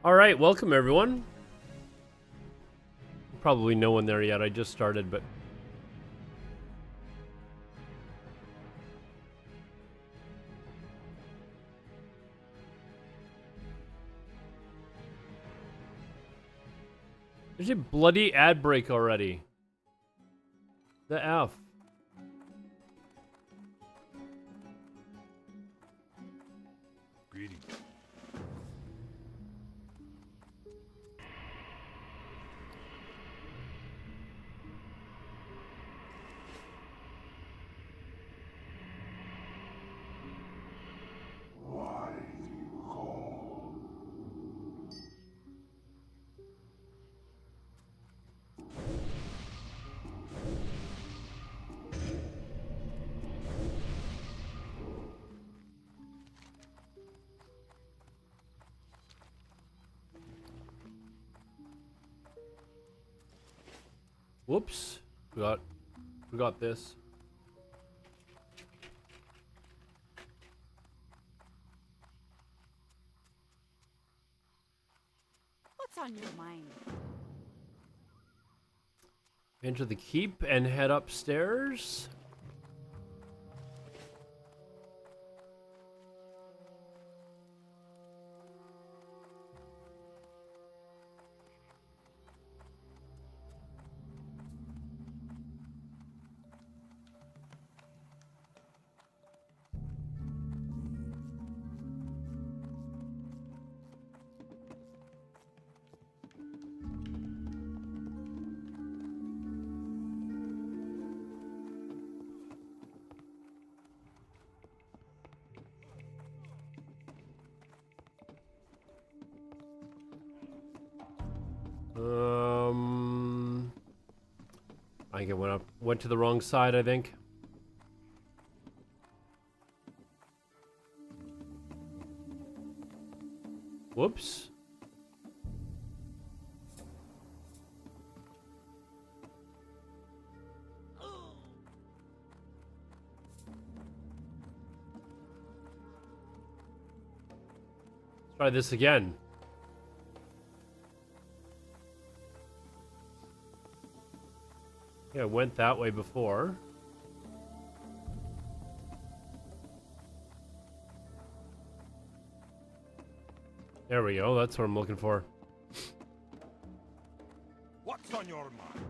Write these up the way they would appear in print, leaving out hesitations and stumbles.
Alright, welcome everyone. Probably no one there yet, I just started, but... There's a bloody ad break already. The F. Greetings. Whoops. We got this. What's on your mind? Enter the keep and head upstairs. I think it went to the wrong side, I think. Whoops. Let's try this again. Yeah, it went that way before. There we go, that's what I'm looking for. What's on your mind?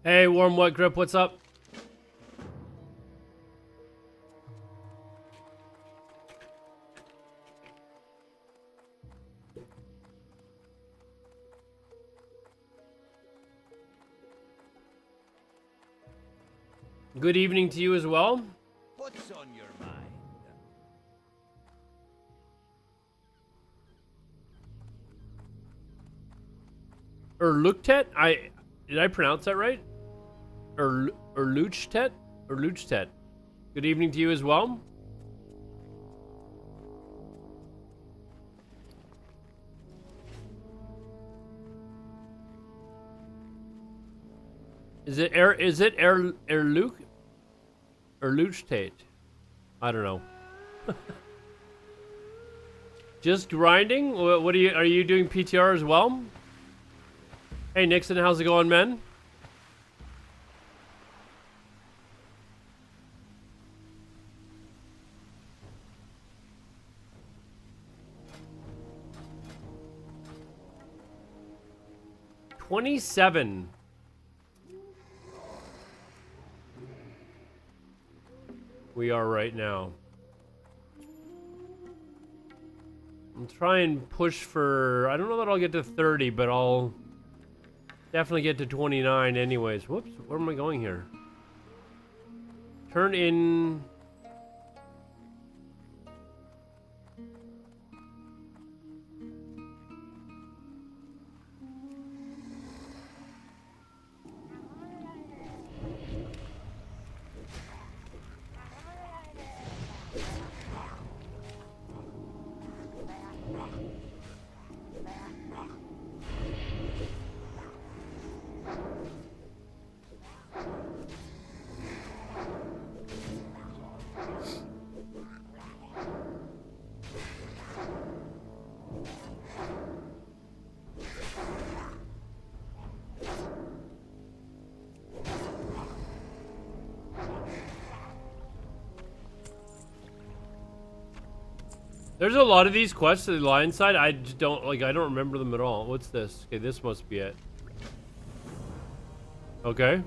Hey, Warm Wet Grip, what's up? Good evening to you as well. What's on your mind? Erluchtet? Did I pronounce that right? Erluchtet? Erluchtet. Good evening to you as well. Is it Erluchtet? I don't know. Just grinding? What are you doing PTR as well? Hey Nixon, how's it going, man? $27. We are right now. I'm trying to push for... I don't know that I'll get to 30, but I'll definitely get to 29 anyways. Whoops, where am I going here? Turn in... There's a lot of these quests to the lion side. I just don't like. I don't remember them at all. What's this? Okay, this must be it. Okay.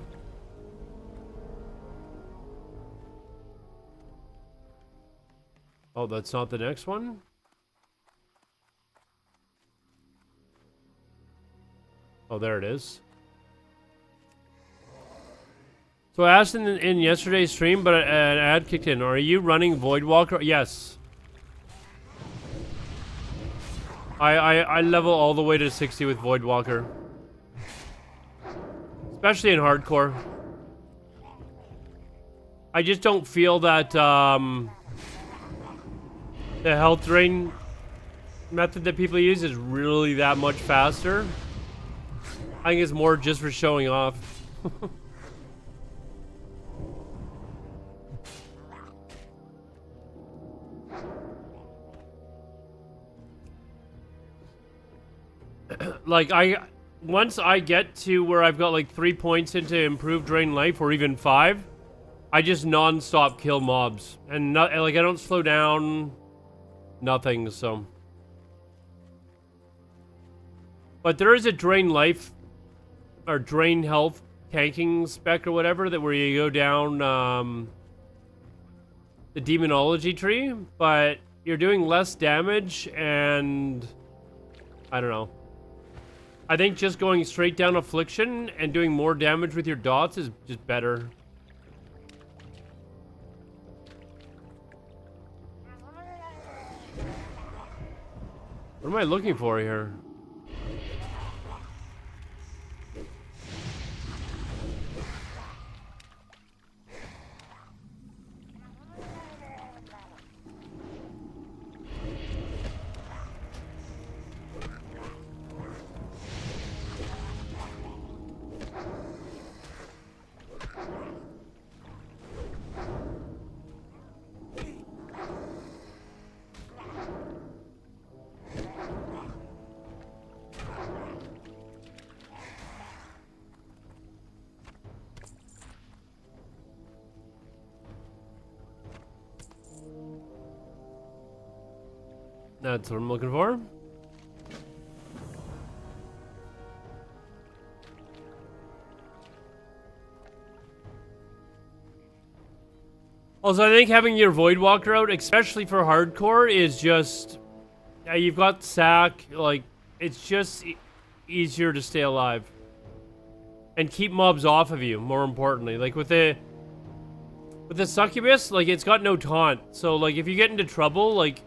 Oh, that's not the next one? Oh, there it is. So I asked in yesterday's stream, but an ad kicked in. Are you running Voidwalker? Yes. I level all the way to 60 with Voidwalker. Especially in hardcore. I just don't feel that the health drain method that people use is really that much faster. I think it's more just for showing off. Like, once I get to where I've got like 3 points into improved drain life, or even 5, I just non-stop kill mobs. And not, like, I don't slow down, nothing, so. But there is a drain life, or drain health tanking spec or whatever, that where you go down the demonology tree, but you're doing less damage, and I don't know. I think just going straight down affliction and doing more damage with your dots is just better. What am I looking for here? That's what I'm looking for. Also, I think having your Voidwalker out, especially for hardcore, is just... you've got sack, like, it's just easier to stay alive. And keep mobs off of you, more importantly. Like, with the Succubus, like, it's got no taunt. So, like, if you get into trouble, like...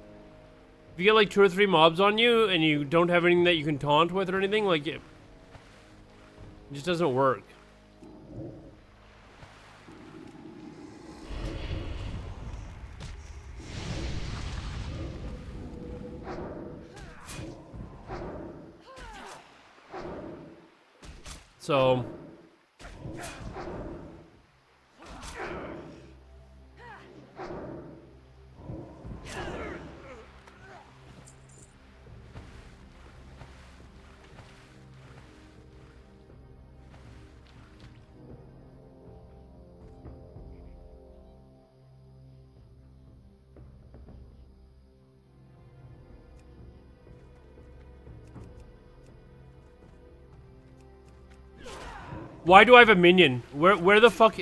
if you get like 2 or 3 mobs on you and you don't have anything that you can taunt with or anything, like it just doesn't work. So why do I have a minion? Where the fuck?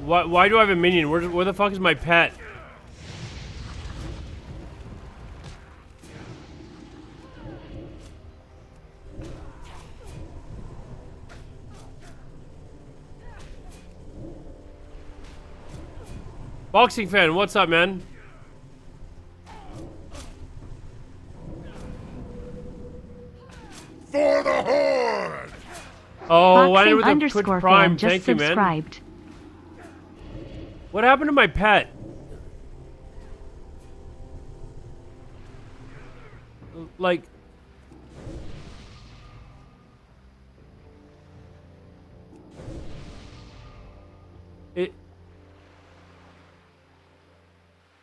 Why do I have a minion? Where the fuck is my pet? Boxing fan, what's up, man? For the Horde! Oh, why Boxing with the underscore Twitch Prime? fan just Thank you, man. subscribed. What happened to my pet? Like...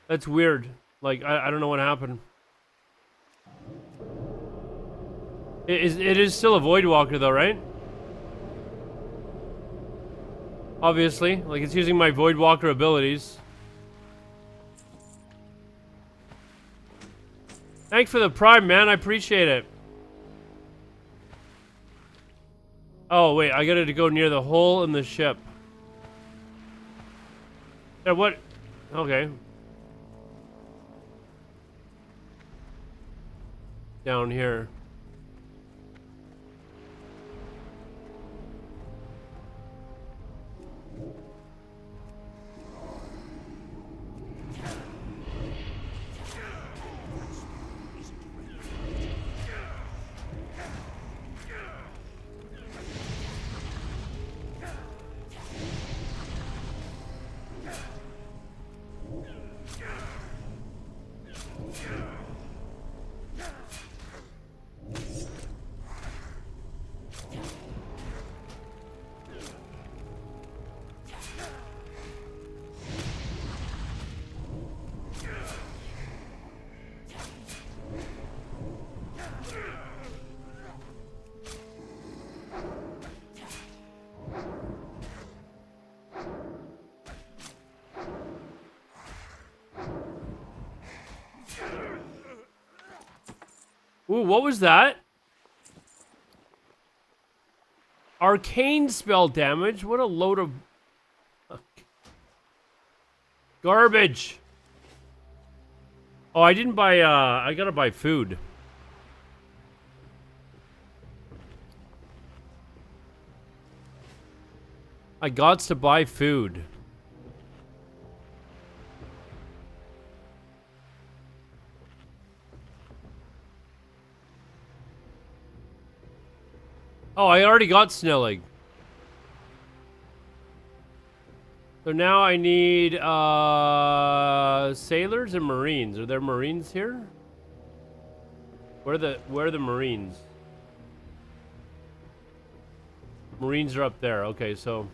That's weird. Like, I don't know what happened. It is still a Voidwalker though, right? Obviously, like it's using my Void Walker abilities. Thanks for the prime, man. I appreciate it. Oh, wait. I gotta go near the hole in the ship. Yeah, what? Okay. Down here. Ooh, what was that? Arcane spell damage? What a load of garbage. Oh, I didn't buy, I gotta buy food. I got to buy food. Oh, I already got Snillig. So now I need, sailors and marines. Are there marines here? Where are the marines? Marines are up there. Okay, so...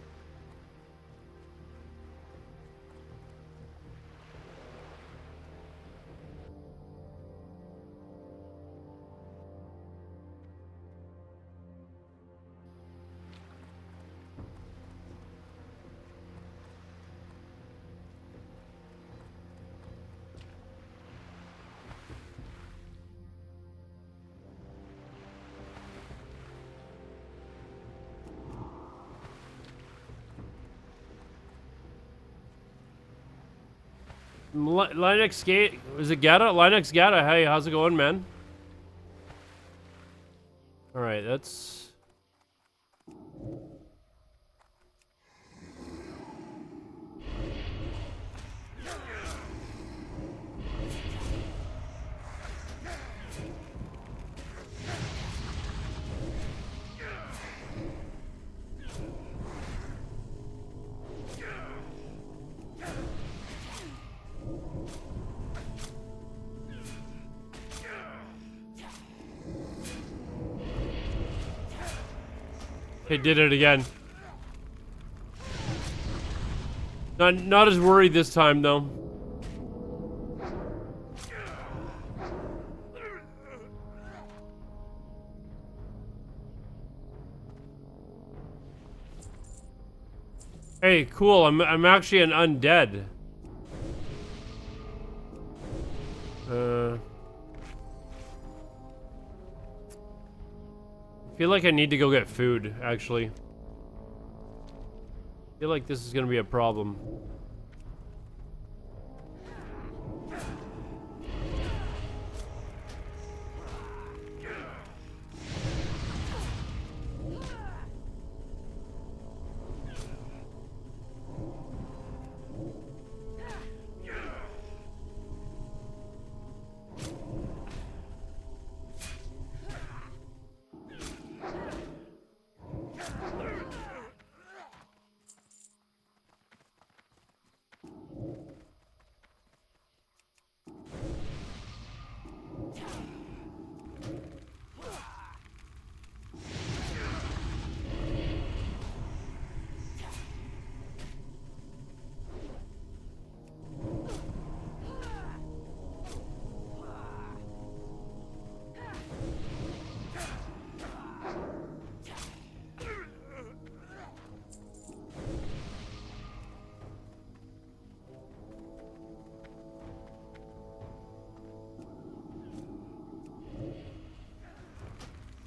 Linux Gate, is it Gata? Linux Gata, hey, how's it going, man? Alright, that's... It did it again. Not as worried this time, though. Hey, cool. I'm actually an undead. I feel like I need to go get food, actually. I feel like this is gonna be a problem.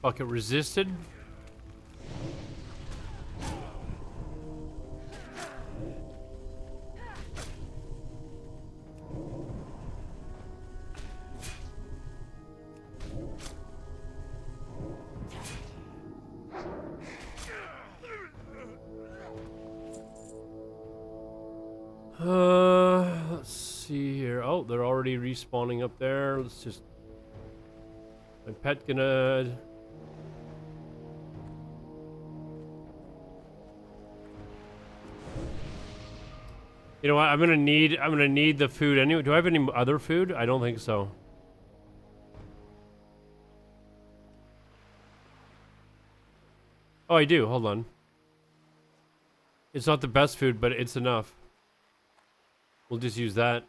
Fuck, it resisted. Let's see here. Oh, they're already respawning up there. Let's just... My pet gonna... You know what? I'm gonna need the food anyway. Do I have any other food? I don't think so. Oh, I do. Hold on. It's not the best food, but it's enough. We'll just use that.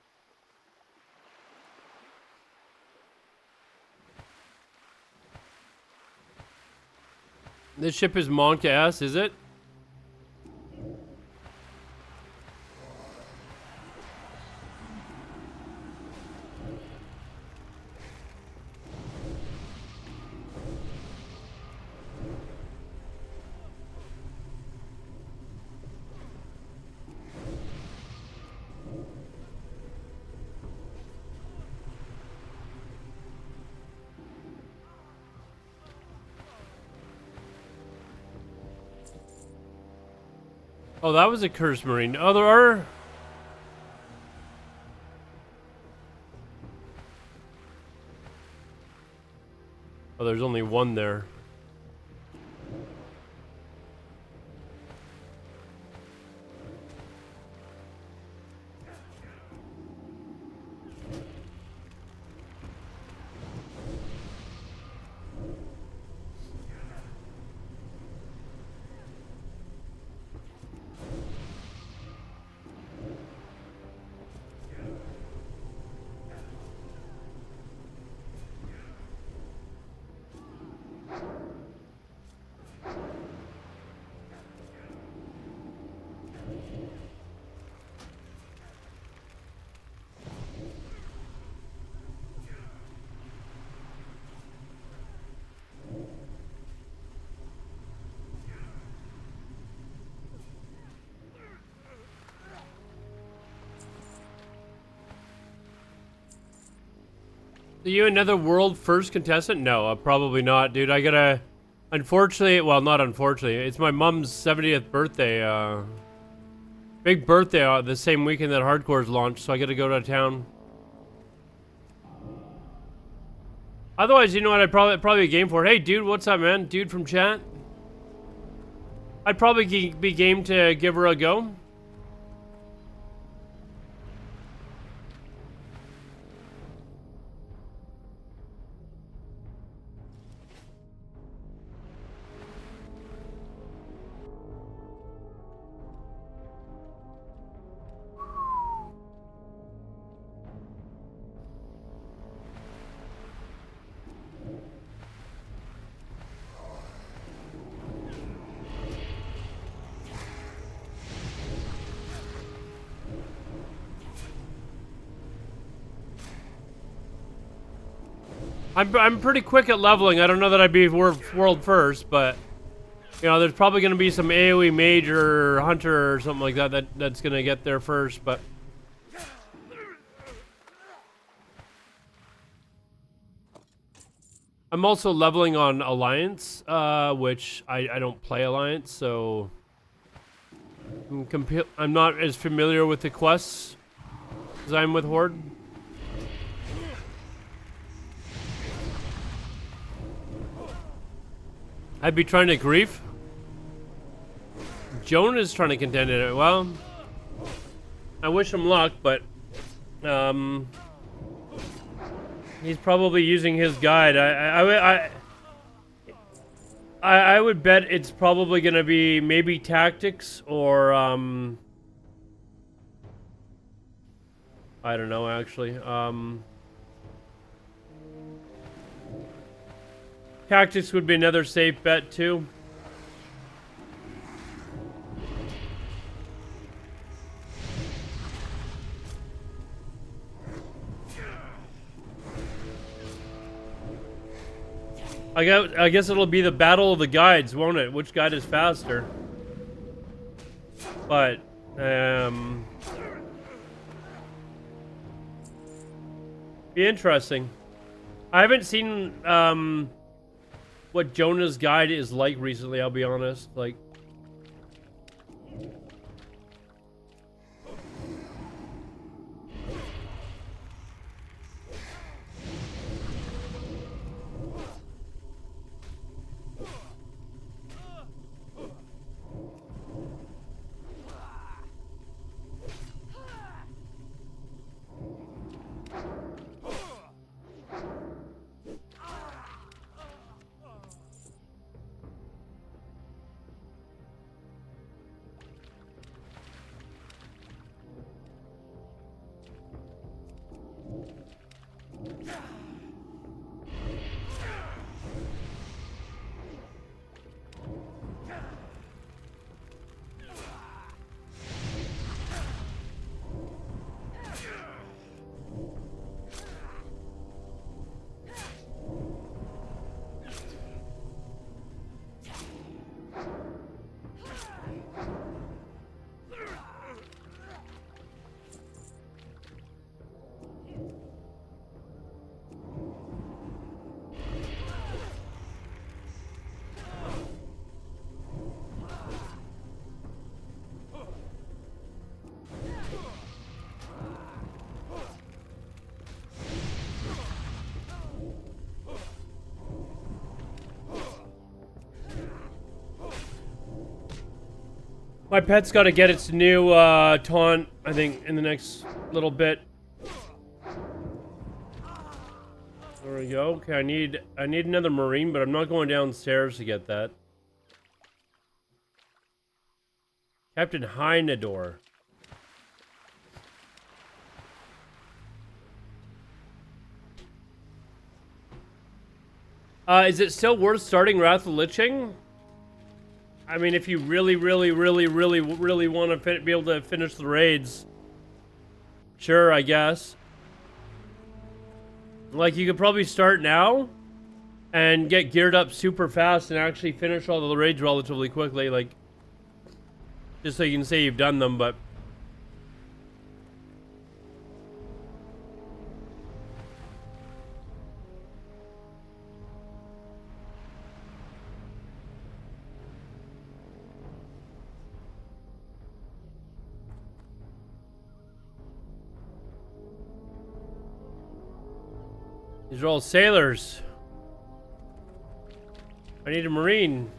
This ship is Monk S, is it? Oh, that was a cursed marine. Oh, there are... Oh, there's only one there. Are you another world first contestant? No, probably not, dude. I gotta... Unfortunately, well, not unfortunately. It's my mom's 70th birthday, big birthday the same weekend that Hardcore's launched, so I gotta go to town. Otherwise, you know what, I'd probably be game for. Hey, dude, what's up, man? Dude from chat? I'd probably be game to give her a go. I'm pretty quick at leveling. I don't know that I'd be world first, but you know, there's probably going to be some AoE mage or hunter or something like that's going to get there first, but I'm also leveling on Alliance, which I don't play Alliance, so I'm not as familiar with the quests as I'm with Horde. I'd be trying to grief. Joan is trying to contend in it. Well, I wish him luck, but he's probably using his guide. I would bet it's probably gonna be maybe tactics or I don't know actually. Tactics would be another safe bet too. I guess it'll be the battle of the guides, won't it? Which guide is faster? But, be interesting. I haven't seen, what Jonah's guide is like recently, I'll be honest. Like, my pet's got to get its new taunt, I think, in the next little bit. There we go. Okay, I need another marine, but I'm not going downstairs to get that. Captain Hynador. Is it still worth starting Wrath of Lich King? I mean, if you really want to be able to finish the raids, sure, I guess. Like, you could probably start now and get geared up super fast and actually finish all the raids relatively quickly, like, just so you can say you've done them, but... These are all sailors. I need a marine.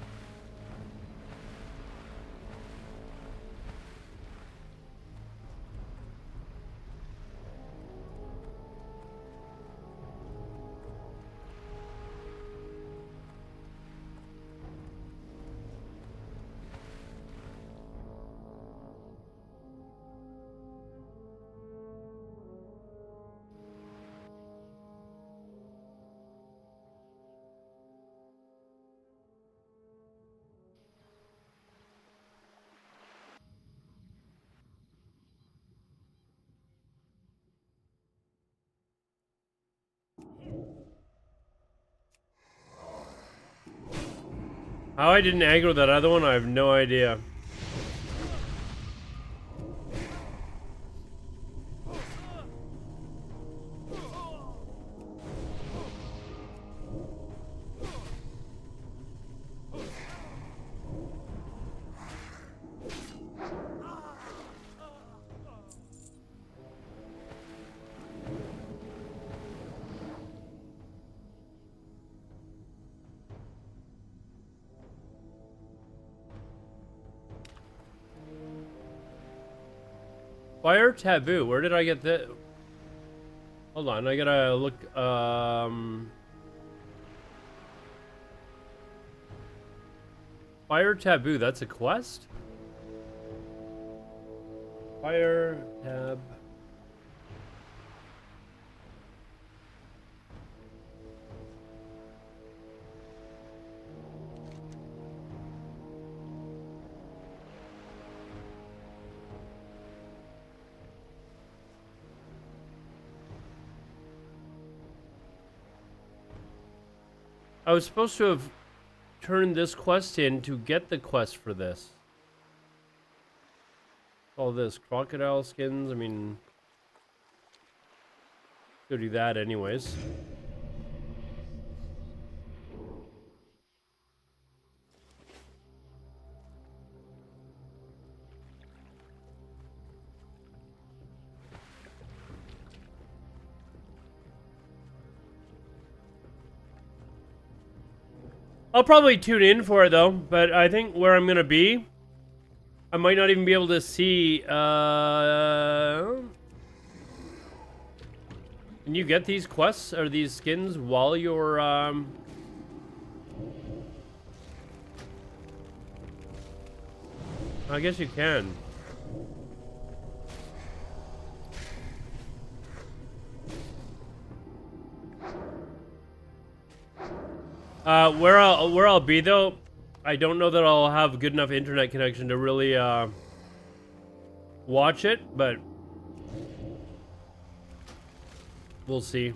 How I didn't aggro that other one, I have no idea. Fire taboo. Where did I get that? Hold on, I gotta look. Fire taboo. That's a quest. Fire tab. I was supposed to have turned this quest in to get the quest for this. All this crocodile skins. I mean, go do that anyways. I'll probably tune in for it though, but I think where I'm gonna be, I might not even be able to see. Can you get these quests or these skins while you're I guess you can. Where I'll be though, I don't know that I'll have good enough internet connection to really watch it, but we'll see.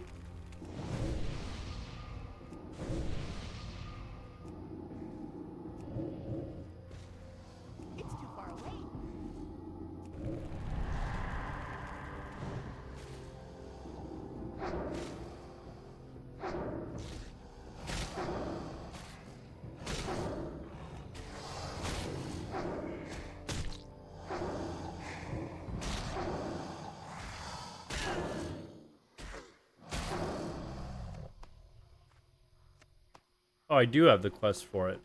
It's too far away. Oh, I do have the quest for it.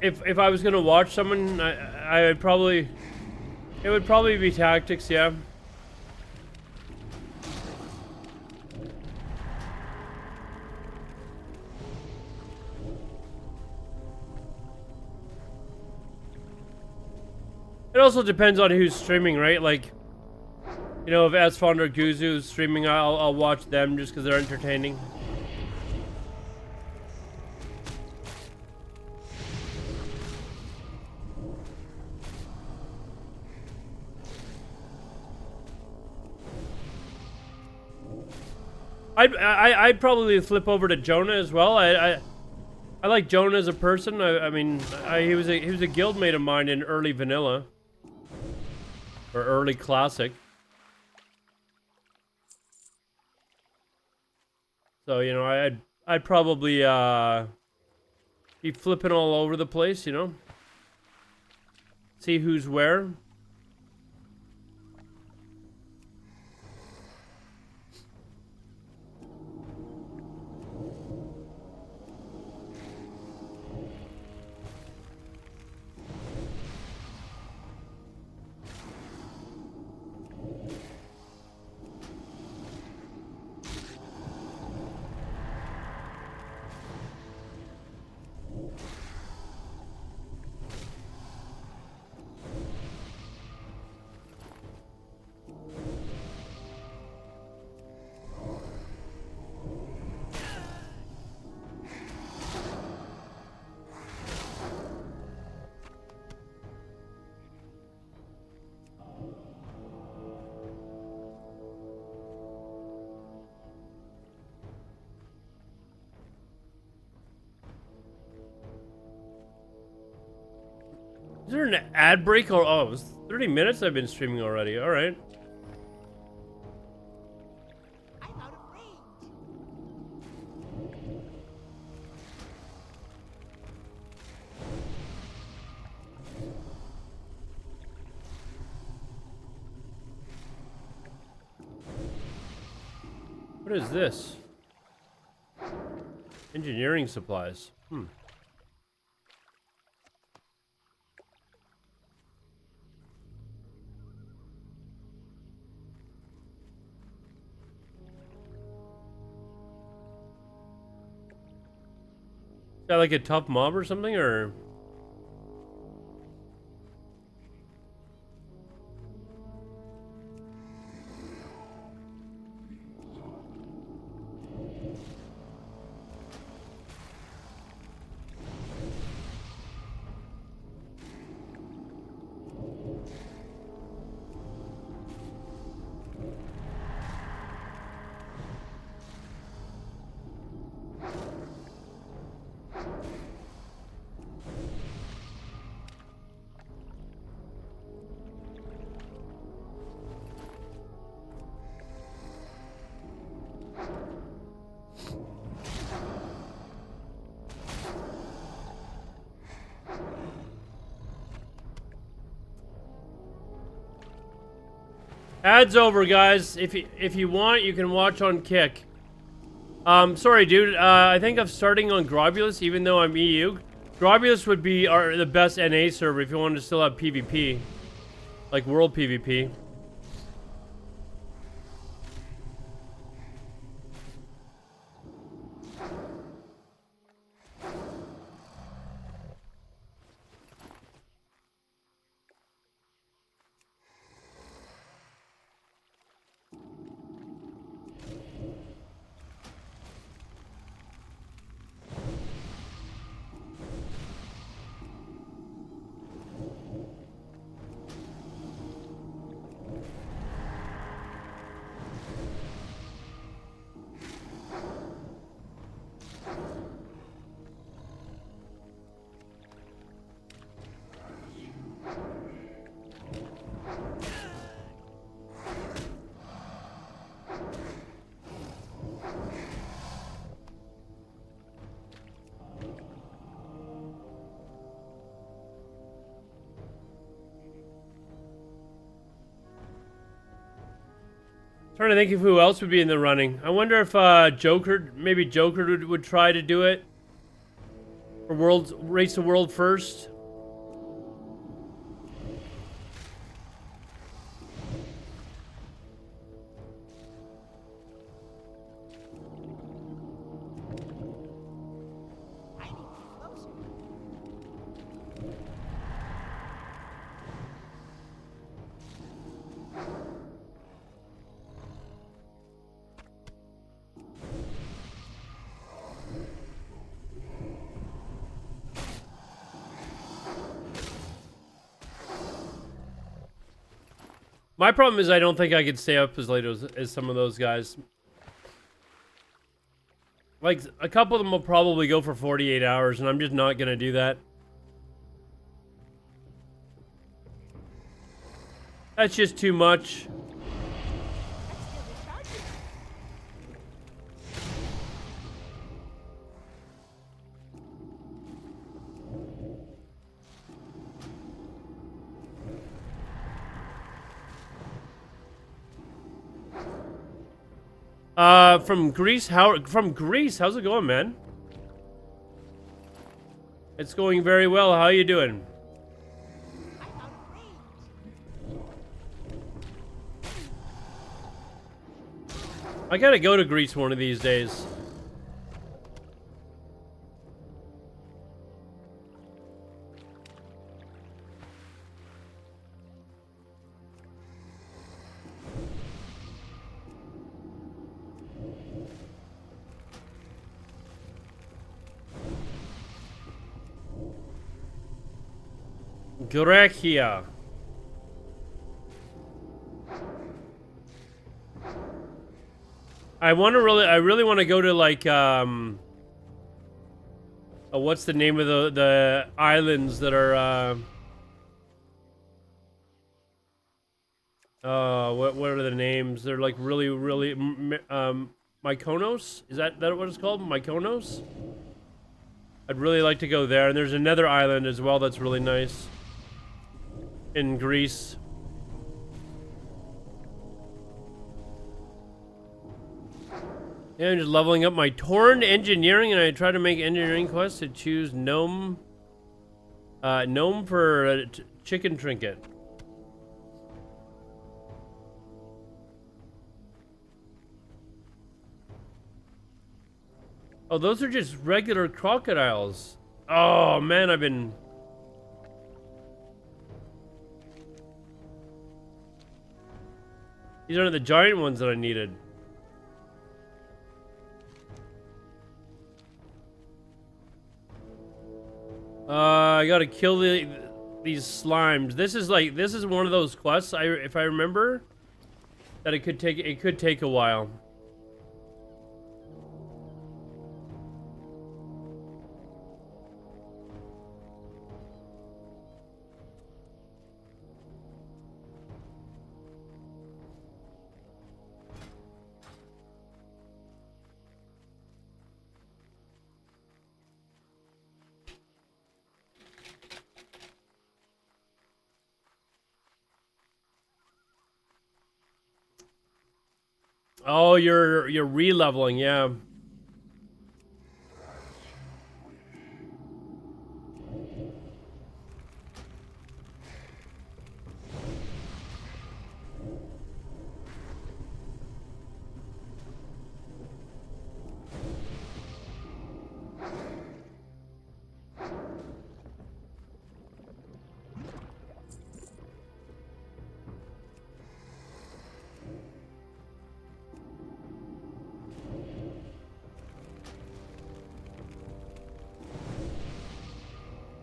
If I was gonna watch someone, I would probably, it would probably be tactics, yeah. It also depends on who's streaming, right? Like, you know, if Asfond or Guzu is streaming, I'll watch them just because they're entertaining. I'd probably flip over to Jonah as well. I like Jonah as a person. I mean, he was a guildmate of mine in early vanilla or early classic. So you know, I'd probably be flipping all over the place. You know, see who's where. Is there an ad break? Or oh, it was 30 minutes I've been streaming already. All right. I'm out of range. What is this? Engineering supplies. that like a tough mob or something, or? Ad's over, guys. If you want, you can watch on Kick. Sorry, dude. I think I'm starting on Globulus, even though I'm EU. Globulus would be the best NA server if you wanted to still have PvP, like world PvP. Trying to think of who else would be in the running. I wonder if Joker, maybe Joker would try to do it for race the world first. I need to be closer. My problem is I don't think I could stay up as late as some of those guys. Like, a couple of them will probably go for 48 hours, and I'm just not going to do that. That's just too much. Let's still recharge. From Greece, how's it going, man? It's going very well. How you doing? I'm out of range. I gotta go to Greece one of these days. Grecia. I really want to go to like what's the name of the islands that are what are the names? They're like really Mykonos? Is that what it's called? Mykonos? I'd really like to go there, and there's another island as well that's really nice in Greece. Yeah, I'm just leveling up my Torn Engineering, and I try to make engineering quests to choose Gnome. Gnome for a chicken trinket. Oh, those are just regular crocodiles. Oh man, I've been... These aren't the giant ones that I needed. I gotta kill these slimes. This is one of those quests, if I remember, that it could take a while. Oh, you're re-leveling, yeah.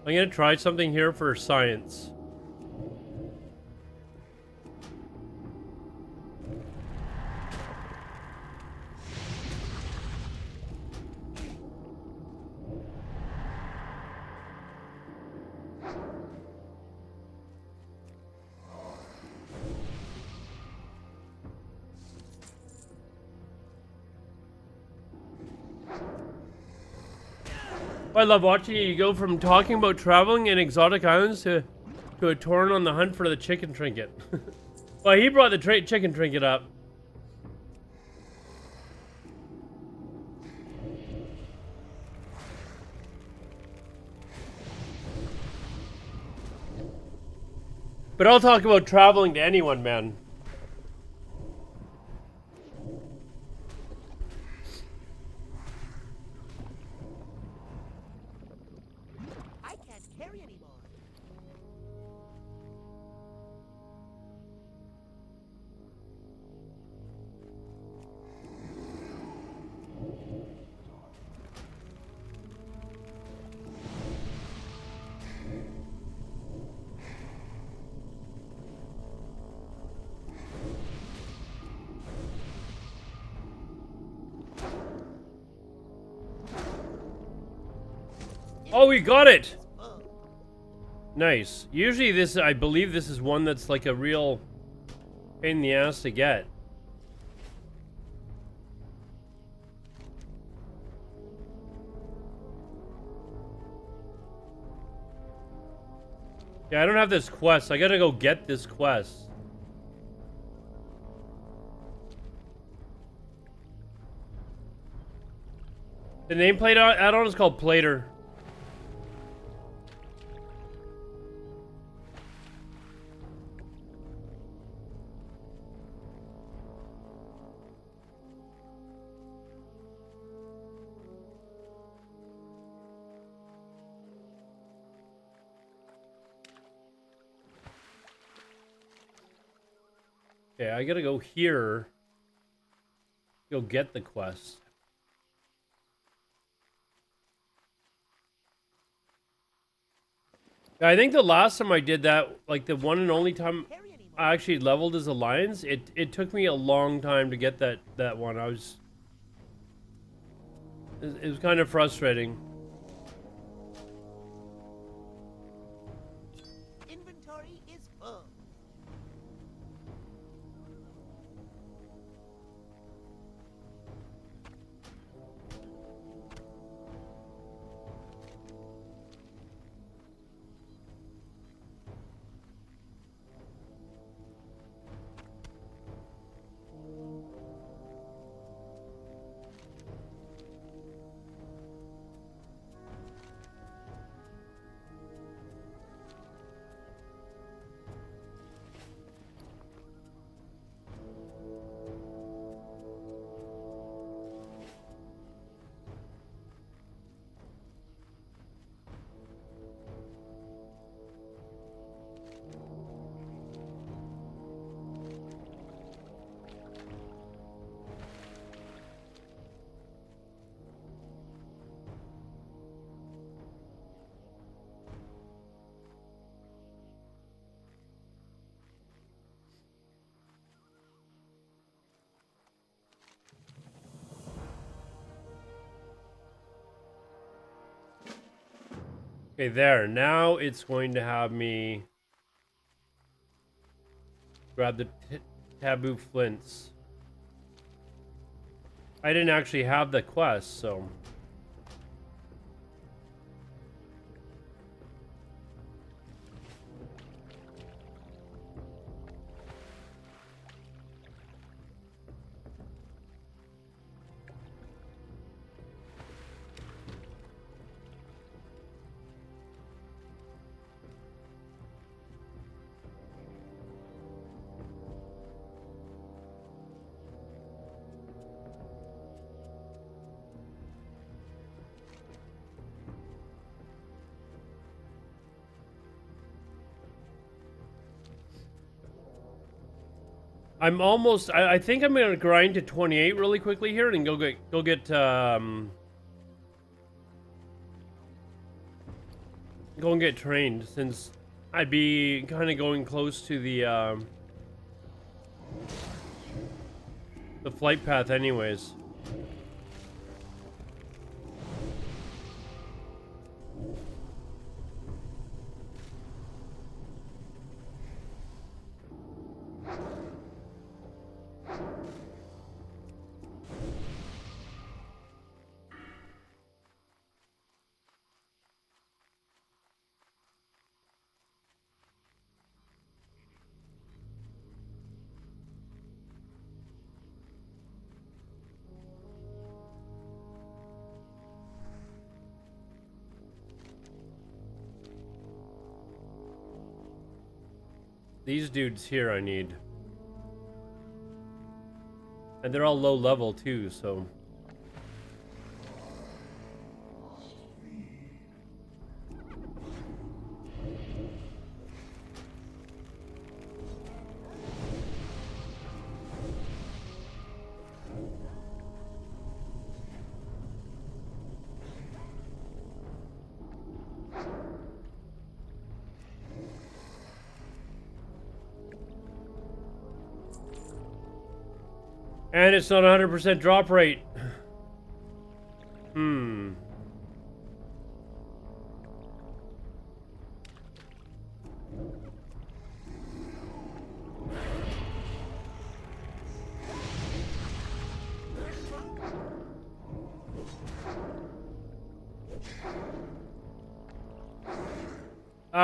I'm gonna try something here for science. I love watching you go from talking about traveling in exotic islands to a torrent on the hunt for the chicken trinket. Well, he brought the chicken trinket up. But I'll talk about traveling to anyone, man. I can't carry anymore. Oh, we got it! Oh, Nice. Usually this, I believe this is one that's like a real pain in the ass to get. Yeah, I don't have this quest. I gotta go get this quest. The nameplate add-on is called Plater. Okay, I gotta go here. Go get the quest. Yeah, I think the last time I did that, like the one and only time carry anymore. I actually leveled as a Lions, it took me a long time to get that one. It was kind of frustrating. Inventory is full. Okay, there. Now it's going to have me grab the taboo flints. I didn't actually have the quest, so... I'm almost. I think I'm gonna grind to 28 really quickly here and go get go and get trained, since I'd be kind of going close to the flight path anyways. These dudes here I need. And they're all low level too, so... And it's not 100% drop rate.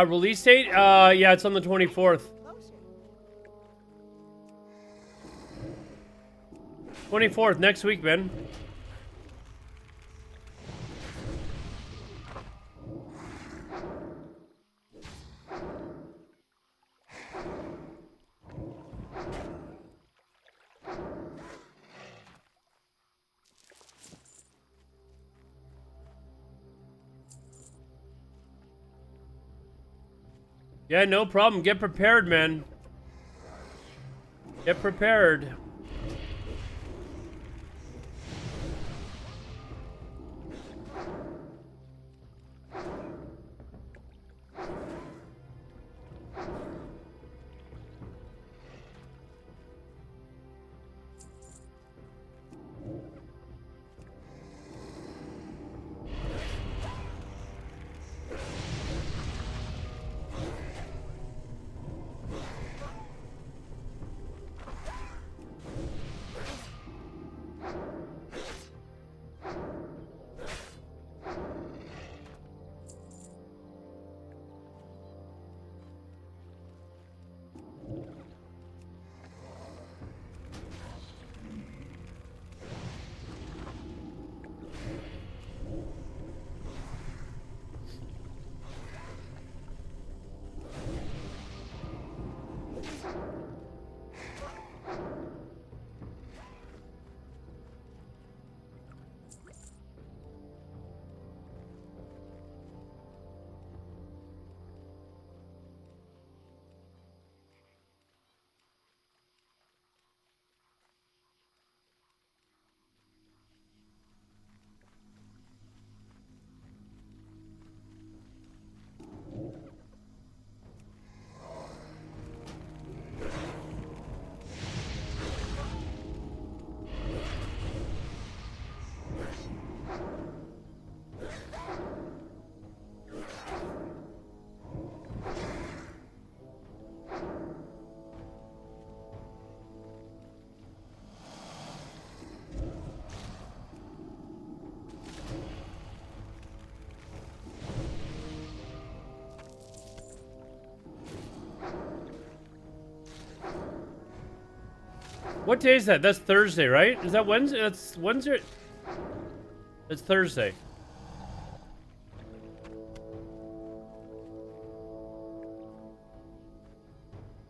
Release date? Yeah, it's on the 24th. Closer. 24th, next week, Ben. Yeah, no problem. Get prepared, man. Get prepared. What day is that? That's Thursday, right? Is that Wednesday? That's Wednesday. It's Thursday.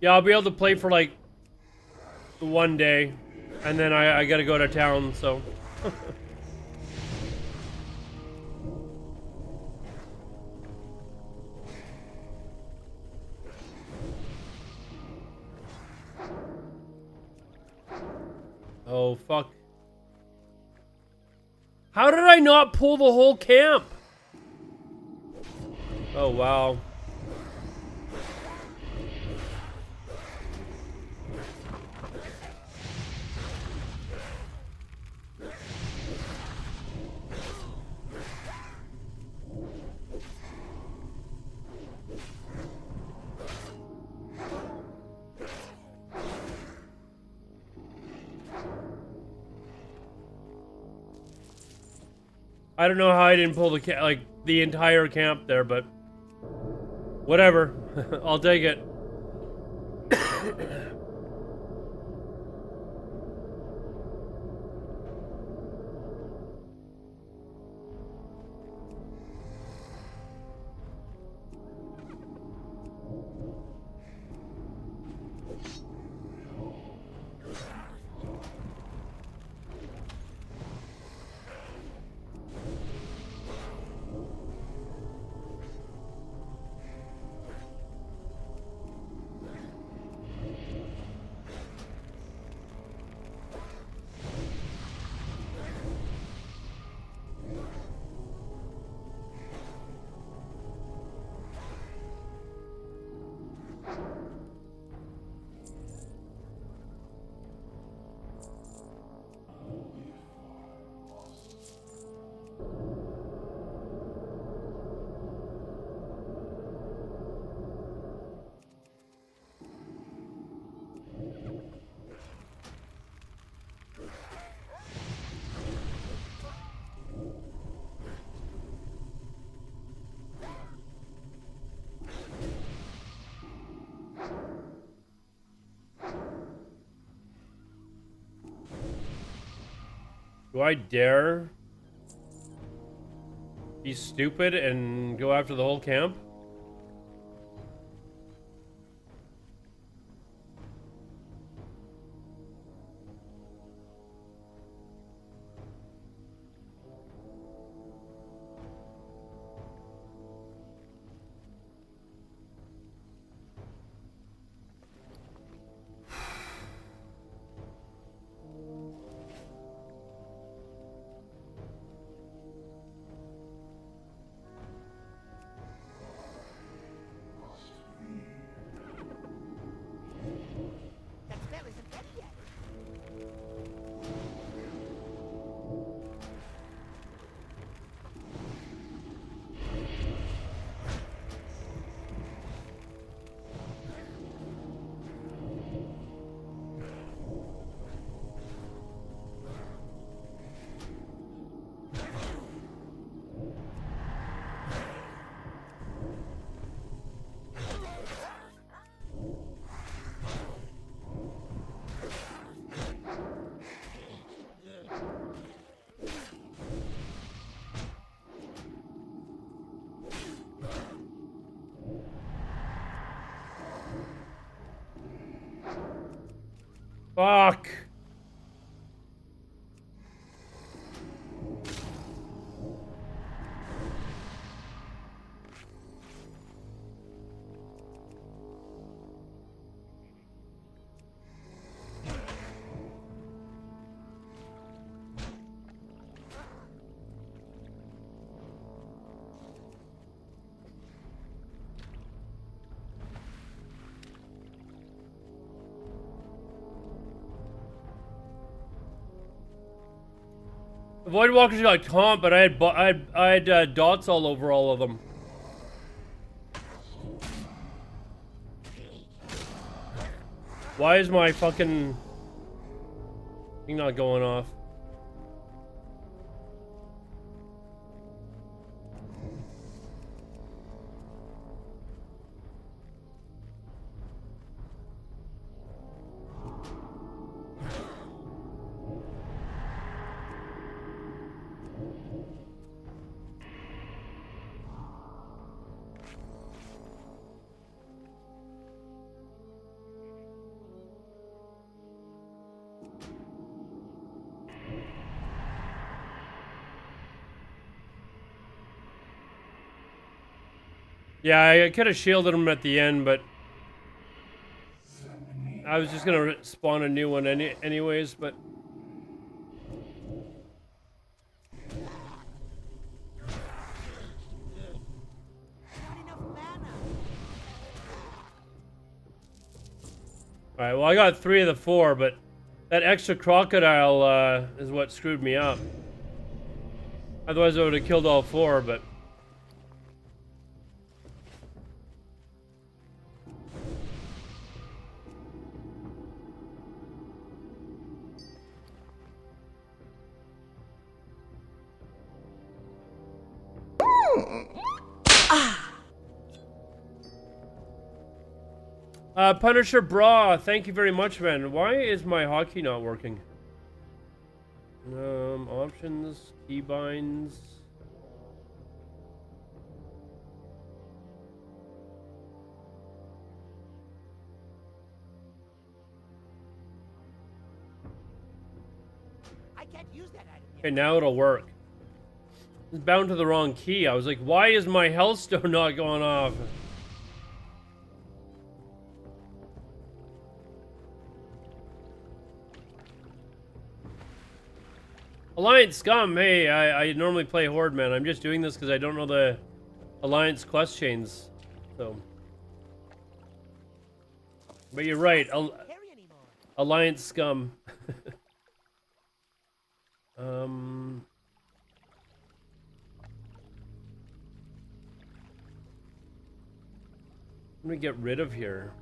Yeah, I'll be able to play for like one day, and then I gotta go to town, so. Oh, fuck. How did I not pull the whole camp? Oh, wow. I don't know how I didn't pull the entire camp there, but whatever. I'll take it. Do I dare be stupid and go after the whole camp? That spell isn't ready yet. Fuck. Void Walkers got taunt, but I had dots all over all of them. Why is my fucking thing not going off? Yeah, I could have shielded him at the end, but I was just gonna spawn a new one anyways, but Not enough mana. alright, well I got 3 of the 4, but that extra crocodile is what screwed me up. Otherwise I would have killed all 4, but Punisher Bra, thank you very much, man. Why is my hotkey not working? Options, keybinds. I can't use that item yet. Okay, now it'll work. It's bound to the wrong key. I was like, why is my Hellstone not going off? Alliance Scum, hey, I normally play Horde, man. I'm just doing this because I don't know the Alliance quest chains, so. But you're right, Carry anymore. Alliance Scum. Let me get rid of here.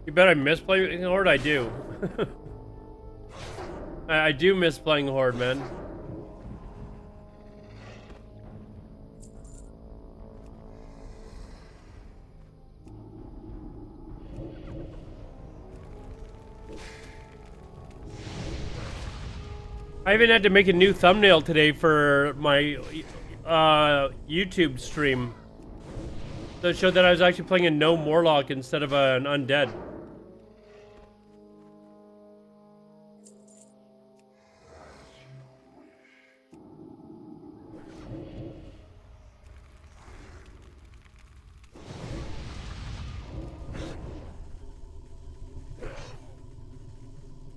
You bet I miss playing Horde? I do. I do miss playing Horde, man. I even had to make a new thumbnail today for my YouTube stream. So it showed that I was actually playing a gnome warlock instead of an undead.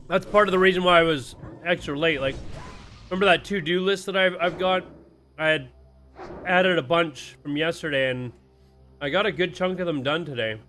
That's part of the reason why I was extra late. Like, remember that to-do list that I've got? I had added a bunch from yesterday, and I got a good chunk of them done today.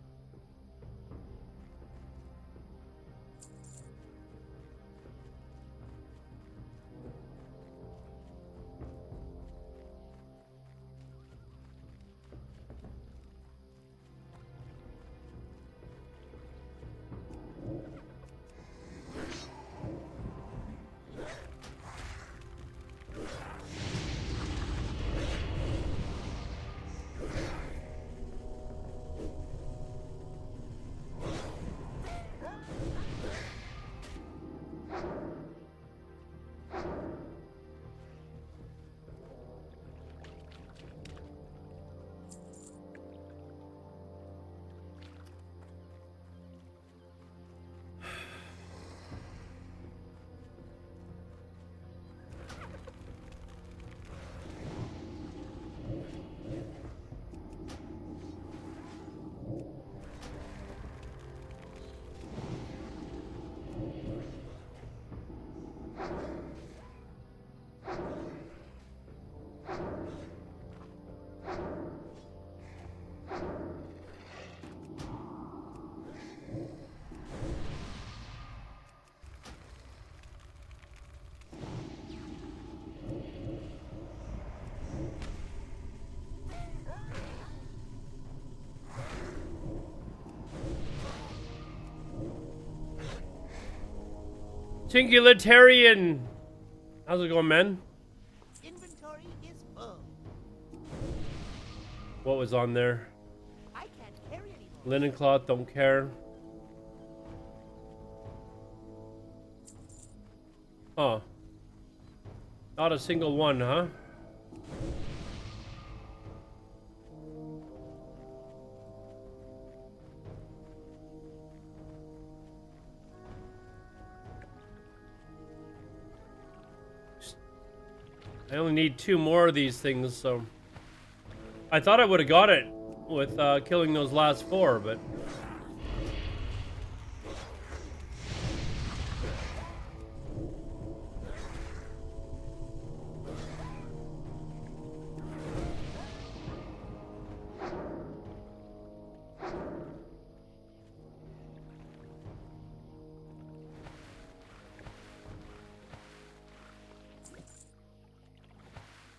Singularitarian. How's it going, man? Inventory is full. What was on there? I can't carry anymore. Linen cloth, don't care. Huh. Not a single one, huh? I only need 2 more of these things, so... I thought I would have got it with killing those last 4, but...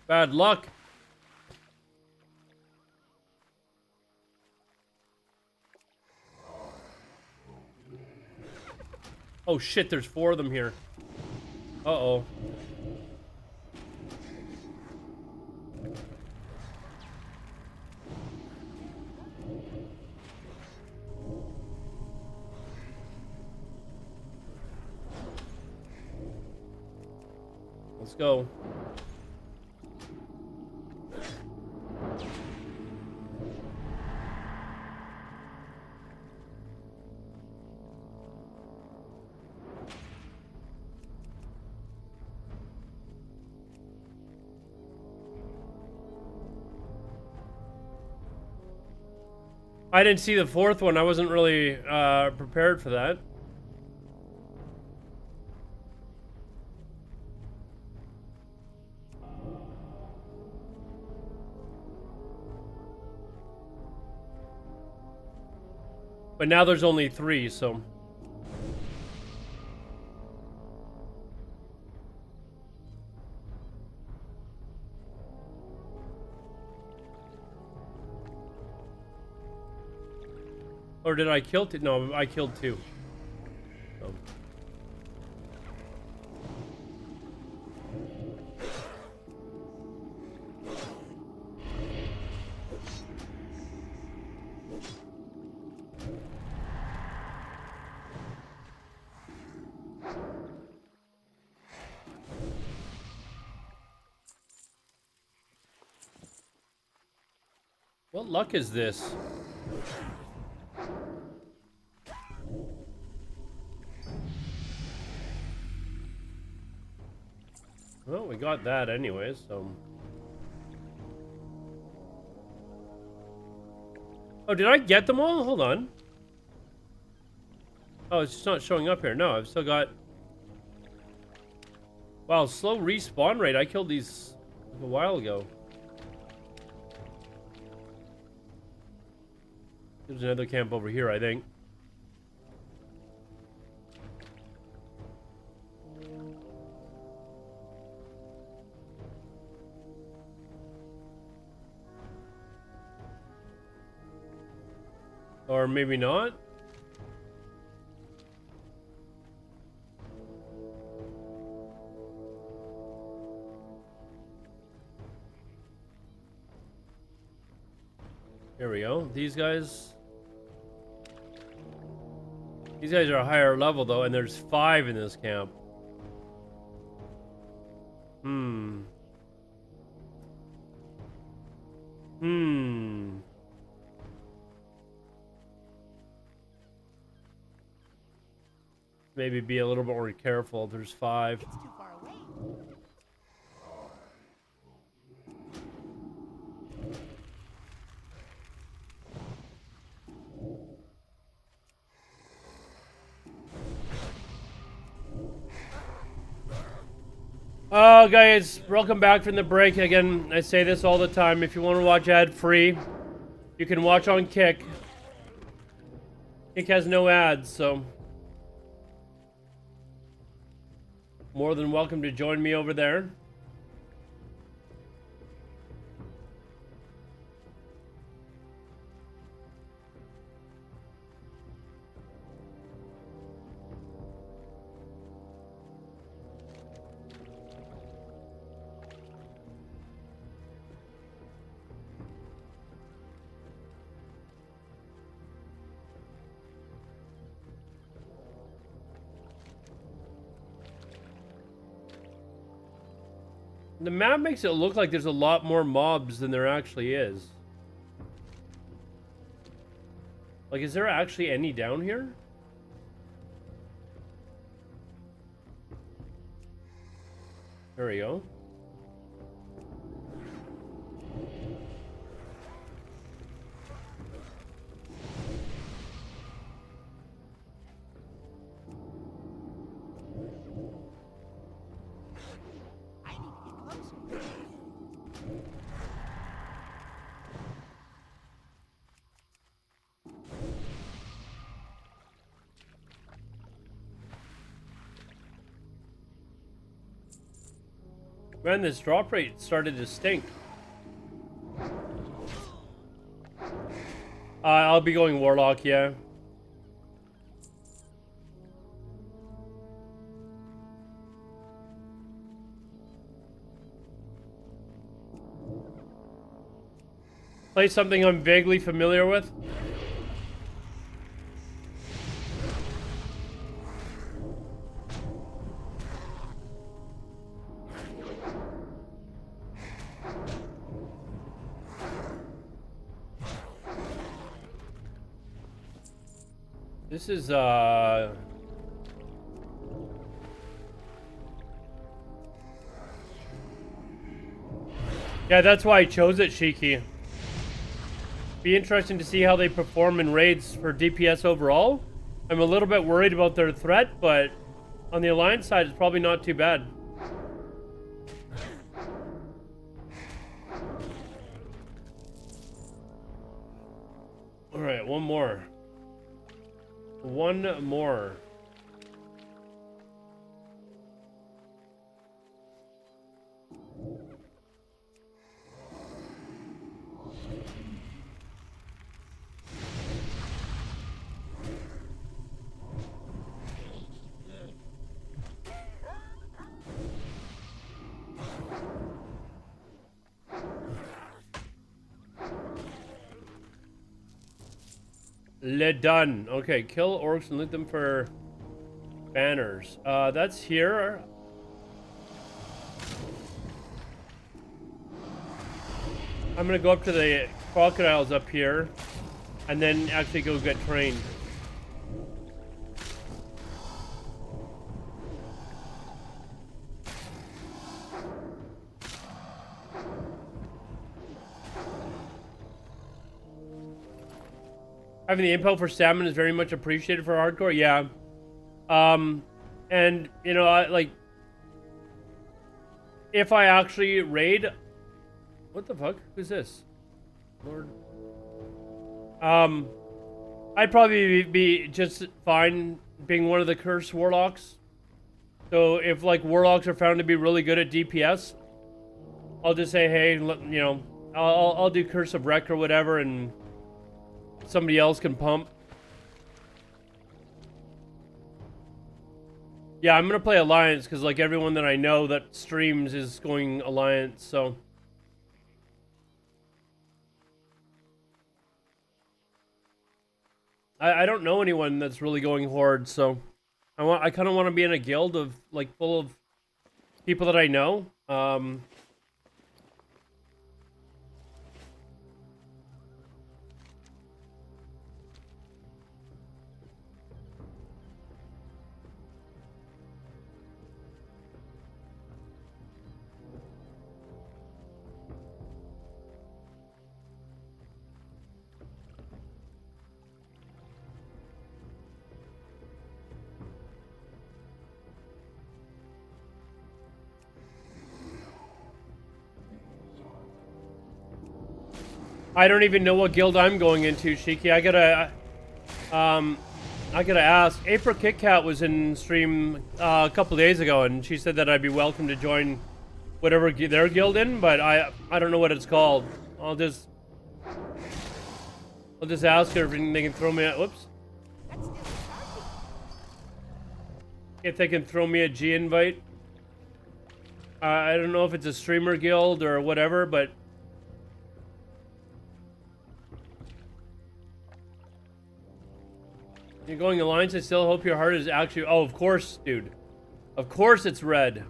Bad luck. Oh shit, there's 4 of them here. Uh-oh. Let's go. I didn't see the 4th one. I wasn't really prepared for that. But now there's only 3, so... Or did I kill 2? No, I killed 2. So. What luck is this? Well, we got that anyways, so... Oh, did I get them all? Hold on. Oh, it's just not showing up here. No, I've still got... Wow, slow respawn rate. I killed these a while ago. There's another camp over here, I think. Or maybe not. Here we go. These guys are a higher level though, and there's 5 in this camp. Maybe be a little bit more careful. There's 5. It's too far away. Oh, guys, welcome back from the break. Again, I say this all the time. If you want to watch ad-free, you can watch on Kick. Kick has no ads, so... more than welcome to join me over there. The map makes it look like there's a lot more mobs than there actually is. Like, is there actually any down here? There we go. I need to get closer. Man, this drop rate started to stink. I'll be going Warlock, yeah. Play something I'm vaguely familiar with. This is, yeah, that's why I chose it, Shiki. Be interesting to see how they perform in raids for DPS overall. I'm a little bit worried about their threat, but on the Alliance side, it's probably not too bad. Alright, one more. One more. Le done. Okay, kill orcs and loot them for banners. That's here. I'm gonna go up to the crocodiles up here and then actually go get trained. Having the info for salmon is very much appreciated for hardcore. Yeah. And you know, like, if I actually raid, what the fuck? Who's this? Lord. I'd probably be just fine being one of the cursed warlocks. So if like warlocks are found to be really good at DPS, I'll just say, hey, you know, I'll do Curse of Wreck or whatever, and somebody else can pump. Yeah, I'm gonna play Alliance because like everyone that I know that streams is going Alliance, so. I don't know anyone that's really going Horde, so I kind of want to be in a guild of like full of people that I know. I don't even know what guild I'm going into, Shiki. I gotta ask. April Kit Kat was in stream a couple days ago, and she said that I'd be welcome to join whatever their guild in, but I don't know what it's called. I'll just ask her if they can throw me a, whoops. That's still charging. If they can throw me a G invite. I don't know if it's a streamer guild or whatever, but you're going Alliance. I still hope your heart is actually. Oh, of course, dude. Of course it's red.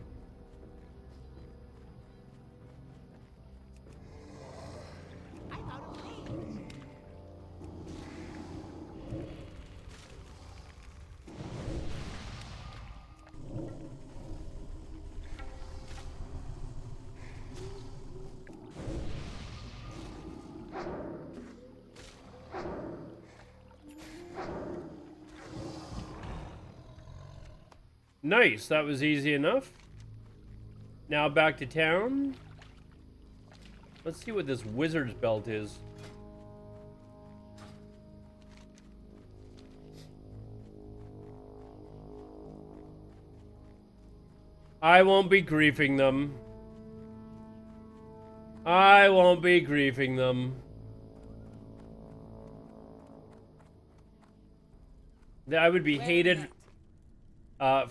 Nice, that was easy enough. Now back to town. Let's see what this wizard's belt is. I won't be griefing them. I won't be griefing them. I would be hated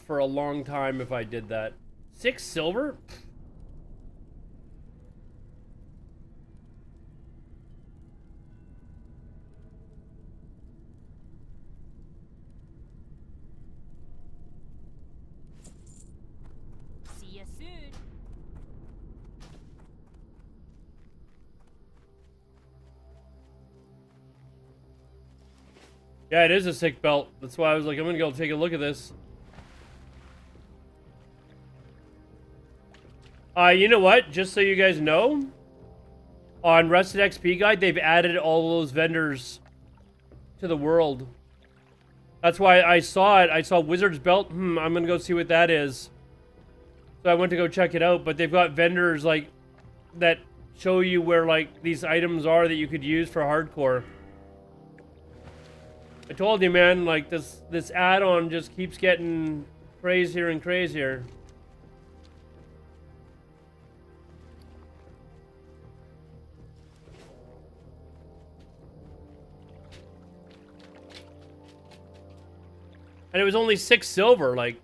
for a long time if I did that. 6 silver? See you soon. Yeah, it is a sick belt. That's why I was like, I'm gonna go take a look at this. You know what? Just so you guys know, on Rusted XP Guide, they've added all those vendors to the world. That's why I saw it. I saw Wizard's Belt. I'm gonna go see what that is. So I went to go check it out, but they've got vendors like that show you where like these items are that you could use for hardcore. I told you, man, like this add-on just keeps getting crazier and crazier. And it was only 6 silver, like.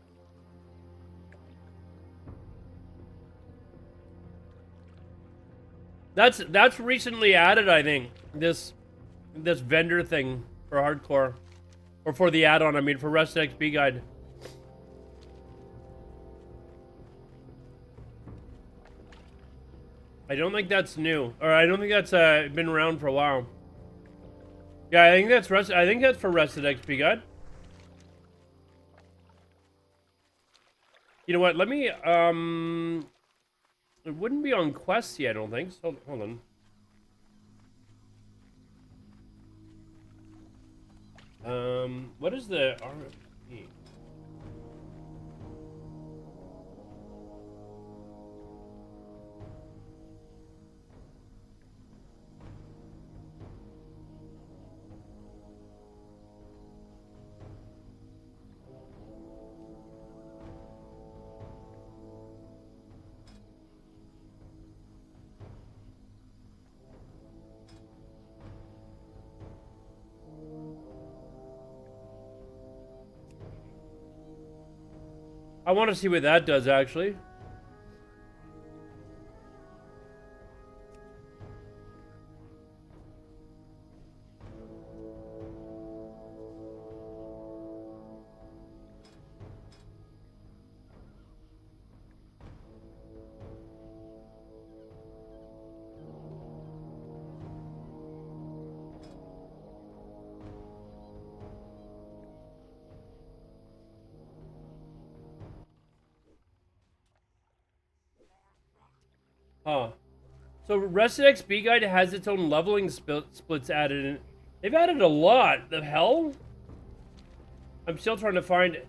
That's recently added, I think. This vendor thing for hardcore. Or for the add-on, I mean, for Rusted XP Guide. I don't think that's new. Or I don't think that's been around for a while. Yeah, I think that's for Rusted XP Guide. You know what? Let me, it wouldn't be on quests yet, I don't think. So, hold on. What is the RFP? I want to see what that does, actually. Huh. So Rusted XP Guide has its own leveling splits added in. They've added a lot. The hell? I'm still trying to find it.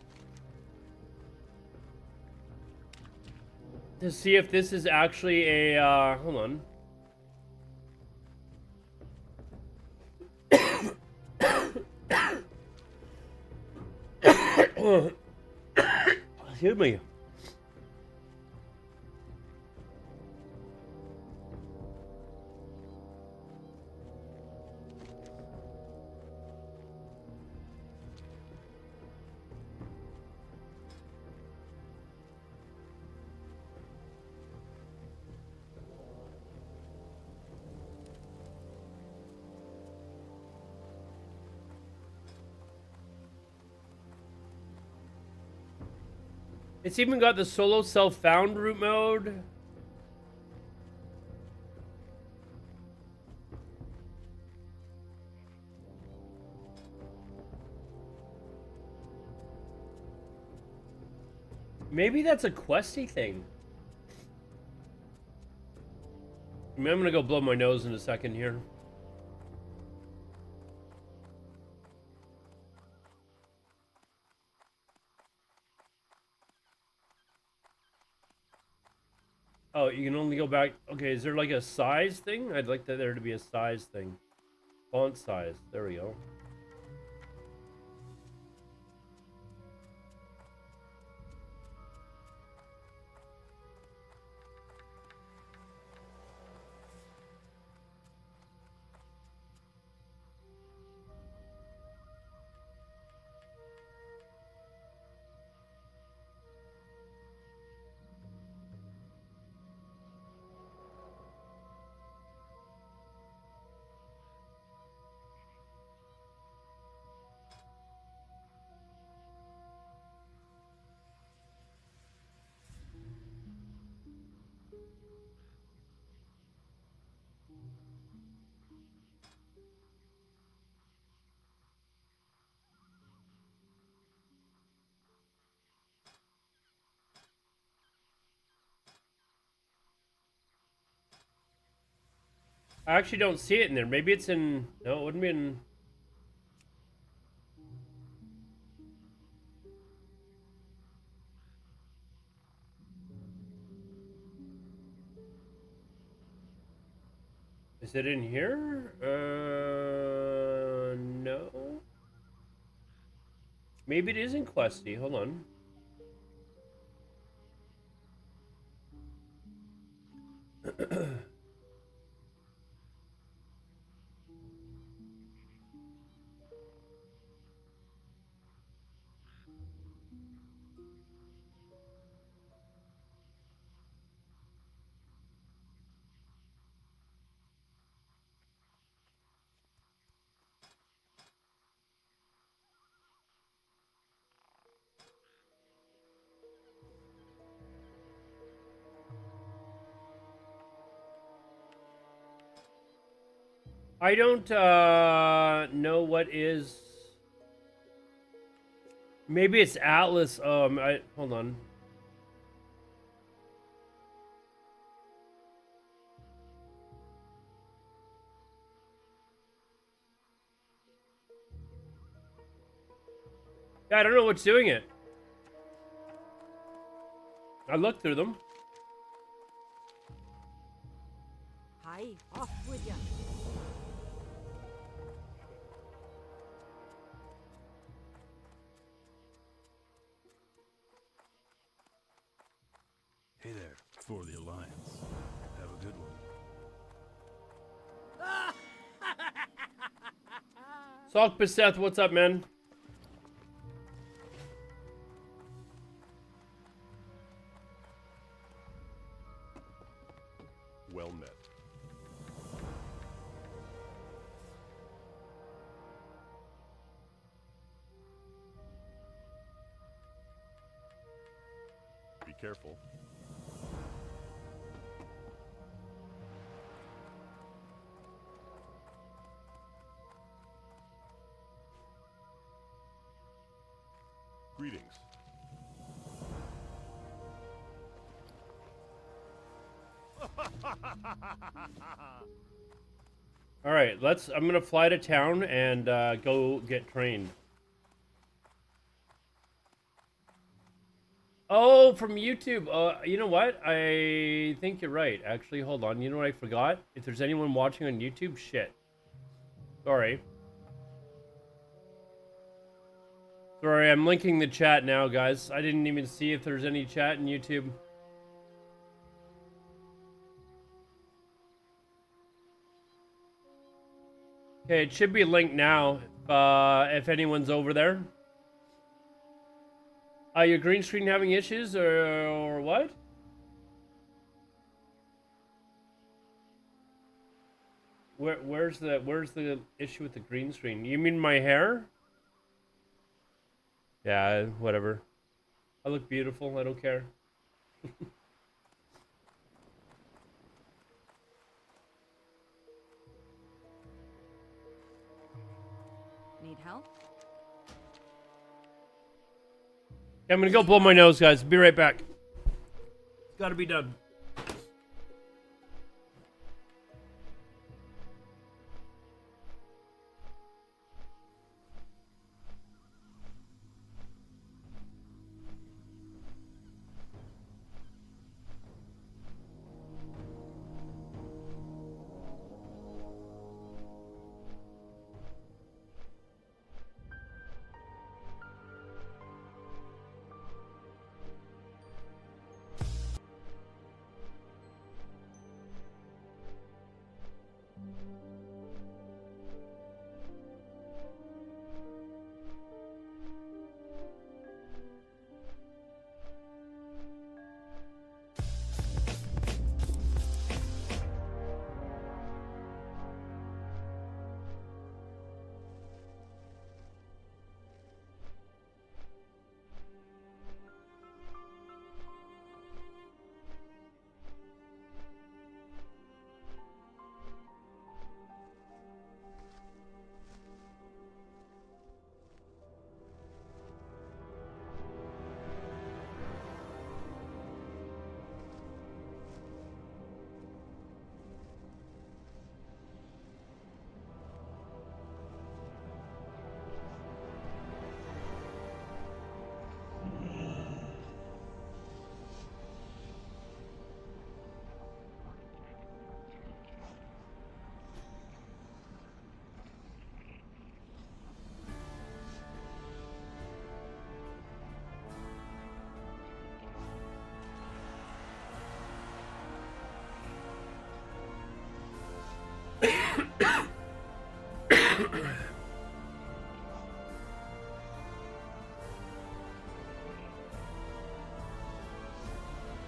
To see if this is actually a, hold on. Excuse me. It's even got the solo self-found route mode. Maybe that's a questy thing. I mean, I'm gonna go blow my nose in a second here. Oh, you can only go back. Okay, is there like a size thing? I'd like there to be a size thing. Font size. There we go. I actually don't see it in there. Maybe it's in. No, it wouldn't be in. Is it in here? No. Maybe it is in Questy. Hold on. I don't know what is. Maybe it's Atlas. Hold on. Yeah, I don't know what's doing it. I looked through them. Hi, off with ya. Hey there, for the Alliance. Have a good one. Salk Beseth, what's up, man? Well met. Be careful. Greetings. All right, I'm gonna fly to town and go get trained. Oh, from YouTube. You know what? I think you're right. Actually, hold on. You know what I forgot? If there's anyone watching on YouTube, shit. Sorry. Sorry, I'm linking the chat now, guys. I didn't even see if there's any chat in YouTube. Okay, it should be linked now if anyone's over there. Your green screen having issues or what? Where's the issue with the green screen? You mean my hair? Yeah, whatever. I look beautiful. I don't care. Need help? I'm gonna go blow my nose, guys. Be right back. It's gotta be done.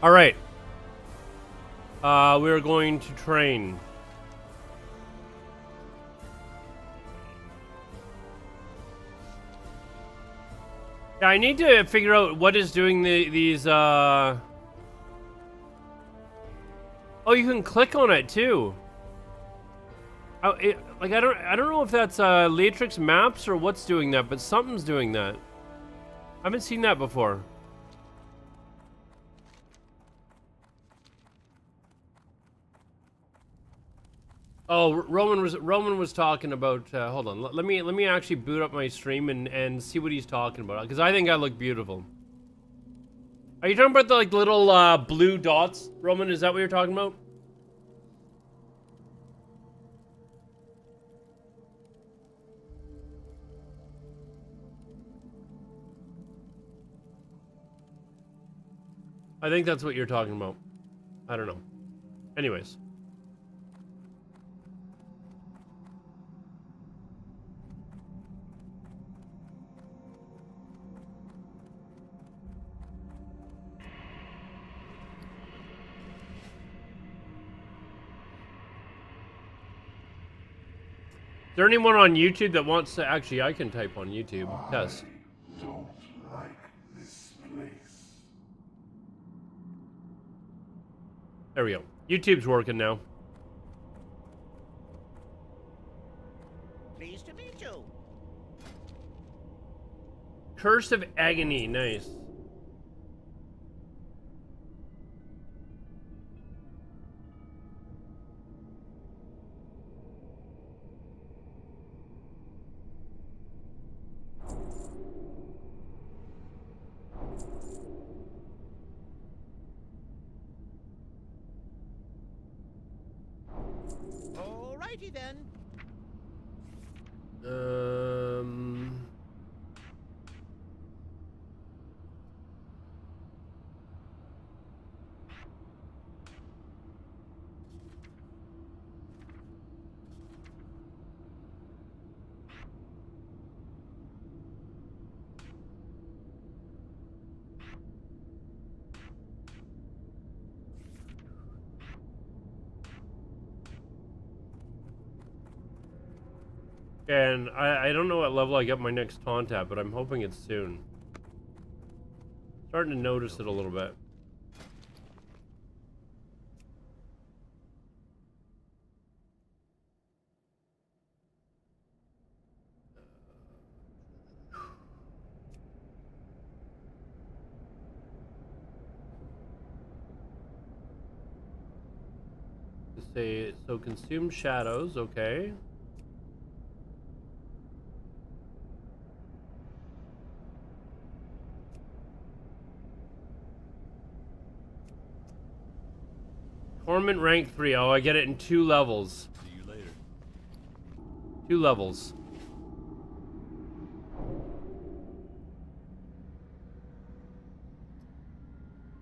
All right. We're going to train. Yeah, I need to figure out what is doing these. Oh, you can click on it too. Oh, like I don't know if that's Latrix maps or what's doing that, but something's doing that. I haven't seen that before. Oh, Roman was talking about. Hold on, let me actually boot up my stream and see what he's talking about, because I think I look beautiful. Are you talking about the like little blue dots, Roman? Is that what you're talking about? I think that's what you're talking about. I don't know. Anyways. Is there anyone on YouTube that wants to... Actually, I can type on YouTube. Test. Don't like this place. There we go. YouTube's working now. Pleased to meet you. Curse of Agony. Nice. Alrighty then. And I don't know what level I get my next taunt at, but I'm hoping it's soon. Starting to notice it a little bit. Say, so consume shadows, okay. Torment rank 3. Oh, I get it in 2 levels. See you later. 2 levels.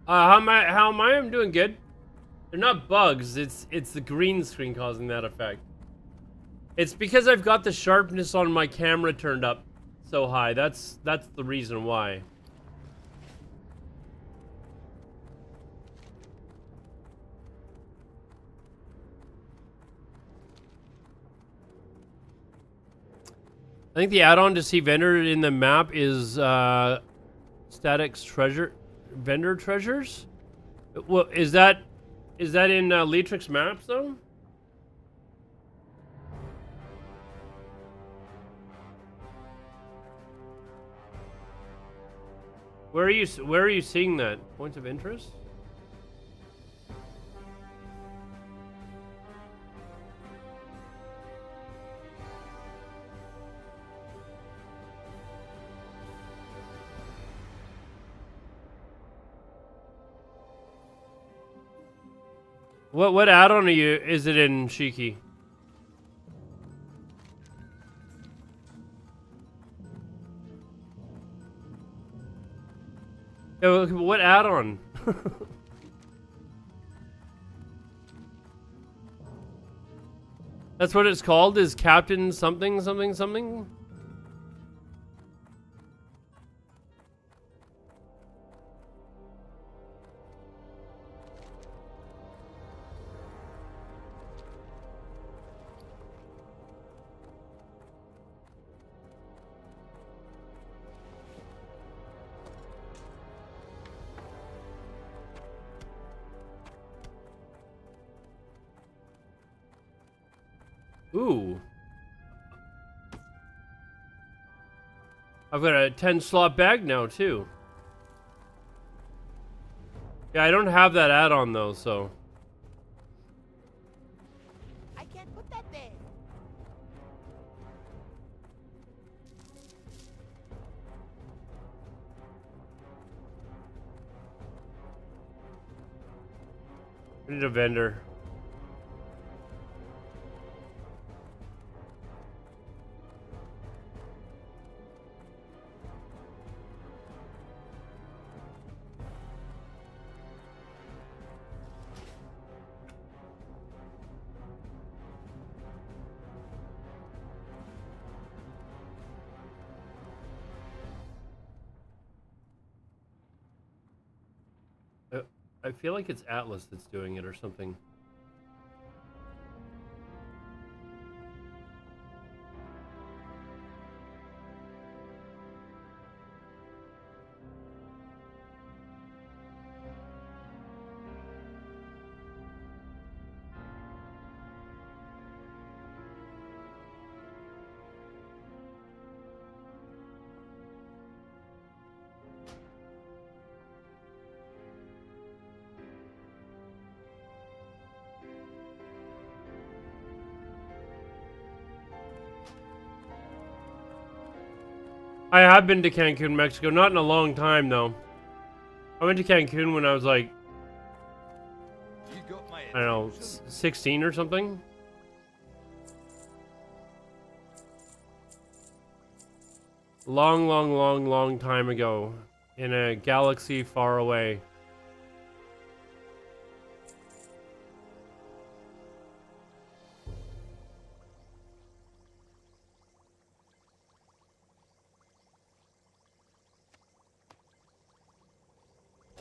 How am I? I'm doing good. They're not bugs. It's the green screen causing that effect. It's because I've got the sharpness on my camera turned up so high. That's the reason why. I think the add-on to see vendor in the map is Static's treasure vendor treasures. Well, is that in Leatrix maps though? Where are you seeing that? Points of interest? What add-on is it in, Shiki? Yeah, what add-on? That's what it's called, is Captain something something something? Ooh. I've got a 10 slot bag now too. Yeah, I don't have that add-on though, so. I can't put that there. I need a vendor. I feel like it's Atlas that's doing it or something. I have been to Cancun, Mexico. Not in a long time, though. I went to Cancun when I was like, I don't know, 16 or something. Long time ago. In a galaxy far away.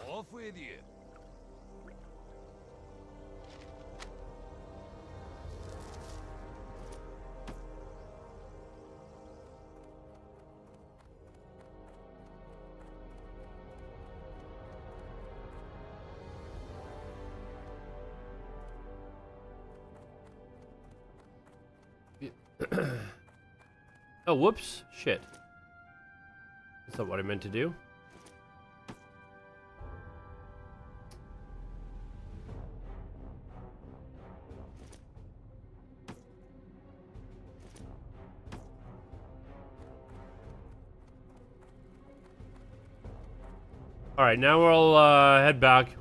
Off with you. Oh, whoops. Shit. That's not what I meant to do. Alright, now we'll head back.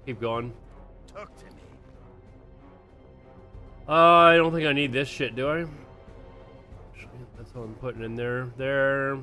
Keep going. Talk to me. I don't think I need this shit, do I? That's what I'm putting in there. There.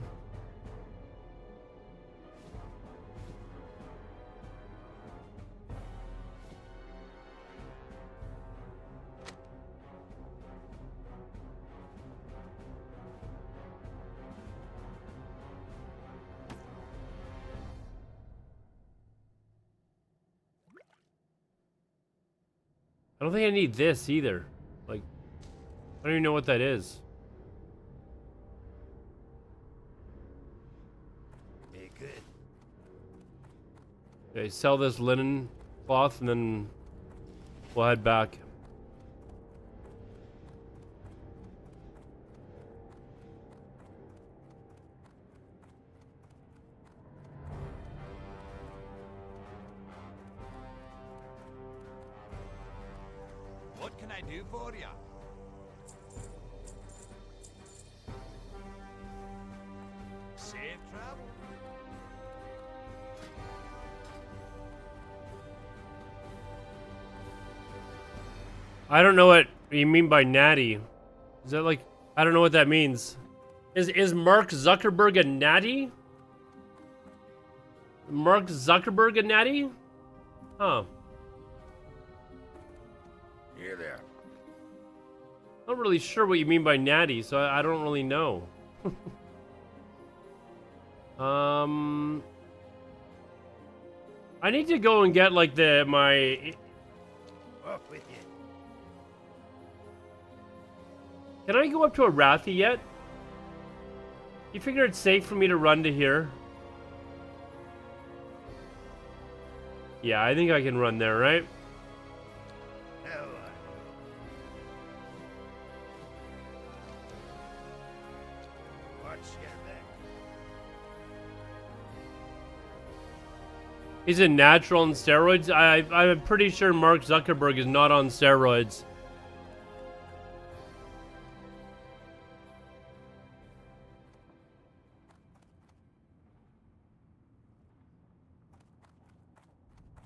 don't think I need this either. Like, I don't even know what that is. Very good. Okay, sell this linen cloth and then we'll head back. What can I do for you? Safe travel. I don't know what you mean by natty. Is that like, I don't know what that means. Is Mark Zuckerberg a natty? Mark Zuckerberg a natty? Huh. Here there. Not really sure what you mean by natty, so I don't really know. I need to go and get like my. Off with you. Can I go up to a Rathy yet? You figure it's safe for me to run to here? Yeah, I think I can run there, right? Hell, watch your back. He's a natural on steroids. I'm pretty sure Mark Zuckerberg is not on steroids.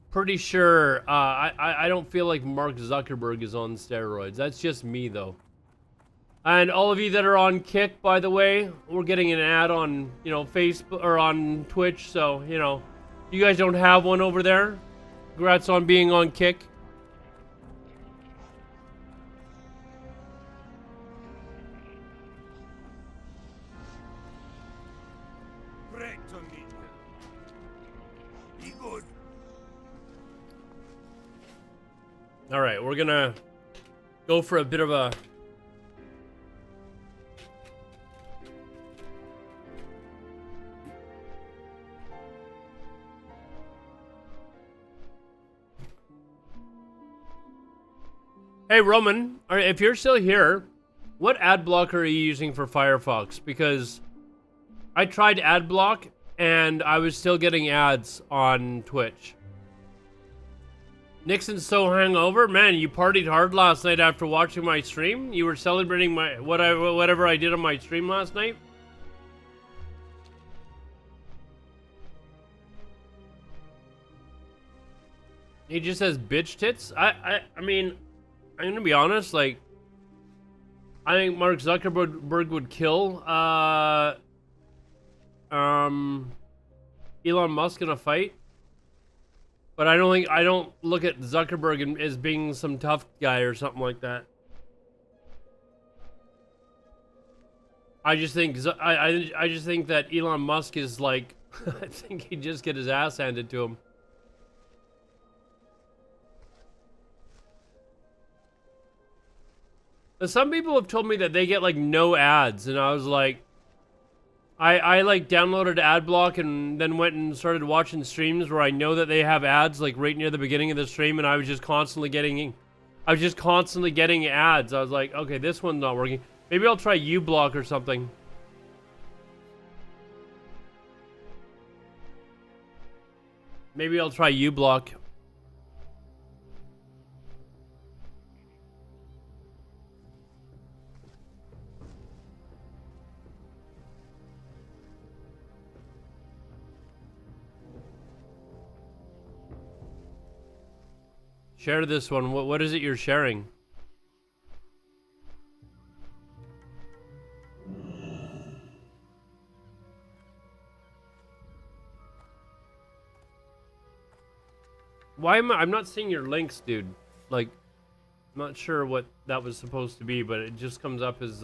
Pretty sure. I don't feel like Mark Zuckerberg is on steroids. That's just me though. And all of you that are on Kick, by the way, we're getting an ad on, you know, Facebook or on Twitch. So, you know, you guys don't have one over there. Congrats on being on Kick. Correct on me. Be good. All right, we're gonna go for a bit of a. Hey Roman, if you're still here, what ad blocker are you using for Firefox? Because I tried ad block and I was still getting ads on Twitch. Nixon's so hangover, man. You partied hard last night after watching my stream. You were celebrating my whatever I did on my stream last night. He just says bitch tits. I mean, I'm gonna be honest. Like, I think Mark Zuckerberg would kill Elon Musk in a fight. But I don't look at Zuckerberg as being some tough guy or something like that. I just think I just think that Elon Musk is like I think he'd just get his ass handed to him. But some people have told me that they get like no ads, and I was like, I like downloaded Adblock and then went and started watching streams where I know that they have ads like right near the beginning of the stream, and I was just constantly getting ads. I was like, okay, this one's not working. Maybe I'll try uBlock or something. Maybe I'll try uBlock. Share this one. What is it you're sharing? Why am I'm not seeing your links, dude. Like, I'm not sure what that was supposed to be, but it just comes up as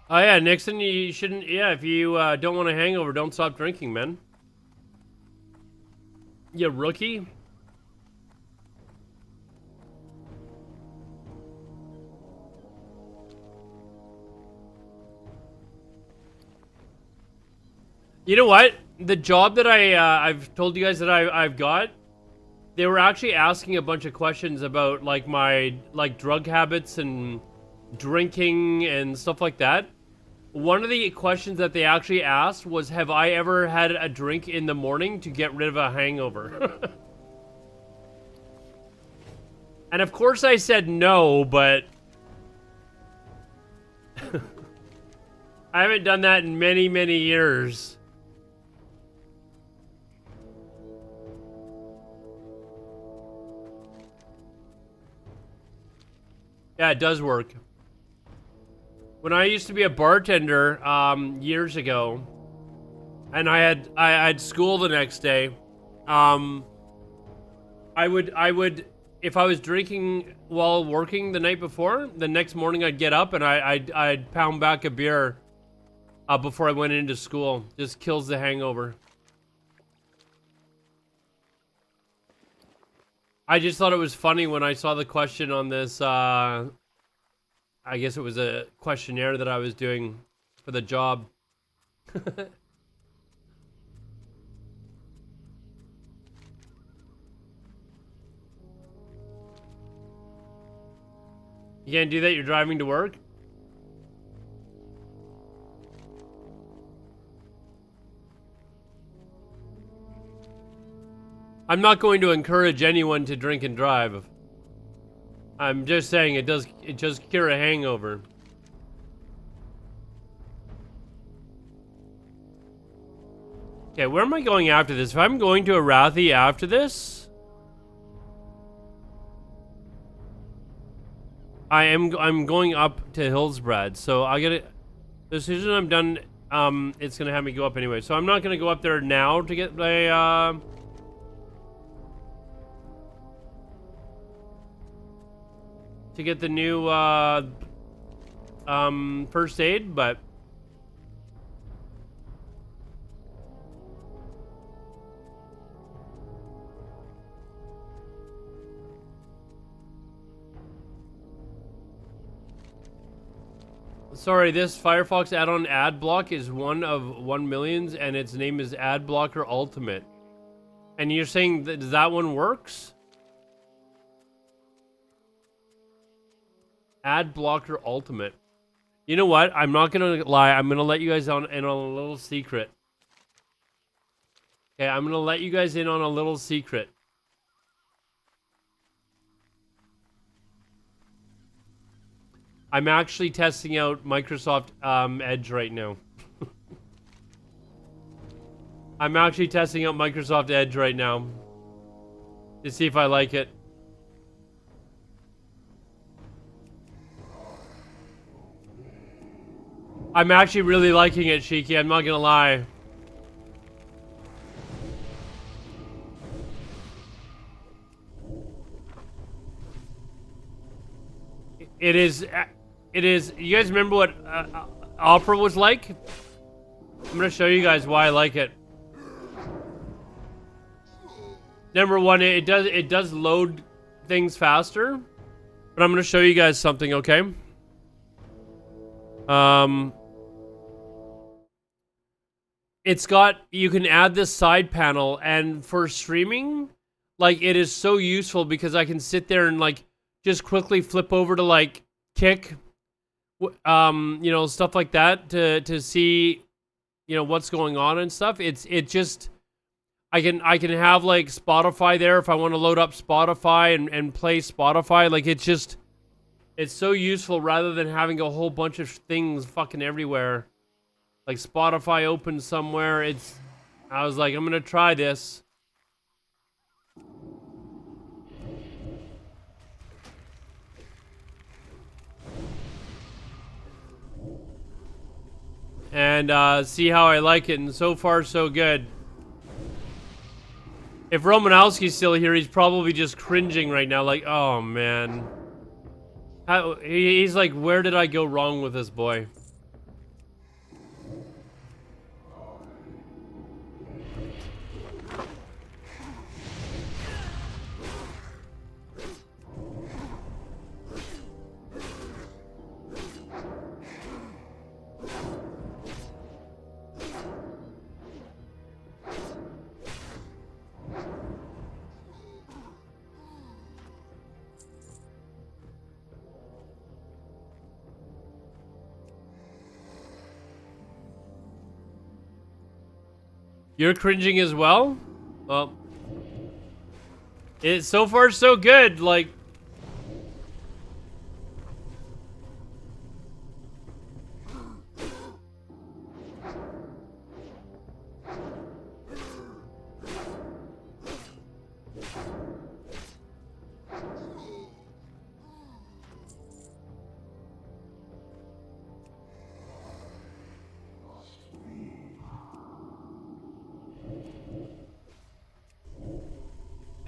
Oh yeah, Nixon, you shouldn't. Yeah, if you don't want a hangover, don't stop drinking, man. You rookie. You know what? The job that I've told you guys that I've got, they were actually asking a bunch of questions about like my drug habits and drinking and stuff like that. One of the questions that they actually asked was, have I ever had a drink in the morning to get rid of a hangover? And of course I said no, but I haven't done that in many, many years. Yeah, it does work. When I used to be a bartender years ago, and I had school the next day, I would if I was drinking while working the night before, the next morning I'd get up and I'd pound back a beer before I went into school. Just kills the hangover. I just thought it was funny when I saw the question on this, I guess it was a questionnaire that I was doing for the job. You can't do that, you're driving to work? I'm not going to encourage anyone to drink and drive. I'm just saying it does cure a hangover. Okay, where am I going after this? If I'm going to Arathi after this, I'm going up to Hillsbrad. So I gotta, as soon as I'm done, it's gonna have me go up anyway. So I'm not gonna go up there now to get my to get the new first aid, but sorry, this Firefox add-on ad block is one of 1 million and its name is Ad Blocker Ultimate. And you're saying that that one works? Ad Blocker Ultimate. You know what? I'm not gonna lie. I'm gonna let you guys in on a little secret. Okay, I'm gonna let you guys in on a little secret. I'm actually testing out Microsoft Edge right now. I'm actually testing out Microsoft Edge right now to see if I like it. I'm actually really liking it, Shiki. I'm not gonna lie. It is. You guys remember what Opera was like? I'm gonna show you guys why I like it. Number one, it does load things faster, but I'm gonna show you guys something, okay? It's got, you can add this side panel, and for streaming, like, it is so useful because I can sit there and like just quickly flip over to like Kick, you know, stuff like that to see, you know, what's going on and stuff. It just, I can have like Spotify there if I want to load up Spotify and play Spotify. Like, it's just, it's so useful rather than having a whole bunch of things fucking everywhere. Like Spotify open somewhere. I was like, I'm gonna try this. And see how I like it, and so far so good. If Romanowski's still here, he's probably just cringing right now, like, oh man. He's like, where did I go wrong with this boy? You're cringing as well? Well, it's so far so good. Like,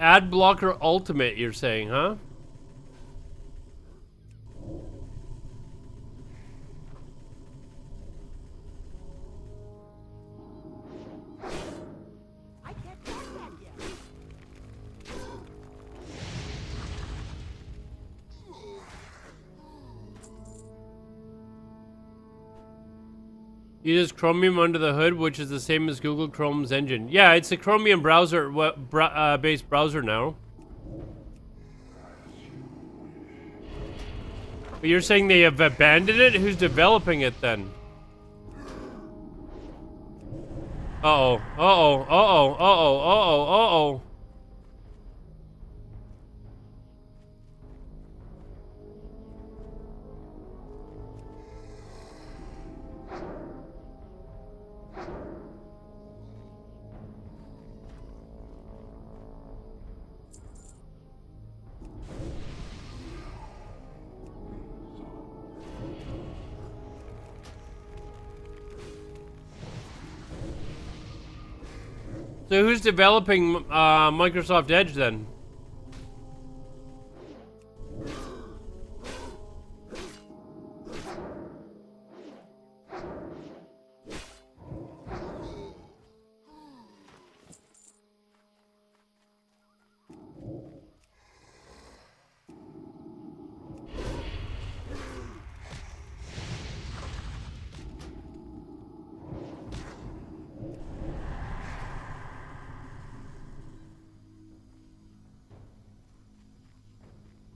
ad blocker ultimate, you're saying, huh? I can't get that yet. You use Chromium under the hood, which is the same as Google Chrome's engine. Yeah, it's a Chromium browser, based browser now. But you're saying they have abandoned it? Who's developing it then? Uh-oh, uh-oh, uh-oh, uh-oh, uh-oh, uh-oh. So who's developing Microsoft Edge then?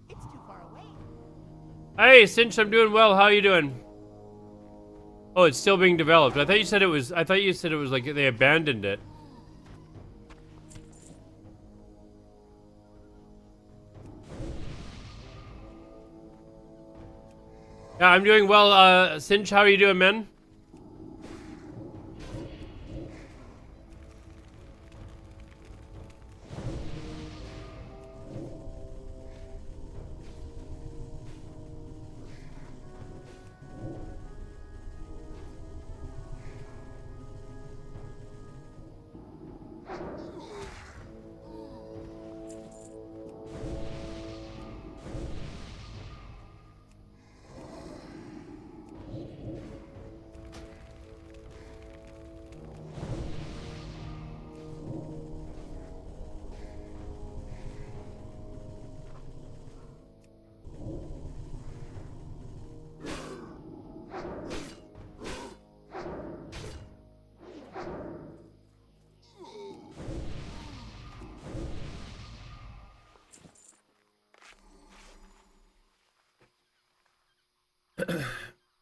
It's too far away. Hey, Cinch, I'm doing well. How you doing? Oh, it's still being developed. I thought you said it was. I thought you said it was like they abandoned it. Yeah, I'm doing well. Cinch, how are you doing, man?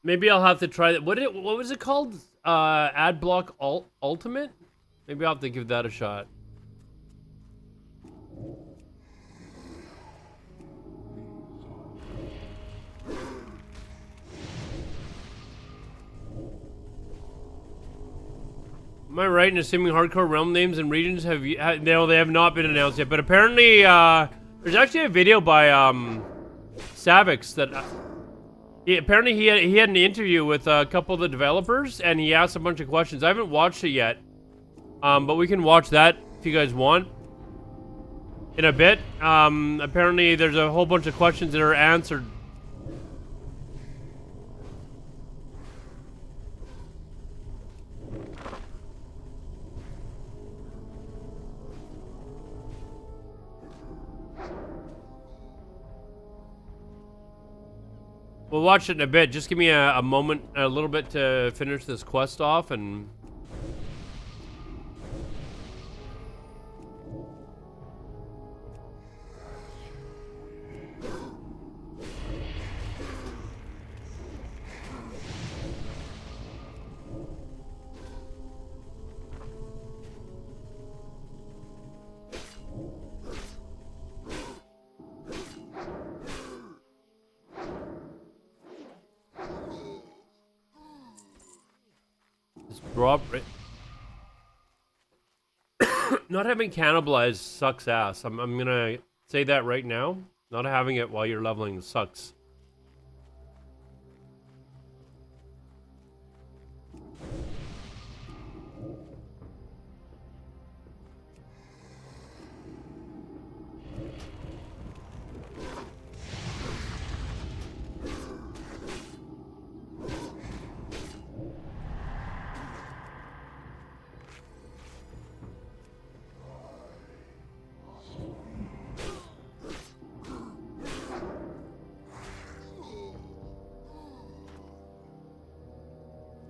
Maybe I'll have to try that. What was it called? Adblock Ultimate? Maybe I'll have to give that a shot. Am I right in assuming hardcore realm names and regions no, they have not been announced yet, but apparently there's actually a video by Savix that apparently he had an interview with a couple of the developers and he asked a bunch of questions. I haven't watched it yet, but we can watch that if you guys want in a bit. Apparently there's a whole bunch of questions that are answered. We'll watch it in a bit. Just give me a moment, a little bit to finish this quest off and... Just drop it. Not having cannibalized sucks ass. I'm gonna say that right now. Not having it while you're leveling sucks.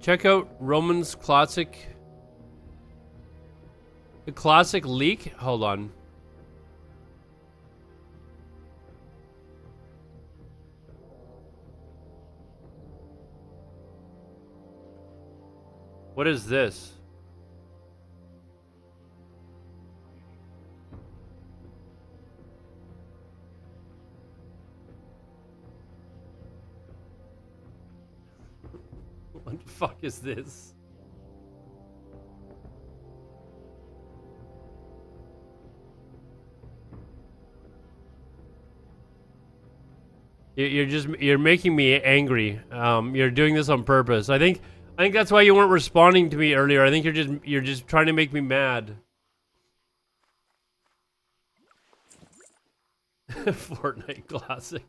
Check out Roman's classic. The classic leak? Hold on. What is this? What the fuck is this? You're making me angry. You're doing this on purpose. I think that's why you weren't responding to me earlier. I think you're just trying to make me mad. Fortnite classic.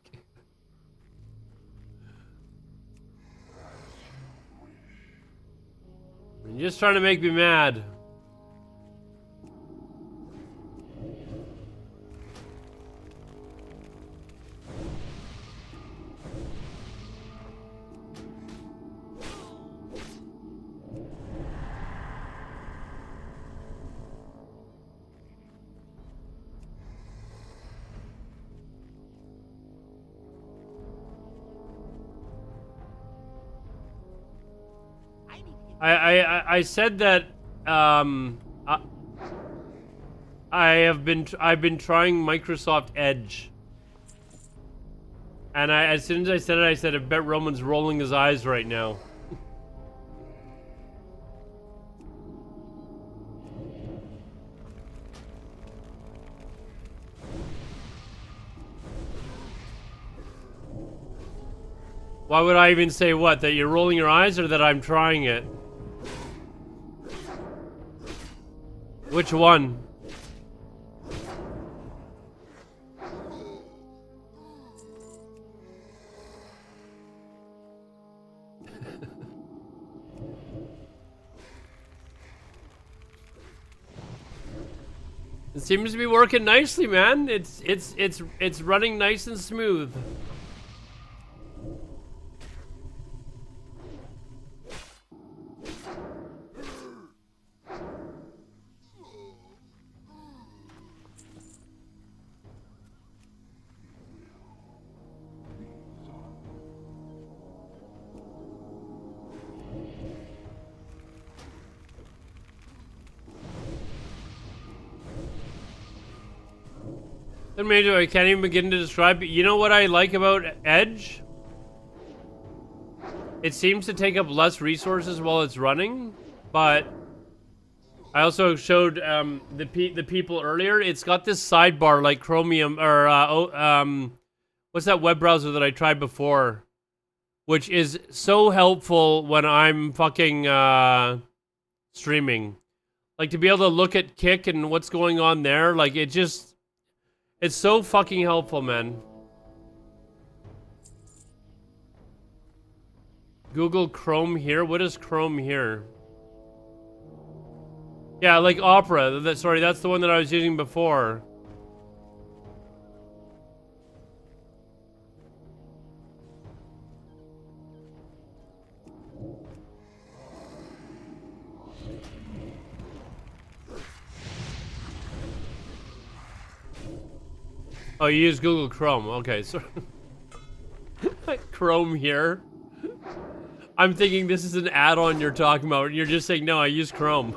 You're just trying to make me mad. I said that I've been trying Microsoft Edge, and as soon as I said it, I said I bet Roman's rolling his eyes right now. Why would I even say what? That you're rolling your eyes or that I'm trying it? Which one? It seems to be working nicely, man. It's running nice and smooth. I can't even begin to describe it. You know what I like about Edge? It seems to take up less resources while it's running, but I also showed the people earlier. It's got this sidebar like Chromium or what's that web browser that I tried before, which is so helpful when I'm fucking streaming. Like to be able to look at Kick and what's going on there, like it's so fucking helpful, man. Google Chrome here? What is Chrome here? Yeah, like Opera. Sorry, that's the one that I was using before. Oh, you use Google Chrome. Okay, so Chrome here. I'm thinking this is an add-on you're talking about, and you're just saying, no, I use Chrome.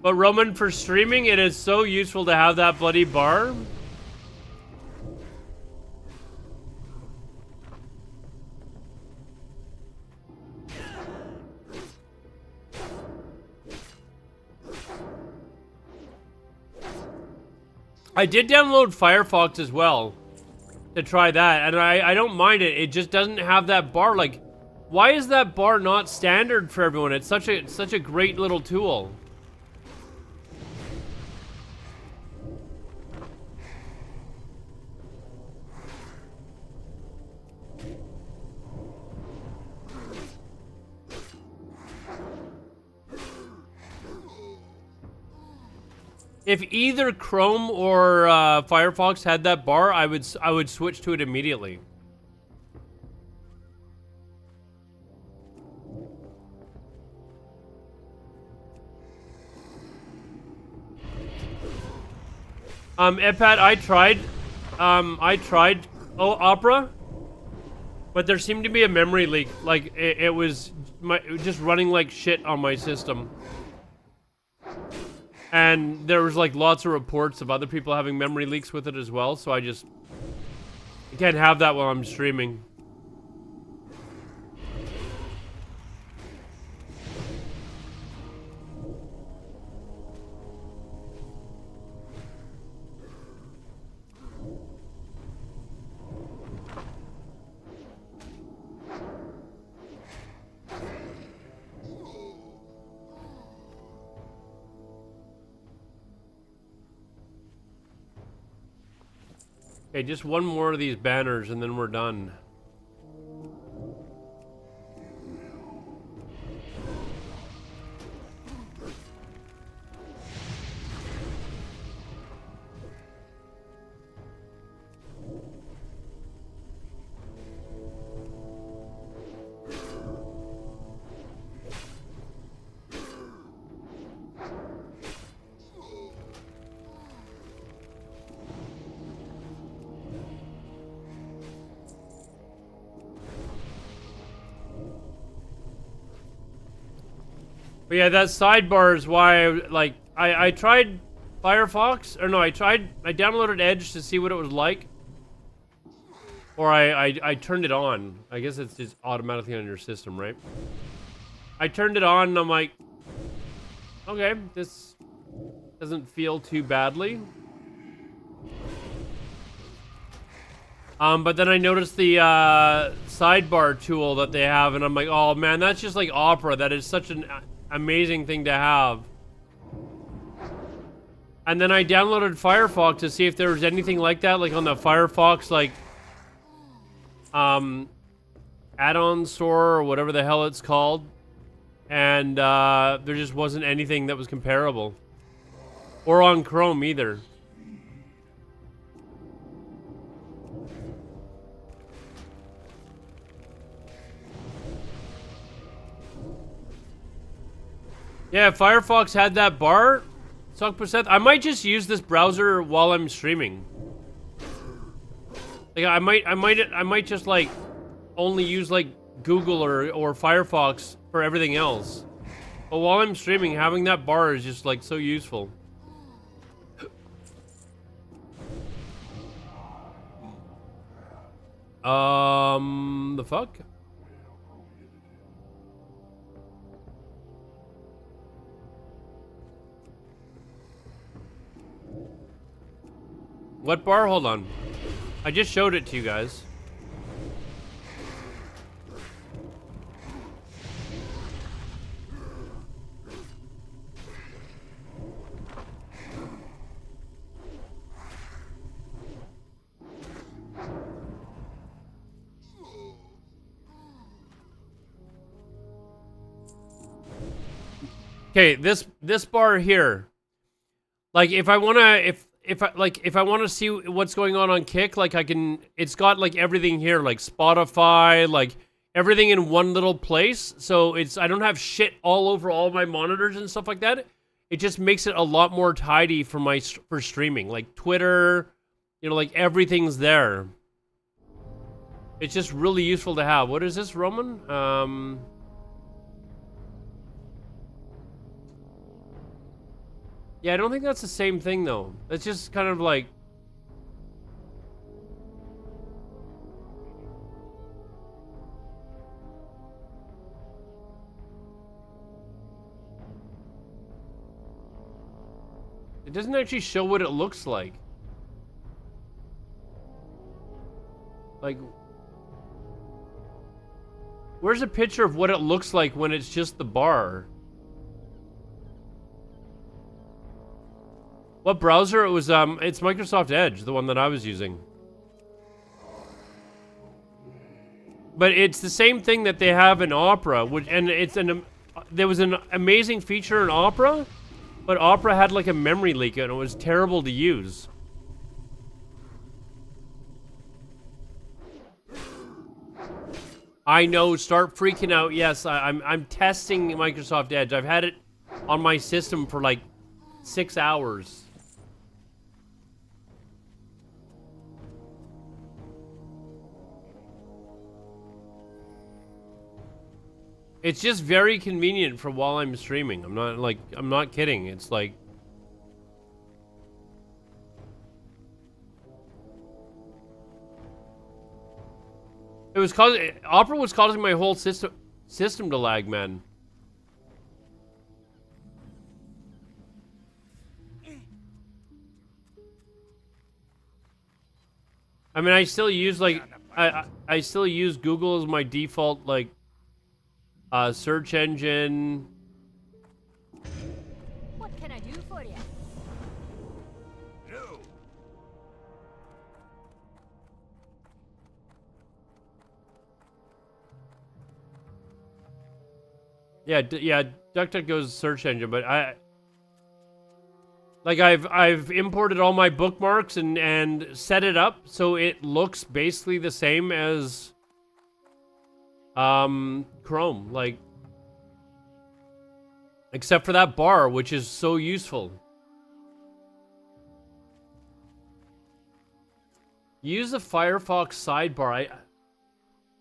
But Roman, for streaming, it is so useful to have that bloody bar. I did download Firefox as well to try that, and I don't mind it. It just doesn't have that bar. Like, why is that bar not standard for everyone? It's such a great little tool. If either Chrome or Firefox had that bar, I would switch to it immediately. Epad, I tried Opera, but there seemed to be a memory leak. Like it was just running like shit on my system. And there was like lots of reports of other people having memory leaks with it as well, so I can't have that while I'm streaming. Okay, just one more of these banners and then we're done. But yeah, that sidebar is why I tried Firefox, or no, I downloaded Edge to see what it was like. Or I turned it on. I guess it's just automatically on your system, right? I turned it on and I'm like, okay, this doesn't feel too badly. But then I noticed the sidebar tool that they have, and I'm like, oh man, that's just like Opera. That is such an amazing thing to have. And then I downloaded Firefox to see if there was anything like that, like on the Firefox, like add-on store or whatever the hell it's called, and there just wasn't anything that was comparable, or on Chrome either. Yeah, if Firefox had that bar, suck percent, I might just use this browser while I'm streaming. Like I might just like only use like Google or Firefox for everything else. But while I'm streaming, having that bar is just like so useful. The fuck? What bar? Hold on. I just showed it to you guys. Okay, this bar here. Like if I wanna if I want to see what's going on Kick, like I can, it's got like everything here, like Spotify, like everything in one little place. So I don't have shit all over all my monitors and stuff like that. It just makes it a lot more tidy for streaming, like Twitter, you know, like everything's there. It's just really useful to have. What is this, Roman? Yeah, I don't think that's the same thing though. It's just kind of like. It doesn't actually show what it looks like. Like, where's a picture of what it looks like when it's just the bar? What browser? It was, it's Microsoft Edge, the one that I was using. But it's the same thing that they have in Opera, which, and it's there was an amazing feature in Opera, but Opera had like a memory leak and it was terrible to use. I know, start freaking out. Yes, I'm testing Microsoft Edge. I've had it on my system for like 6 hours. It's just very convenient for while I'm streaming. I'm not kidding. It's like Opera was causing my whole system to lag, man. I mean, I still use like I still use Google as my default like search engine. What can I do for you? No. Yeah, yeah, DuckDuckGo's search engine, but I've imported all my bookmarks and set it up so it looks basically the same as Chrome, like, except for that bar, which is so useful. Use the Firefox sidebar.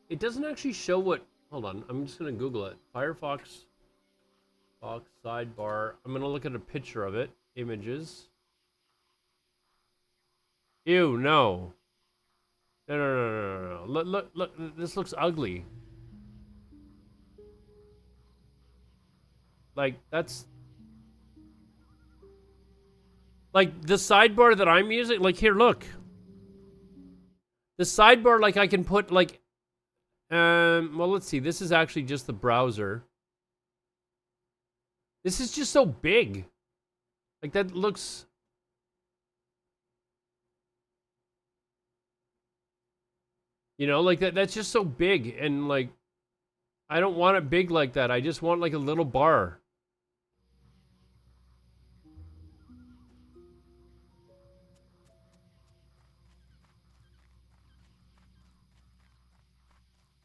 It doesn't actually show what. Hold on, I'm just gonna Google it. Firefox sidebar. I'm gonna look at a picture of it. Images. Ew, no. No. Look, this looks ugly. Like, that's... Like, the sidebar that I'm using, like, here, look. The sidebar, like, I can put, like... well, let's see. This is actually just the browser. This is just so big. Like, that looks... You know, like, that's just so big. And, like, I don't want it big like that. I just want, like, a little bar.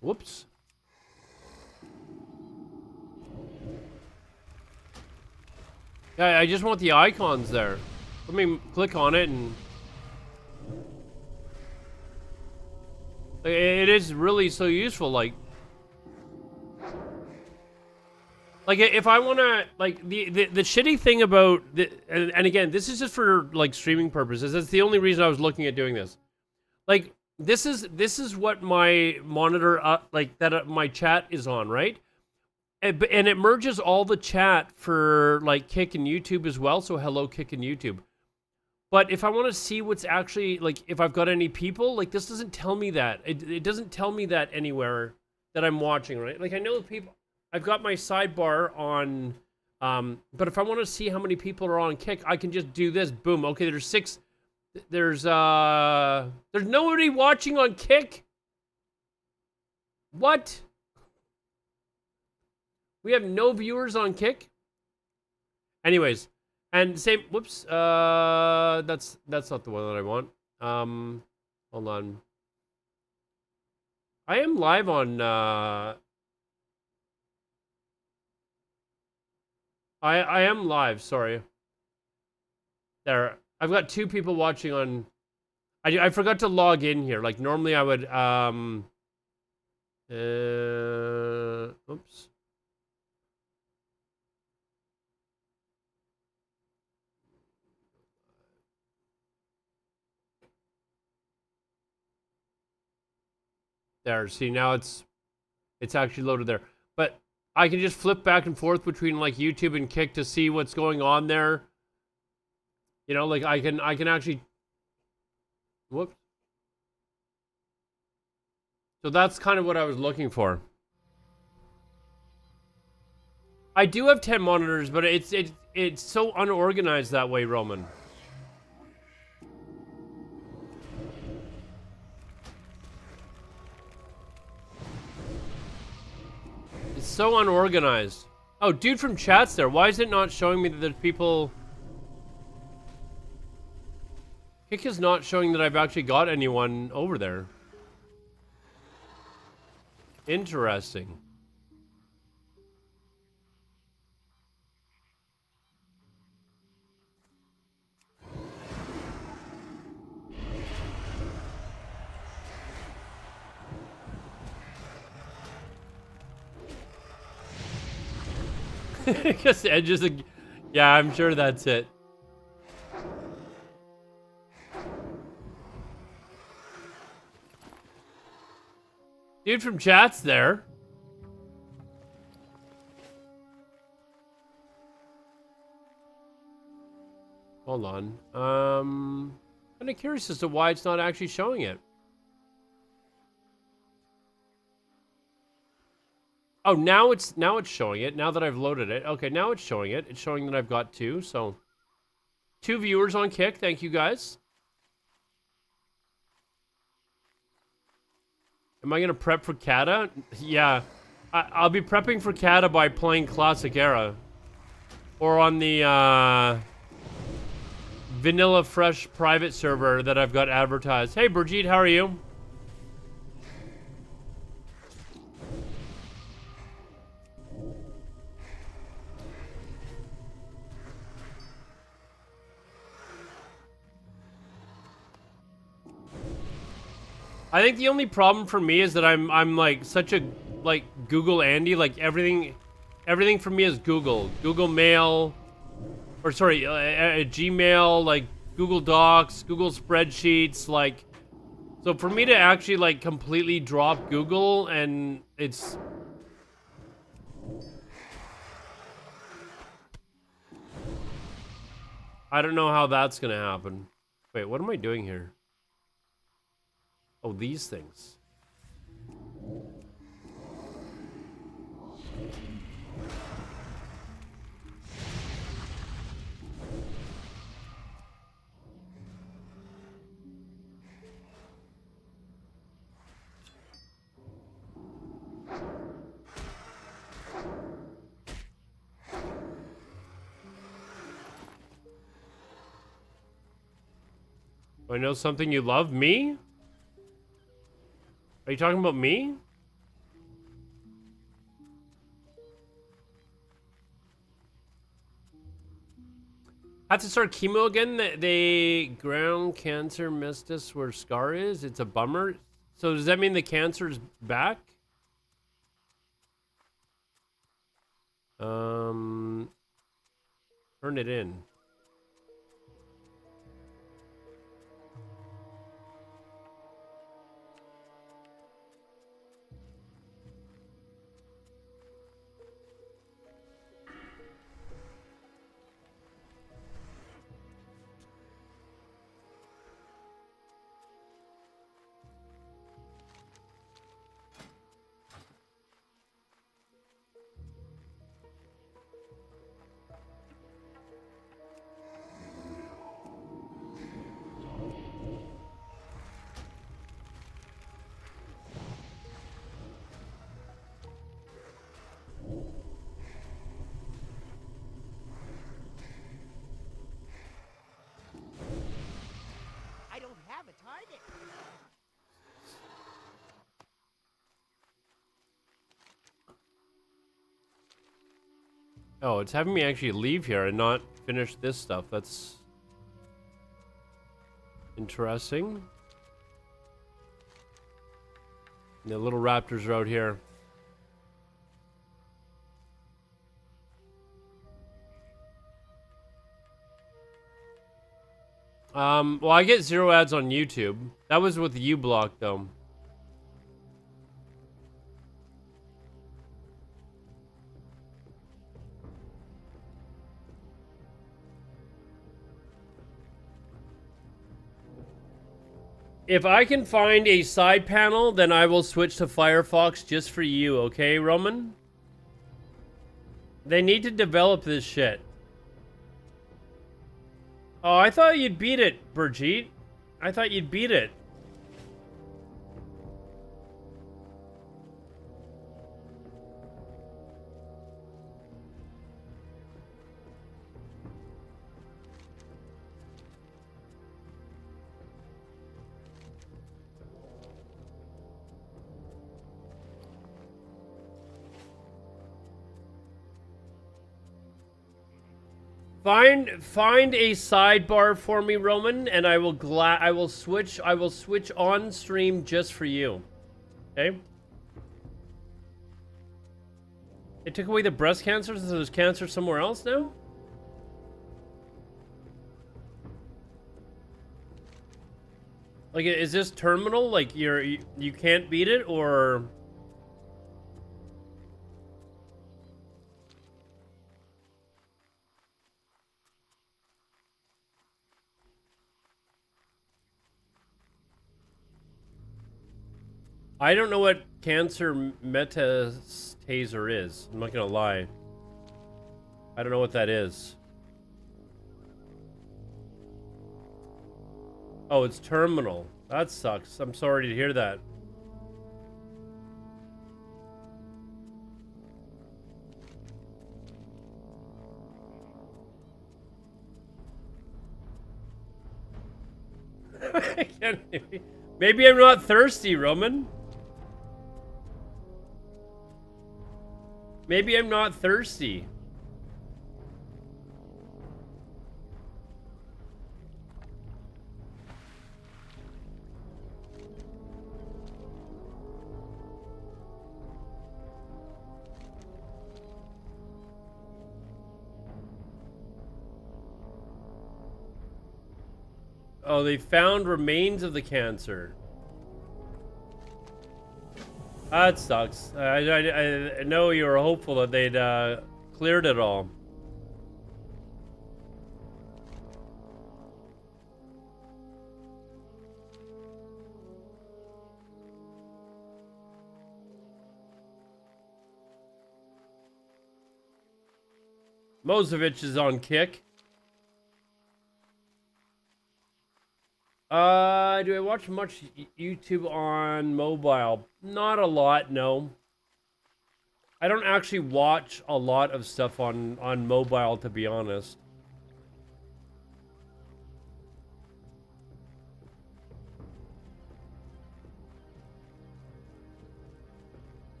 Whoops. Yeah, I just want the icons there. Let me click on it and... It is really so useful, like... Like, if I want to, like, the shitty thing about... And again, this is just for, like, streaming purposes. That's the only reason I was looking at doing this. Like, this is what my monitor, my chat is on, right? And it merges all the chat for, like, Kick and YouTube as well. So, hello, Kick and YouTube. But if I want to see what's actually, like, if I've got any people, like, this doesn't tell me that. It doesn't tell me that anywhere that I'm watching, right? Like, I know people... I've got my sidebar on... but if I want to see how many people are on Kick, I can just do this. Boom. Okay, there's 6... There's nobody watching on Kick? What? We have no viewers on Kick? Anyways, and same, whoops, that's not the one that I want. Hold on. I am live on, I am live, sorry. There, I've got 2 people watching on, I forgot to log in here. Like, normally I would, oops. There, see, now it's actually loaded there. But I can just flip back and forth between like YouTube and Kick to see what's going on there. You know, like I can actually, whoops. So that's kind of what I was looking for. I do have 10 monitors, but it's so unorganized that way, Roman. It's so unorganized. Oh, dude from chat's there. Why is it not showing me that there's people... Kick is not showing that I've actually got anyone over there. Interesting. Because Edge is a... Yeah, I'm sure that's it. Dude from chat's there. Hold on. Kind of curious as to why it's not actually showing it. Oh, now it's showing it. Now that I've loaded it. Okay, now it's showing it. It's showing that I've got 2, so 2 viewers on Kick. Thank you guys. Am I gonna prep for Kata? Yeah. I'll be prepping for Kata by playing Classic Era. Or on the Vanilla Fresh private server that I've got advertised. Hey Brigitte, how are you? I think the only problem for me is that I'm like such a like Google Andy, like everything for me is Google Mail, or sorry, Gmail, like Google Docs, Google spreadsheets, like, so for me to actually like completely drop Google, and it's I don't know how that's gonna happen. Wait, what am I doing here? Oh, these things. I know something you love? Me? Are you talking about me? Have to start chemo again? They ground cancer missed us where Scar is? It's a bummer. So does that mean the cancer's back? Turn it in. I don't have a target. Oh, it's having me actually leave here and not finish this stuff. That's interesting. And the little raptors are out here. Well, I get 0 ads on YouTube. That was with the uBlock, though. If I can find a side panel, then I will switch to Firefox just for you, okay, Roman? They need to develop this shit. Oh, I thought you'd beat it, Brigitte. I thought you'd beat it. Find a sidebar for me, Roman, and I will switch on stream just for you. Okay? They took away the breast cancer, so there's cancer somewhere else now? Like, is this terminal? Like, you can't beat it, or... I don't know what cancer metastaser is. I'm not gonna lie. I don't know what that is. Oh, it's terminal. That sucks. I'm sorry to hear that. I can't, maybe I'm not thirsty, Roman. Maybe I'm not thirsty. Oh, they found remains of the cancer. That sucks. I know you were hopeful that they'd cleared it all. Mosevich is on kick. Do I watch much YouTube on mobile? Not a lot, no. I don't actually watch a lot of stuff on mobile, to be honest.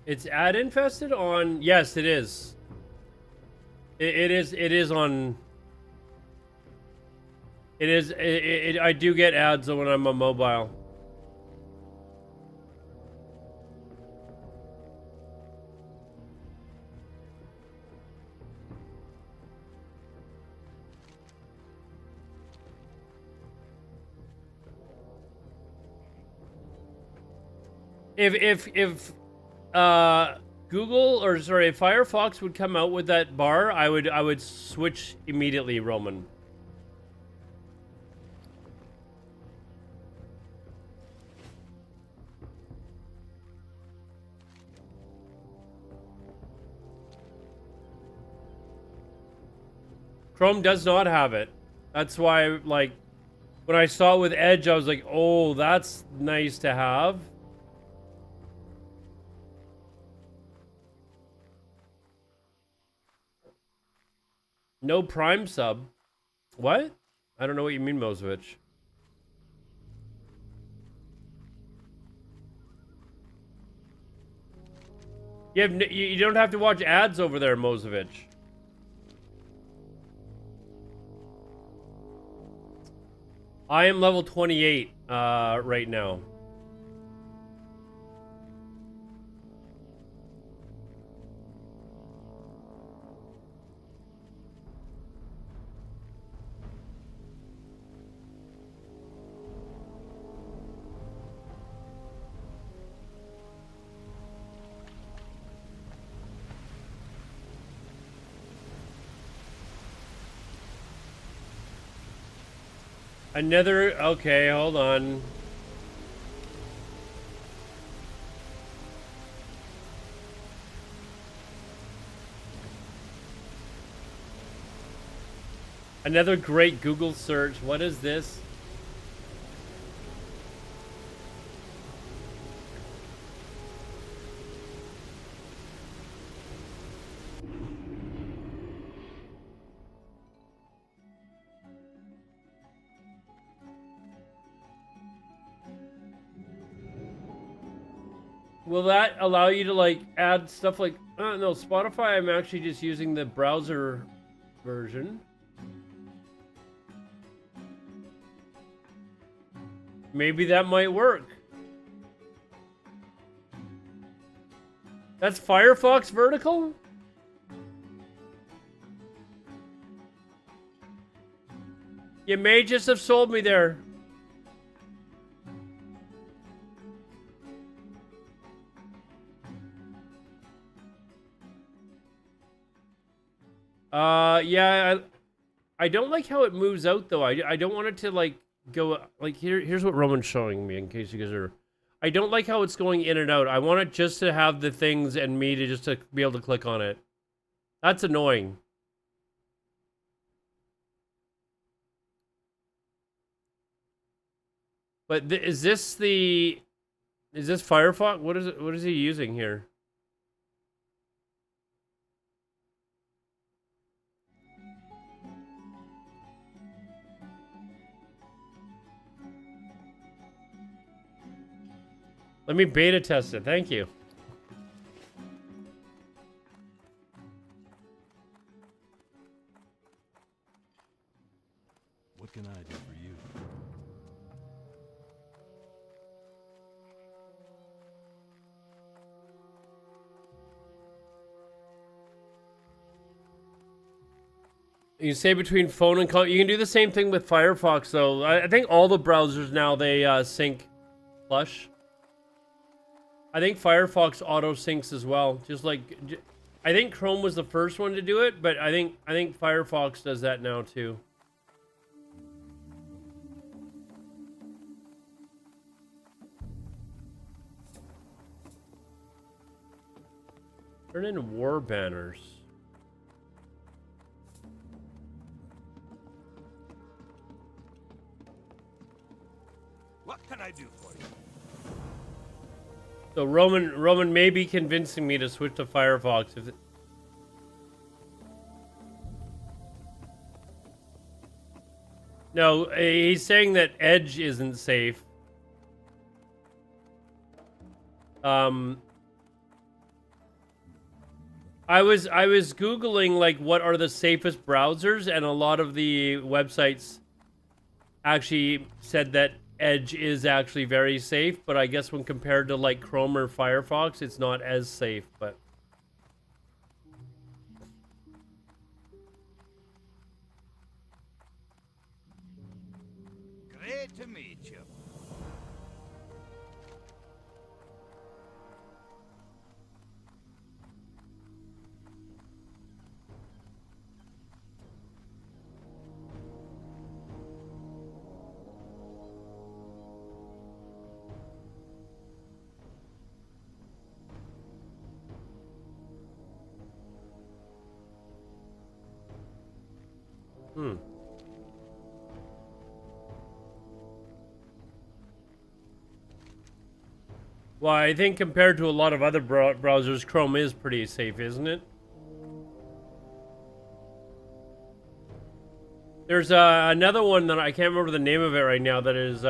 It's ad infested on... Yes, it is. It is on... It is... I do get ads when I'm on mobile. If Google, or sorry, if Firefox would come out with that bar, I would switch immediately, Roman. Chrome does not have it. That's why, like, when I saw it with Edge, I was like, oh, that's nice to have. No Prime sub. What? I don't know what you mean, Mosevich. You don't have to watch ads over there, Mosevich. I am level 28 right now. Another, okay, hold on. Another great Google search. What is this? Will that allow you to like add stuff like, no, Spotify, I'm actually just using the browser version. Maybe that might work. That's Firefox vertical? You may just have sold me there. Yeah, I don't like how it moves out though. I don't want it to like go like here's what Roman's showing me in case you guys are. I don't like how it's going in and out. I want it just to have the things and me to just to be able to click on it. That's annoying. But is this Firefox? What is it? What is he using here? Let me beta test it. Thank you. What can I do for you? You say between phone and you can do the same thing with Firefox though. I think all the browsers now they sync flush. I think Firefox auto syncs as well. Just like I think Chrome was the first one to do it, but I think Firefox does that now too. Turn in war banners. What can I do for you? So Roman may be convincing me to switch to Firefox if it... No, he's saying that Edge isn't safe. I was Googling like what are the safest browsers, and a lot of the websites actually said that Edge is actually very safe, but I guess when compared to like Chrome or Firefox, it's not as safe, but... Great to meet you. Well, I think compared to a lot of other browsers, Chrome is pretty safe, isn't it? There's another one that I can't remember the name of it right now that is,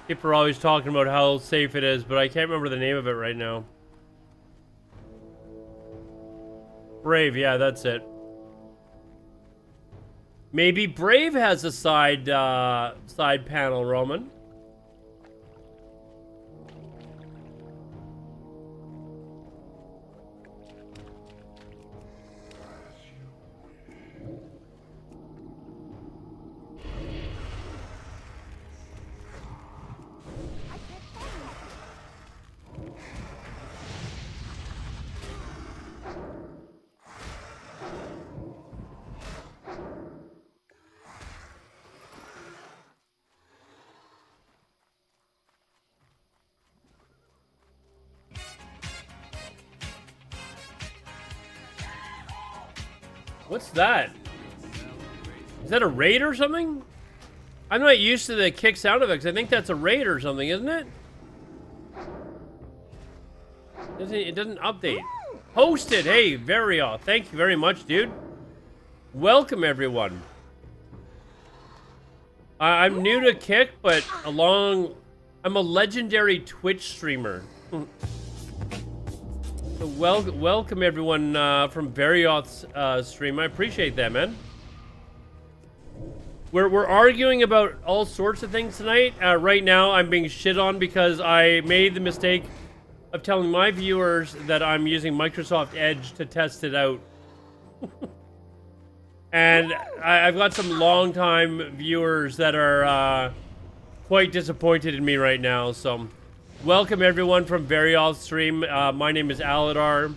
people are always talking about how safe it is, but I can't remember the name of it right now. Brave, yeah, that's it. Maybe Brave has a side panel, Roman. What's that? Is that a raid or something? I'm not used to the kick sound effects. I think that's a raid or something, isn't it? It doesn't update. Hosted. Hey, Vario. Thank you very much, dude. Welcome, everyone. I'm new to Kick, but I'm a legendary Twitch streamer. So welcome everyone from Varioth's stream. I appreciate that, man. We're arguing about all sorts of things tonight. Right now, I'm being shit on because I made the mistake of telling my viewers that I'm using Microsoft Edge to test it out. And I've got some long-time viewers that are quite disappointed in me right now, so welcome everyone from Varioth's stream. My name is Alodar.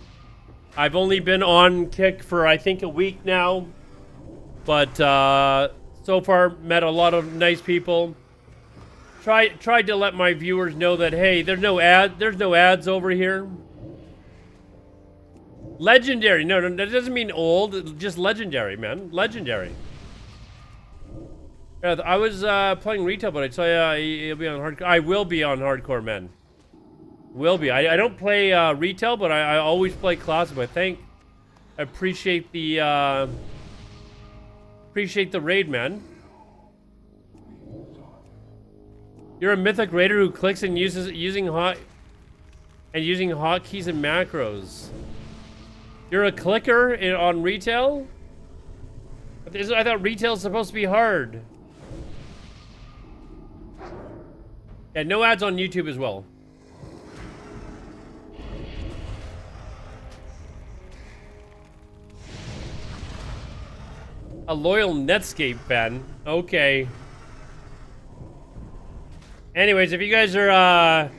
I've only been on Kick for I think a week now, but so far met a lot of nice people. Tried to let my viewers know that hey, there's no ads over here. Legendary. No, that doesn't mean old. Just legendary, man. Legendary. Yeah, I was playing retail, but I tell you, you'll be on hardcore. I will be on hardcore, man. Will be. I don't play retail, but I always play classic. I appreciate the raid, man. You're a mythic raider who clicks and using hotkeys and macros. You're a clicker on retail? I thought retail's supposed to be hard. Yeah, no ads on YouTube as well. A loyal Netscape fan. Okay. Anyways, if you guys are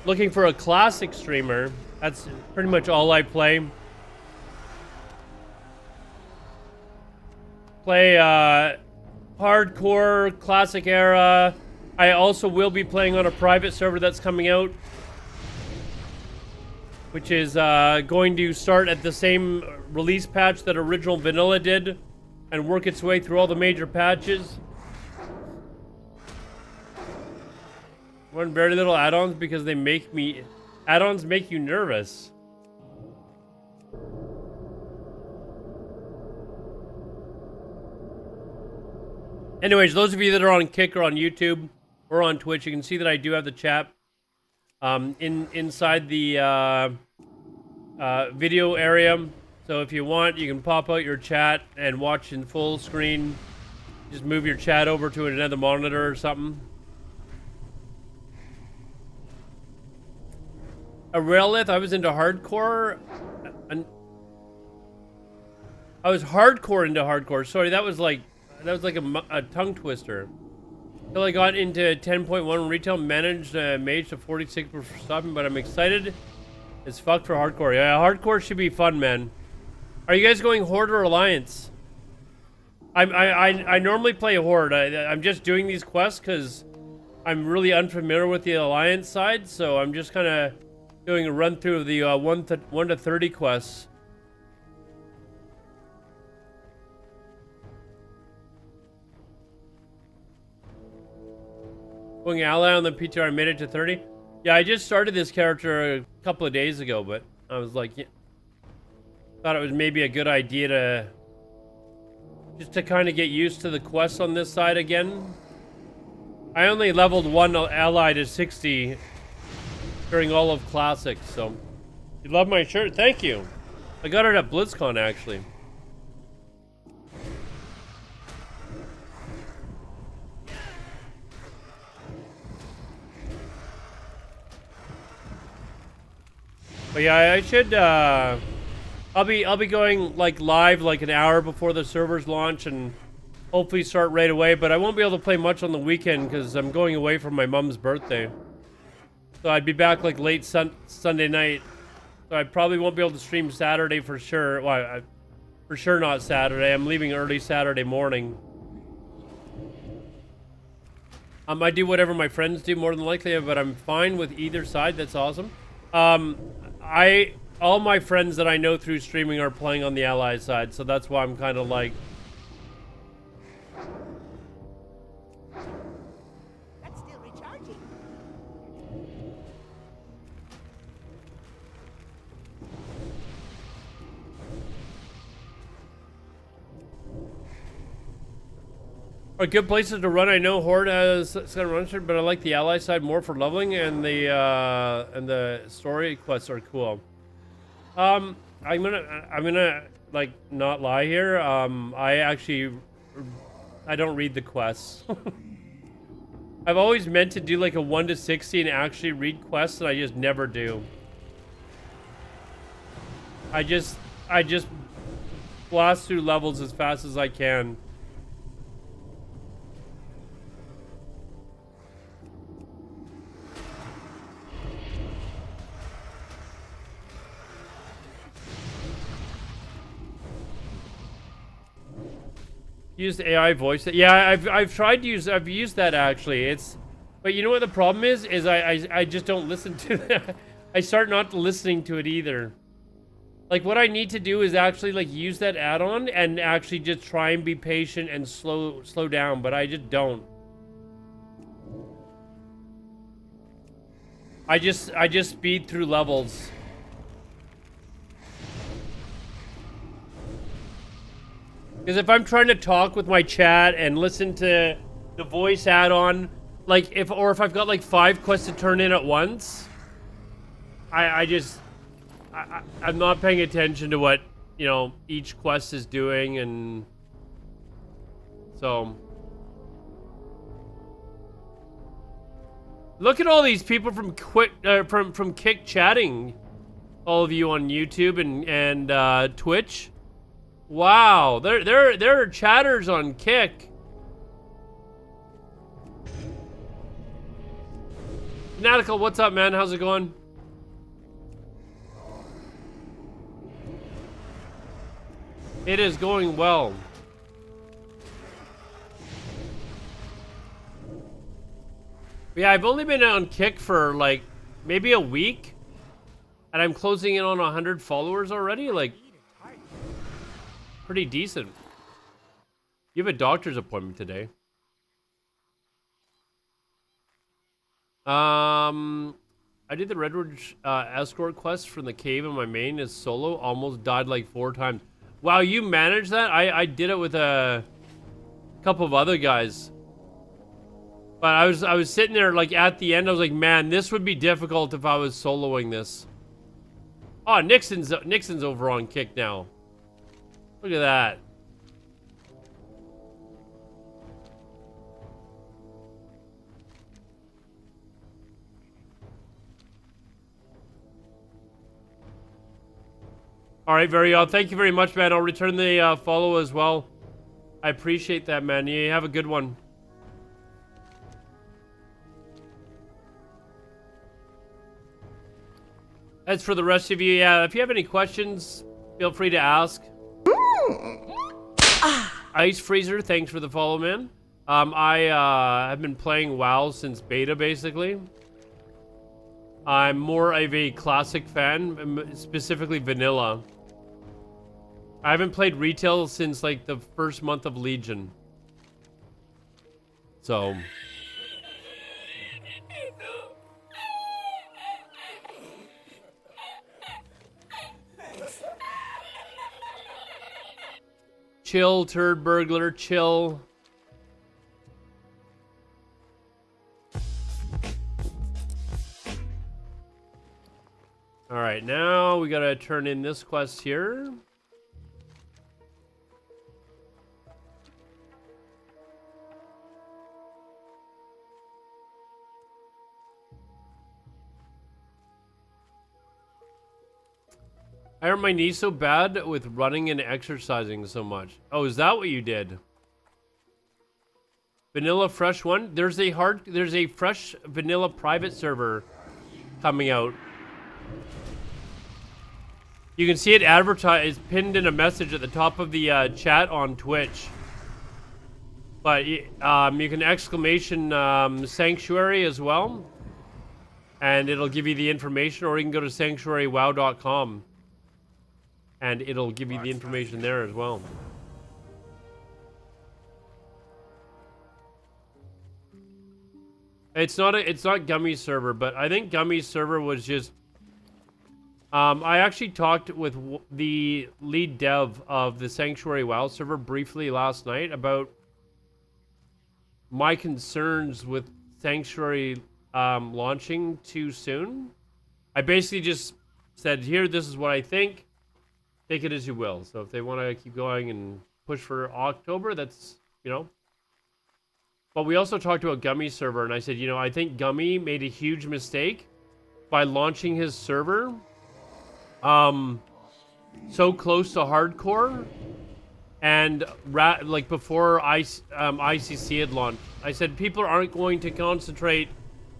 looking for a classic streamer, that's pretty much all I play. Play hardcore, classic era. I also will be playing on a private server that's coming out, which is going to start at the same release patch that original vanilla did and work its way through all the major patches. Run very little add-ons because they make me... Add-ons make you nervous. Anyways, those of you that are on Kick or on YouTube or on Twitch, you can see that I do have the chat inside the video area. So if you want, you can pop out your chat and watch in full screen. Just move your chat over to another monitor or something. A Railith, I was into hardcore. I was hardcore into hardcore. Sorry, that was like a tongue twister. Until I got into 10.1 retail, managed mage to 46 for stopping, but I'm excited as fuck for hardcore. Yeah, hardcore should be fun, man. Are you guys going Horde or Alliance? I normally play Horde. I'm just doing these quests because I'm really unfamiliar with the Alliance side, so I'm just kind of doing a run through of the 1 to 30 quests. Going ally on the PTR, I made it to 30. Yeah, I just started this character a couple of days ago, but I was like, yeah, thought it was maybe a good idea to just to kind of get used to the quests on this side again. I only leveled one ally to 60 during all of Classic, so you love my shirt? Thank you. I got it at BlizzCon actually. But yeah, I should I'll be going like live like an hour before the servers launch and hopefully start right away, but I won't be able to play much on the weekend because I'm going away for my mom's birthday. So I'd be back like late Sunday night. So I probably won't be able to stream Saturday for sure. Well, for sure not Saturday. I'm leaving early Saturday morning. I do whatever my friends do more than likely, but I'm fine with either side. That's awesome. all my friends that I know through streaming are playing on the Allied side, so that's why I'm kind of like, That's still recharging. are good places to run. I know Horde has kind of run, but I like the Ally side more for leveling, and the story quests are cool. I'm gonna like not lie here. I don't read the quests. I've always meant to do like a 1 to 60 and actually read quests, and I just never do. I just blast through levels as fast as I can. Used AI voice. Yeah, I've tried to use. I've used that actually. But you know what the problem is? I just don't listen to that. I start not listening to it either. Like what I need to do is actually like use that add-on and actually just try and be patient and slow down. But I just don't. I just speed through levels. Because if I'm trying to talk with my chat and listen to the voice add-on, like if I've got like 5 quests to turn in at once, I'm not paying attention to what, you know, each quest is doing, and so look at all these people from Kick chatting, all of you on YouTube and Twitch. Wow, there are chatters on Kick. Fanatical, what's up, man? How's it going? It is going well. Yeah, I've only been on Kick for like maybe a week, and I'm closing in on 100 followers already. Like, pretty decent. You have a doctor's appointment today. I did the Redwood escort quest from the cave in my main as solo. Almost died like 4 times. Wow, you managed that? I did it with a couple of other guys. But I was sitting there like at the end. I was like, man, this would be difficult if I was soloing this. Oh, Nixon's over on Kick now. Look at that. All right, very odd. Thank you very much, man. I'll return the follow as well. I appreciate that, man. You have a good one. As for the rest of you, yeah, if you have any questions, feel free to ask. Ice Freezer, thanks for the follow, man. I have been playing WoW since beta, basically. I'm more of a classic fan, specifically vanilla. I haven't played retail since like the first month of Legion. So... Chill, turd burglar, chill. Alright, now we gotta turn in this quest here. I hurt my knee so bad with running and exercising so much. Oh, is that what you did? Vanilla Fresh 1? There's a fresh vanilla private server coming out. You can see it advertised, pinned in a message at the top of the chat on Twitch. But you can exclamation Sanctuary as well. And it'll give you the information, or you can go to sanctuarywow.com. and it'll give you the information there as well. It's not Gummy's server, but I think Gummy's server was just. I actually talked with the lead dev of the Sanctuary WoW server briefly last night about my concerns with Sanctuary launching too soon. I basically just said, here, this is what I think. Take it as you will. So if they want to keep going and push for October, that's, you know. But we also talked about Gummy's server, and I said, you know, I think Gummy made a huge mistake by launching his server so close to hardcore, and like before ICC had launched. I said people aren't going to concentrate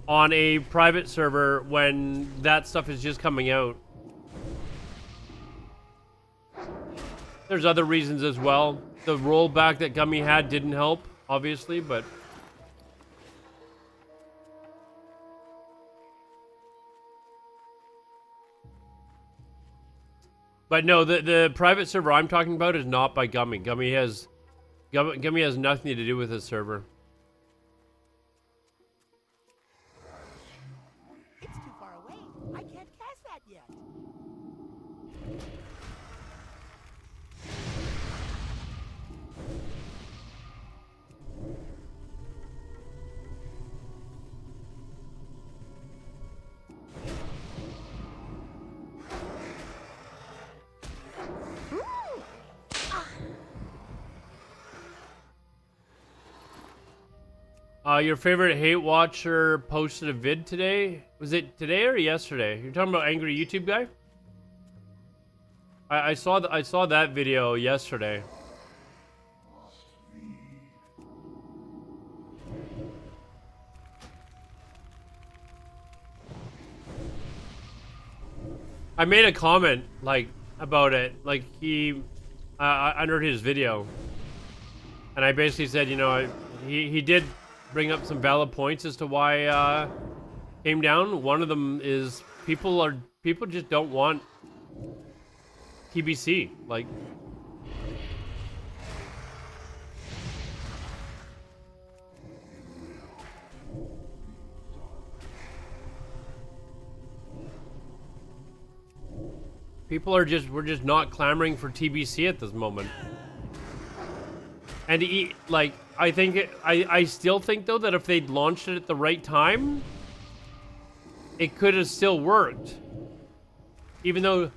on a private server when that stuff is just coming out. There's other reasons as well. The rollback that Gummy had didn't help, obviously, but no, the private server I'm talking about is not by Gummy. Gummy has nothing to do with his server. It's too far away. I can't cast that yet. Your favorite hate watcher posted a vid today. Was it today or yesterday? You're talking about angry YouTube guy? I saw that video yesterday. I made a comment like about it, like he under his video, and I basically said, you know, he did bring up some valid points as to why came down. One of them is people just don't want TBC. Like, we're just not clamoring for TBC at this moment. And like, I still think though that if they'd launched it at the right time, it could have still worked. Even though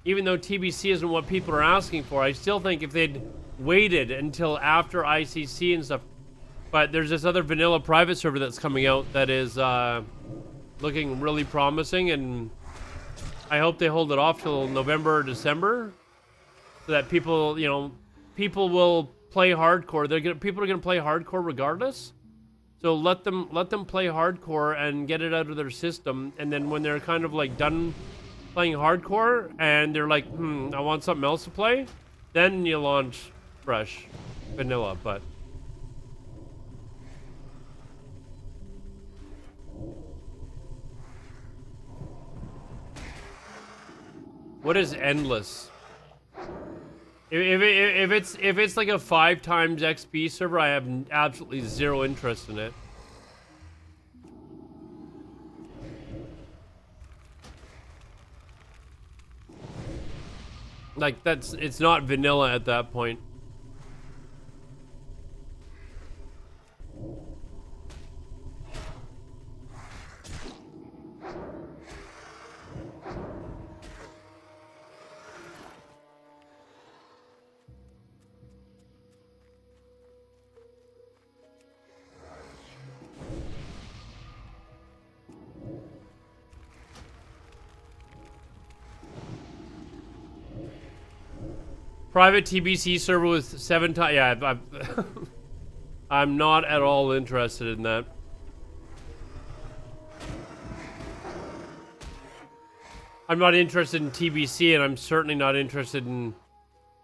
TBC isn't what people are asking for, I still think if they'd waited until after ICC and stuff. But there's this other vanilla private server that's coming out that is looking really promising, and I hope they hold it off till November or December, so that people will play hardcore. People are gonna play hardcore regardless. So let them play hardcore and get it out of their system, and then when they're kind of like done playing hardcore and they're like, I want something else to play, then you launch fresh vanilla. But what is endless? If it's like a 5 times XP server, I have absolutely zero interest in it. Like, it's not vanilla at that point. Private TBC server with 7 times. Yeah, I'm not at all interested in that. I'm not interested in TBC, and I'm certainly not interested in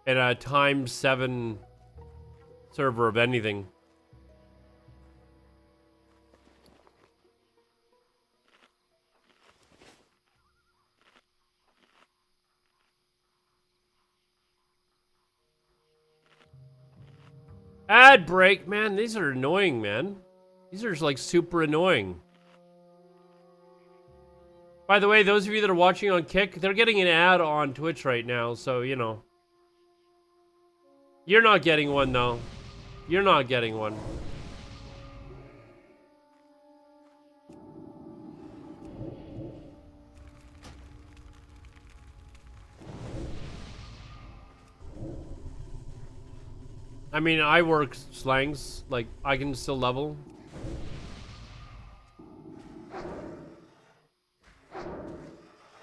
a times 7 server of anything. Ad break, man. These are annoying, man. These are just, like, super annoying. By the way, those of you that are watching on Kick, they're getting an ad on Twitch right now, so, you know. You're not getting one, though. You're not getting one. I mean, I work slangs. Like, I can still level.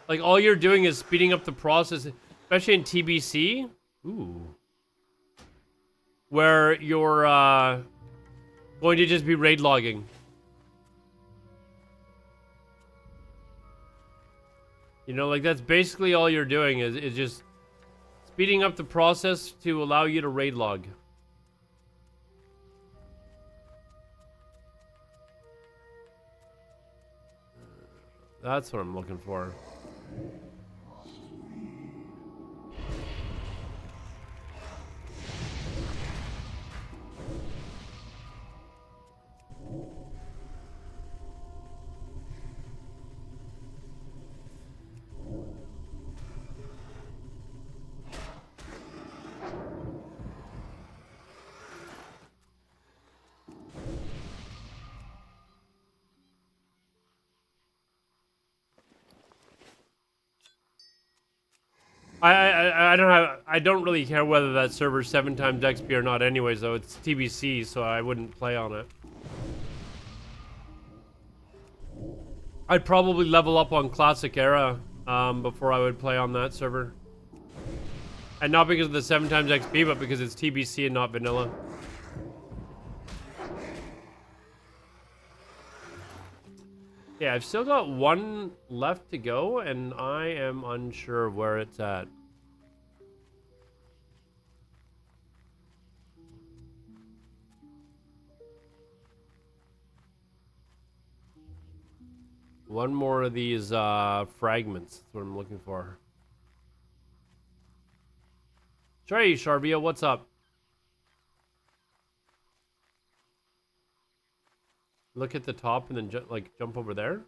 Like, all you're doing is speeding up the process, especially in TBC. Ooh. Where you're, going to just be raid logging. You know, like, that's basically all you're doing is just speeding up the process to allow you to raid log. That's what I'm looking for. I don't really care whether that server's 7 times XP or not anyways, though. It's TBC, so I wouldn't play on it. I'd probably level up on Classic Era before I would play on that server. And not because of the 7 times XP, but because it's TBC and not vanilla. Yeah, I've still got 1 left to go, and I am unsure where it's at. One more of these fragments. That's what I'm looking for. Trey, Sharvia, what's up? Look at the top and then jump over there.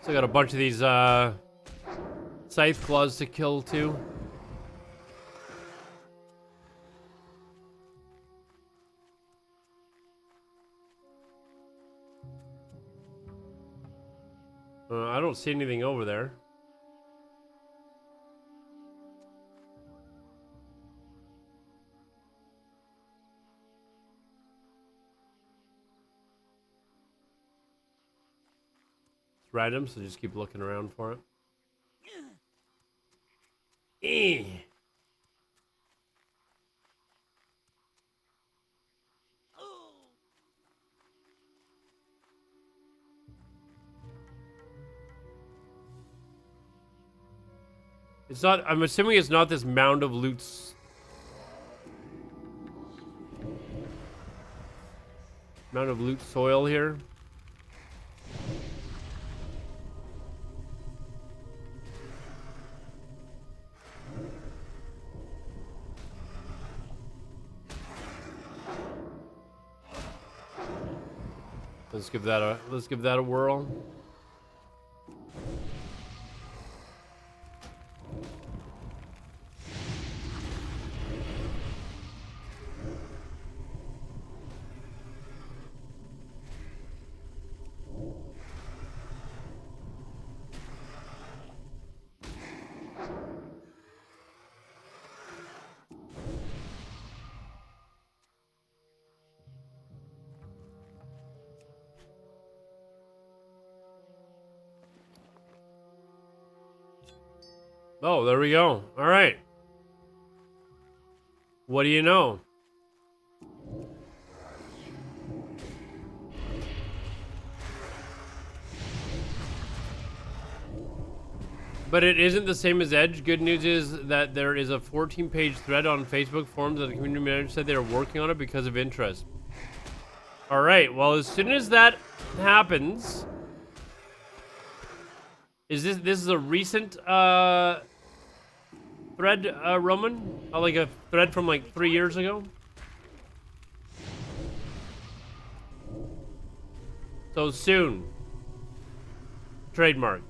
So I got a bunch of these scythe claws to kill too. I don't see anything over there. Random, so just keep looking around for it. It's not, I'm assuming it's not this mound of loots. Mound of loot soil here. Let's give that a whirl. Oh, there we go. All right. What do you know? But it isn't the same as Edge. Good news is that there is a 14-page thread on Facebook forums that the community manager said they are working on it because of interest. All right. Well, as soon as that happens, is this is a recent thread, Roman? Like a thread from like 3 years ago? So soon. Trademark.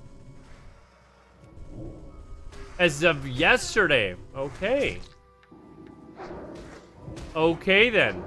As of yesterday. Okay. Okay then.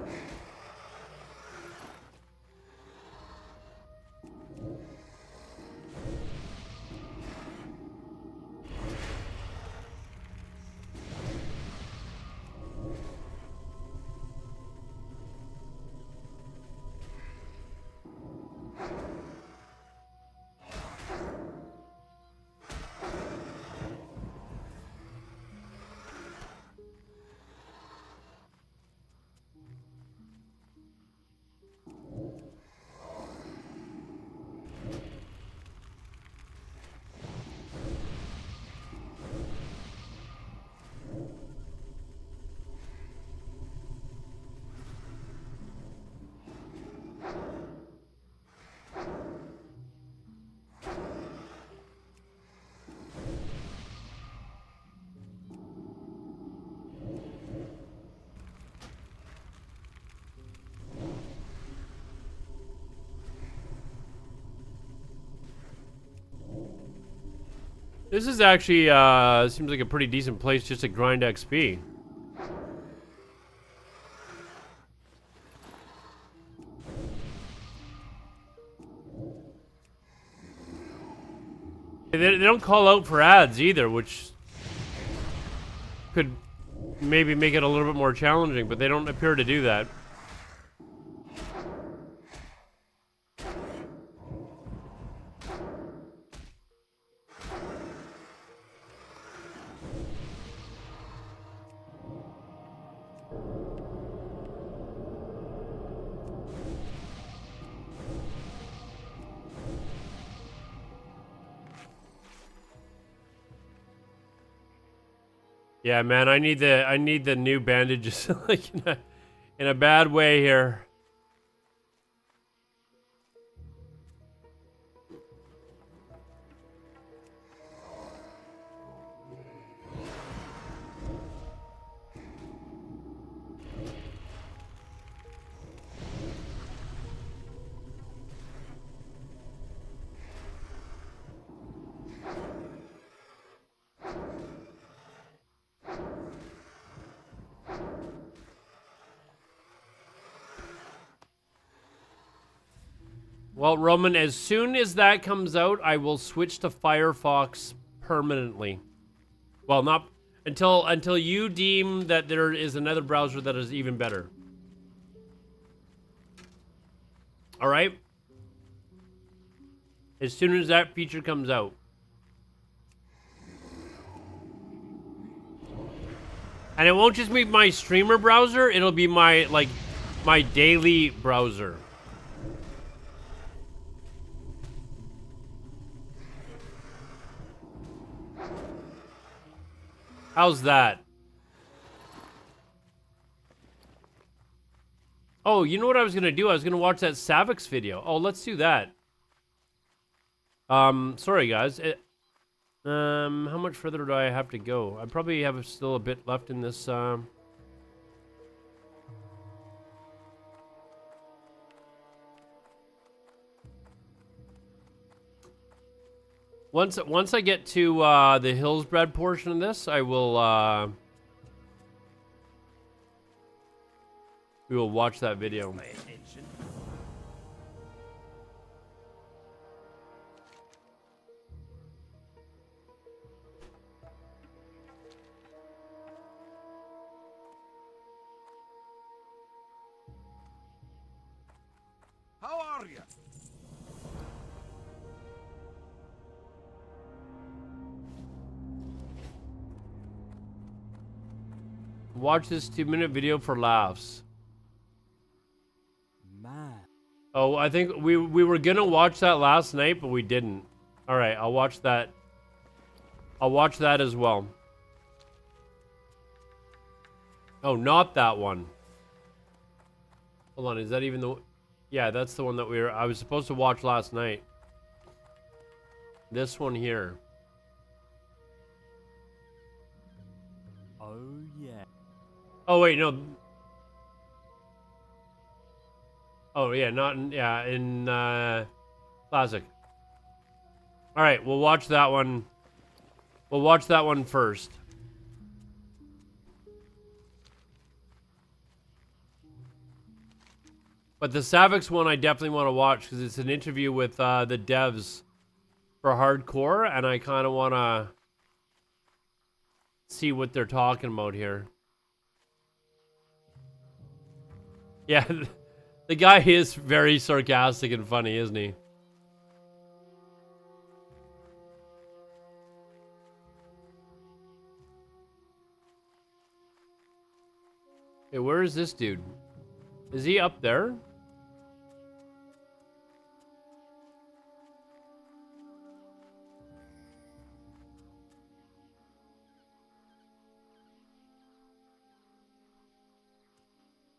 This is actually, seems like a pretty decent place just to grind XP. They don't call out for ads either, which could maybe make it a little bit more challenging, but they don't appear to do that. Yeah, man, I need the new bandages like in a bad way here. Well, Roman, as soon as that comes out, I will switch to Firefox permanently. Well, not until you deem that there is another browser that is even better. All right? As soon as that feature comes out. And it won't just be my streamer browser, it'll be my my daily browser. How's that? Oh, you know what I was gonna do? I was gonna watch that Savix video. Oh, let's do that. Sorry guys. How much further do I have to go? I probably have still a bit left in this. Once I get to the Hillsbred portion of this, I will we will watch that video. Pay attention. How are you? Watch this 2-minute video for laughs. Man. Oh, I think we were gonna watch that last night, but we didn't. All right, I'll watch that. I'll watch that as well. Oh, not that one. Hold on, is that even the... Yeah, that's the one that I was supposed to watch last night. This one here. Oh, yeah. Oh, wait, no. Oh, yeah, not in... Yeah, in, Classic. Alright, we'll watch that one. We'll watch that one first. But the Savix one I definitely want to watch because it's an interview with the devs for hardcore, and I kind of want to see what they're talking about here. Yeah, the guy is very sarcastic and funny, isn't he? Hey, where is this dude? Is he up there?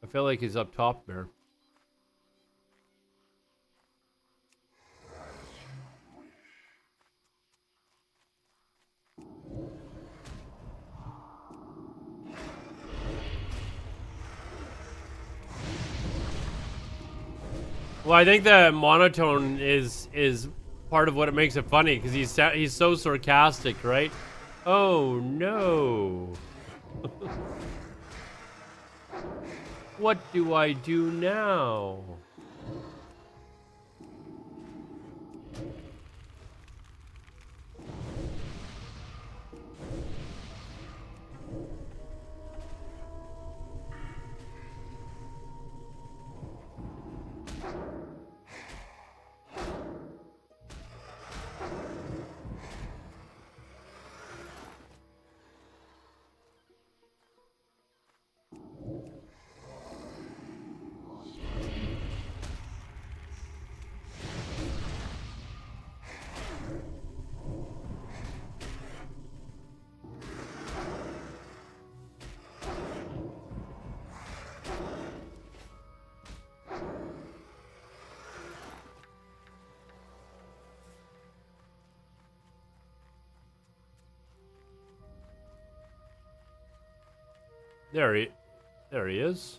I feel like he's up top there. Well, I think the monotone is part of what makes it funny because he's so sarcastic, right? Oh no. What do I do now? There he is.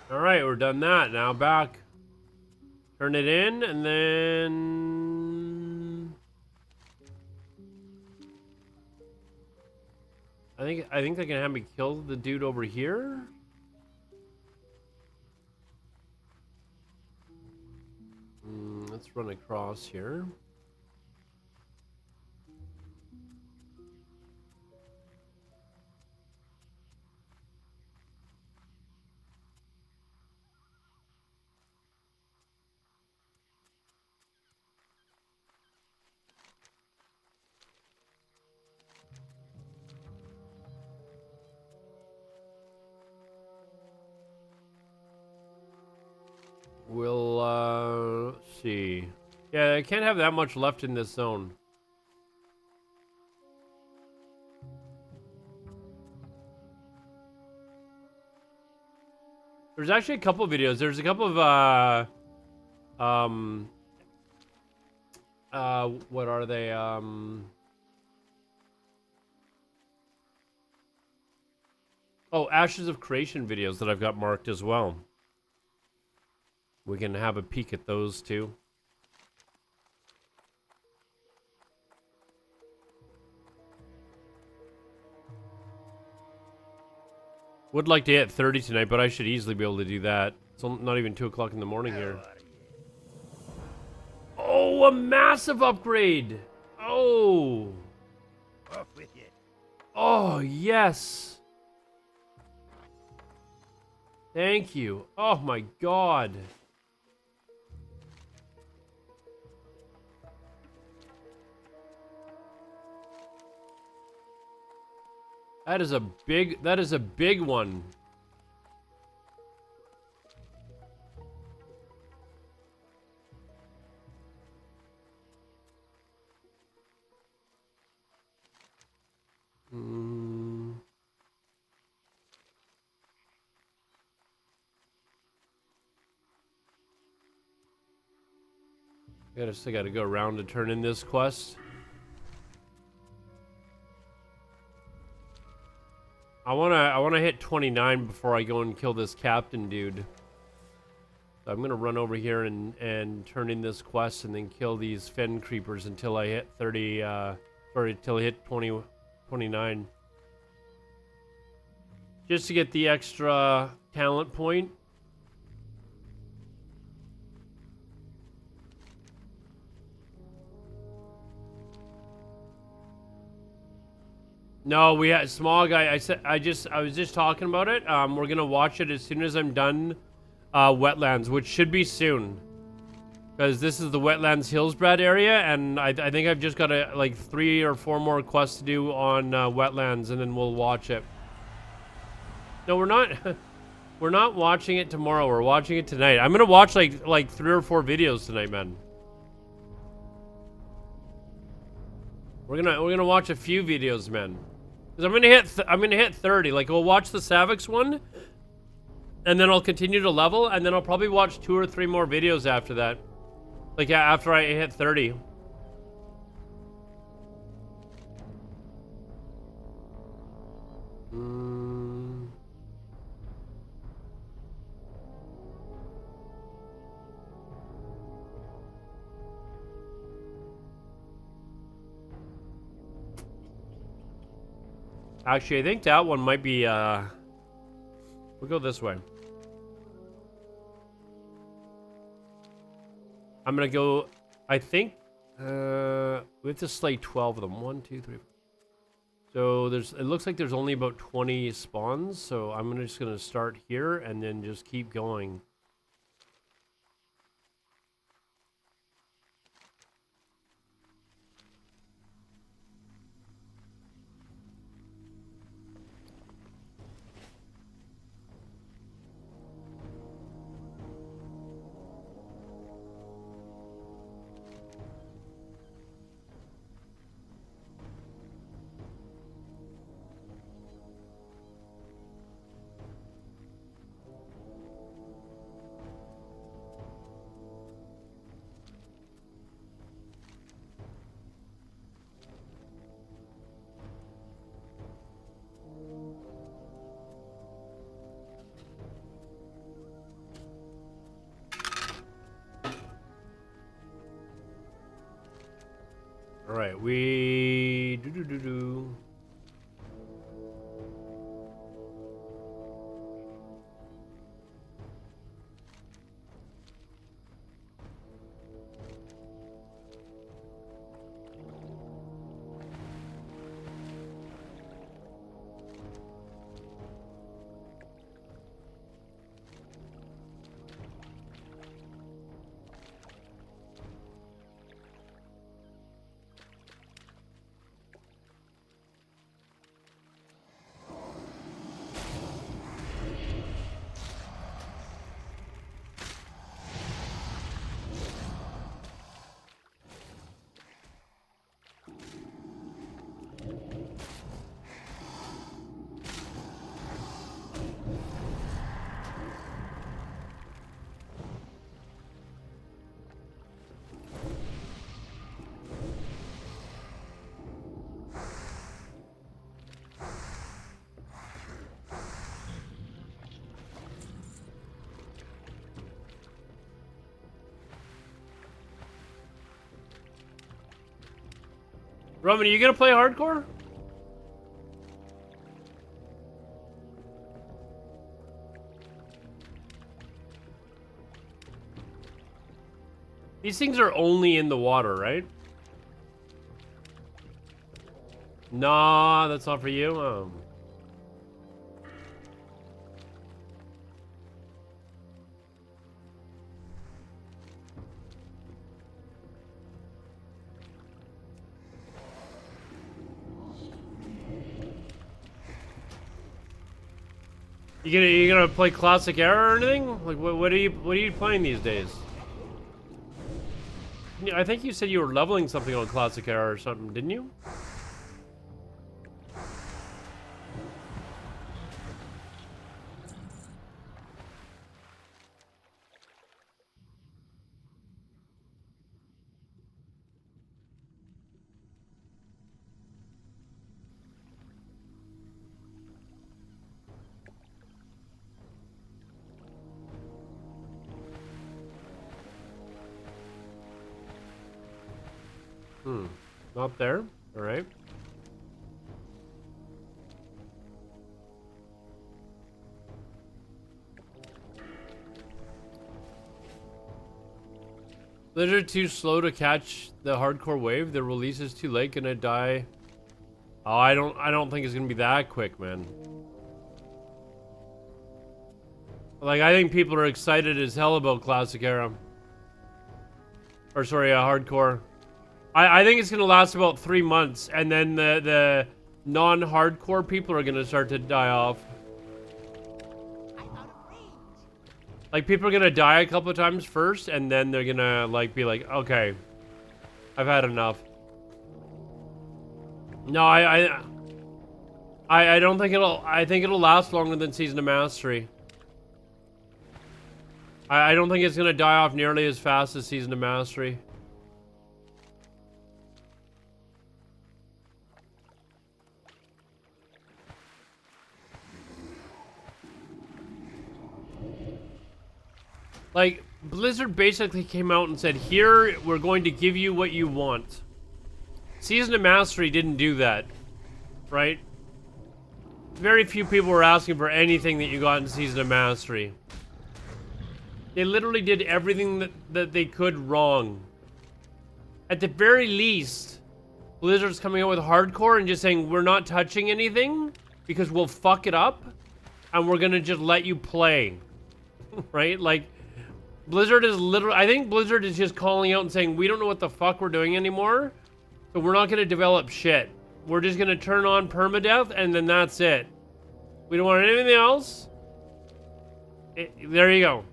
All right, we're done that. Now back. Turn it in, and then I think they can have me kill the dude over here. Let's run across here. We'll, see. Yeah, I can't have that much left in this zone. There's actually a couple of videos. There's a couple of, What are they? Oh, Ashes of Creation videos that I've got marked as well. We can have a peek at those too. Would like to hit 30 tonight, but I should easily be able to do that. It's not even 2 o'clock in the morning here. Oh, a massive upgrade! Oh! Off with you. Oh, yes! Thank you. Oh my god. That is a big one. I still gotta go around to turn in this quest. I wanna hit 29 before I go and kill this captain dude. So I'm gonna run over here and turn in this quest and then kill these fen creepers until I hit 30. Sorry, until I hit 29. Just to get the extra talent point. No, we had small guy. I was just talking about it. We're gonna watch it as soon as I'm done. Wetlands, which should be soon, because this is the Wetlands Hillsbrad area, and I think I've just got like 3 or 4 more quests to do on Wetlands, and then we'll watch it. No, we're not. We're not watching it tomorrow. We're watching it tonight. I'm gonna watch like 3 or 4 videos tonight, man. We're gonna watch a few videos, man. Cause I'm gonna hit 30. Like, we'll watch the Savix one, and then I'll continue to level, and then I'll probably watch 2 or 3 more videos after that. Like, yeah, after I hit 30. Actually, I think that one might be, we'll go this way. I'm gonna go, I think, we have to slay 12 of them. 1, 2, 3, 4. So it looks like there's only about 20 spawns, so I'm just gonna start here and then just keep going. All right, we do. Roman, are you gonna play hardcore? These things are only in the water, right? Nah, that's not for you. You gonna play classic era or anything? Like what are you playing these days? I think you said you were leveling something on classic era or something, didn't you? Not there. All right. Blizzard too slow to catch the hardcore wave. The release is too late. Gonna die. Oh, I don't think it's gonna be that quick, man. Like, I think people are excited as hell about classic era. Or sorry, hardcore. I think it's gonna last about 3 months, and then the non-hardcore people are gonna start to die off. I'm out of range. Like, people are gonna die a couple of times first, and then they're gonna like be like, okay, I've had enough. No, I don't think it'll. I think it'll last longer than Season of Mastery. I don't think it's gonna die off nearly as fast as Season of Mastery. Like, Blizzard basically came out and said, here, we're going to give you what you want. Season of Mastery didn't do that, right? Very few people were asking for anything that you got in Season of Mastery. They literally did everything that they could wrong. At the very least, Blizzard's coming out with hardcore and just saying, we're not touching anything because we'll fuck it up and we're gonna just let you play. Right? Like, Blizzard is literally, I think Blizzard is just calling out and saying, we don't know what the fuck we're doing anymore, so we're not gonna develop shit. We're just gonna turn on permadeath and then that's it. We don't want anything else. There you go.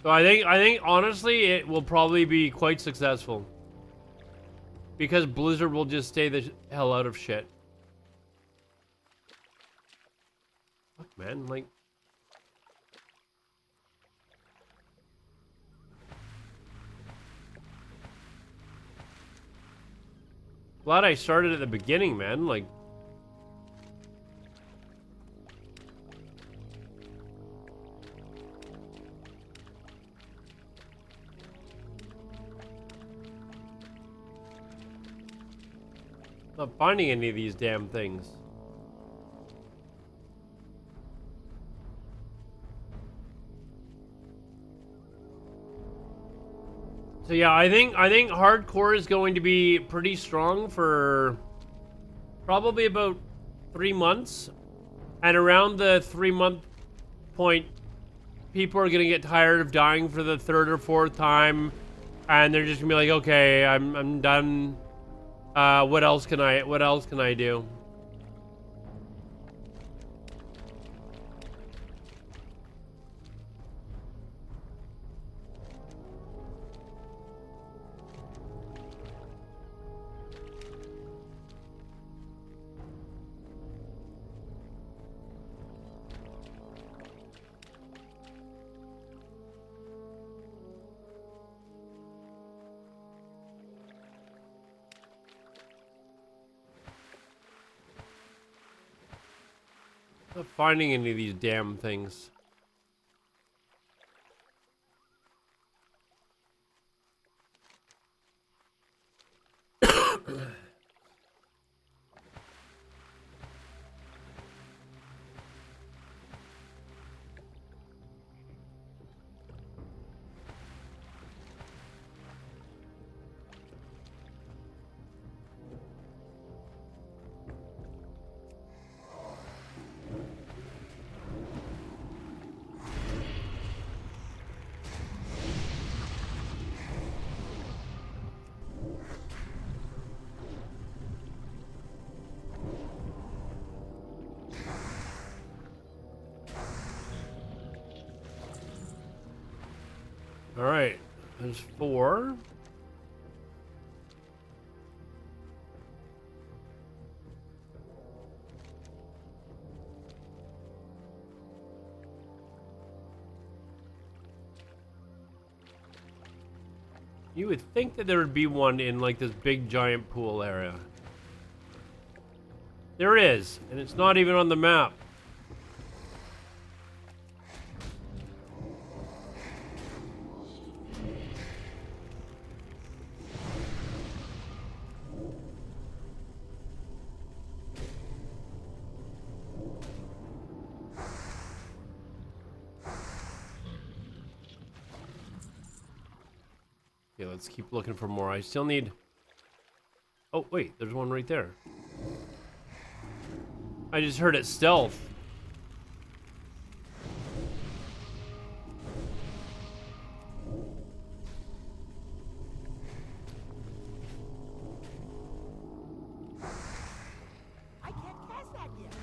So I think honestly it will probably be quite successful. Because Blizzard will just stay the hell out of shit. Fuck, man, like, glad I started at the beginning, man. Like, not finding any of these damn things. So yeah, I think hardcore is going to be pretty strong for probably about 3 months, and around the 3-month point, people are gonna get tired of dying for the 3rd or 4th time, and they're just gonna be like, okay, I'm done. What else can I do? Not finding any of these damn things. All right, there's 4. You would think that there would be one in like this big giant pool area. There is, and it's not even on the map. Okay, let's keep looking for more. I still need... Oh, wait, there's one right there. I just heard it stealth. I can't cast that yet.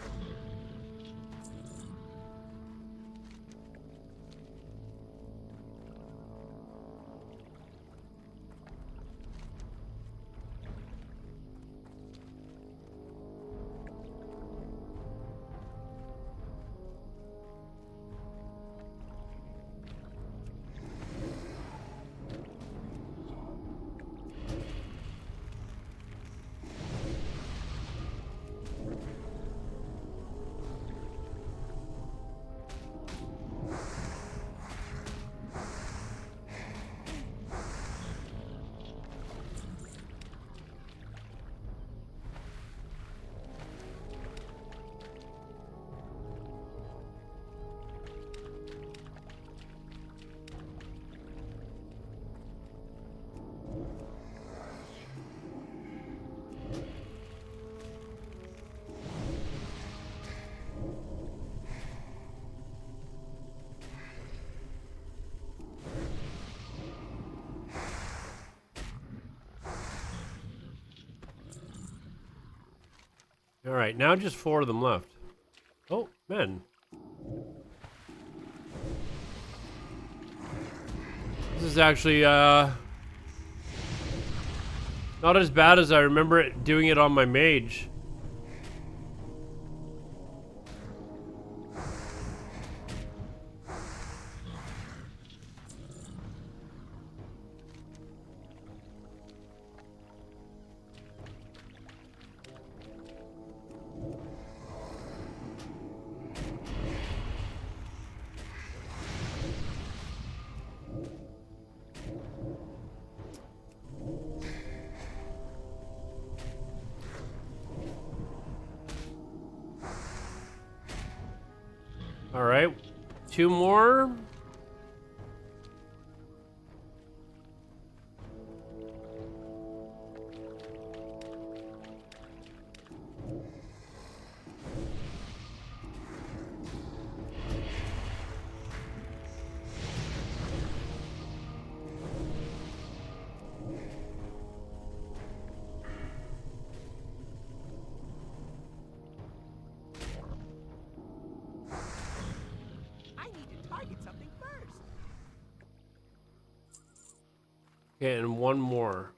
All right, now just 4 of them left. Oh, man. This is actually, not as bad as I remember it doing it on my mage. All right, 2 more. Okay, and 1 more.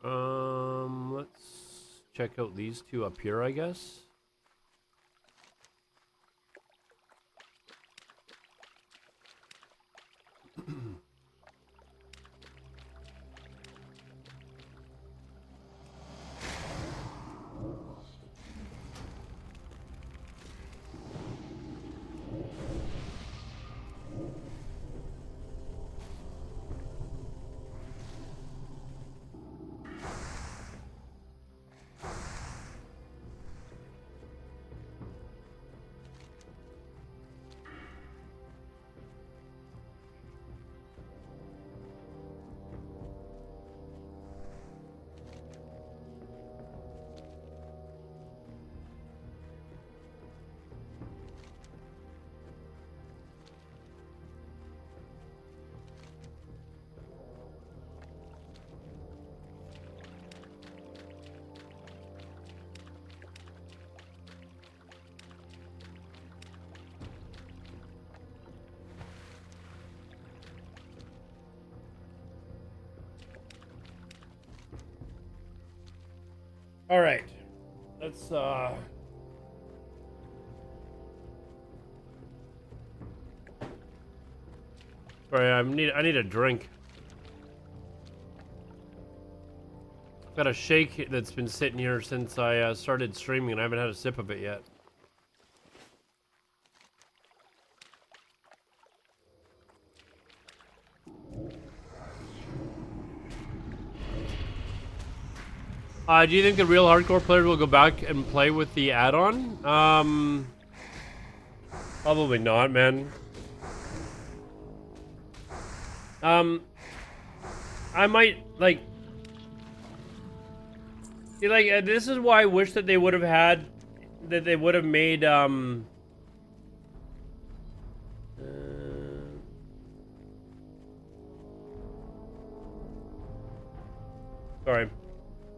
Let's check out these 2 up here, I guess. All right. Let's Sorry, I need a drink. I've got a shake that's been sitting here since I started streaming, and I haven't had a sip of it yet. Do you think the real hardcore players will go back and play with the add-on? Probably not, man. I might, like... See, like, this is why I wish that they would have had... That they would have made, Sorry.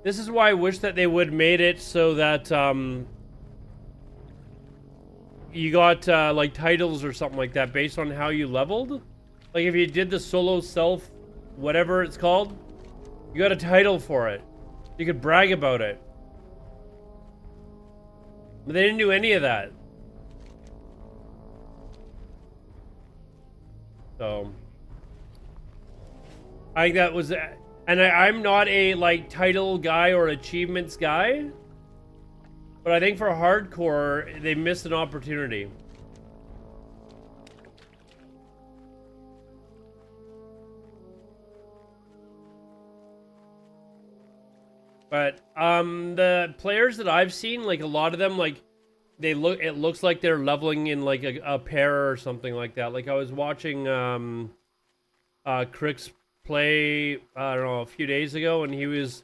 This is why I wish that they would made it so that, you got, like, titles or something like that based on how you leveled. Like, if you did the solo self, whatever it's called, you got a title for it. You could brag about it. But they didn't do any of that. So... I think that was... And I'm not a, like, title guy or achievements guy. But I think for hardcore, they missed an opportunity. But, the players that I've seen, like, a lot of them, like, it looks like they're leveling in, like, a pair or something like that. Like, I was watching, Crick's play, I don't know, a few days ago, and he was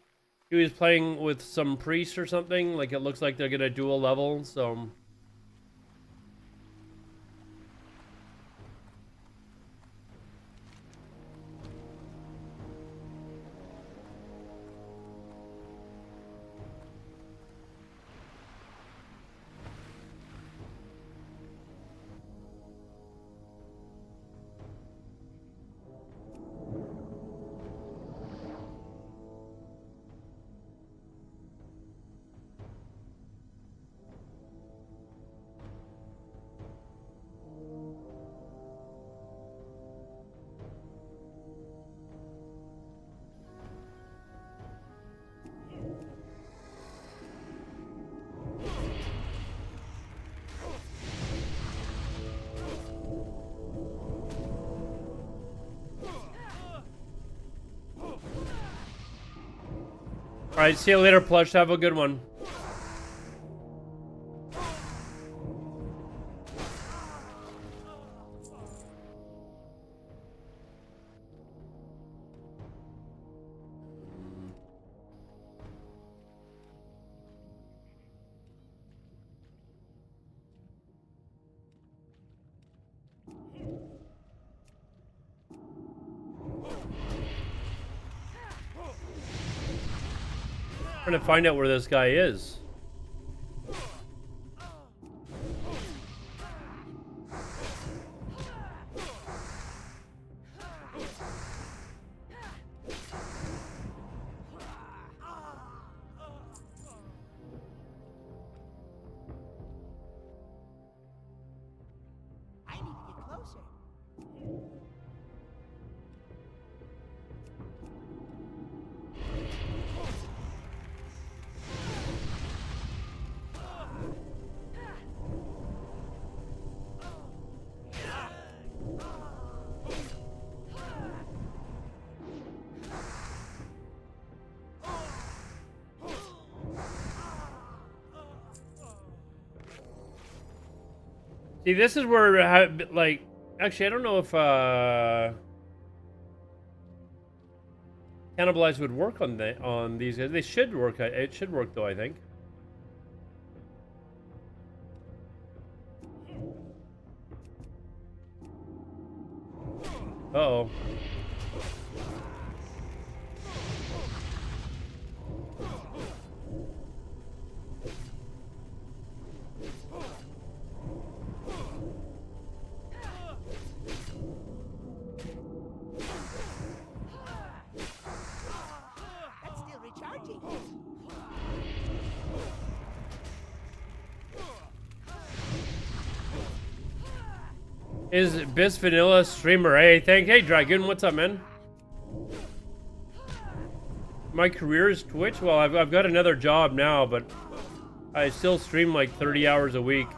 playing with some priests or something. Like, it looks like they're gonna dual level, so... Alright, see you later, Plush. Have a good one. Trying to find out where this guy is. I need to get closer. See, this is where, like, actually, I don't know if, Cannibalize would work on these guys. They should work. It should work, though, I think. Uh-oh. That's still recharging. Is Bis Vanilla streamer? Hey Dragon, what's up, man? My career is Twitch. Well, I've got another job now, but I still stream like 30 hours a week.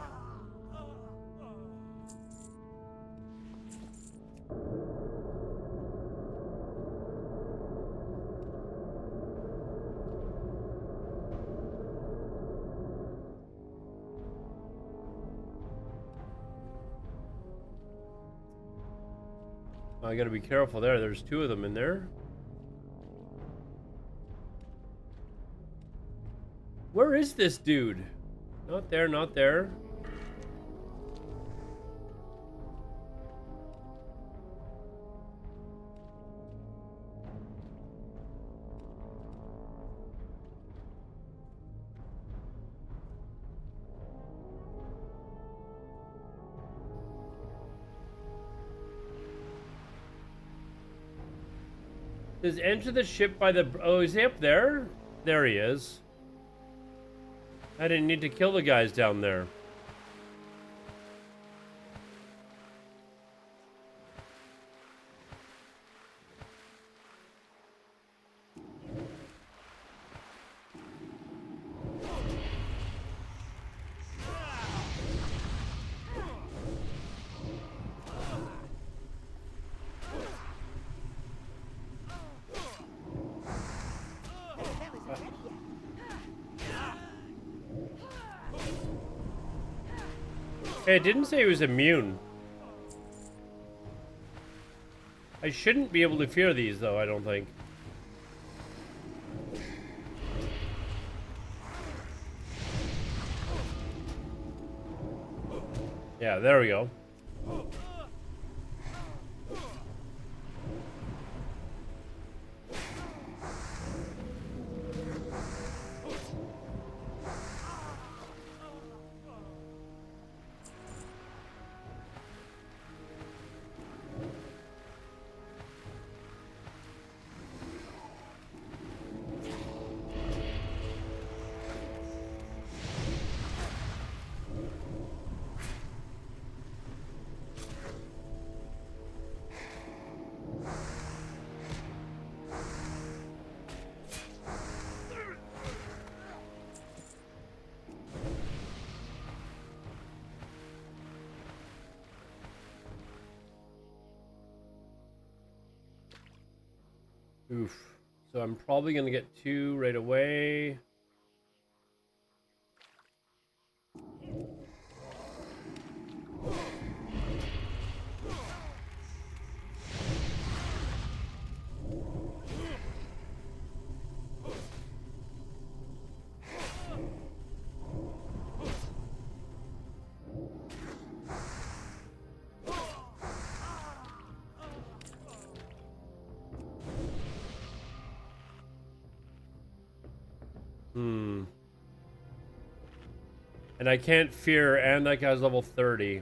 I gotta be careful there. There's two of them in there. Where is this dude? Not there, not there. Says enter the ship by the... Oh, is he up there? There he is. I didn't need to kill the guys down there. Hey, it didn't say he was immune. I shouldn't be able to fear these, though, I don't think. Yeah, there we go. Oof. So I'm probably gonna get two right away. And I can't fear, and that guy's level 30.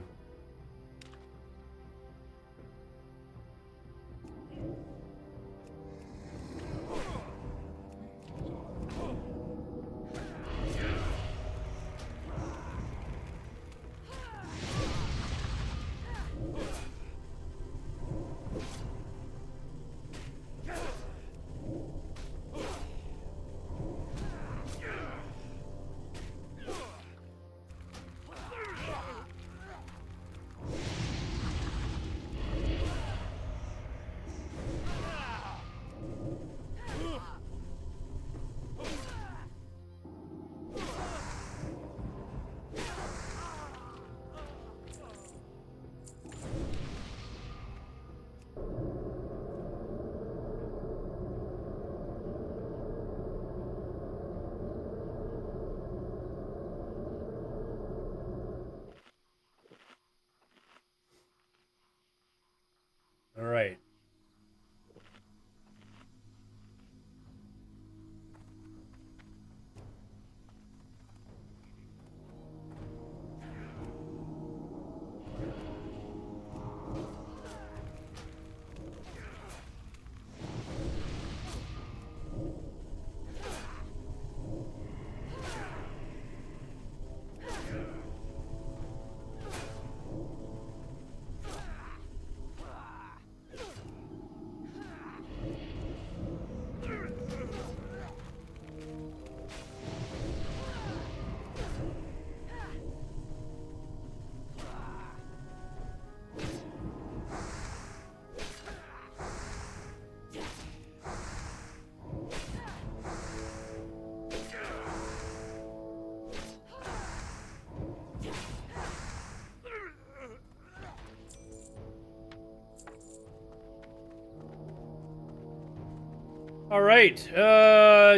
All right.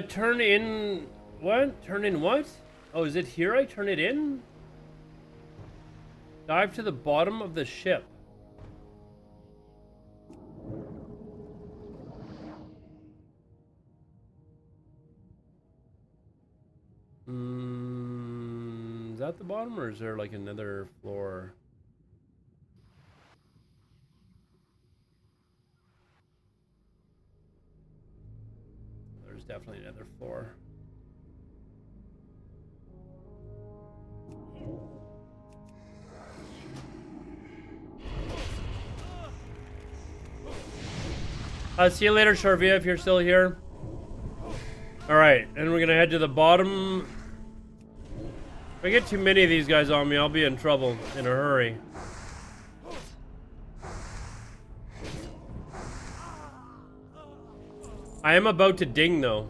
Turn in what? Turn in what? Oh, is it here I turn it in? Dive to the bottom of the ship. Is that the bottom, or is there like another floor? There's definitely another floor. See you later, Sharvia, if you're still here. Alright, and we're gonna head to the bottom. If I get too many of these guys on me, I'll be in trouble in a hurry. I am about to ding, though.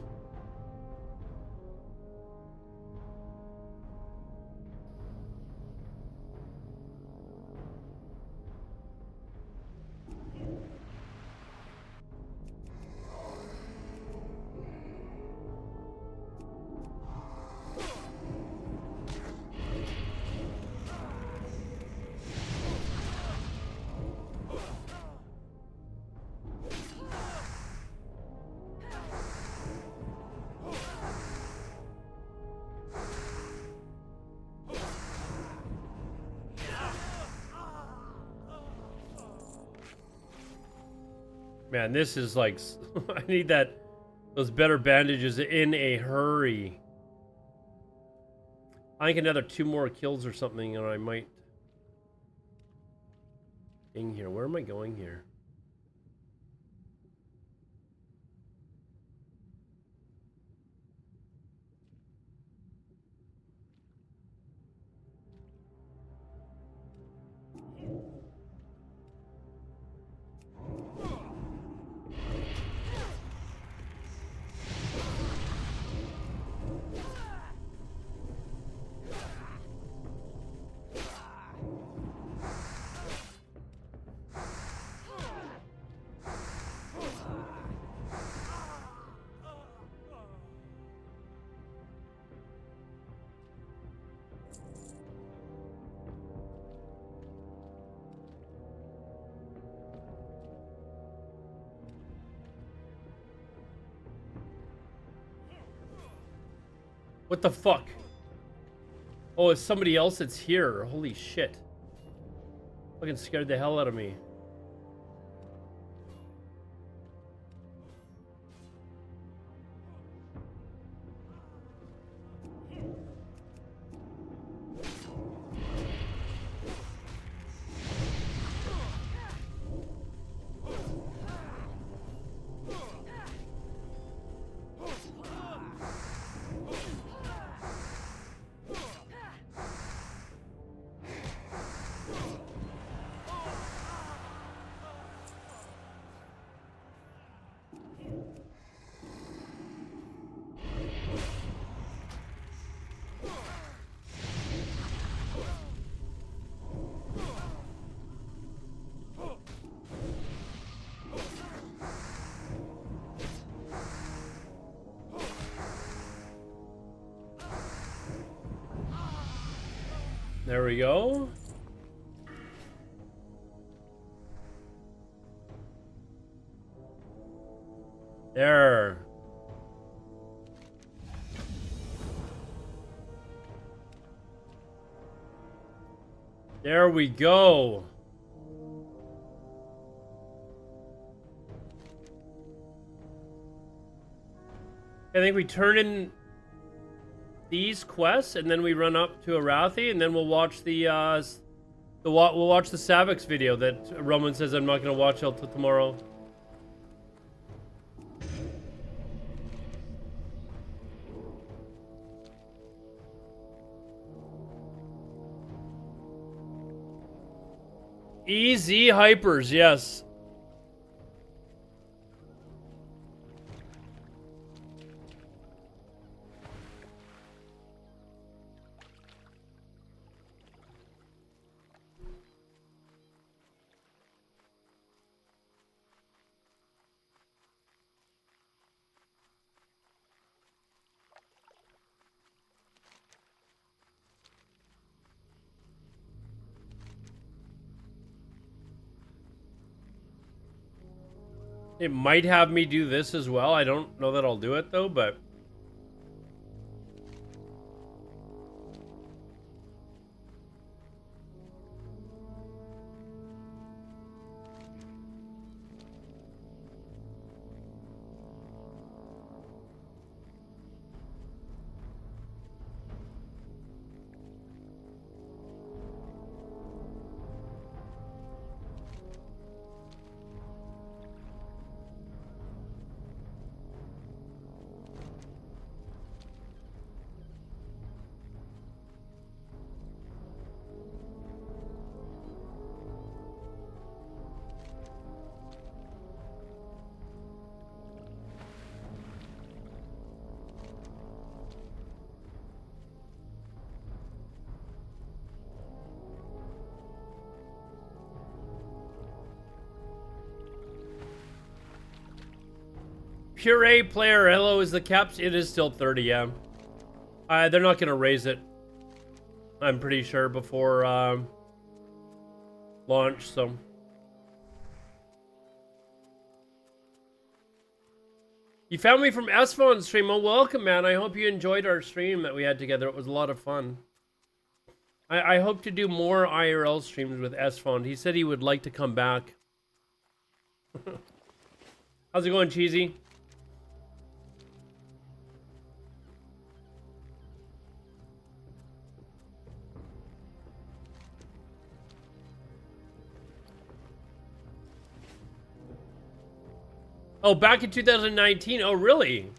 Man, this is like... I need those better bandages in a hurry. I think another 2 more kills or something, and I might... ding here. Where am I going here? What the fuck? Oh, it's somebody else that's here. Holy shit. Fucking scared the hell out of me. There we go. There. There we go. I think we turn in these quests, and then we run up to Arathi, and then we'll watch we'll watch the Savix video that Roman says I'm not gonna watch till tomorrow. Easy hypers, yes. It might have me do this as well. I don't know that I'll do it though, but Puree player, hello, is the caps? It is still 30, yeah. They're not gonna raise it, I'm pretty sure, before launch, so. You found me from S-Phone stream. Oh, welcome, man. I hope you enjoyed our stream that we had together. It was a lot of fun. I hope to do more IRL streams with S-Phone. He said he would like to come back. How's it going, Cheesy? Oh, back in 2019. Oh, really?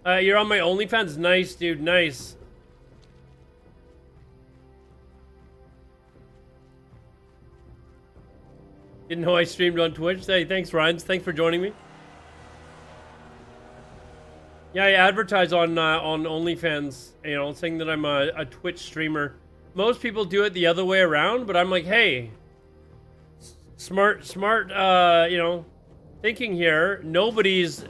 You're on my OnlyFans? Nice, dude. Nice. Didn't know I streamed on Twitch. Hey, thanks, Ryan. Thanks for joining me. Yeah, I advertise on OnlyFans, you know, saying that I'm a Twitch streamer. Most people do it the other way around, but I'm like, hey, smart, you know, thinking here. Nobody's...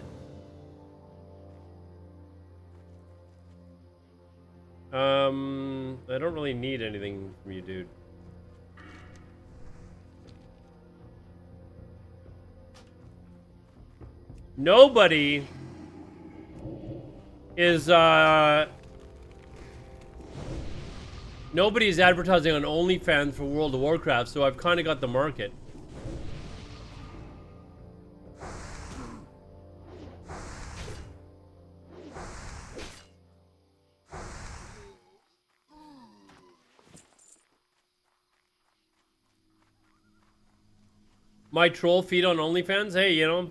I don't really need anything from you, dude. Nobody is, nobody's advertising on OnlyFans for World of Warcraft, so I've kind of got the market. My troll feed on OnlyFans? Hey, you know,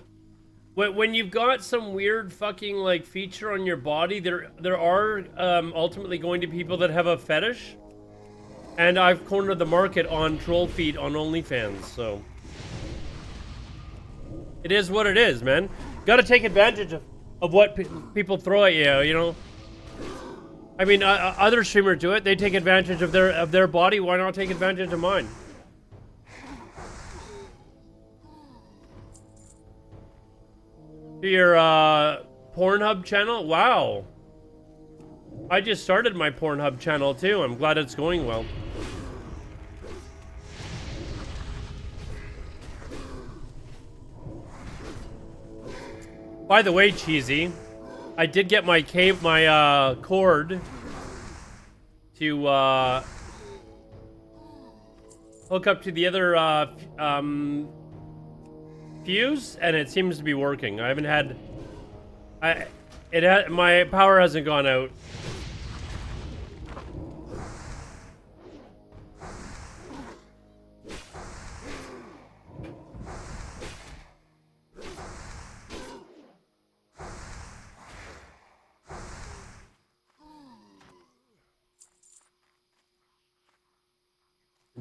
when you've got some weird fucking like feature on your body, there are ultimately going to be people that have a fetish, and I've cornered the market on troll feed on OnlyFans, so it is what it is, man. Got to take advantage of what people throw at you, you know. I mean, other streamers do it; they take advantage of their body. Why not take advantage of mine? Your Pornhub channel? Wow. I just started my Pornhub channel too. I'm glad it's going well. By the way, Cheesy, I did get my cord to hook up to the other fuse, and it seems to be working. I haven't had... my power hasn't gone out.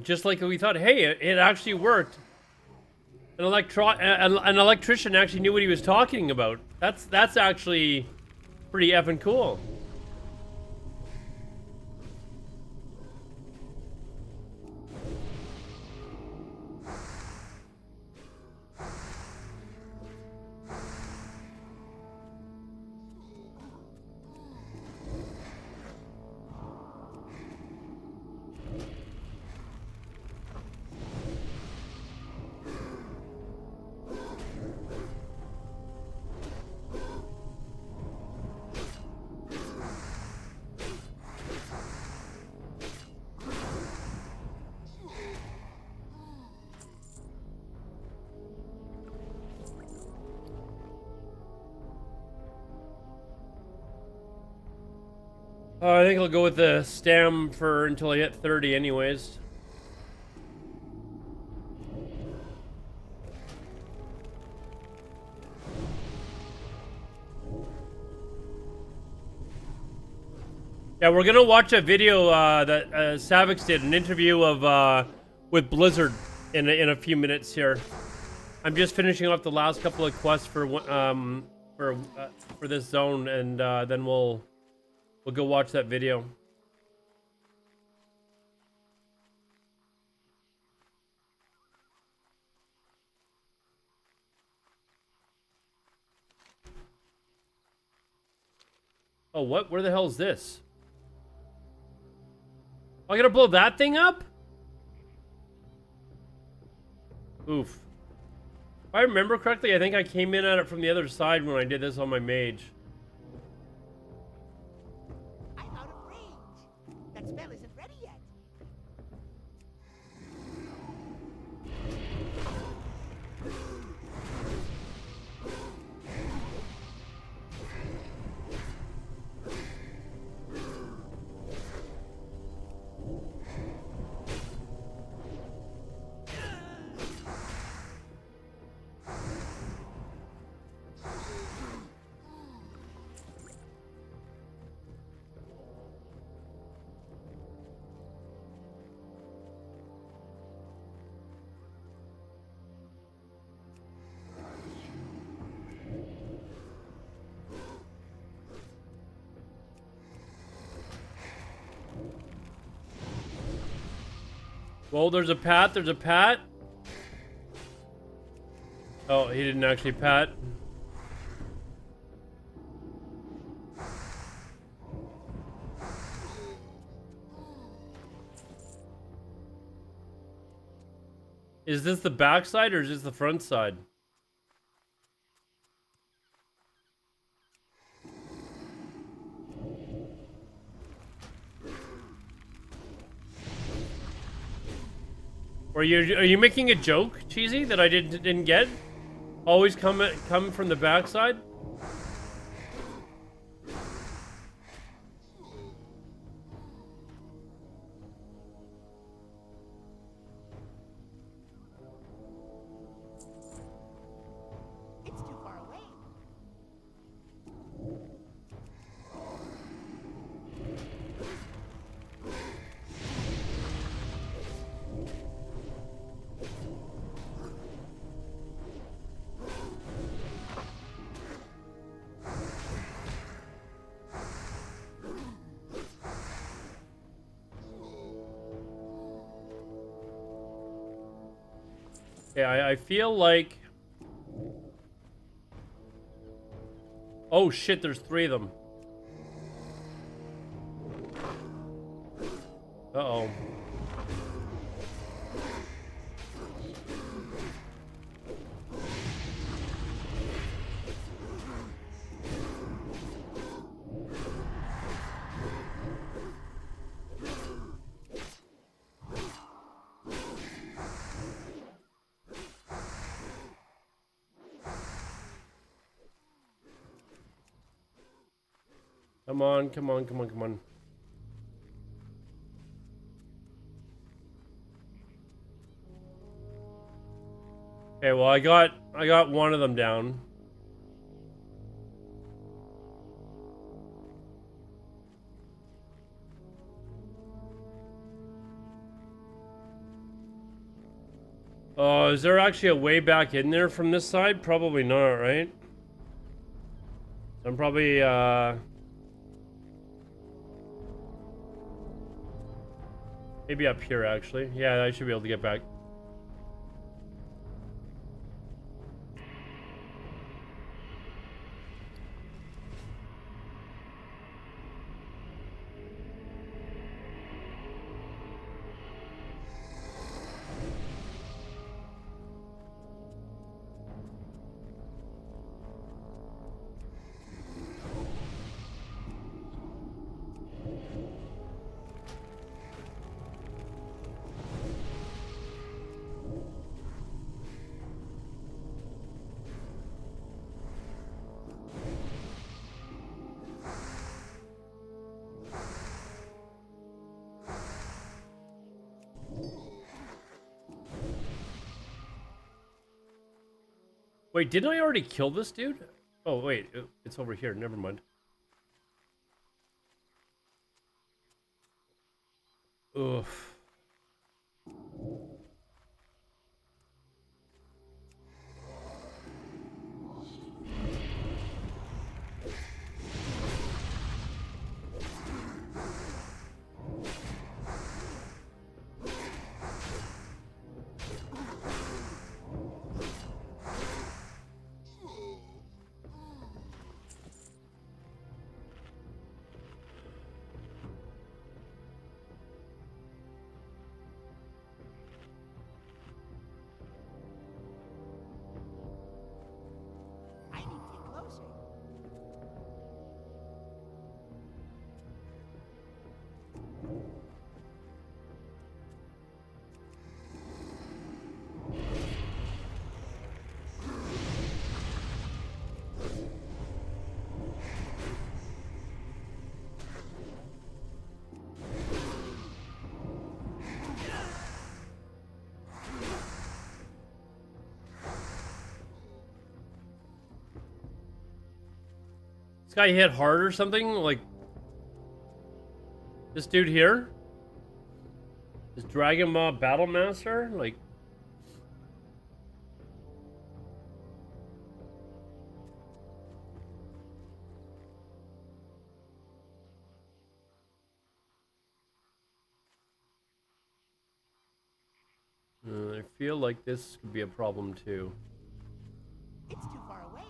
Just like we thought, hey, it actually worked. An electrician actually knew what he was talking about. That's actually pretty effing cool. I think I'll go with the stam for until I hit 30 anyways. Yeah, we're gonna watch a video that Savix did, an interview of with Blizzard in a few minutes here. I'm just finishing off the last couple of quests for this zone, and then we'll go watch that video. Oh, what? Where the hell is this? I gotta blow that thing up? Oof. If I remember correctly, I think I came in at it from the other side when I did this on my mage. I'm out of range. That spell isn't ready yet. Well, there's a pat, there's a pat. Oh, he didn't actually pat. Is this the back side or is this the front side? Are you making a joke, Cheesy, that I didn't get? Always come from the backside? It's too far away. Yeah, I feel like... Oh shit, there's 3 of them. Uh-oh. Come on, come on, come on, come on. Okay, well I got one of them down. Oh, is there actually a way back in there from this side? Probably not, right? I'm probably maybe up here, actually. Yeah, I should be able to get back. Wait, didn't I already kill this dude? Oh, wait. It's over here. Never mind. Oof. I need to get closer. This guy hit hard or something? Like, this dude here? This Dragon Mob Battle Master? Like, I feel like this could be a problem too. It's too far away.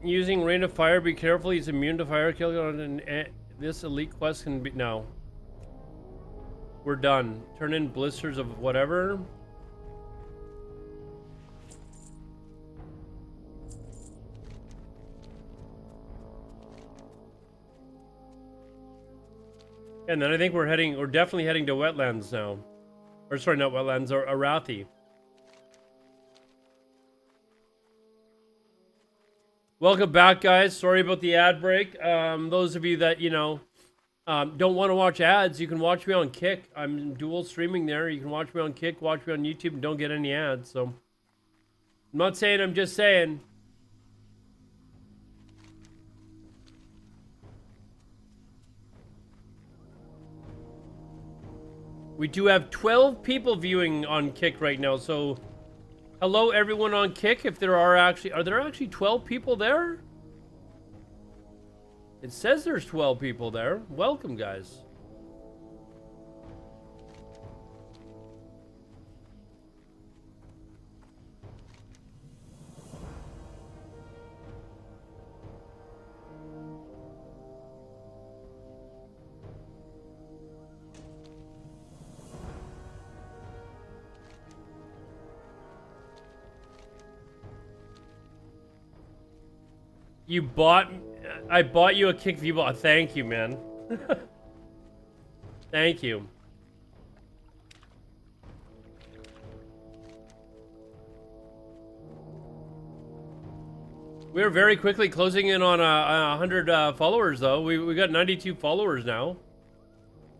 Using rain of fire, be careful, he's immune to fire kill on this elite quest can be no. We're done. Turn in blisters of whatever. And then I think we're definitely heading to wetlands now. Or sorry, not wetlands, or Arathi. Welcome back, guys. Sorry about the ad break. Those of you that, you know, don't want to watch ads, you can watch me on Kick. I'm dual streaming there. You can watch me on Kick, watch me on YouTube, and don't get any ads. So, I'm not saying, I'm just saying. We do have 12 people viewing on Kick right now, so hello everyone on Kick. If there are there actually 12 people there? It says there's 12 people there. Welcome, guys. I bought you a Kick view bot. Thank you, man. Thank you. We're very quickly closing in on 100 followers, though. We got 92 followers now.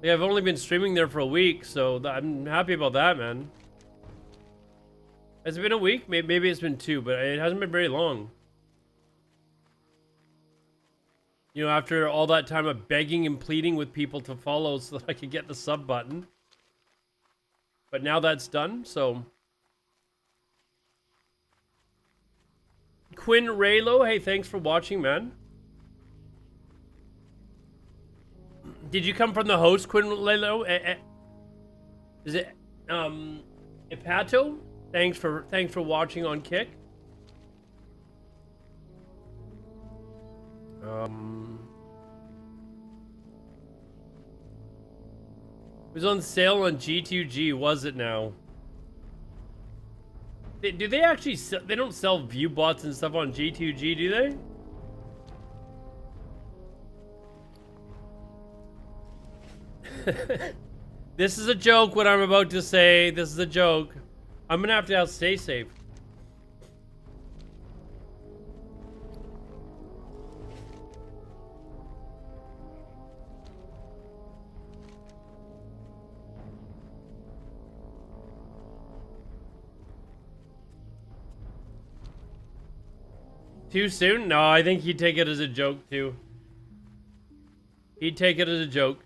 Yeah, I've only been streaming there for a week, so I'm happy about that, man. Has it been a week? Maybe it's been 2, but it hasn't been very long. You know, after all that time of begging and pleading with people to follow so that I could get the sub button. But now that's done, so. Quinn Raylo, hey, thanks for watching, man. Did you come from the host, Quinn Raylo? Is it Ipato? Thanks for watching on Kick. It was on sale on G2G, was it now? Do they actually sell, they don't sell view bots and stuff on G2G, do they? This is a joke, what I'm about to say. This is a joke. I'm gonna have to stay safe. Too soon? No, I think he'd take it as a joke too. He'd take it as a joke.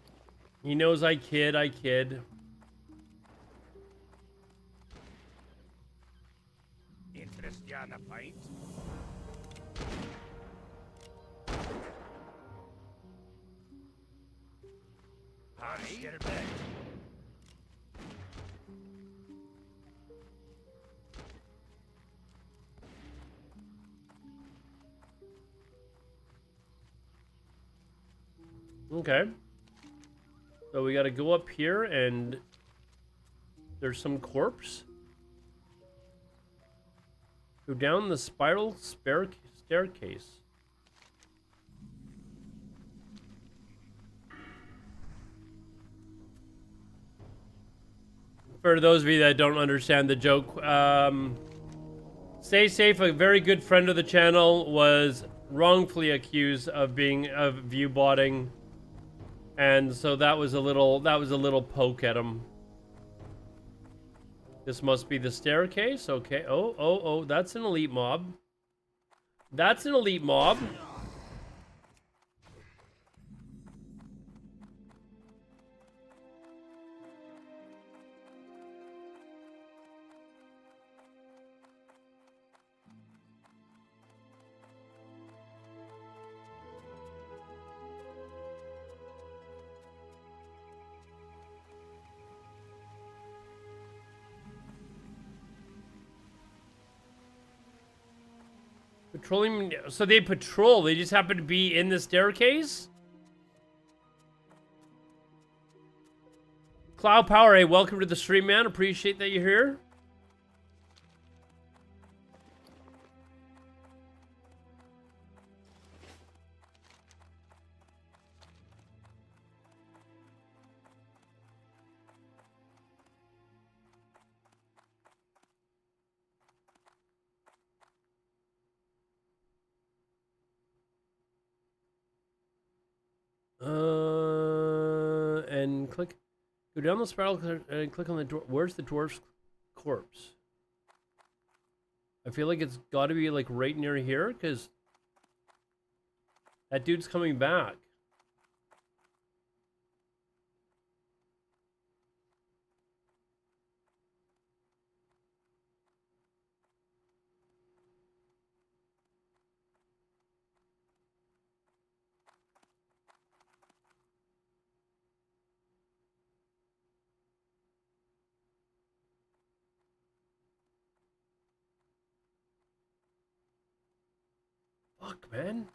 He knows I kid, I kid. Interest you on a pint? Aye, get her back. Okay. So we gotta go up here and there's some corpse. Go down the spiral staircase. For those of you that don't understand the joke, Stay Safe, a very good friend of the channel, was wrongfully accused of view botting. And so that was a little poke at him. This must be the staircase. Okay. Oh, that's an elite mob. That's an elite mob. Patrolling, so they patrol, they just happen to be in the staircase? Cloud Power, hey, welcome to the stream, man. Appreciate that you're here. And click, go down the spiral and click on the door. Where's the dwarf's corpse? I feel like it's got to be like right near here because that dude's coming back. Fuck, man.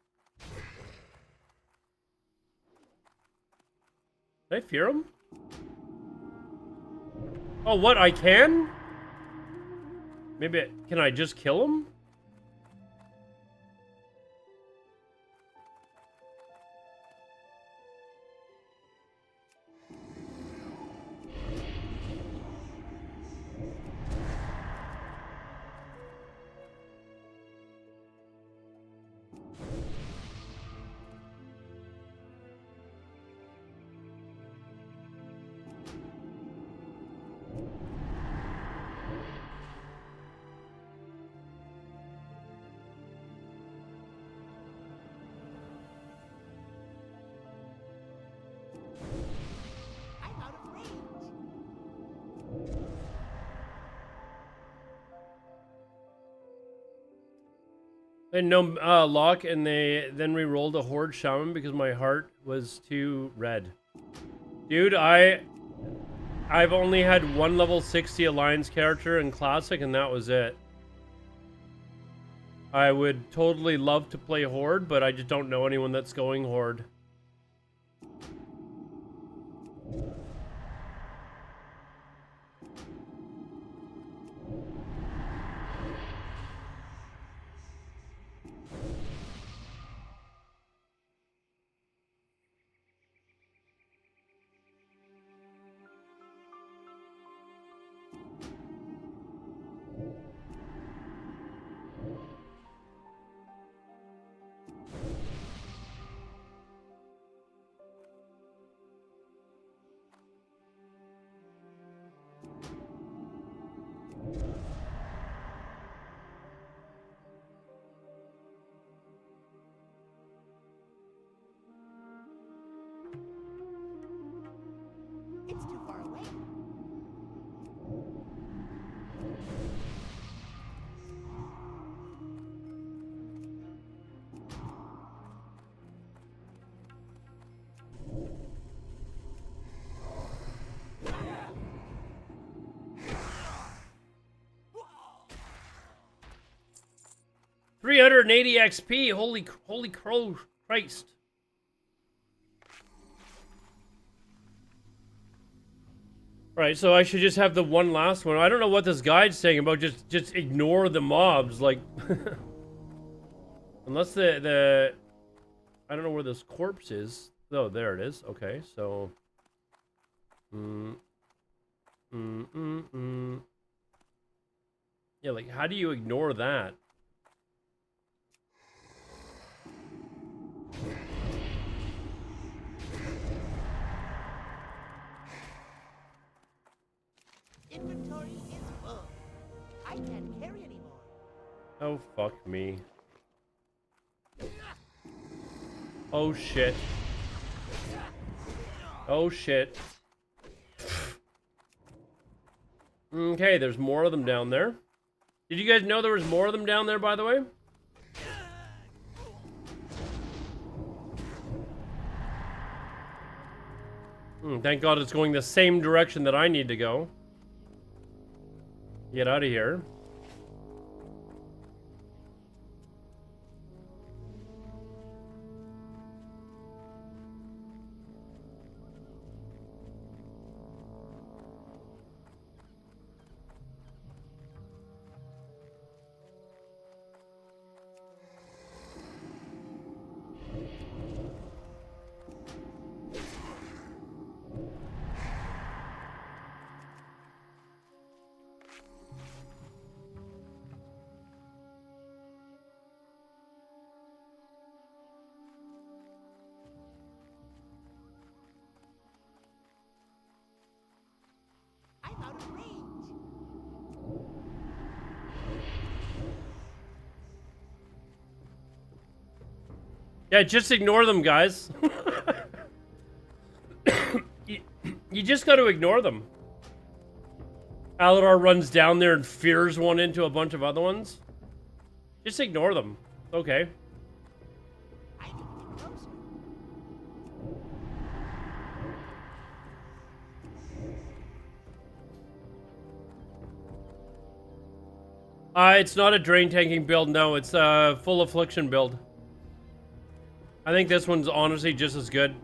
Can I fear him? Oh, what? I can? Maybe, can I just kill him? I'm out of range. And no lock, and they then re-rolled a horde shaman because my heart was too red. Dude, I I've only had one level 60 Alliance character in Classic, and that was it. I would totally love to play Horde, but I just don't know anyone that's going Horde. It's too far away. $380 XP. Holy crow Christ. Right, so I should just have the one last one. I don't know what this guide's saying about just ignore the mobs, like unless the I don't know where this corpse is. Oh, there it is. Okay, so yeah, like how do you ignore that? Inventory is full. I can't carry anymore. Oh, fuck me. Oh, shit. Oh, shit. Okay, there's more of them down there. Did you guys know there was more of them down there, by the way? Thank God it's going the same direction that I need to go. Get out of here. I'm out of range. Yeah, just ignore them, guys. you just got to ignore them. Alodar runs down there and fears one into a bunch of other ones. Just ignore them. Okay. I need to get closer. It's not a drain tanking build, no. It's a full affliction build. I think this one's honestly just as good.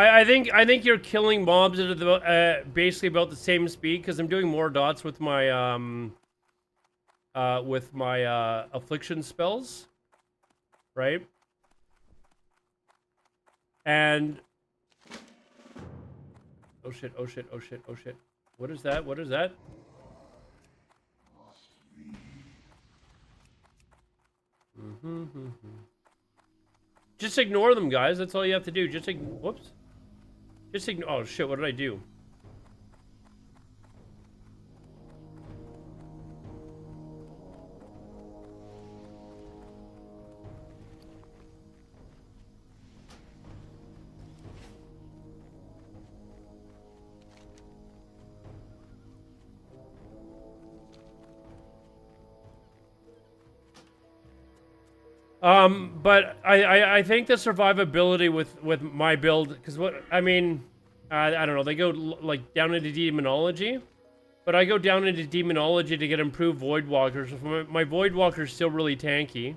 I think you're killing mobs at the, basically about the same speed because I'm doing more dots with my affliction spells, right? And oh shit! Oh shit! Oh shit! Oh shit! What is that? What is that? Just ignore them, guys. That's all you have to do. Just whoops. Just ignore. Oh shit! What did I do? But I think the survivability with my build, because what I mean, I don't know. They go like down into demonology, but I go down into demonology to get improved void walkers. So my void walker's still really tanky.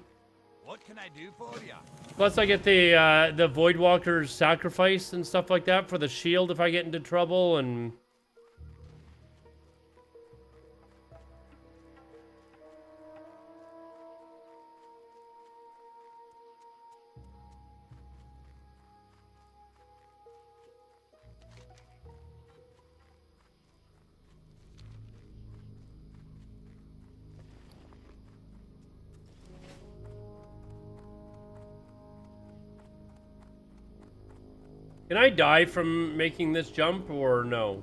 What can I do for you? Plus I get the void walker's sacrifice and stuff like that for the shield if I get into trouble and. Can I die from making this jump or no?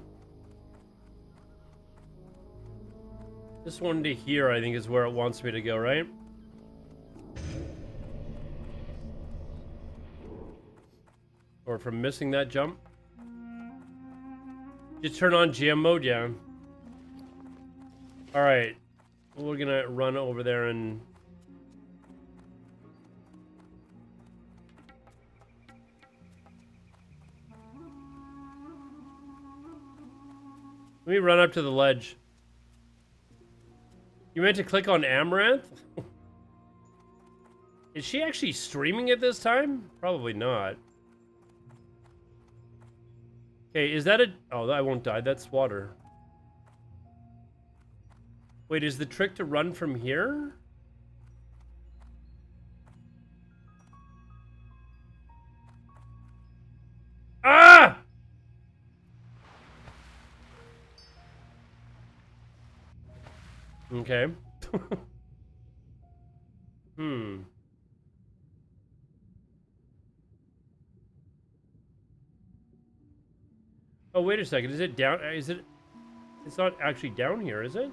This one to here, I think, is where it wants me to go, right? Or from missing that jump? Just turn on GM mode, yeah. Alright. We're gonna run over there and... Let me run up to the ledge. You meant to click on Amaranth? Is she actually streaming it this time? Probably not. Okay, is that a... Oh, I won't die. That's water. Wait, is the trick to run from here? Ah! Okay. Hmm. Oh, wait a second. Is it down? Is it? It's not actually down here, is it?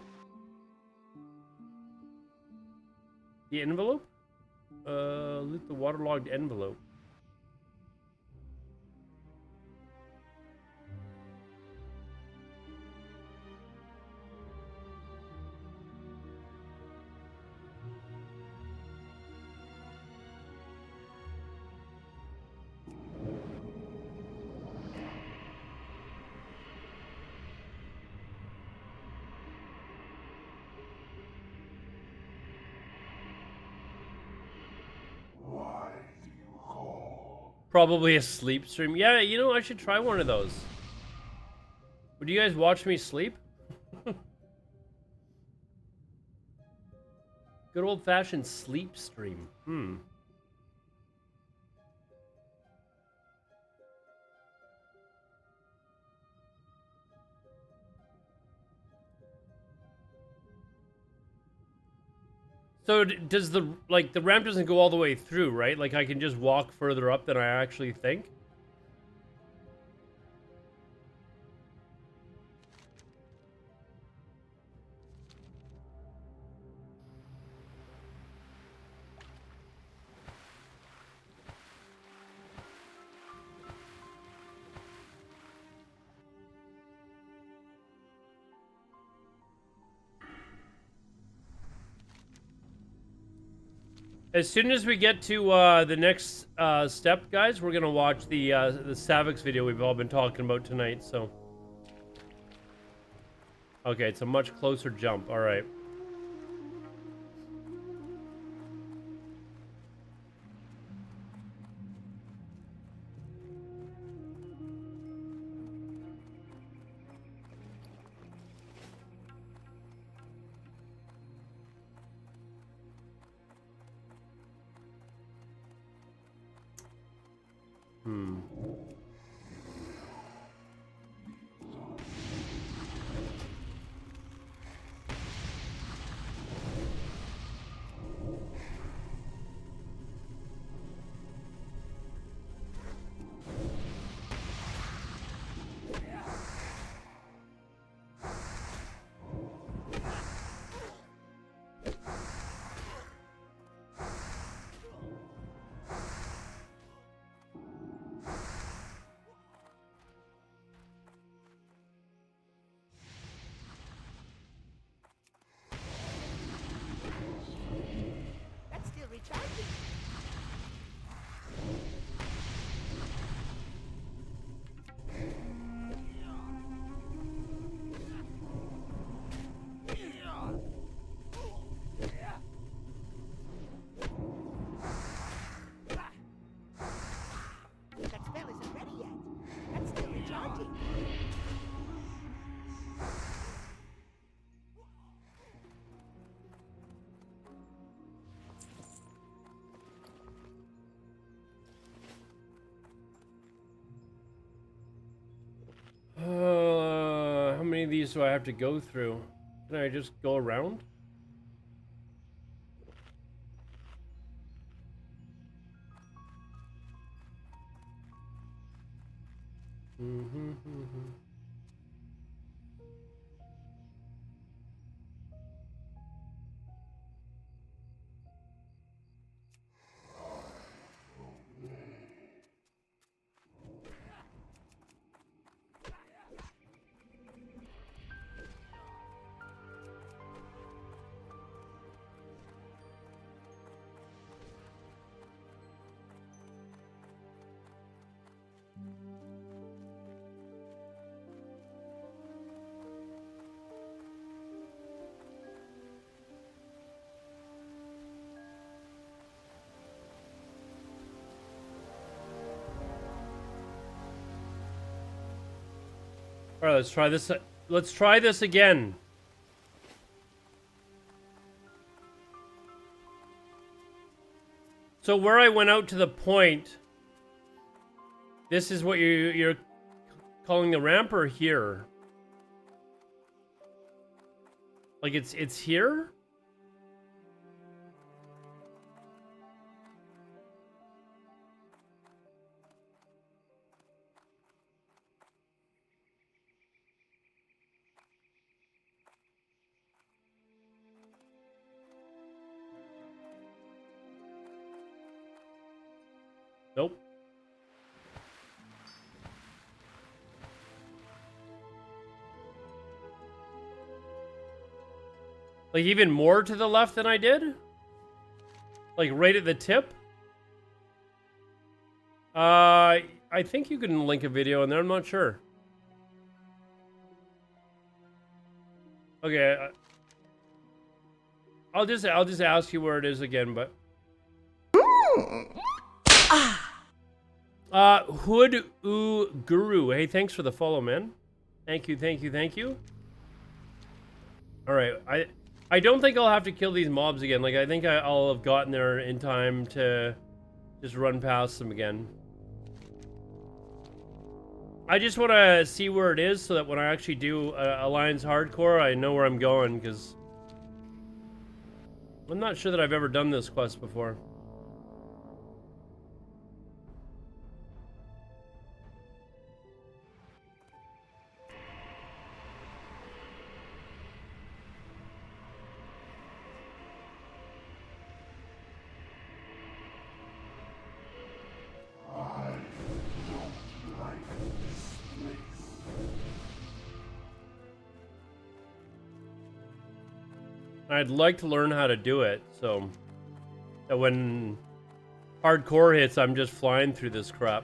The envelope? Lit the waterlogged envelope. Why do you call? Probably a sleep stream. Yeah, you know, I should try one of those. Would you guys watch me sleep? Good old-fashioned sleep stream. Hmm. So does the ramp doesn't go all the way through, right? Like I can just walk further up than I actually think? As soon as we get to the next step, guys, we're gonna watch the Savix video we've all been talking about tonight. So, okay, it's a much closer jump. All right. Hmm. of these do I have to go through? Can I just go around? All right, let's try this. Let's try this again. So where I went out to the point, this is what you're calling the ramp, or here? Like it's here? Nope. Like even more to the left than I did? Like right at the tip? I think you can link a video in there, I'm not sure. Okay. I'll just ask you where it is again, but Hood Guru. Hey, thanks for the follow, man. Thank you, thank you, thank you. All right, I don't think I'll have to kill these mobs again. Like I think I'll have gotten there in time to just run past them again. I just want to see where it is so that when I actually do Alliance Hardcore, I know where I'm going, because I'm not sure that I've ever done this quest before. I'd like to learn how to do it, so that when hardcore hits, I'm just flying through this crap.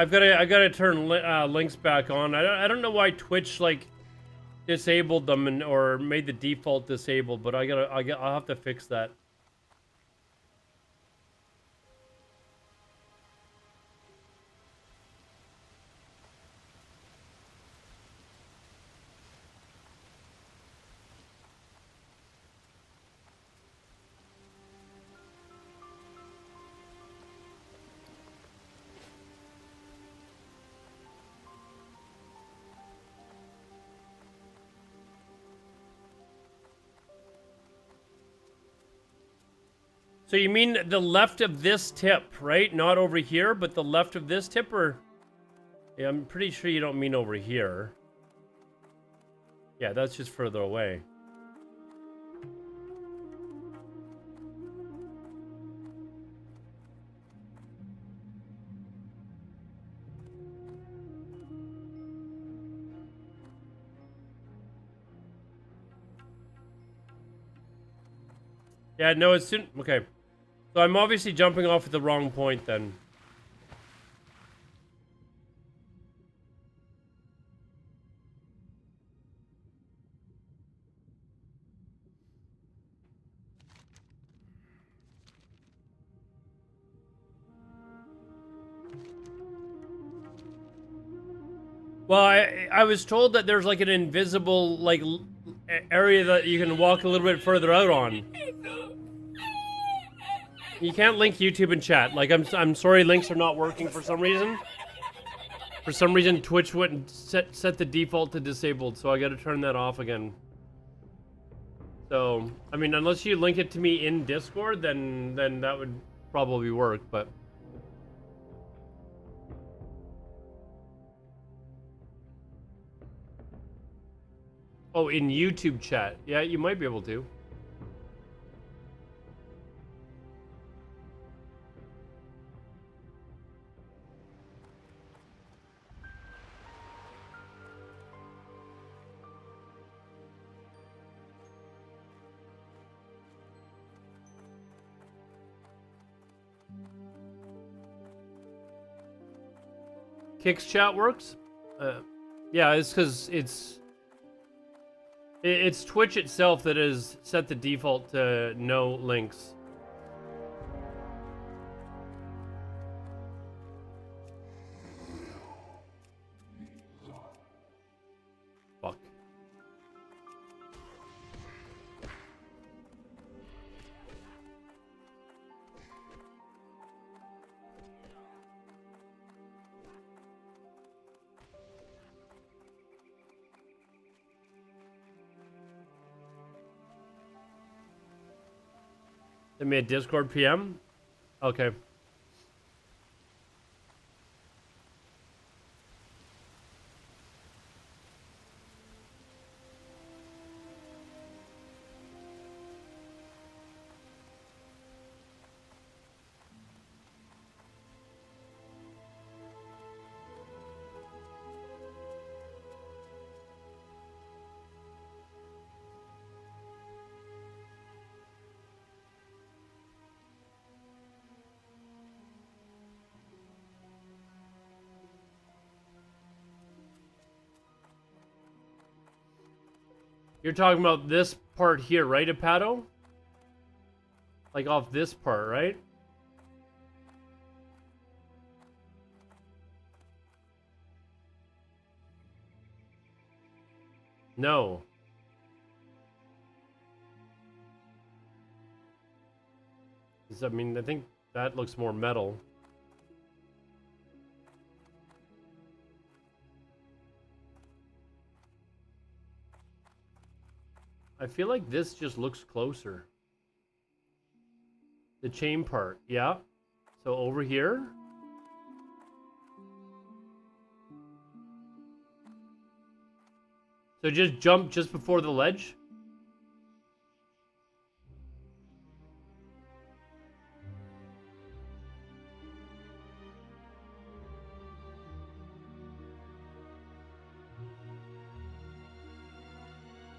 I gotta turn links back on. I don't know why Twitch like disabled them or made the default disabled, but I'll have to fix that. So you mean the left of this tip, right? Not over here, but the left of this tip, or... Yeah, I'm pretty sure you don't mean over here. Yeah, that's just further away. Yeah, no, it's soon... Okay. So I'm obviously jumping off at the wrong point then. Well, I was told that there's like an invisible like area that you can walk a little bit further out on. You can't link YouTube and chat. Like I'm sorry, links are not working for some reason. For some reason, Twitch wouldn't set the default to disabled, so I got to turn that off again. So I mean, unless you link it to me in Discord, then that would probably work. But oh, in YouTube chat, yeah, you might be able to. Kicks chat works? Yeah, it's because it's Twitch itself that has set the default to no links. Fuck. They made Discord PM? Okay. You're talking about this part here, right, Apato? Like off this part, right? No. I mean, I think that looks more metal. I feel like this just looks closer. The chain part, yeah. So over here. So just jump just before the ledge.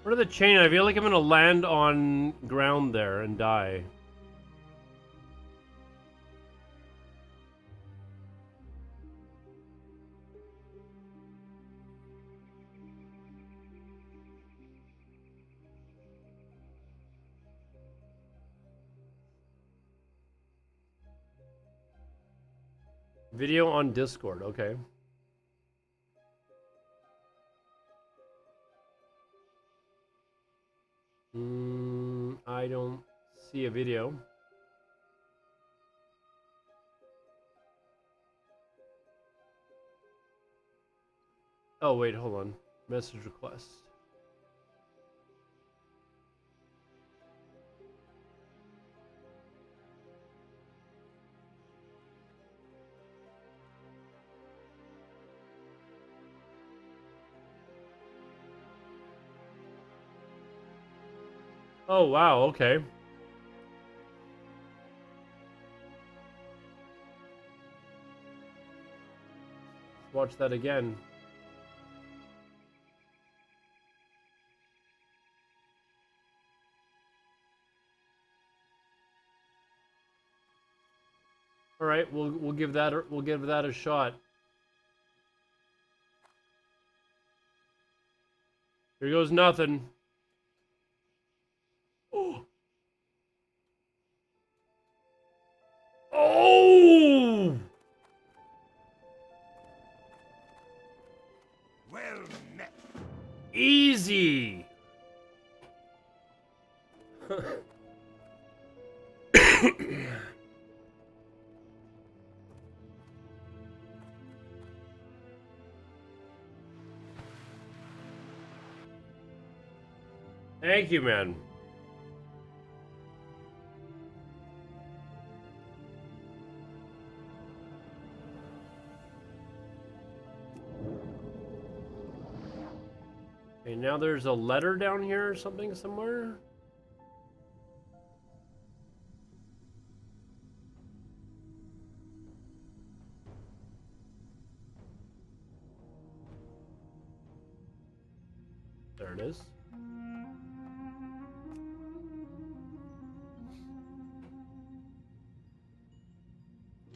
What are the chain? I feel like I'm gonna land on ground there and die. Video on Discord, okay. I don't see a video. Oh, wait, hold on. Message request. Oh, wow, okay. Watch that again. All right, we'll give that a shot. Here goes nothing. Oh. Oh! Easy. Thank you, man. Okay, now there's a letter down here or something somewhere. There it is.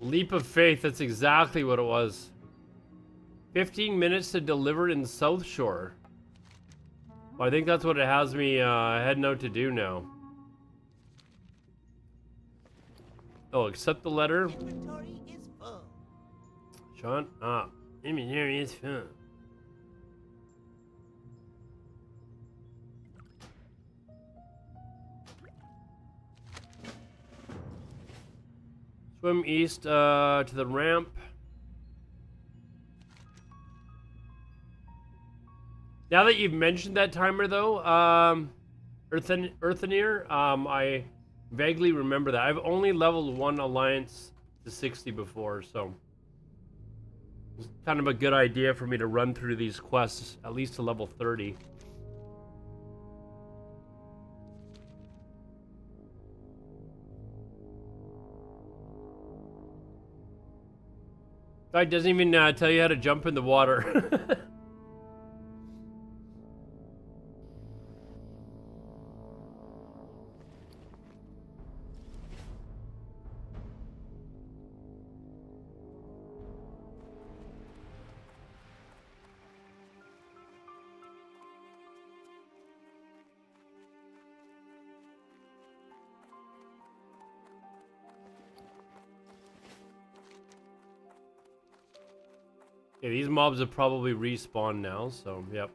Leap of faith, that's exactly what it was. 15 minutes to deliver in South Shore. Well, I think that's what it has me heading out to do now. Oh, accept the letter. Inventory is full. Sean? Ah, inventory is full. Swim east to the ramp. Now that you've mentioned that timer, though, Eartheneer, I vaguely remember that. I've only leveled one alliance to 60 before, so it's kind of a good idea for me to run through these quests at least to level 30. Guy doesn't even tell you how to jump in the water. Okay, these mobs have probably respawned now, so yep.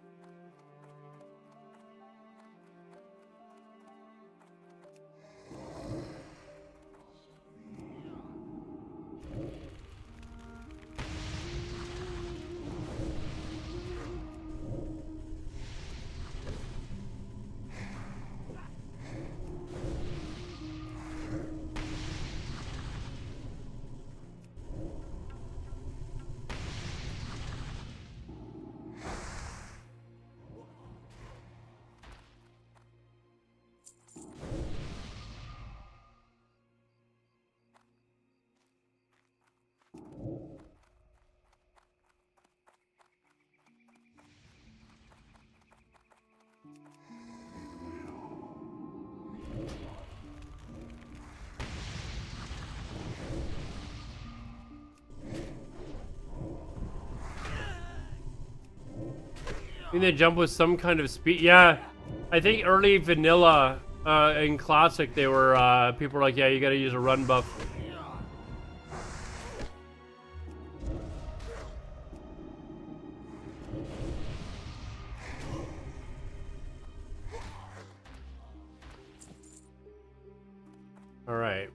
I think they jump with some kind of speed. Yeah, I think early vanilla in classic, they were people were like, yeah, you gotta use a run buff. All right.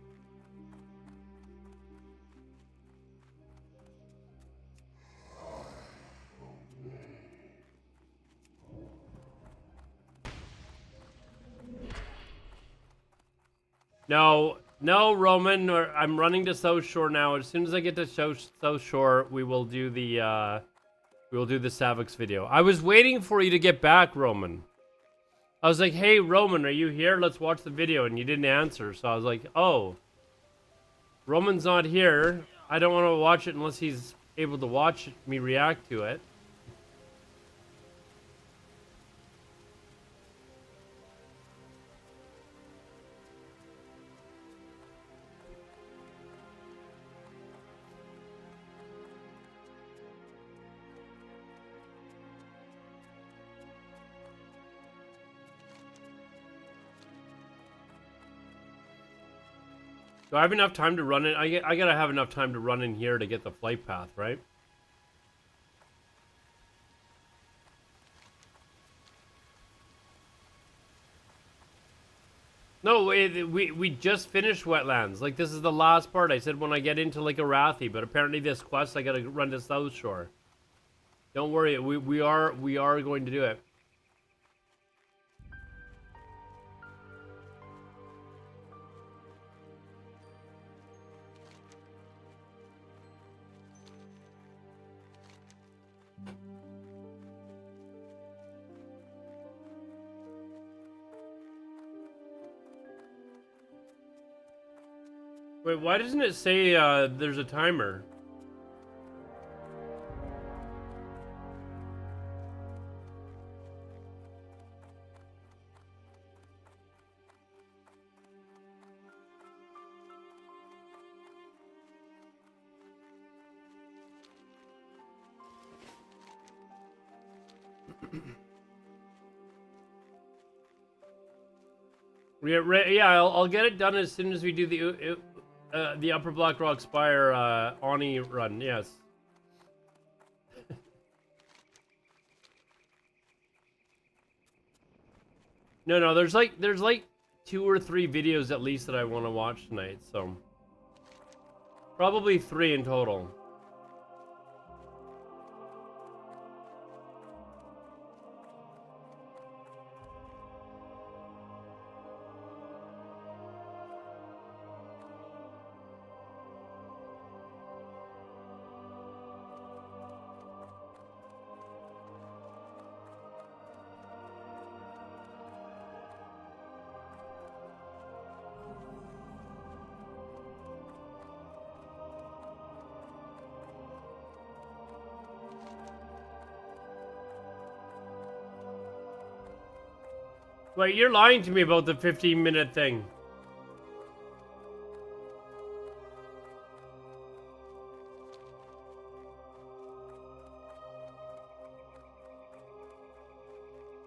No, Roman. I'm running to South Shore now. As soon as I get to South Shore, we will do the Savix video. I was waiting for you to get back, Roman. I was like, hey, Roman, are you here? Let's watch the video, and you didn't answer. So I was like, oh, Roman's not here. I don't want to watch it unless he's able to watch me react to it. Do I have enough time to run it? I gotta have enough time to run in here to get the flight path, right? No, we just finished wetlands. Like, this is the last part. I said when I get into, like, Arathi, but apparently this quest, I gotta run to South Shore. Don't worry, we are going to do it. Wait, why doesn't it say there's a timer? Yeah, I'll get it done as soon as we do the Upper Black Rock Spire Oni run. Yes. No, there's like 2 or 3 videos at least that I want to watch tonight, so probably 3 in total. Wait, you're lying to me about the 15-minute thing.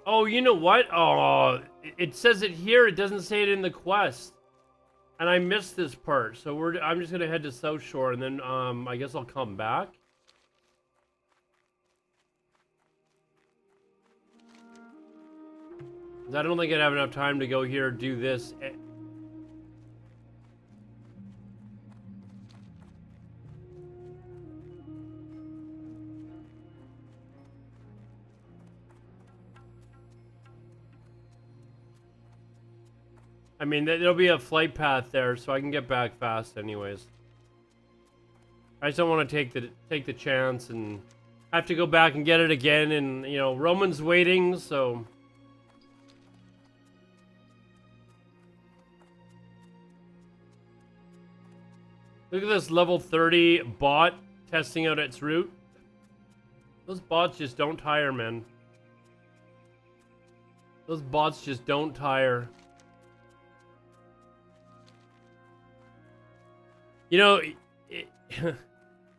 Oh, you know what? Oh, it says it here. It doesn't say it in the quest. And I missed this part. So I'm just going to head to South Shore and then I guess I'll come back. I don't think I'd have enough time to go here do this. I mean, there'll be a flight path there, so I can get back fast anyways. I just don't want to take the chance and have to go back and get it again, and, you know, Roman's waiting, so... Look at this level 30 bot testing out its route. Those bots just don't tire, man. Those bots just don't tire. You know,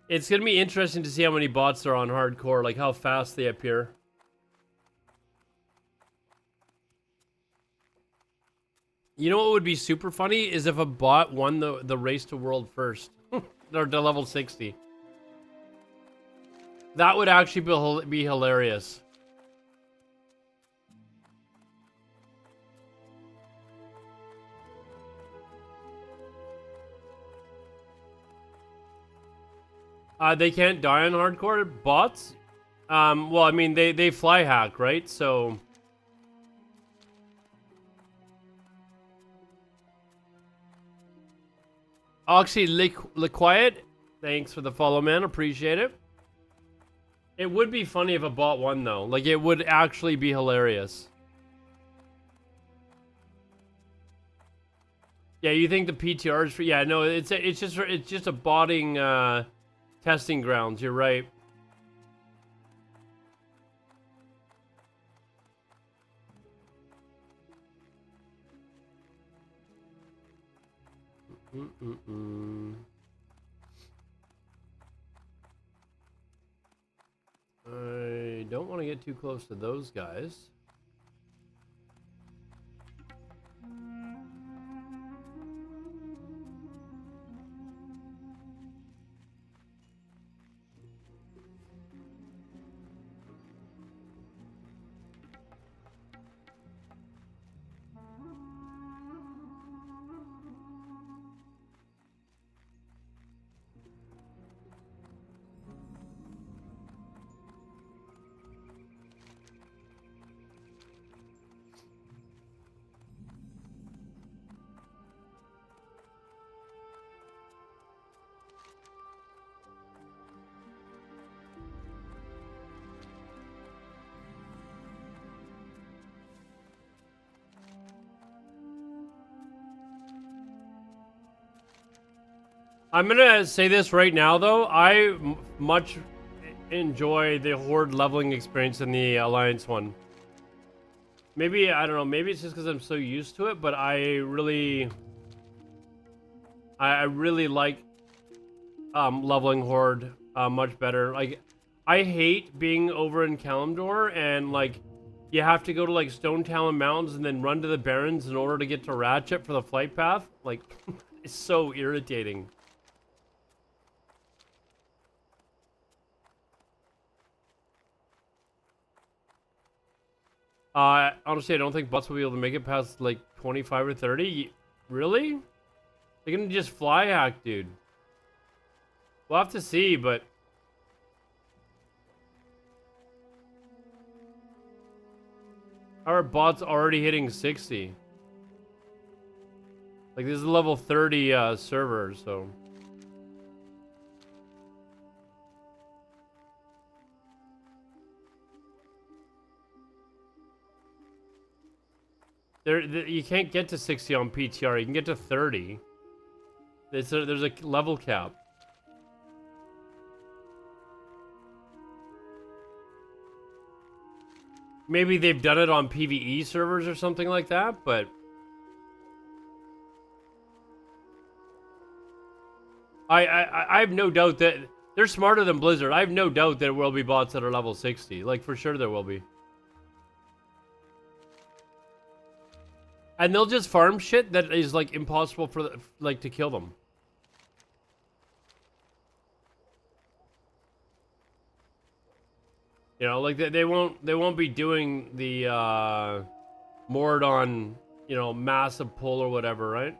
it's going to be interesting to see how many bots are on hardcore, like how fast they appear. You know what would be super funny is if a bot won the race to world first. Or to level 60. That would actually be hilarious. They can't die on hardcore bots? Well, I mean, they fly hack, right? So... Oxy Liquiet, thanks for the follow, man. Appreciate it. It would be funny if a bot won, though. Like, it would actually be hilarious. Yeah, you think the PTR is for... Yeah, no, it's just a botting testing grounds. You're right. I don't want to get too close to those guys. I'm gonna say this right now, though. I much enjoy the Horde leveling experience in the Alliance one. Maybe, I don't know, maybe it's just because I'm so used to it, but I really like leveling Horde much better. Like, I hate being over in Kalimdor and, like, you have to go to, like, Stone Talon Mountains and then run to the Barrens in order to get to Ratchet for the flight path. Like, it's so irritating. Honestly, I don't think bots will be able to make it past, like, 25 or 30. Really? They're gonna just fly hack, dude. We'll have to see, but... Our bot's already hitting 60. Like, this is a level 30 server, so... You can't get to 60 on PTR. You can get to 30. There's a level cap. Maybe they've done it on PvE servers or something like that, but... I have no doubt that... They're smarter than Blizzard. I have no doubt there will be bots that are level 60. Like, for sure there will be. And they'll just farm shit that is, like, impossible for, like, to kill them. You know, like, they won't be doing the, Mordon, you know, massive pull or whatever, right?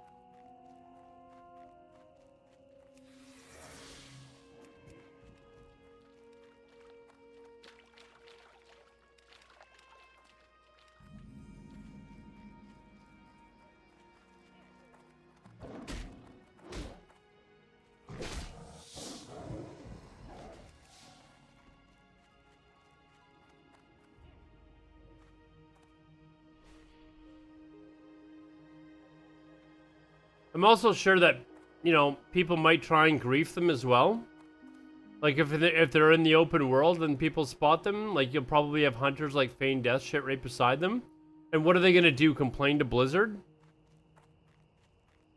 I'm also sure that, you know, people might try and grief them as well. Like, if they're in the open world and people spot them, like, you'll probably have hunters, like, feign death shit right beside them. And what are they gonna do, complain to Blizzard?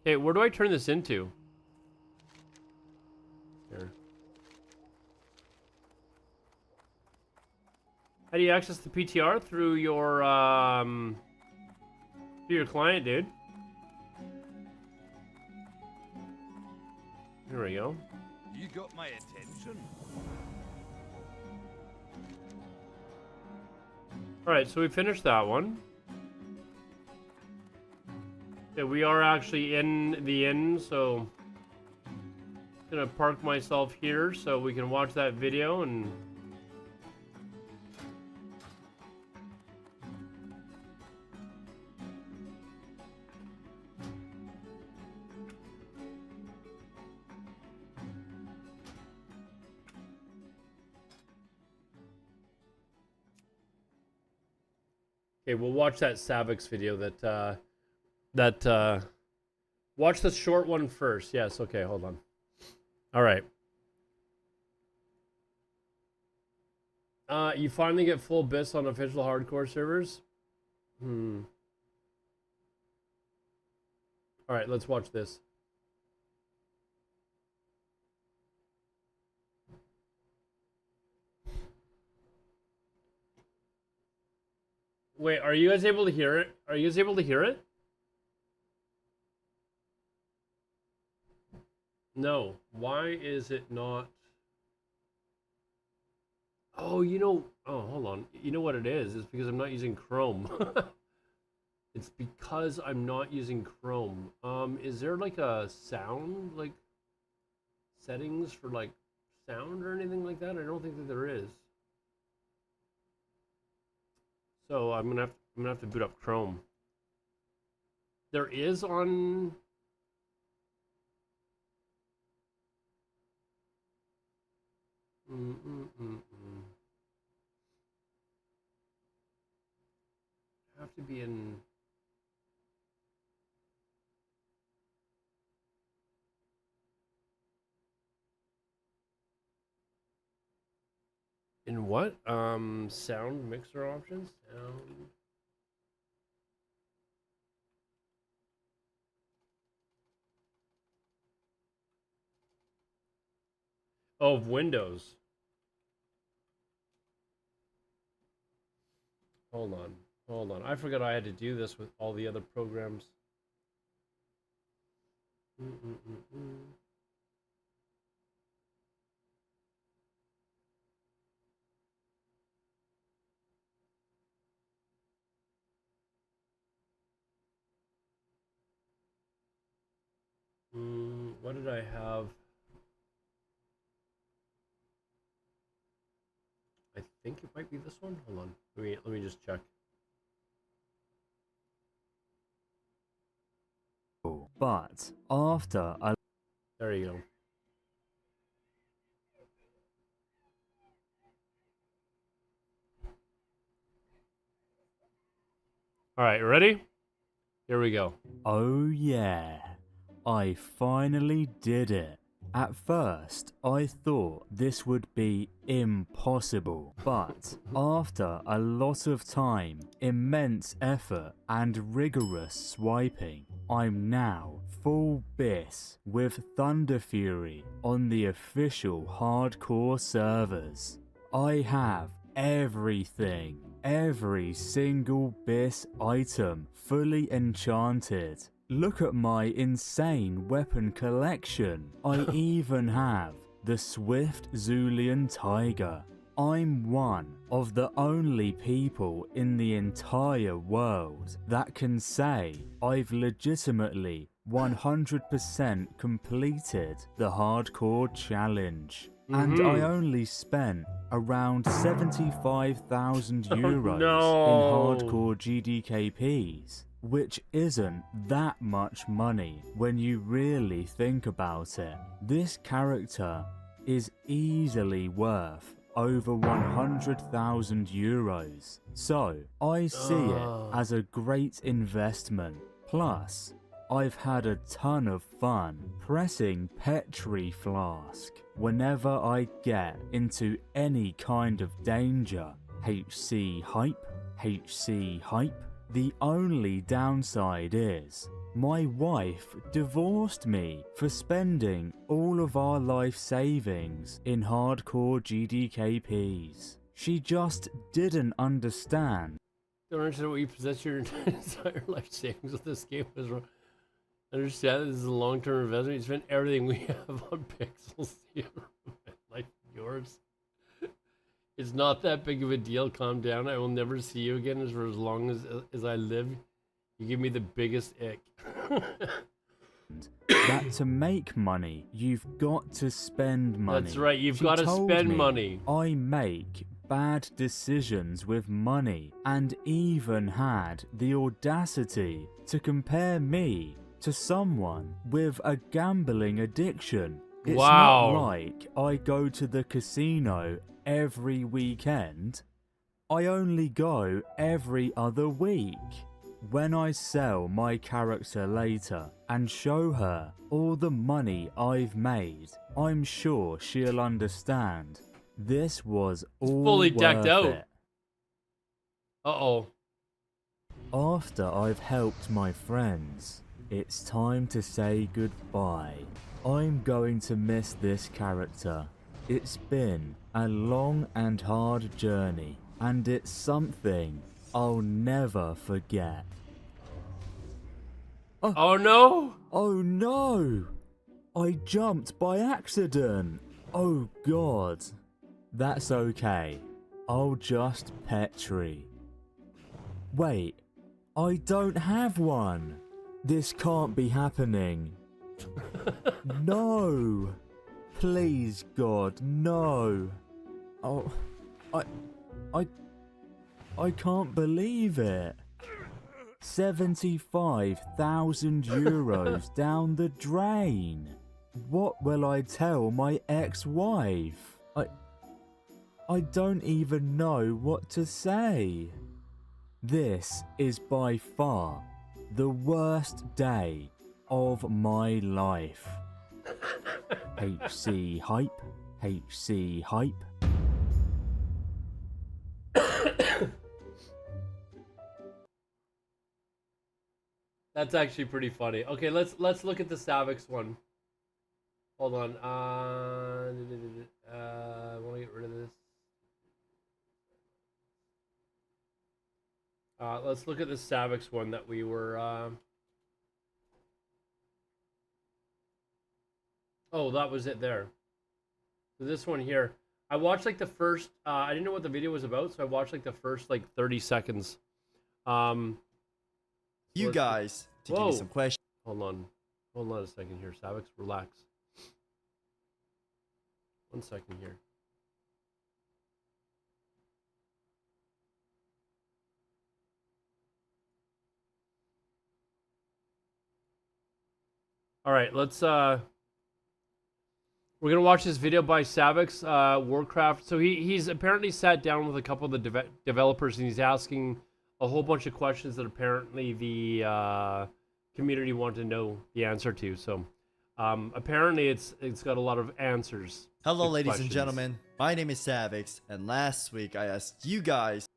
Hey, where do I turn this into? Here. How do you access the PTR? Through your client, dude. Here we go. You got my attention. Alright, so we finished that one. Yeah, we are actually in the inn, so... I'm gonna park myself here so we can watch that video and... Okay, we'll watch that Savix video watch the short one first. Yes, okay, hold on. All right. You finally get full bis on official hardcore servers? All right, let's watch this. Wait, are you guys able to hear it? Are you guys able to hear it? No. Why is it not? Oh, you know... Oh, hold on. You know what it is? It's because I'm not using Chrome. It's because I'm not using Chrome. Is there like a sound, like, settings for, like, sound or anything like that? I don't think that there is. So I'm gonna have to boot up Chrome. There is on... Have to be in... In what? Sound mixer options? Sound. Oh, Windows. Hold on. Hold on. I forgot I had to do this with all the other programs. What did I have? I think it might be this one. Hold on. Let me just check. But after a There you go. All right, ready? Here we go. oh yeah, I finally did it. At first, I thought this would be impossible, but after a lot of time, immense effort, and rigorous swiping, I'm now full bis with Thunder Fury on the official hardcore servers. I have everything, every single bis item fully enchanted. Look at my insane weapon collection. I even have the Swift Zulian Tiger. I'm one of the only people in the entire world that can say I've legitimately 100% completed the hardcore challenge. And I only spent around 75,000 euros in hardcore GDKPs, which isn't that much money when you really think about it. This character is easily worth over 100,000 euros, so I see it as a great investment. Plus, I've had a ton of fun pressing Petri Flask whenever I get into any kind of danger. HC hype, HC hype. The only downside is my wife divorced me for spending all of our life savings in hardcore GDKPs. She just didn't understand. Don't understand what you possess your entire life savings with this game is wrong. Understand this is a long-term investment. You spend everything we have on pixels here. Like yours. It's not that big of a deal. Calm down. I will never see you again for as long as I live. You give me the biggest ick. That to make money, you've got to spend money. That's right. You've She got to told spend me money. I make bad decisions with money, and even had the audacity to compare me to someone with a gambling addiction. It's Wow. not like I go to the casino every weekend. I only go every other week. When I sell my character later and show her all the money I've made, I'm sure she'll understand. This was all fully decked worth out. it. Uh-oh. After I've helped my friends, it's time to say goodbye. I'm going to miss this character. It's been a long and hard journey, and it's something I'll never forget. Oh no! Oh no! I jumped by accident! Oh god. That's okay. I'll just Petri. Wait, I don't have one! This can't be happening. No! Please God, no! Oh, I can't believe it. 75,000 euros down the drain. What will I tell my ex-wife? I don't even know what to say. This is by far the worst day of my life. HC hype, HC hype. That's actually pretty funny. Okay, let's look at the Savix one. Hold on. I want to get rid of this. Let's look at the Savix one that we were. Oh, that was it there. So this one here, I watched like the first. I didn't know what the video was about, so I watched like the first like 30 seconds. You guys to give me some questions. Hold on a second here, Savix. Relax. 1 second here. All right, let's we're gonna watch this video by Savix, Warcraft. So he's apparently sat down with a couple of the developers and he's asking a whole bunch of questions that apparently the community want to know the answer to. So apparently it's got a lot of answers. Hello, to ladies questions. and gentlemen. My name is Savix, and last week I asked you guys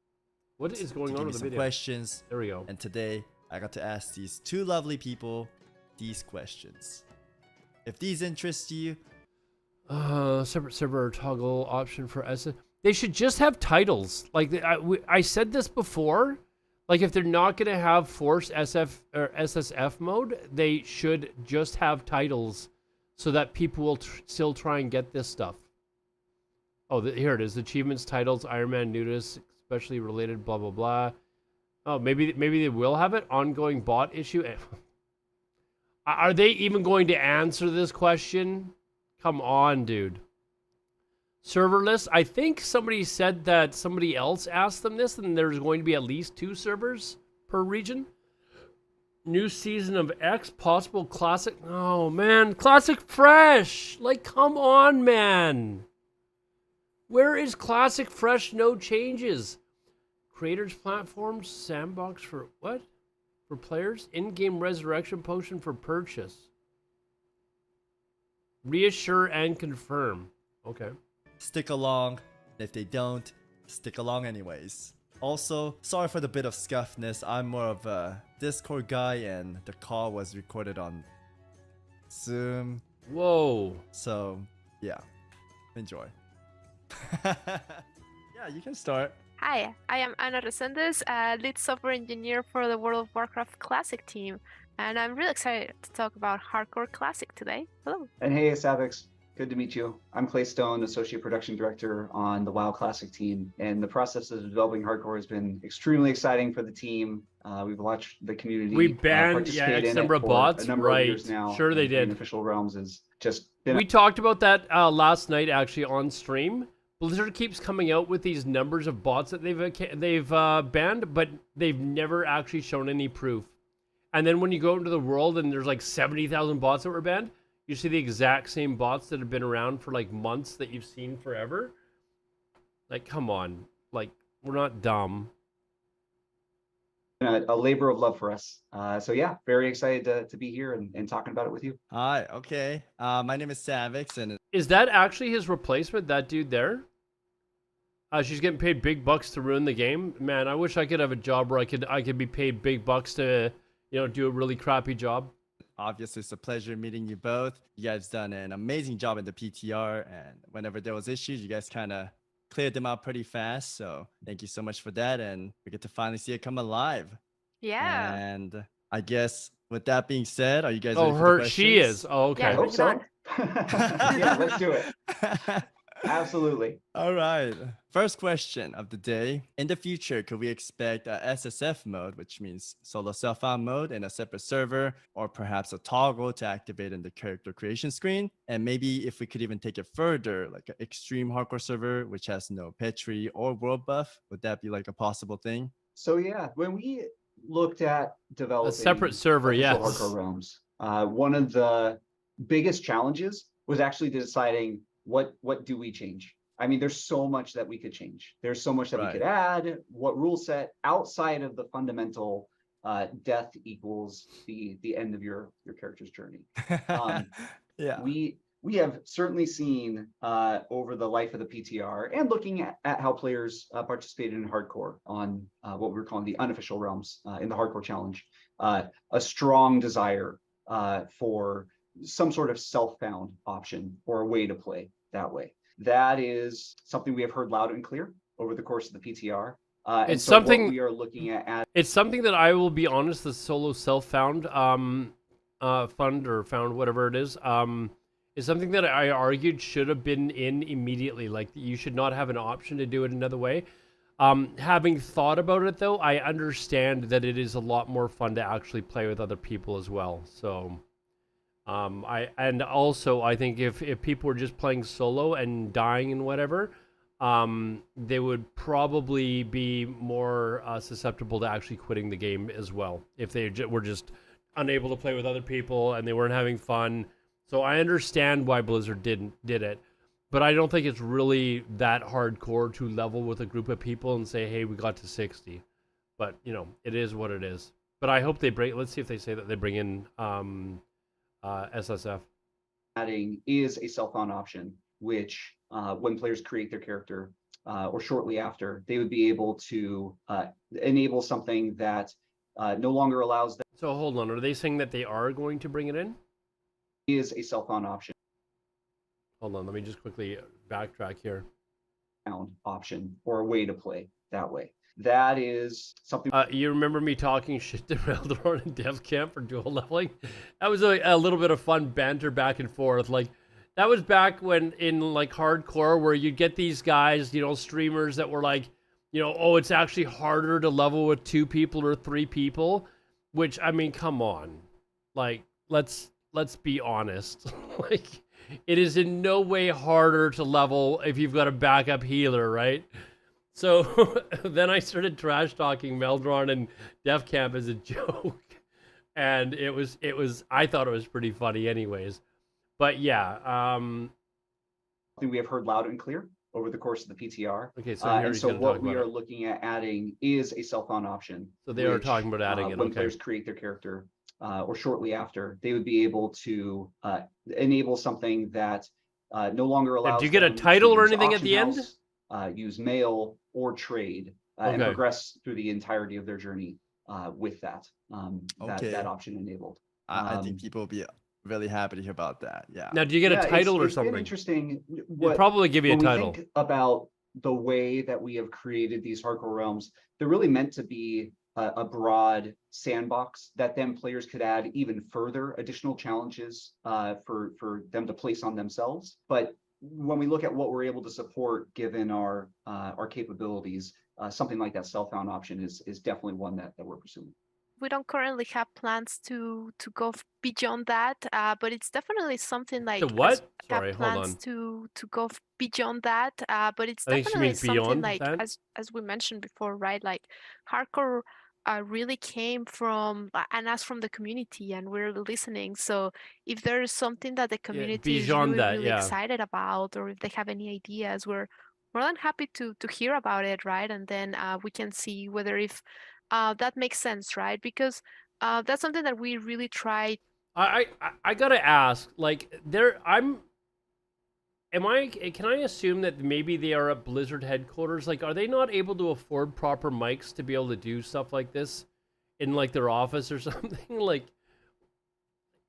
What is going to on give me with the some video? questions, There we go. and today I got to ask these two lovely people these questions. If these interest you, Separate server toggle option for SS. They should just have titles. Like I said this before. Like if they're not gonna have forced SF or SSF mode, they should just have titles, so that people will still try and get this stuff. Oh, here it is. Achievements, titles, Iron Man nudist, especially related, blah blah blah. Oh, maybe they will have it. Ongoing bot issue. Are they even going to answer this question? Come on, dude. Serverless. I think somebody said that somebody else asked them this, and there's going to be at least 2 servers per region. New season of X, possible classic. Oh, man. Classic Fresh. Like, come on, man. Where is Classic Fresh? No changes. Creators platforms, sandbox for what? For players? In-game resurrection potion for purchase. Reassure and confirm. Okay. stick along. If they don't, stick along anyways. Also, sorry for the bit of scuffness. I'm more of a Discord guy, and the call was recorded on Zoom. Whoa. So, yeah. Enjoy. Yeah, you can start. Hi, I am Ana Resendes, lead software engineer for the World of Warcraft Classic team, and I'm really excited to talk about Hardcore Classic today. Hello. And hey, Savix, good to meet you. I'm Clay Stone, Associate Production Director on the WoW Classic team, and the process of developing Hardcore has been extremely exciting for the team. We've watched the community We banned participate X in number it of for bots, a number right? of years now. Sure they and did. Official Realms is just been We talked about that last night, actually, on stream. Blizzard keeps coming out with these numbers of bots that they've banned, but they've never actually shown any proof. And then when you go into the world and there's like 70,000 bots that were banned, you see the exact same bots that have been around for like months that you've seen forever. Like, come on. Like, we're not dumb. a labor of love for us. So yeah, very excited to be here and talking about it with you. Hi, okay. My name is Savix, and Is that actually his replacement, that dude there? She's getting paid big bucks to ruin the game. Man, I wish I could have a job where I could be paid big bucks to, you know, do a really crappy job. obviously it's a pleasure meeting you both. You guys done an amazing job in the PTR, and whenever there was issues, you guys kind of cleared them out pretty fast. So thank you so much for that, and we get to finally see it come alive. Yeah. And I guess with that being said, are you guys Oh, ready for the she questions? is. Oh, okay. I Yeah. hope so. on. Yeah, let's do it. Absolutely. All right. First question of the day. In the future, could we expect a SSF mode, which means solo self-found mode, in a separate server, or perhaps a toggle to activate in the character creation screen? And maybe if we could even take it further, like an extreme hardcore server, which has no pet tree or world buff, would that be like a possible thing? So yeah, when we looked at developing A separate server, official yes. Hardcore Realms, one of the biggest challenges was actually deciding what do we change. I mean, there's so much that we could change. There's so much that we could add. What rule set outside of the fundamental death equals the end of your character's journey. Yeah. We we have certainly seen over the life of the PTR and looking at how players participated in hardcore on what we're calling the unofficial realms in the hardcore challenge, a strong desire for some sort of self-found option or a way to play that way. That is something we have heard loud and clear over the course of the PTR. And It's so something what we are looking at. It's something that I will be honest, the solo self-found fund or found whatever it is something that I argued should have been in immediately. Like, you should not have an option to do it another way. Having thought about it though, I understand that it is a lot more fun to actually play with other people as well. So I think if people were just playing solo and dying and whatever, they would probably be more susceptible to actually quitting the game as well if they were just unable to play with other people and they weren't having fun. So I understand why Blizzard did it, but I don't think it's really that hardcore to level with a group of people and say, hey, we got to 60. But, you know, it is what it is. But I hope they let's see if they say that they bring in SSF. Adding is a self-found option, which when players create their character or shortly after, they would be able to enable something that no longer allows them. So hold on, are they saying that they are going to bring it in? Is a self-found option. Hold on, let me just quickly backtrack here. Found option or a way to play that way. That is something. You remember me talking shit to Alodar and Dev Camp for dual leveling? That was a little bit of fun banter back and forth. Like, that was back when in like hardcore where you'd get these guys, you know, streamers that were like, you know, oh, it's actually harder to level with 2 people or 3 people. Which, I mean, come on. Like, let's be honest. Like, it is in no way harder to level if you've got a backup healer, right? So then I started trash talking Meldron and Def Camp as a joke. And I thought it was pretty funny anyways. But yeah. Something we have heard loud and clear over the course of the PTR. Okay, so and so what we are looking at adding is a self-found option. So they are talking about adding it, when players create their character or shortly after, they would be able to enable something that no longer allows. Do you get a title or anything at the end? Use mail or trade and progress through the entirety of their journey with that that option enabled. I think people will be really happy to hear about that. Yeah. Now, do you get a title or something? It's interesting. They'll probably give you a title. When we think about the way that we have created these hardcore realms, they're really meant to be a broad sandbox that then players could add even further additional challenges for them to place on themselves. But when we look at what we're able to support, given our capabilities, something like that self-found option is definitely one that we're pursuing. We don't currently have plans to go beyond that, but it's definitely something like what? Sorry, hold on. to go beyond that, but it's I think she definitely means something beyond like that? as we mentioned before, right? Like hardcore really came from and asked from the community, and we're listening. So if there's something that the community is beyond really, that, really yeah. excited about, or if they have any ideas, we're more than happy to hear about it, right? And then we can see whether if that makes sense, right? Because that's something that we really try. I gotta ask, like, can I assume that maybe they are at Blizzard headquarters? Like, are they not able to afford proper mics to be able to do stuff like this in like their office or something? Like,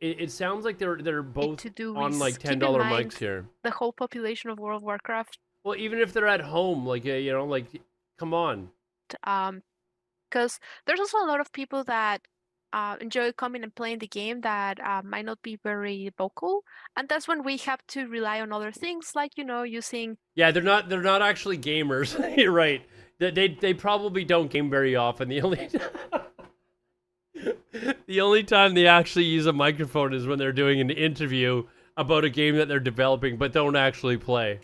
it sounds like they're both on like $10 mics here. The whole population of World of Warcraft. Well, even if they're at home, like, you know, like, come on. Because there's also a lot of people that enjoy coming and playing the game that might not be very vocal, and that's when we have to rely on other things, like, you know, using. Yeah, they're not actually gamers. You're right. They probably don't game very often. The only time they actually use a microphone is when they're doing an interview about a game that they're developing, but don't actually play.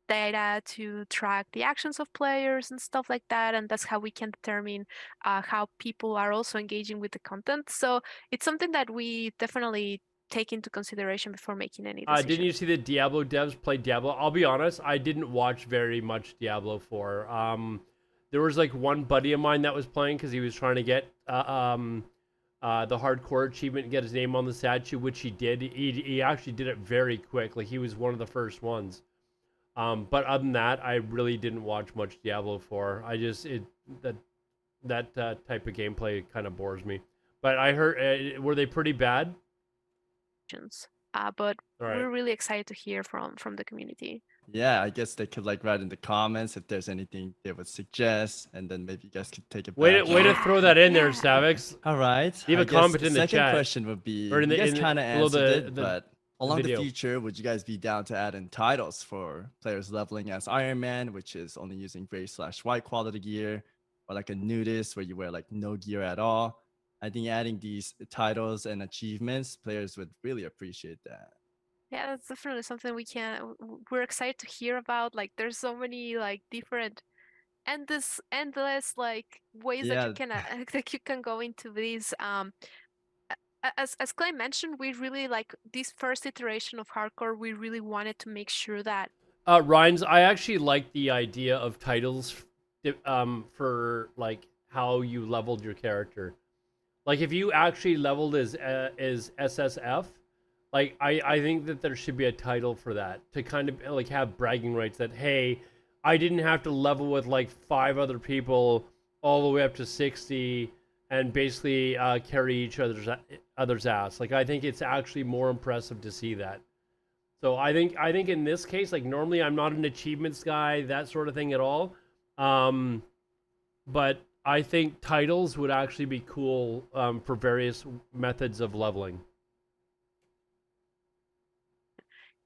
Data to track the actions of players and stuff like that, and that's how we can determine how people are also engaging with the content. So it's something that we definitely take into consideration before making any decisions. Didn't you see the Diablo devs play Diablo? I'll be honest, I didn't watch very much Diablo 4. There was like one buddy of mine that was playing because he was trying to get the hardcore achievement, get his name on the statue, which he did. He actually did it very quick. Like, he was one of the first ones. But other than that, I really didn't watch much Diablo 4. That type of gameplay kind of bores me. But I heard, were they pretty bad? But All right. we're really excited to hear from the community. Yeah, I guess they could like write in the comments if there's anything they would suggest, and then maybe you guys could take it Way back. to throw that in there, Savix. All right. Leave I a guess comment the in the second chat. question would be, Or in you the- guys in the- kind of below answered the it, but along video. the future, would you guys be down to add in titles for players leveling as Iron Man, which is only using gray/white quality gear, or like a nudist where you wear like no gear at all? I think adding these titles and achievements, players would really appreciate that. Yeah, that's definitely something we're excited to hear about. Like, there's so many like different endless like ways that you Yeah. can that you can go into these. As Clay mentioned, we really like this first iteration of hardcore. We really wanted to make sure that Rhines, I actually like the idea of titles for like how you leveled your character. Like, if you actually leveled as SSF, like I think that there should be a title for that to kind of like have bragging rights that, hey, I didn't have to level with like 5 other people all the way up to 60 and basically carry each other's ass. Like, I think it's actually more impressive to see that. So I think in this case, like, normally I'm not an achievements guy, that sort of thing at all. But I think titles would actually be cool for various methods of leveling.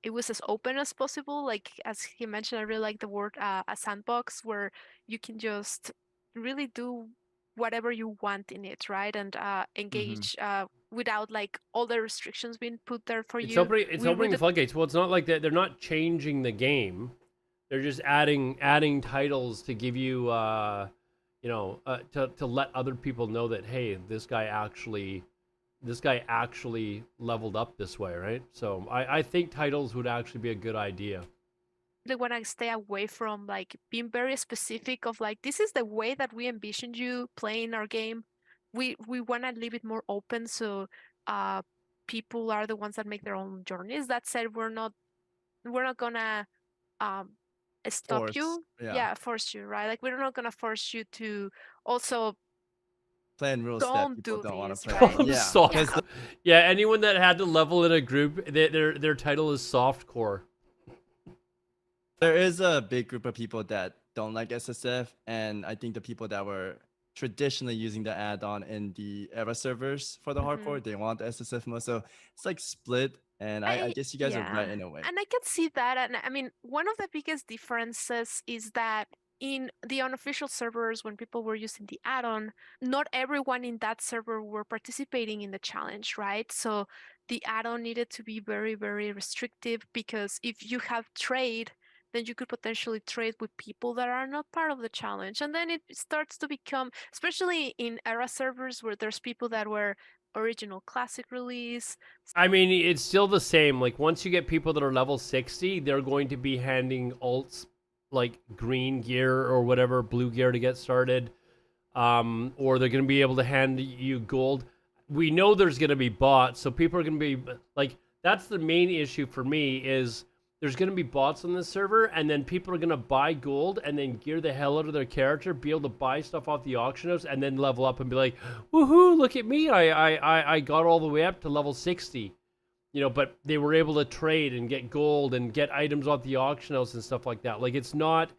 it was as open as possible. Like, as he mentioned, I really like the word a sandbox where you can just really do whatever you want in it, right? And engage without like all the restrictions being put there for It's you. opening the floodgates. Well, it's not like that. They're not changing the game. They're just adding titles to give you, to let other people know that, hey, this guy actually leveled up this way, right? So I think titles would actually be a good idea. They want to stay away from like being very specific of like, this is the way that we envisioned you playing our game. We want to leave it more open, so people are the ones that make their own journeys. That said, we're not gonna stop Force, you. yeah. Force you, right? Like, we're not gonna force you to also Playing rules that don't people do don't want this, to play. right? Yeah. Soft. 'Cause Yeah, anyone that had to level in a group, their title is softcore. there is a big group of people that don't like SSF, and I think the people that were traditionally using the add-on in the era servers for the hardcore, they want the SSF mode. So it's like split, and I guess you guys are right in a way. And I can see that. And I mean, one of the biggest differences is that in the unofficial servers, when people were using the add-on, not everyone in that server were participating in the challenge, right? So the add-on needed to be very, very restrictive, because if you have trade, then you could potentially trade with people that are not part of the challenge. And then it starts to become, especially in era servers where there's people that were original classic release. I mean, it's still the same. Like, once you get people that are level 60, they're going to be handing alts like green gear or whatever, blue gear to get started. Or they're going to be able to hand you gold. We know there's going to be bots, so people are going to be like, that's the main issue for me is there's going to be bots on this server, and then people are going to buy gold and then gear the hell out of their character, be able to buy stuff off the auction house, and then level up and be like, woohoo, look at me, I got all the way up to level 60. But they were able to trade and get gold and get items off the auction house and stuff like that. Like, it's not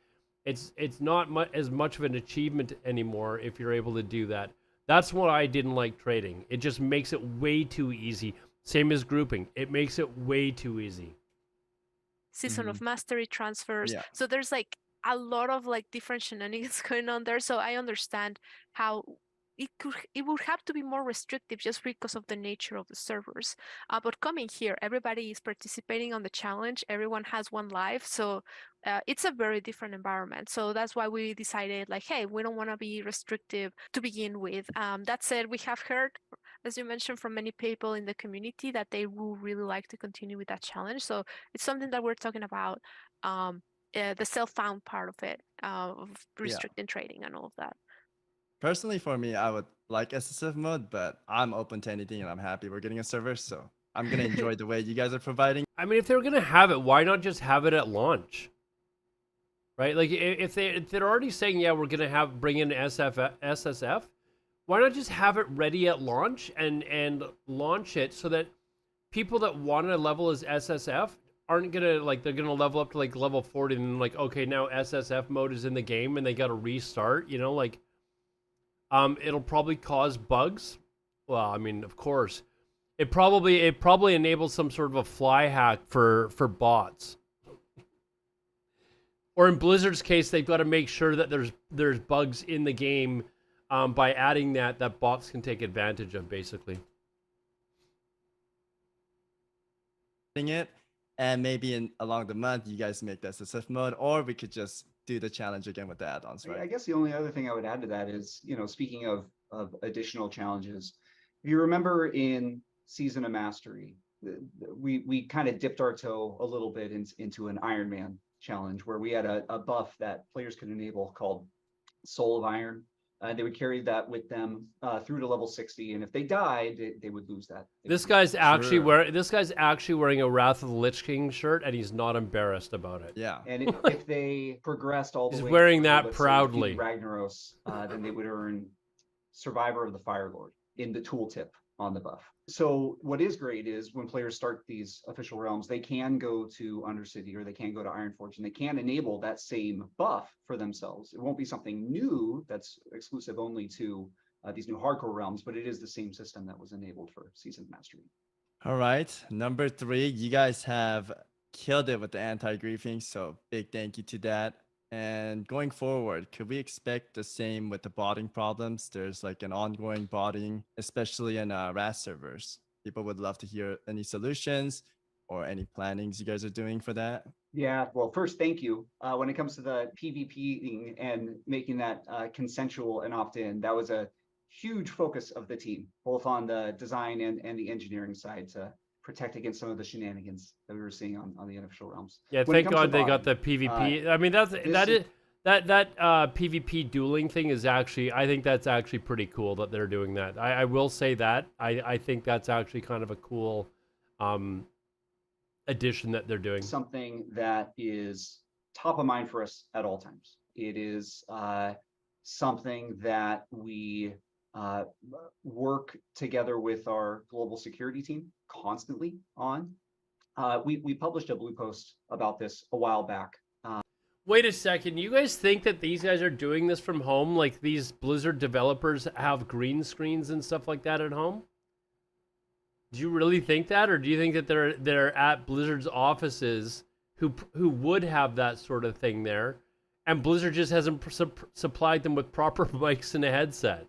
as much of an achievement anymore if you're able to do that. That's what I didn't like trading. It just makes it way too easy. Same as grouping. It makes it way too easy. Season of Mastery transfers. Yeah. So there's like a lot of like different shenanigans going on there. So I understand how it would have to be more restrictive just because of the nature of the servers. But coming here, everybody is participating on the challenge. Everyone has one life, so it's a very different environment. So that's why we decided, like, hey, we don't want to be restrictive to begin with. That said, we have heard, as you mentioned, from many people in the community that they would really like to continue with that challenge. So it's something that we're talking about, the self-found part of it, of restricting trading and all of that. Personally, for me, I would like SSF mode, but I'm open to anything and I'm happy we're getting a server. So I'm going to enjoy the way you guys are providing. I mean, if they were gonna have it, why not just have it at launch? Right? Like if they're already saying, yeah, we're gonna bring in SSF, why not just have it ready at launch and launch it so that people that want to level as SSF aren't gonna they're gonna level up to like level 40 and like, okay, now SSF mode is in the game and they gotta restart, you know, like it'll probably cause bugs. Well, I mean, of course. It probably enables some sort of a fly hack for bots. Or in Blizzard's case, they've got to make sure that there's bugs in the game by adding that bots can take advantage of, basically. It, and maybe along the month you guys make the SSF mode, or we could just do the challenge again with the add-ons, right? I guess the only other thing I would add to that is, you know, speaking of additional challenges, if you remember in Season of Mastery, we kind of dipped our toe a little bit into an Iron Man challenge where we had a buff that players could enable called Soul of Iron. They would carry that with them through to level 60, and if they died, they would lose that. This guy's actually wearing a Wrath of the Lich King shirt, and he's not embarrassed about it. Yeah. And if they progressed all the way, he's wearing through, that let's say, proudly. Ragnaros, then they would earn Survivor of the Fire Lord in the tooltip on the buff. So what is great is when players start these official realms, they can go to Undercity or they can go to Ironforge and they can enable that same buff for themselves. It won't be something new that's exclusive only to these new hardcore realms, but it is the same system that was enabled for Season of Mastery. All right, number 3, you guys have killed it with the anti-griefing, so big thank you to that. And going forward, could we expect the same with the botting problems? There's like an ongoing botting, especially in RAS servers. People would love to hear any solutions or any plannings you guys are doing for that. Yeah, well, first, thank you. When it comes to the PvP and making that consensual and opt-in, that was a huge focus of the team, both on the design and the engineering side to protect against some of the shenanigans that we were seeing on the unofficial realms. Yeah, thank God they got the PvP. I mean, that PvP dueling thing is actually, I think that's actually pretty cool that they're doing that. I will say that. I think that's actually kind of a cool addition that they're doing. Something that is top of mind for us at all times. It is something that we work together with our global security team constantly on. We published a blue post about this a while back. Wait a second, you guys think that these guys are doing this from home? Like these Blizzard developers have green screens and stuff like that at home? Do you really think that, or do you think that they're at Blizzard's offices who would have that sort of thing there, and Blizzard just hasn't supplied them with proper mics and a headset?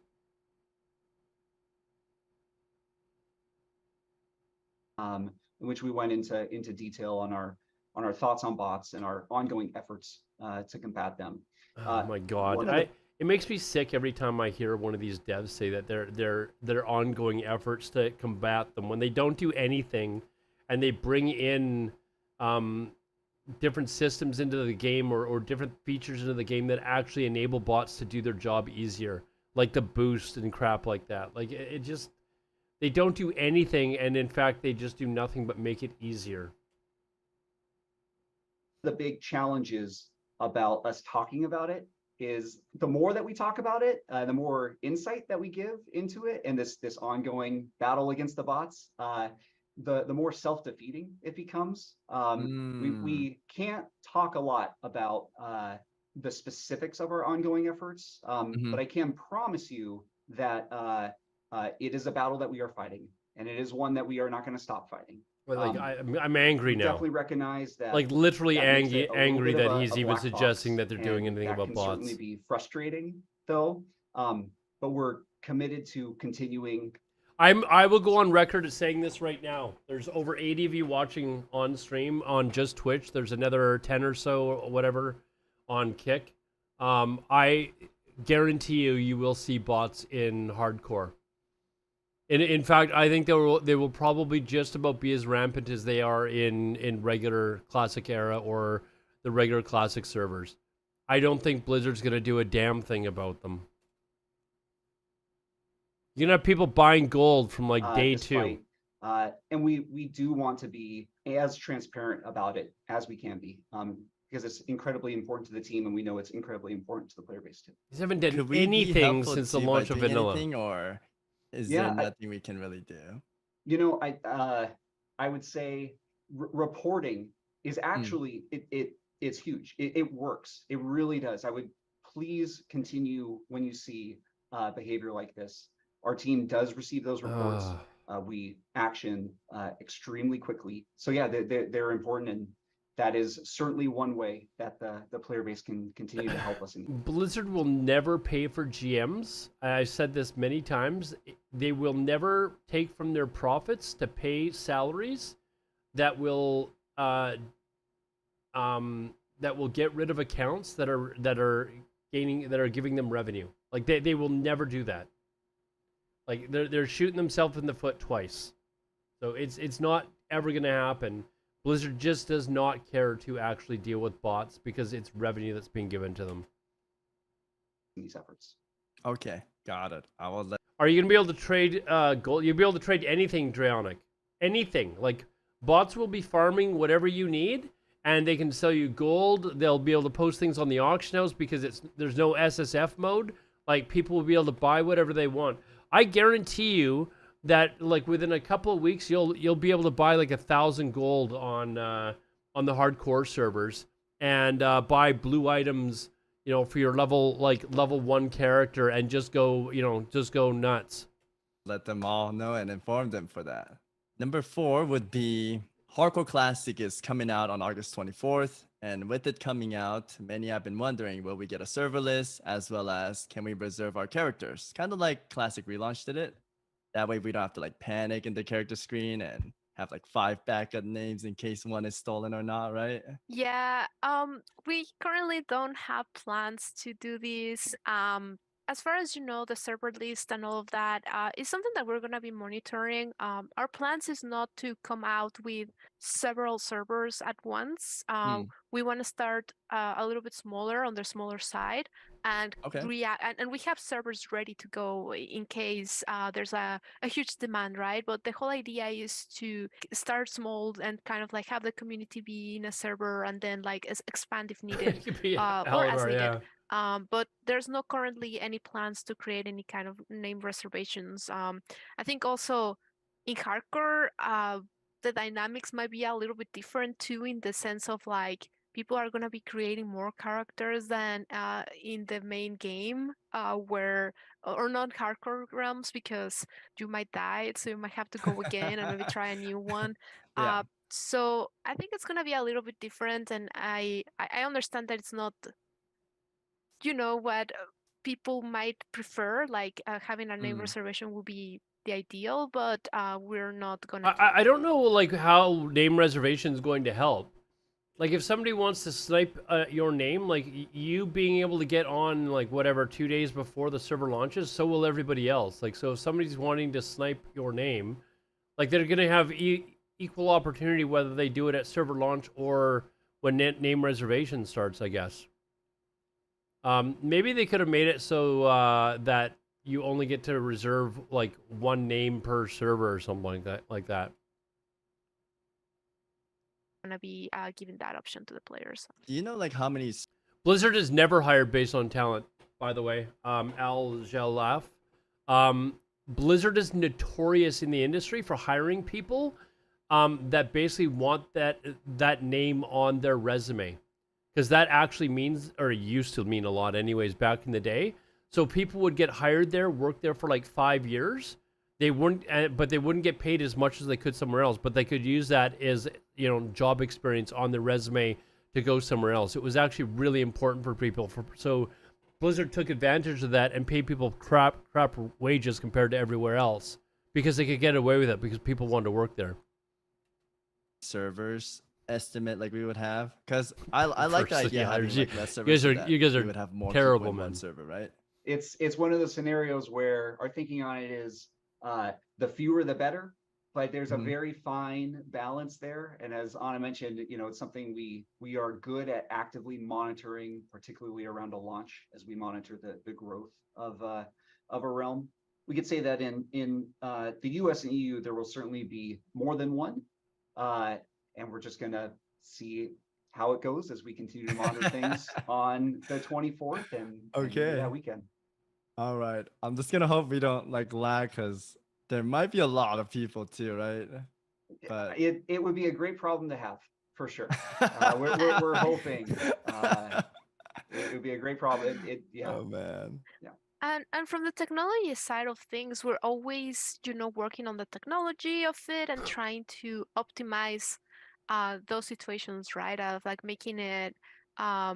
In which we went into detail on our thoughts on bots and our ongoing efforts to combat them. Oh my God! It makes me sick every time I hear one of these devs say that their ongoing efforts to combat them, when they don't do anything, and they bring in different systems into the game or different features into the game that actually enable bots to do their job easier, like the boost and crap like that. Like it just. They don't do anything, and in fact, they just do nothing but make it easier. The big challenges about us talking about it is the more that we talk about it, the more insight that we give into it, and this ongoing battle against the bots, the more self-defeating it becomes. We can't talk a lot about the specifics of our ongoing efforts, but I can promise you that it is a battle that we are fighting, and it is one that we are not going to stop fighting. Well, like I'm angry now. Definitely recognize that. Like literally angry that he's even suggesting that they're and doing anything that about can bots. Certainly be frustrating, though. But we're committed to continuing. I will go on record as saying this right now. There's over 80 of you watching on stream on just Twitch. There's another 10 or so or whatever on Kick. I guarantee you will see bots in hardcore. In fact, I think they will probably just about be as rampant as they are in regular Classic era or the regular Classic servers. I don't think Blizzard's going to do a damn thing about them. You're gonna have people buying gold from like day two. And we do want to be as transparent about it as we can be, because it's incredibly important to the team, and we know it's incredibly important to the player base too. These haven't done Could we be anything helpful since the too by launch of doing vanilla. anything, or is Yeah, there nothing we can really do? You know, I would say reporting is actually it's huge. It works. It really does. I would please continue when you see behavior like this. Our team does receive those reports. We action extremely quickly. So yeah, they're important, and that is certainly one way that the player base can continue to help us. Blizzard will never pay for GMs. I've said this many times. They will never take from their profits to pay salaries that will get rid of accounts that are giving them revenue. Like they will never do that. Like they're shooting themselves in the foot twice. So it's not ever gonna happen. Blizzard just does not care to actually deal with bots because it's revenue that's being given to them. These efforts. Okay, got it. I will let. Are you gonna be able to trade gold? You'll be able to trade anything, Drayonic. Anything. Like bots will be farming whatever you need, and they can sell you gold. They'll be able to post things on the auction house because there's no SSF mode. Like people will be able to buy whatever they want. I guarantee you that like within a couple of weeks you'll be able to buy like 1,000 gold on the hardcore servers and buy blue items, you know, for your level 1 character and just go nuts. Let them all know and inform them for that. Number 4 would be Hardcore Classic is coming out on August 24th. And with it coming out, many have been wondering, will we get a server list, as well as can we reserve our characters? Kind of like Classic Relaunch did it. That way we don't have to like panic in the character screen and have like 5 backup names in case one is stolen or not, right? Yeah, we currently don't have plans to do this. As far as you know, the server list and all of that is something that we're gonna be monitoring. Our plans is not to come out with several servers at once. We want to start a little bit smaller on the smaller side and react. And we have servers ready to go in case there's a huge demand, right? But the whole idea is to start small and kind of like have the community be in a server and then like expand if needed or as needed. But there's no currently any plans to create any kind of name reservations. I think also in hardcore, the dynamics might be a little bit different too, in the sense of like people are gonna be creating more characters than in the main game, where or not hardcore realms, because you might die, so you might have to go again and maybe try a new one. So I think it's gonna be a little bit different, and I understand that it's not, you know, what people might prefer, like having a name reservation would be the ideal, but we're not gonna. I don't know like how name reservation is going to help. Like if somebody wants to snipe your name, like you being able to get on like whatever 2 days before the server launches, so will everybody else. Like so if somebody's wanting to snipe your name, like they're gonna have equal opportunity whether they do it at server launch or when name reservation starts, I guess. Maybe they could have made it so that you only get to reserve like 1 name per server or something like that. Gonna be giving that option to the players. Do you know like how many? Blizzard is never hired based on talent, by the way. Al Jalaf. Blizzard is notorious in the industry for hiring people that basically want that name on their resume. Because that actually means, or used to mean a lot anyways back in the day. So people would get hired there, work there for like 5 years. They wouldn't, but they wouldn't get paid as much as they could somewhere else. But they could use that as, you know, job experience on their resume to go somewhere else. It was actually really important for people. So Blizzard took advantage of that and paid people crap wages compared to everywhere else because they could get away with it because people wanted to work there. Servers estimate like we would have, because I like the idea of having like less servers. You guys are would have more terrible, in man. one server, right? It's one of those scenarios where our thinking on it is the fewer the better, but there's a very fine balance there. And as Anna mentioned, you know, it's something we are good at actively monitoring, particularly around a launch, as we monitor the growth of a realm. we could say that in the US and EU, there will certainly be more than one. And we're just gonna see how it goes as we continue to monitor things on the 24th and into that weekend. All right. I'm just gonna hope we don't like lag because there might be a lot of people too, right? But It would be a great problem to have for sure. We're hoping it would be a great problem. Yeah. Oh man. Yeah. And from the technology side of things, we're always, working on the technology of it and trying to optimize those situations, right? Of like making it a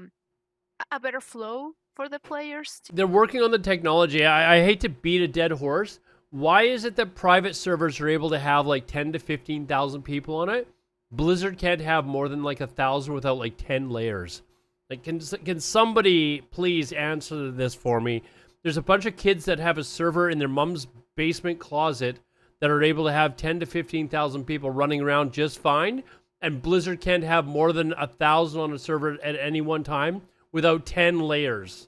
better flow for the players. They're working on the technology. I hate to beat a dead horse. Why is it that private servers are able to have like 10 to 15,000 people on it? Blizzard can't have more than like 1,000 without like 10 layers. Like, can somebody please answer this for me? There's a bunch of kids that have a server in their mom's basement closet that are able to have 10 to 15,000 people running around just fine, and Blizzard can't have more than 1,000 on a server at any one time without 10 layers.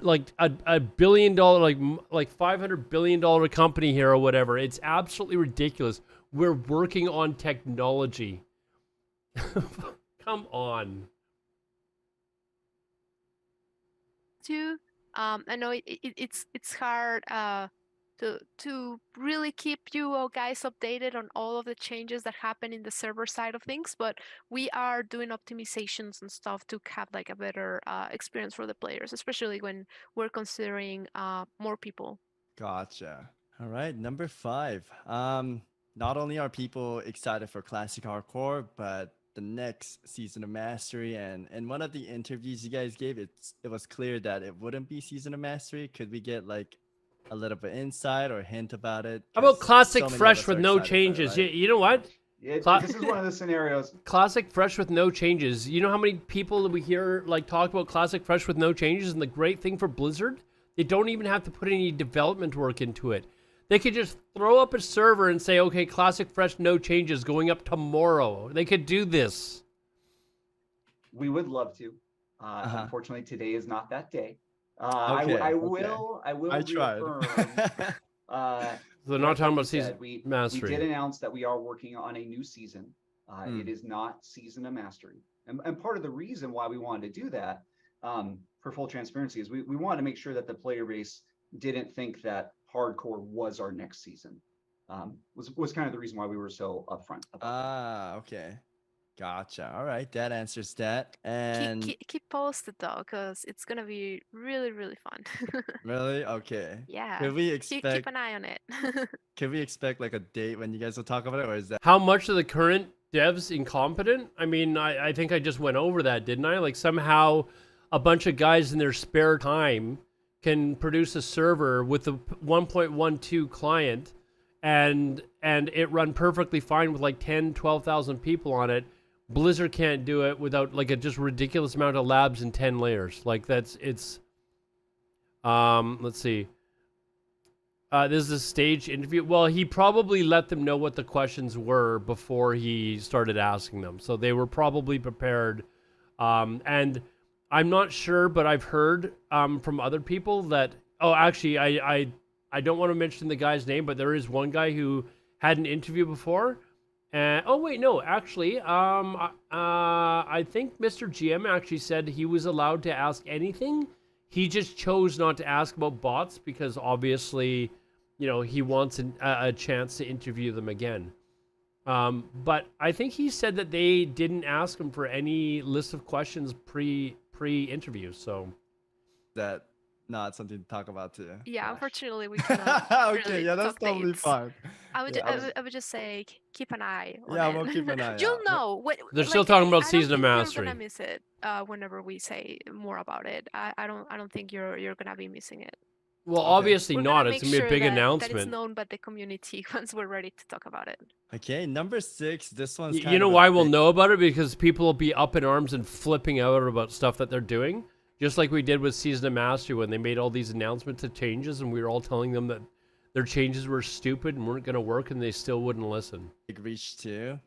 Like a billion dollar, like $500 billion company here or whatever. It's absolutely ridiculous. We're working on technology. Come on. I know it's hard to really keep you guys updated on all of the changes that happen in the server side of things, but we are doing optimizations and stuff to have like a better experience for the players, especially when we're considering more people. Gotcha. All right, number 5. Not only are people excited for classic hardcore, but the next season of Mastery, and in one of the interviews you guys gave, it was clear that it wouldn't be season of Mastery. Could we get like a little bit insight or hint about it? How about 'Cause classic so many of fresh us with are no excited for it, changes? right? You know what? This is one of the scenarios. Classic fresh with no changes. You know how many people that we hear like talk about classic fresh with no changes? And the great thing for Blizzard, they don't even have to put any development work into it. They could just throw up a server and say, okay, classic fresh no changes going up tomorrow. They could do this. We would love to. Unfortunately, today is not that day. Okay, I okay. will I tried. reaffirm. They're not talking about season We Mastery. did announce that we are working on a new season. It is not Season of Mastery. And part of the reason why we wanted to do that, for full transparency, is we wanted to make sure that the player base didn't think that hardcore was our next season. Was kind of the reason why we were so upfront about Okay. Gotcha. All right, that answers that. And Keep posted though, because it's gonna be really, really fun. really? Okay. Yeah. Could we Keep expect an eye on it. Can we expect like a date when you guys will talk about it, or is that How much are the current devs incompetent? I mean, I think I just went over that, didn't I? Like somehow a bunch of guys in their spare time can produce a server with the 1.12 client and it run perfectly fine with like 10, 12,000 people on it. Blizzard can't do it without like a just ridiculous amount of labs and 10 layers. Like let's see. This is a stage interview. Well, he probably let them know what the questions were before he started asking them. So they were probably prepared. And I'm not sure, but I've heard from other people that, actually, I don't want to mention the guy's name, but there is one guy who had an interview before. I think Mr. GM actually said he was allowed to ask anything. He just chose not to ask about bots because obviously, he wants a chance to interview them again. But I think he said that they didn't ask him for any list of questions pre-interview. So that not something to talk about too? Yeah, unfortunately we cannot. Okay, really yeah, that's talk totally dates. fine. I would, Yeah, I would just say keep an eye on Yeah, it. we'll keep an eye You'll out. know. They're still talking about I don't Season of think You're Mastery. gonna miss it whenever we say more about it. I don't think you're gonna be missing it. Well, Okay. obviously We're not. gonna It's make going to be a sure big that it's announcement. known by the community once we're ready to talk about it. Okay, number 6. This one's You know why we'll know about it? Because people will be up in arms and flipping out about stuff that they're doing. Just like we did with Season of Mastery when they made all these announcements of changes and we were all telling them that their changes were stupid and weren't going to work and they still wouldn't listen. Big reach too.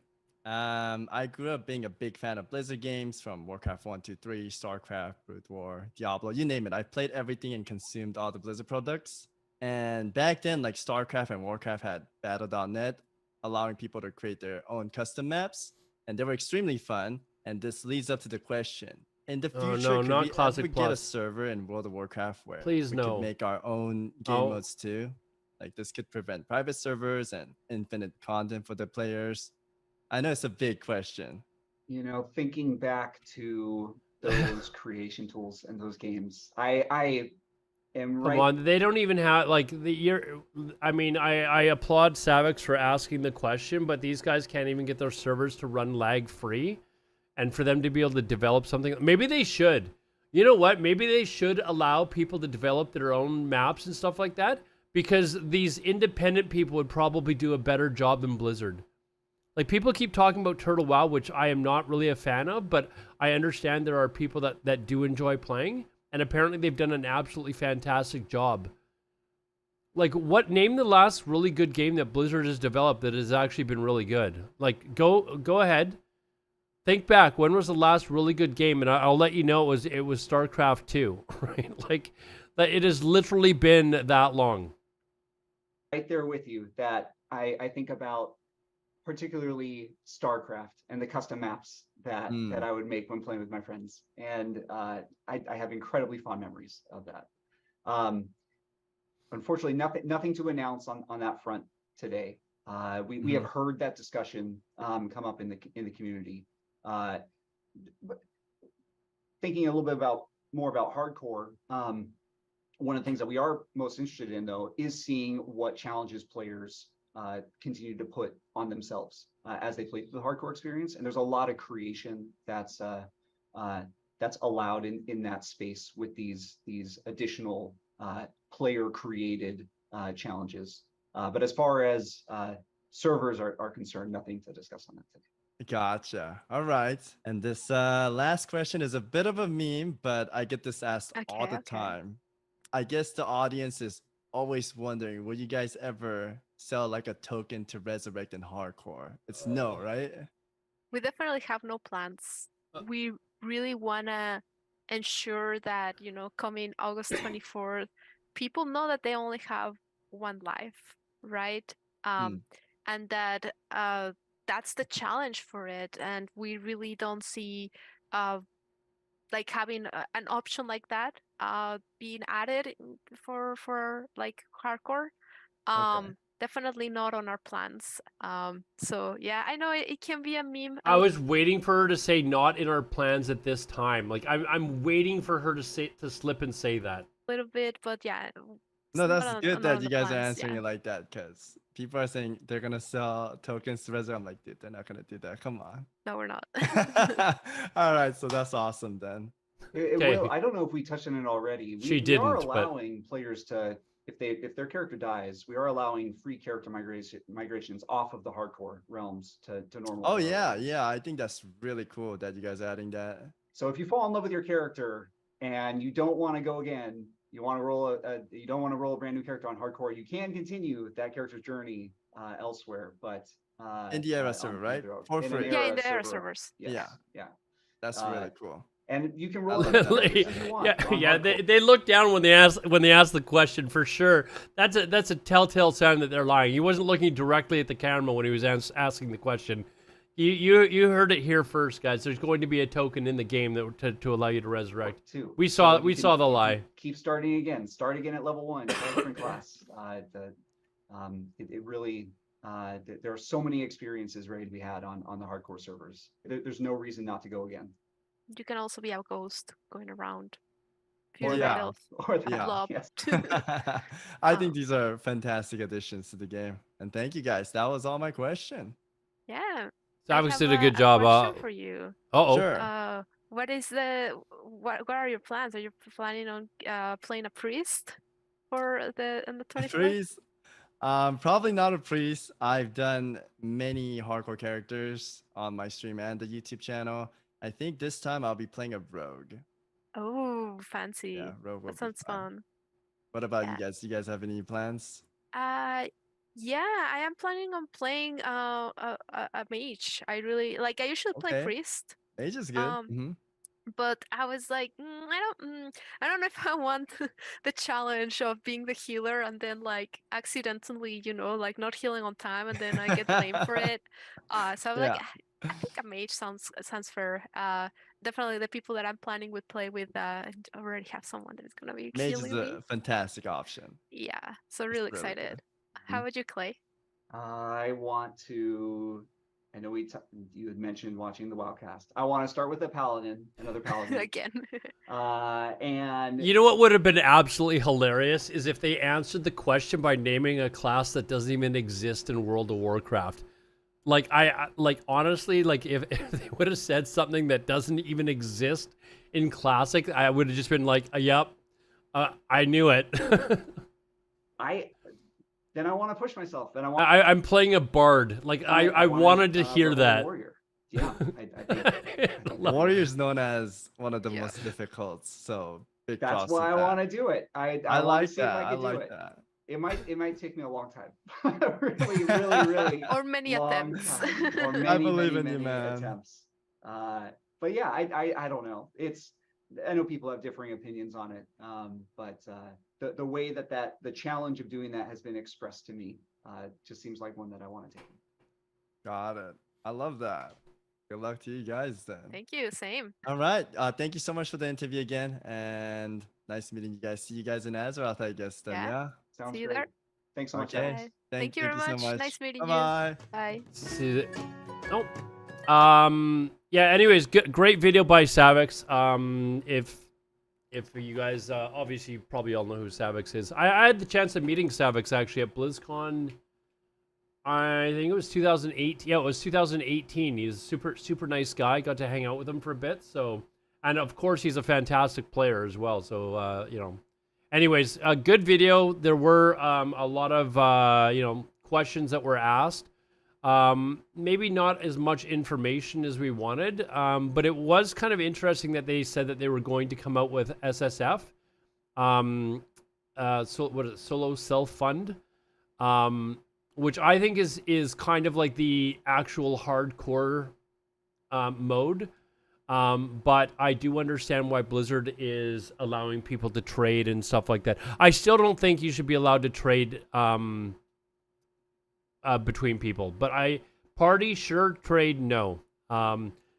I grew up being a big fan of Blizzard games, from Warcraft 1, 2, 3, StarCraft, Brood War, Diablo, you name it. I played everything and consumed all the Blizzard products. And back then, like StarCraft and Warcraft had Battle.net, allowing people to create their own custom maps, and they were extremely fun. And this leads up to the question: in the Oh future, no, could not we ever Classic get a Plus. server in World of Warcraft where Please we could no. make our own game Oh. modes too? Like this could prevent private servers and infinite content for the players. I know it's a big question. You know, thinking back to those creation tools and those games, I am Come right. on, they don't even have like the year. I mean, I applaud Savix for asking the question, but these guys can't even get their servers to run lag free, and for them to be able to develop something, maybe they should. You know what? Maybe they should allow people to develop their own maps and stuff like that, because these independent people would probably do a better job than Blizzard. Like, people keep talking about Turtle WoW, which I am not really a fan of, but I understand there are people that do enjoy playing, and apparently they've done an absolutely fantastic job. Like, name the last really good game that Blizzard has developed that has actually been really good? Like, go ahead. Think back, when was the last really good game? And I'll let you know it was StarCraft 2, right? Like, it has literally been that long. Right there with you that I think about particularly StarCraft and the custom maps that I would make when playing with my friends. And I have incredibly fond memories of that. Unfortunately, nothing to announce on that front today. We have heard that discussion come up in the community. But thinking a little bit more about hardcore, one of the things that we are most interested in, though, is seeing what challenges players continue to put on themselves as they play through the hardcore experience. And there's a lot of creation that's allowed in that space with these additional player created challenges. But as far as servers are concerned, nothing to discuss on that today. Gotcha. All right. And this last question is a bit of a meme, but I get this asked all the time. I guess the audience is always wondering, will you guys ever sell like a token to resurrect in hardcore? It's no, right? We definitely have no plans. We really want to ensure that, coming August 24th, people know that they only have one life, right? And that that's the challenge for it. And we really don't see like having an option like that being added for like hardcore. Definitely not on our plans. So yeah, I know it can be a meme. I was waiting for her to say not in our plans at this time. Like, I'm waiting for her to slip and say that. A little bit, but yeah. No, that's good that you guys are answering it like that, because people are saying they're gonna sell tokens to Resurrect. I'm like, dude, they're not gonna do that. Come on. No, we're not. All right, so that's awesome then. Will, I don't know if we touched on it already. We are allowing players to, if their character dies, we are allowing free character migrations off of the hardcore realms to normal. Oh yeah, I think that's really cool that you guys are adding that. So if you fall in love with your character and you don't want to go again, you want to roll you don't want to roll a brand new character on hardcore, you can continue that character's journey elsewhere, but in the era server, right? For free. Yeah, in the era servers. Yes. Yeah. That's really cool. And you can roll they look down when they ask the question, for sure. That's a telltale sign that they're lying. He wasn't looking directly at the camera when he was asking the question. You heard it here first, guys. There's going to be a token in the game that to allow you to resurrect. We saw the lie. Keep starting again. Start again at level 1. Try a different class. It really there are so many experiences ready to be had on the hardcore servers. There's no reason not to go again. You can also be a ghost going around. Or the blob. Yes. I think these are fantastic additions to the game. And thank you guys. That was all my question. Yeah. Savix did a good job. For you. Sure. What are your plans? Are you planning on playing a priest for the 24th? Priest? Probably not a priest. I've done many hardcore characters on my stream and the YouTube channel. I think this time I'll be playing a rogue. Oh, fancy. Yeah, rogue. That sounds fun. What about you guys? Do you guys have any plans? Yeah, I am planning on playing a mage. I usually play priest. Mage is good. But I was like, I don't know if I want the challenge of being the healer and then like accidentally, like not healing on time and then I get blamed for it. So I was like, Yeah. I think a mage sounds fair. Definitely the people that I'm planning would play with already have someone that is gonna be Mage is healing me. a fantastic option. Yeah, so It's really really good. excited. How would you, Clay? I want to. I know you had mentioned watching the Wildcast. I want to start with a paladin, another paladin. Again. And You know what would have been absolutely hilarious is if they answered the question by naming a class that doesn't even exist in World of Warcraft. Like honestly, like if they would have said something that doesn't even exist in Classic, I would have just been like, yep, I knew it. Then I want to push myself. Then I want. I'm playing a bard. Like I wanted to hear that. Warrior. Yeah, I think Warrior is known as one of the most difficult, so big that's props why to I that. want to do it. I I want like to see if that. I I can do like it. that. It might take me a long time. really Or many long attempts. time. Or many, I believe many, in you, many man. attempts. But yeah, I don't know. I know people have differing opinions on it. But the way that the challenge of doing that has been expressed to me just seems like one that I want to take. Got it. I love that. Good luck to you guys then. Thank you. Same. All right. Thank you so much for the interview again, and nice meeting you guys. See you guys in Azeroth, I guess. Then, yeah. Sounds See you great. there. Thanks so much. Okay. Alex. Thank you very so much. Nice meeting you. Bye-bye. Bye. See that? Nope. Yeah. Anyways, great video by Savix. If you guys obviously you probably all know who Savix is. I had the chance of meeting Savix actually at BlizzCon. I think it was 2008. Yeah, it was 2018. He's a super nice guy. Got to hang out with him for a bit. So, and of course he's a fantastic player as well. So Anyways, a good video. There were a lot of questions that were asked. Maybe not as much information as we wanted, but it was kind of interesting that they said that they were going to come out with SSF, solo self fund, which I think is kind of like the actual hardcore mode. But I do understand why Blizzard is allowing people to trade and stuff like that. I still don't think you should be allowed to trade between people, but party sure, trade no.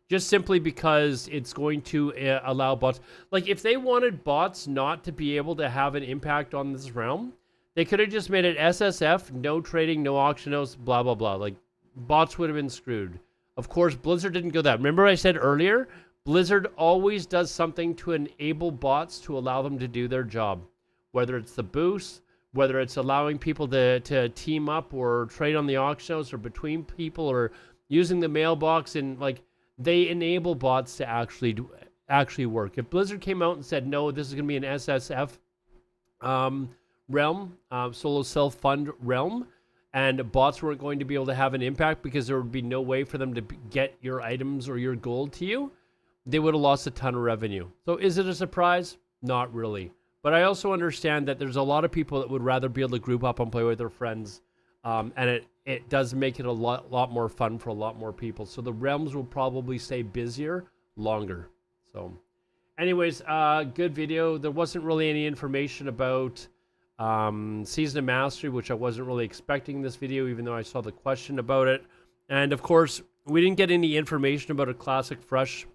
Just simply because it's going to allow bots. Like if they wanted bots not to be able to have an impact on this realm, they could have just made it SSF, no trading, no auctionos, blah blah blah. Like bots would have been screwed. Of course, Blizzard didn't go that. Remember I said earlier, Blizzard always does something to enable bots to allow them to do their job, whether it's the boost, whether it's allowing people to team up or trade on the auctions or between people or using the mailbox, and like they enable bots to actually work. If Blizzard came out and said, no, this is going to be an SSF realm, solo self-fund realm, and bots weren't going to be able to have an impact because there would be no way for them to get your items or your gold to you, they would have lost a ton of revenue. So is it a surprise? Not really. But I also understand that there's a lot of people that would rather be able to group up and play with their friends. And it does make it a lot more fun for a lot more people. So the realms will probably stay busier longer. So anyways, good video. There wasn't really any information about Season of Mastery, which I wasn't really expecting in this video, even though I saw the question about it. And of course, we didn't get any information about a Classic Fresh,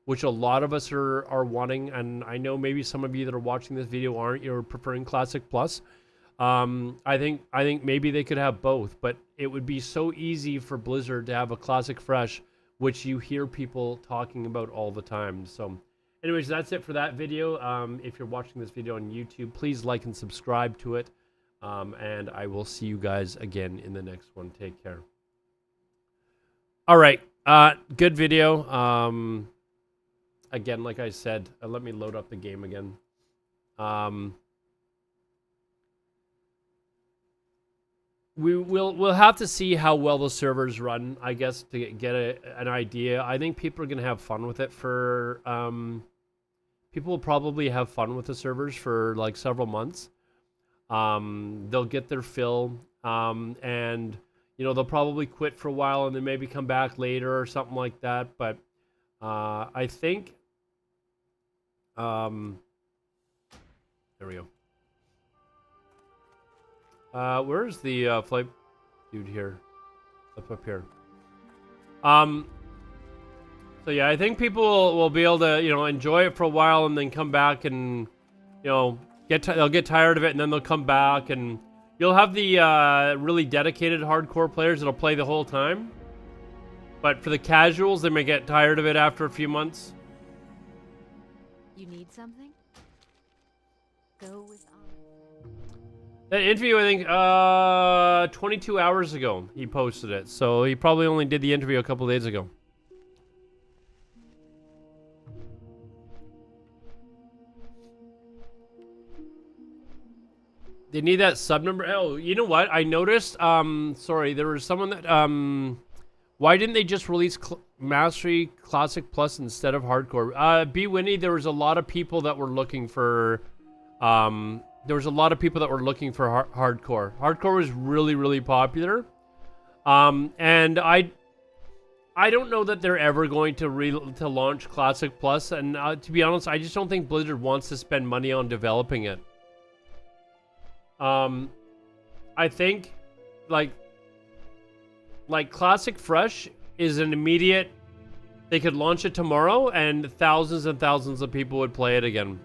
which a lot of us are wanting, and I know maybe some of you that are watching this video aren't. You're preferring Classic Plus. I think maybe they could have both, but it would be so easy for Blizzard to have a Classic Fresh, which you hear people talking about all the time. So anyways, that's it for that video. If you're watching this video on YouTube, please like and subscribe to it. And I will see you guys again in the next one. Take care. All right. Good video. Again, like I said, let me load up the game again. We'll have to see how well the servers run, I guess, to get an idea. I think people are gonna have fun with it for people will probably have fun with the servers for like several months. They'll get their fill, and they'll probably quit for a while and then maybe come back later or something like that. But I think There we go. Where's the flight dude here? Up here. So yeah, I think people will be able to, enjoy it for a while and then come back and, they'll get tired of it and then they'll come back and you'll have the really dedicated hardcore players that'll play the whole time. But for the casuals, they may get tired of it after a few months. You need something? Go with That interview, I think, 22 hours ago, he posted it. So he probably only did the interview a couple days ago. They need that sub number. Oh, you know what? I noticed, sorry, there was someone that, why didn't they just release Mastery Classic Plus instead of Hardcore? B. Winnie, there was a lot of people that were looking for, Hardcore. Hardcore was really, really popular. And I don't know that they're ever going to launch Classic Plus. And to be honest, I just don't think Blizzard wants to spend money on developing it. I think, like Classic Fresh is an immediate. They could launch it tomorrow, and thousands of people would play it again.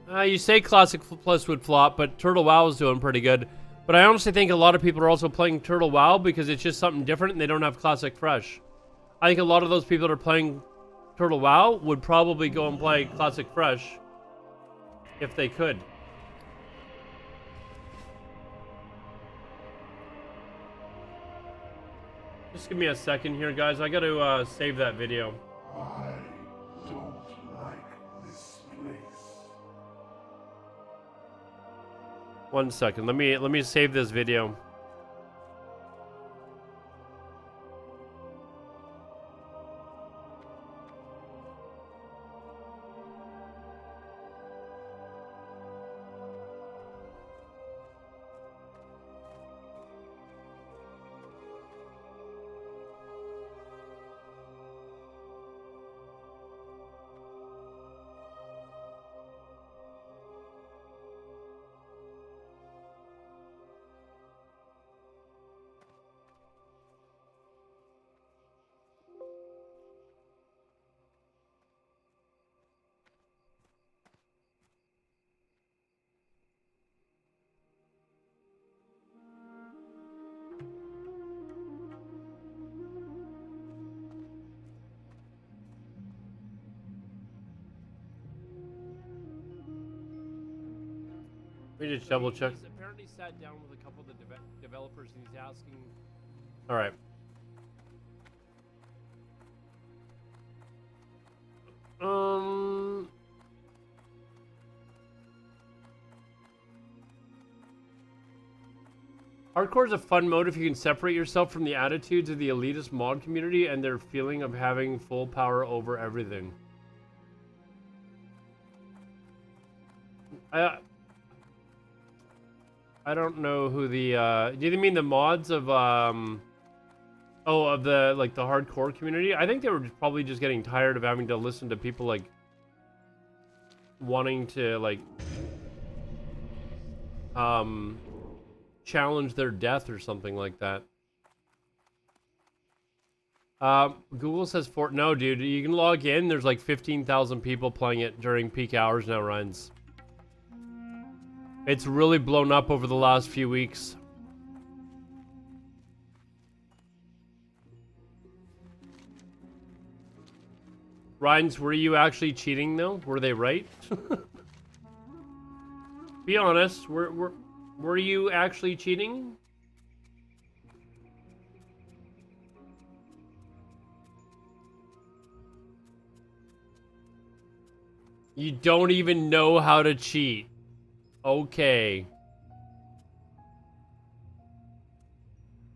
You say Classic Plus would flop, but Turtle WoW is doing pretty good. But I honestly think a lot of people are also playing Turtle WoW because it's just something different, and they don't have Classic Fresh. I think a lot of those people that are playing Turtle WoW would probably go and play Classic Fresh if they could. Just give me a second here, guys. I got to save that video. I don't like this place. One second. Let me save this video. Let me just double check. He's apparently sat down with a couple of the developers and he's asking. All right. Hardcore is a fun mode if you can separate yourself from the attitudes of the elitist mod community and their feeling of having full power over everything. I don't know who the do you mean the mods of of the the hardcore community? I think they were probably just getting tired of having to listen to people wanting to challenge their death or something like that. Google says no, dude, you can log in. There's 15,000 people playing it during peak hours now, Ryan's. It's really blown up over the last few weeks. Ryan's, were you actually cheating though? Were they right? Be honest, were you actually cheating? You don't even know how to cheat. Okay.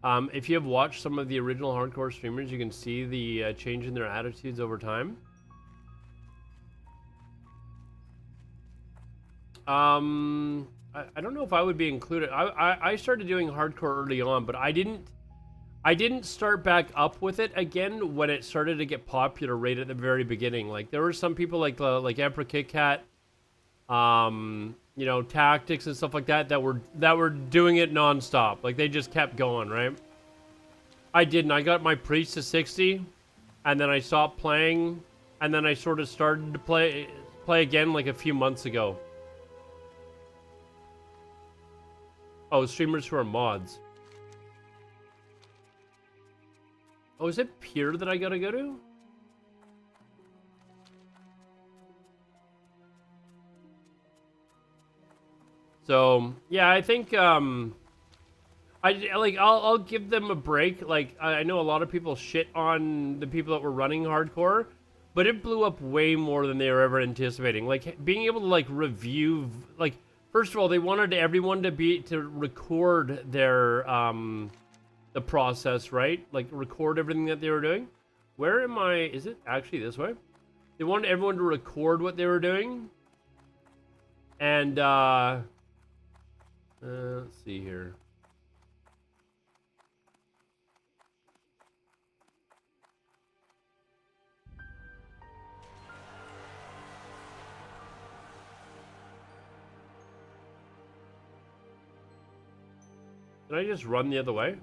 If you have watched some of the original hardcore streamers, you can see the change in their attitudes over time. I don't know if I would be included. I started doing hardcore early on, but I didn't I didn't start back up with it again when it started to get popular right at the very beginning. Like there were some people like Emperor Kit Kat, you know, Tactics and stuff like that that were doing it nonstop. Like they just kept going, right? I didn't. I got my priest to 60, and then I stopped playing, and then I sort of started to play again like a few months ago. Oh, streamers who are mods. Oh, is it Pier that I gotta go to? So, yeah, I think, I'll give them a break. Like, I know a lot of people shit on the people that were running hardcore, but it blew up way more than they were ever anticipating. Like, being able to, like, review, like, first of all, they wanted everyone to record their, the process, right? Like, record everything that they were doing. Where am I? Is it actually this way? They wanted everyone to record what they were doing. And, let's see here. Can I just run the other way?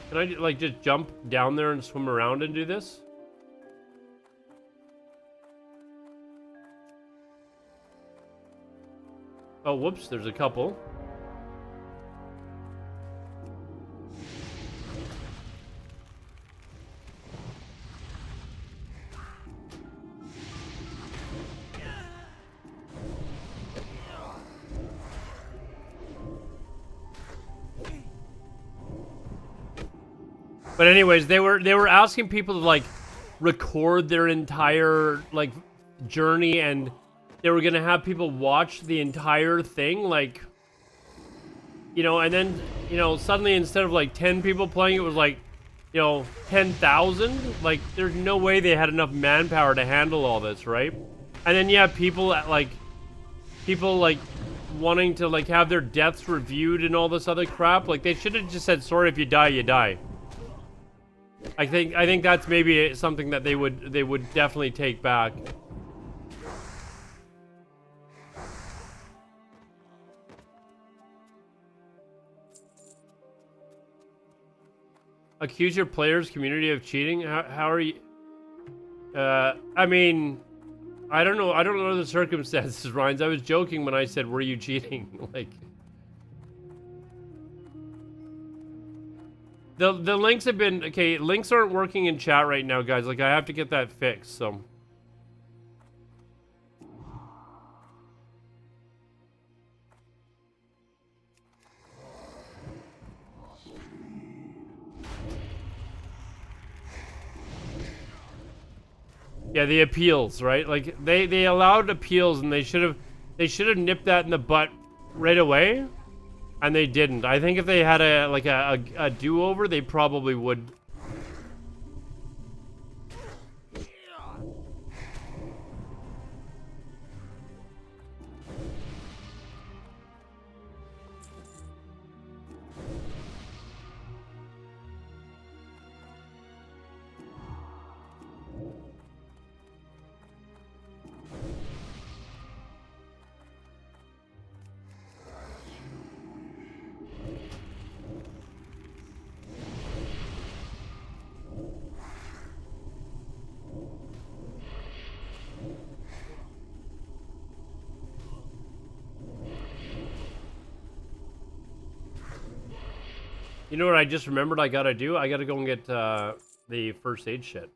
Can I, like, just jump down there and swim around and do this? Oh, whoops, there's a couple. But anyways, they were asking people to like record their entire like journey, and they were gonna have people watch the entire thing, like, you know, and then, you know, suddenly instead of like 10 people playing, it was like, you know, 10,000. Like, there's no way they had enough manpower to handle all this, right? And then you have people wanting to like have their deaths reviewed and all this other crap. Like, they should have just said, sorry, if you die, you die. I think that's maybe something that they would definitely take back. Accuse your players' community of cheating? How are you? I mean, I don't know the circumstances, Ryan. I was joking when I said, "Were you cheating?" Like, the links have been okay. Links aren't working in chat right now, guys. Like, I have to get that fixed. So. Yeah, the appeals, right? Like they allowed appeals, and they should have nipped that in the butt right away, and they didn't. I think if they had a do-over, they probably would. You know what I just remembered I gotta do? I gotta go and get the first aid shit.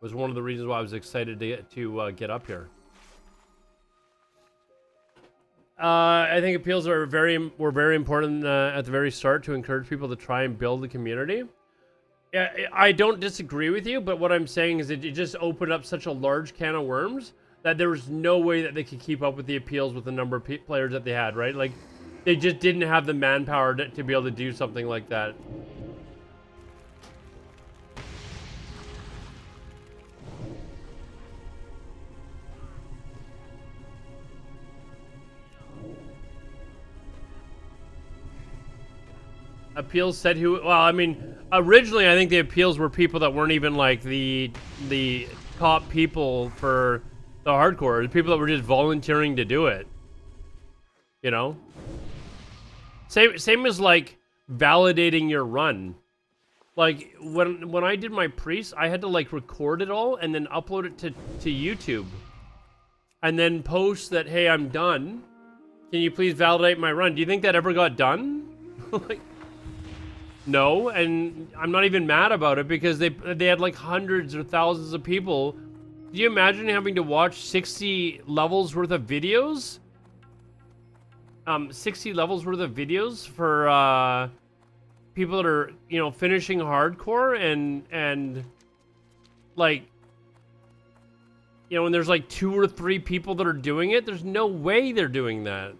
Was one of the reasons why I was excited to get up here. I think appeals were very important at the very start to encourage people to try and build a community. Yeah, I don't disagree with you, but what I'm saying is it just opened up such a large can of worms that there was no way that they could keep up with the appeals with the number of players that they had, right? Like, they just didn't have the manpower to be able to do something like that. appeals said who. Well, I mean, originally I think the appeals were people that weren't even like the top people for the hardcore. The people that were just volunteering to do it. You know. Same as like validating your run. Like when I did my priest, I had to like record it all and then upload it to YouTube, and then post that, hey, I'm done. Can you please validate my run? Do you think that ever got done? Like, no, and I'm not even mad about it because they had like hundreds or thousands of people. Do you imagine having to watch 60 levels worth of videos? 60 levels worth of videos for people that are, you know, finishing hardcore and like, you know, when there's like 2 or 3 people that are doing it, there's no way they're doing that.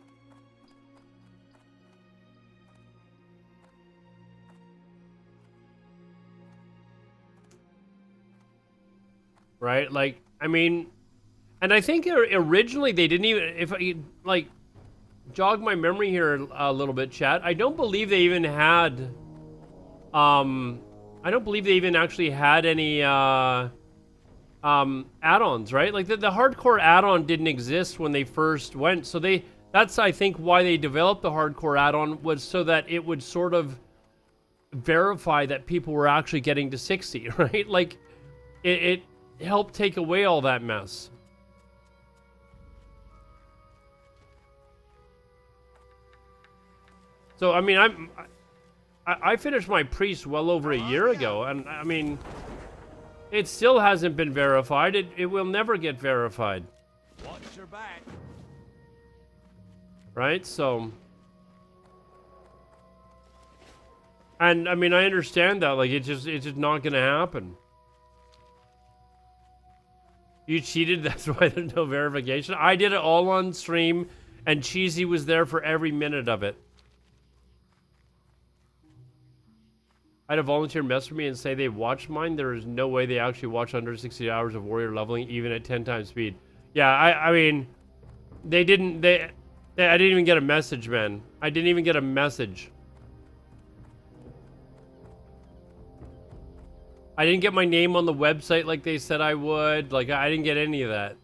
Right? Like, I mean, and I think originally they didn't even, if I, like, jog my memory here a little bit, chat, I don't believe they even had, I don't believe they even actually had any, add-ons, right? Like, the hardcore add-on didn't exist when they first went, so that's, I think, why they developed the hardcore add-on, was so that it would sort of verify that people were actually getting to 60, right? Like, it helped take away all that mess. So, I mean, I finished my priest well over a year ago, and I mean, it still hasn't been verified. It will never get verified. Watch your back. Right? So, and I mean, I understand that. Like, it's just not gonna happen. You cheated. That's why there's no verification. I did it all on stream, and Cheesy was there for every minute of it. I had a volunteer mess with me and say they watched mine. There is no way they actually watch under 60 hours of warrior leveling, even at 10 times speed. Yeah, I mean, they didn't. I didn't even get a message, man. I didn't even get a message. I didn't get my name on the website like they said I would. Like, I didn't get any of that.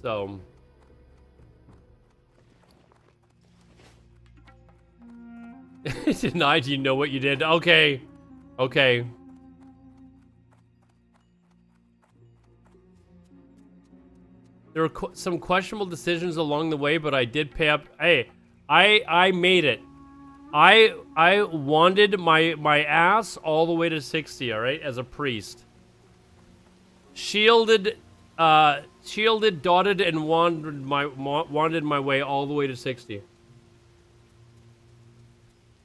So. Denied, you know what you did. Okay. Okay. There were some questionable decisions along the way, but I did pay up. Hey, I made it. I wanted my ass all the way to 60, all right, as a priest. Shielded, dotted, and wandered my way all the way to 60.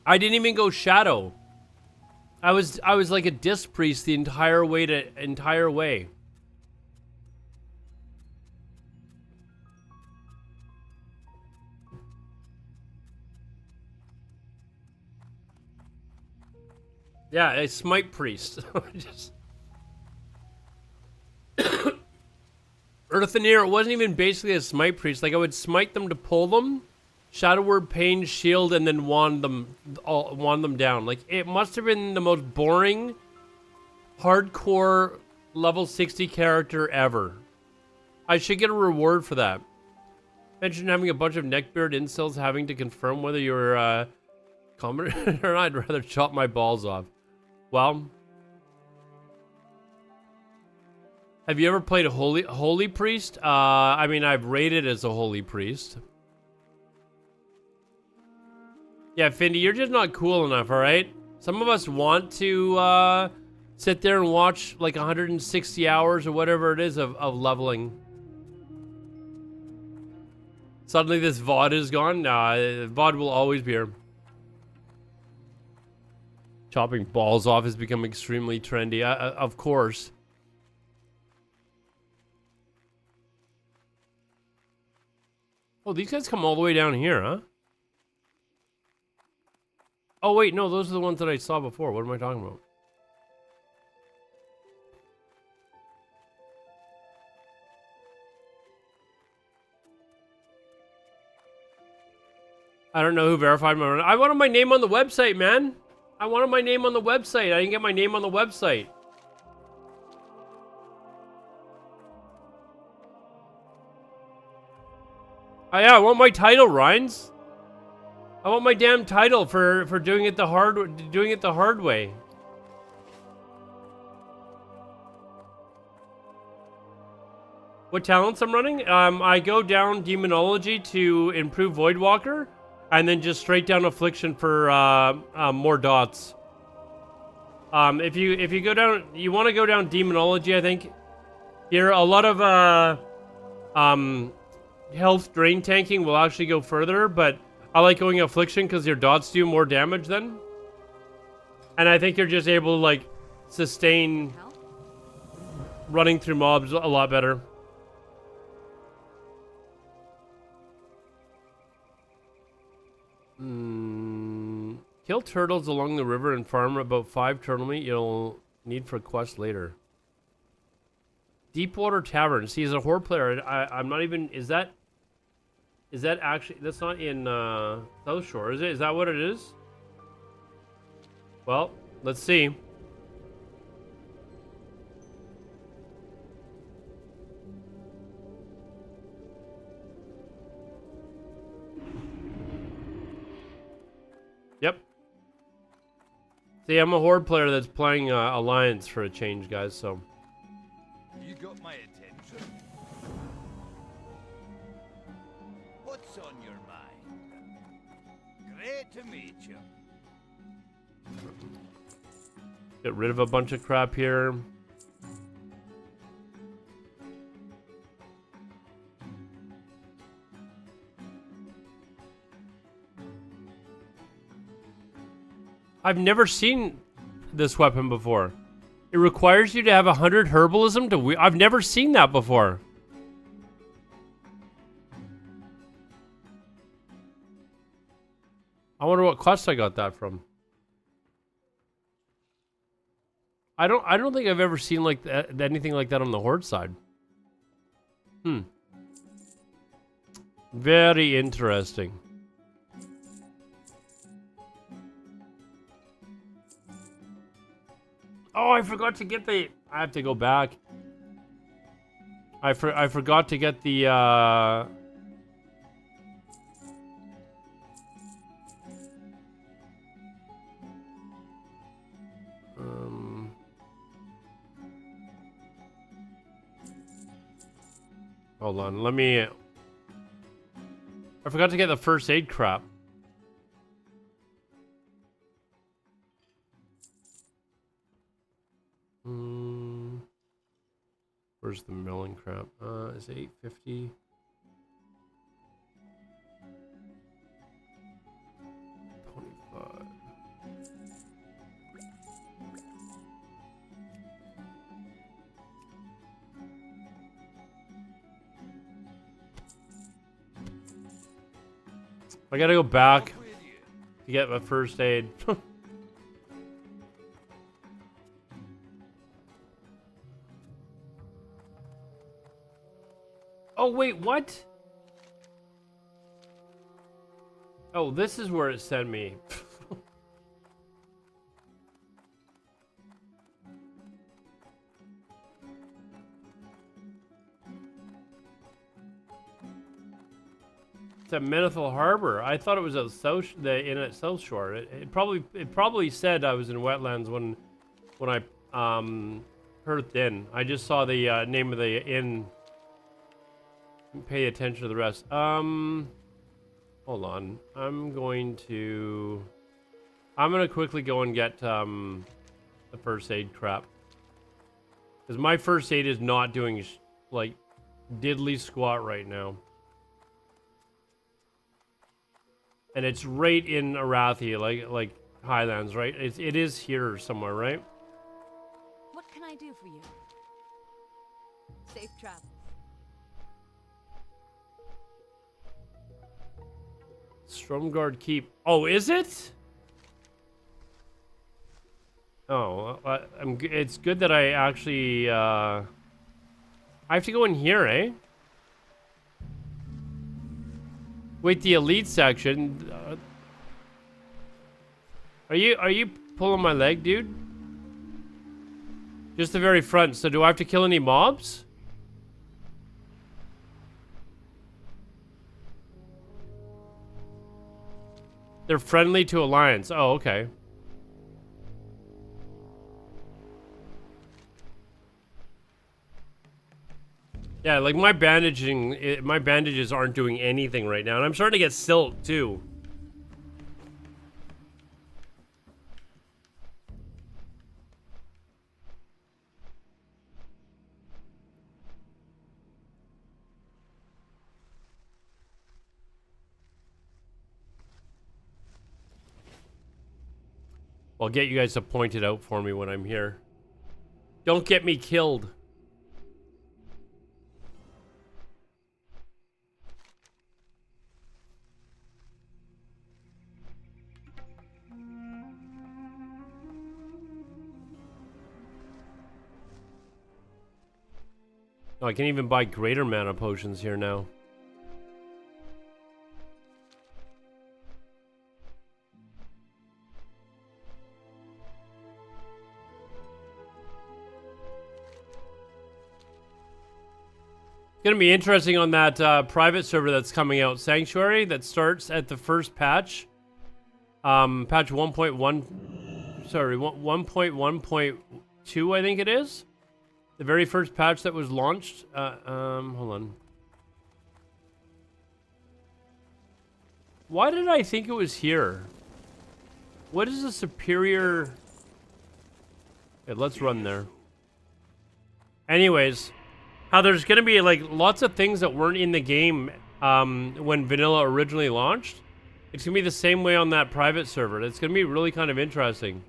I didn't even go shadow. I was like a disc priest the entire way. Yeah, a smite priest. Just Eartheneer, it wasn't even basically a smite priest. Like, I would smite them to pull them, Shadow Word, Pain, Shield, and then wand them down. Like, it must have been the most boring, hardcore, level 60 character ever. I should get a reward for that. Imagine having a bunch of neckbeard incels having to confirm whether you're, competent or not. I'd rather chop my balls off. Well, have you ever played a holy priest? I mean, I've raided as a holy priest. Yeah, Findy, you're just not cool enough, all right? Some of us want to sit there and watch like 160 hours or whatever it is of leveling. Suddenly this VOD is gone? Nah, VOD will always be here. Chopping balls off has become extremely trendy, of course. Oh, these guys come all the way down here, huh? Oh, wait, no, those are the ones that I saw before. What am I talking about? I don't know who verified my... I wanted my name on the website, man. I wanted my name on the website. I didn't get my name on the website. Oh, yeah, I want my title, Rhines. I want my damn title for doing it the hard way. What talents I'm running? I go down Demonology to improve Voidwalker, and then just straight down Affliction for more dots. If you go down, you want to go down Demonology, I think. Here, a lot of health drain tanking will actually go further, but I like going Affliction because your dots do more damage then. And I think you're just able to like sustain running through mobs a lot better. Kill turtles along the river and farm about 5 turtle meat you'll need for quest later. Deepwater Tavern. See, as a horde player, I'm not even... Is that actually... That's not in South Shore, is it? Is that what it is? Well, let's see. Yep. See, I'm a horde player that's playing Alliance for a change, guys, so... You got my attention. What's on your mind? Great to meet you. Get rid of a bunch of crap here. I've never seen this weapon before. It requires you to have 100 herbalism to... I've never seen that before. I wonder what quest I got that from. I don't think I've ever seen like that, anything like that on the horde side. Very interesting. Oh, I forgot to get the... I have to go back. I forgot to get the... Hold on, let me... I forgot to get the first aid crap. Where's the melon crap? Is it 850? I gotta go back to get my first aid. Oh, wait, what? Oh, this is where it sent me. It's at Menethil Harbor. I thought it was at South, at South Shore. It probably said I was in wetlands when I Perthed in. I just saw the name of the inn. Pay attention to the rest. Hold on. I'm gonna quickly go and get the first aid crap. Because my first aid is not doing like diddly squat right now. And it's right in Arathi, like Highlands, right? It is here somewhere, right? What can I do for you? Safe travel. Stromgard Keep. Oh, is it? Oh, it's good that I actually, I have to go in here, eh? Wait, the elite section. Are you pulling my leg, dude? Just the very front. So do I have to kill any mobs? They're friendly to Alliance. Oh, okay. Yeah, like my bandages aren't doing anything right now, and I'm starting to get silt too. I'll get you guys to point it out for me when I'm here. Don't get me killed. Oh, I can even buy greater mana potions here now. It's gonna be interesting on that private server that's coming out, Sanctuary, that starts at the first patch. Patch 1.1, sorry, 1.1.2, I think it is. The very first patch that was launched. Hold on. Why did I think it was here? What is a superior... Okay, let's run there. Anyways, how there's gonna be like lots of things that weren't in the game when vanilla originally launched. It's gonna be the same way on that private server. It's gonna be really kind of interesting.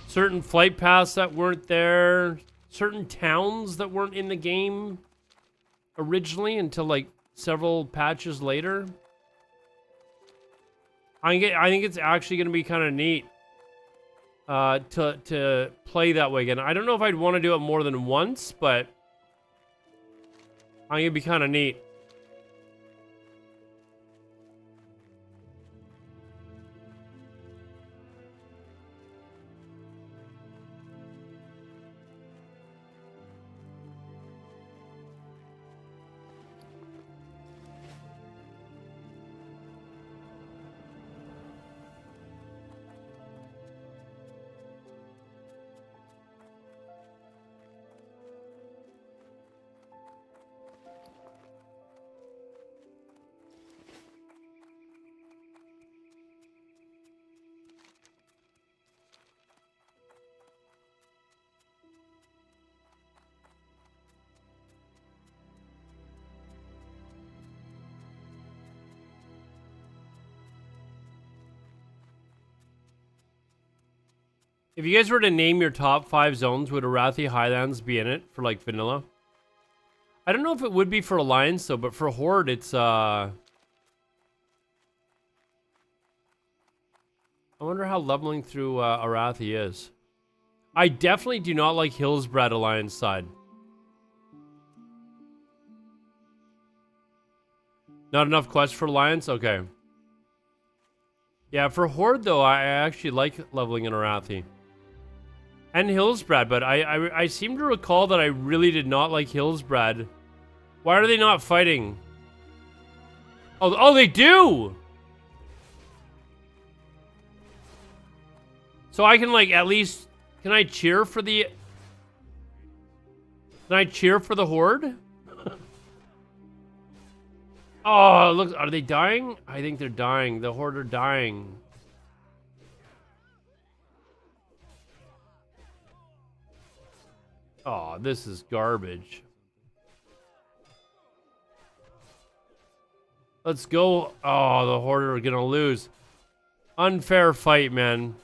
Certain flight paths that weren't there, certain towns that weren't in the game originally until like several patches later. I think it's actually gonna be kind of neat to play that way again. I don't know if I'd want to do it more than once, but I think it'd be kind of neat. If you guys were to name your top 5 zones, would Arathi Highlands be in it for like vanilla? I don't know if it would be for Alliance though, but for Horde it's I wonder how leveling through Arathi is. I definitely do not like Hillsbrad Alliance side. Not enough quests for Alliance? Okay. Yeah, for Horde though, I actually like leveling in Arathi. And Hillsbrad, but I seem to recall that I really did not like Hillsbrad. Why are they not fighting? Oh, they do! So I can like at least... Can I cheer for the... Can I cheer for the Horde? Oh, look, are they dying? I think they're dying. The Horde are dying. Oh, this is garbage. Let's go. Oh, the Horde are gonna lose. Unfair fight, man.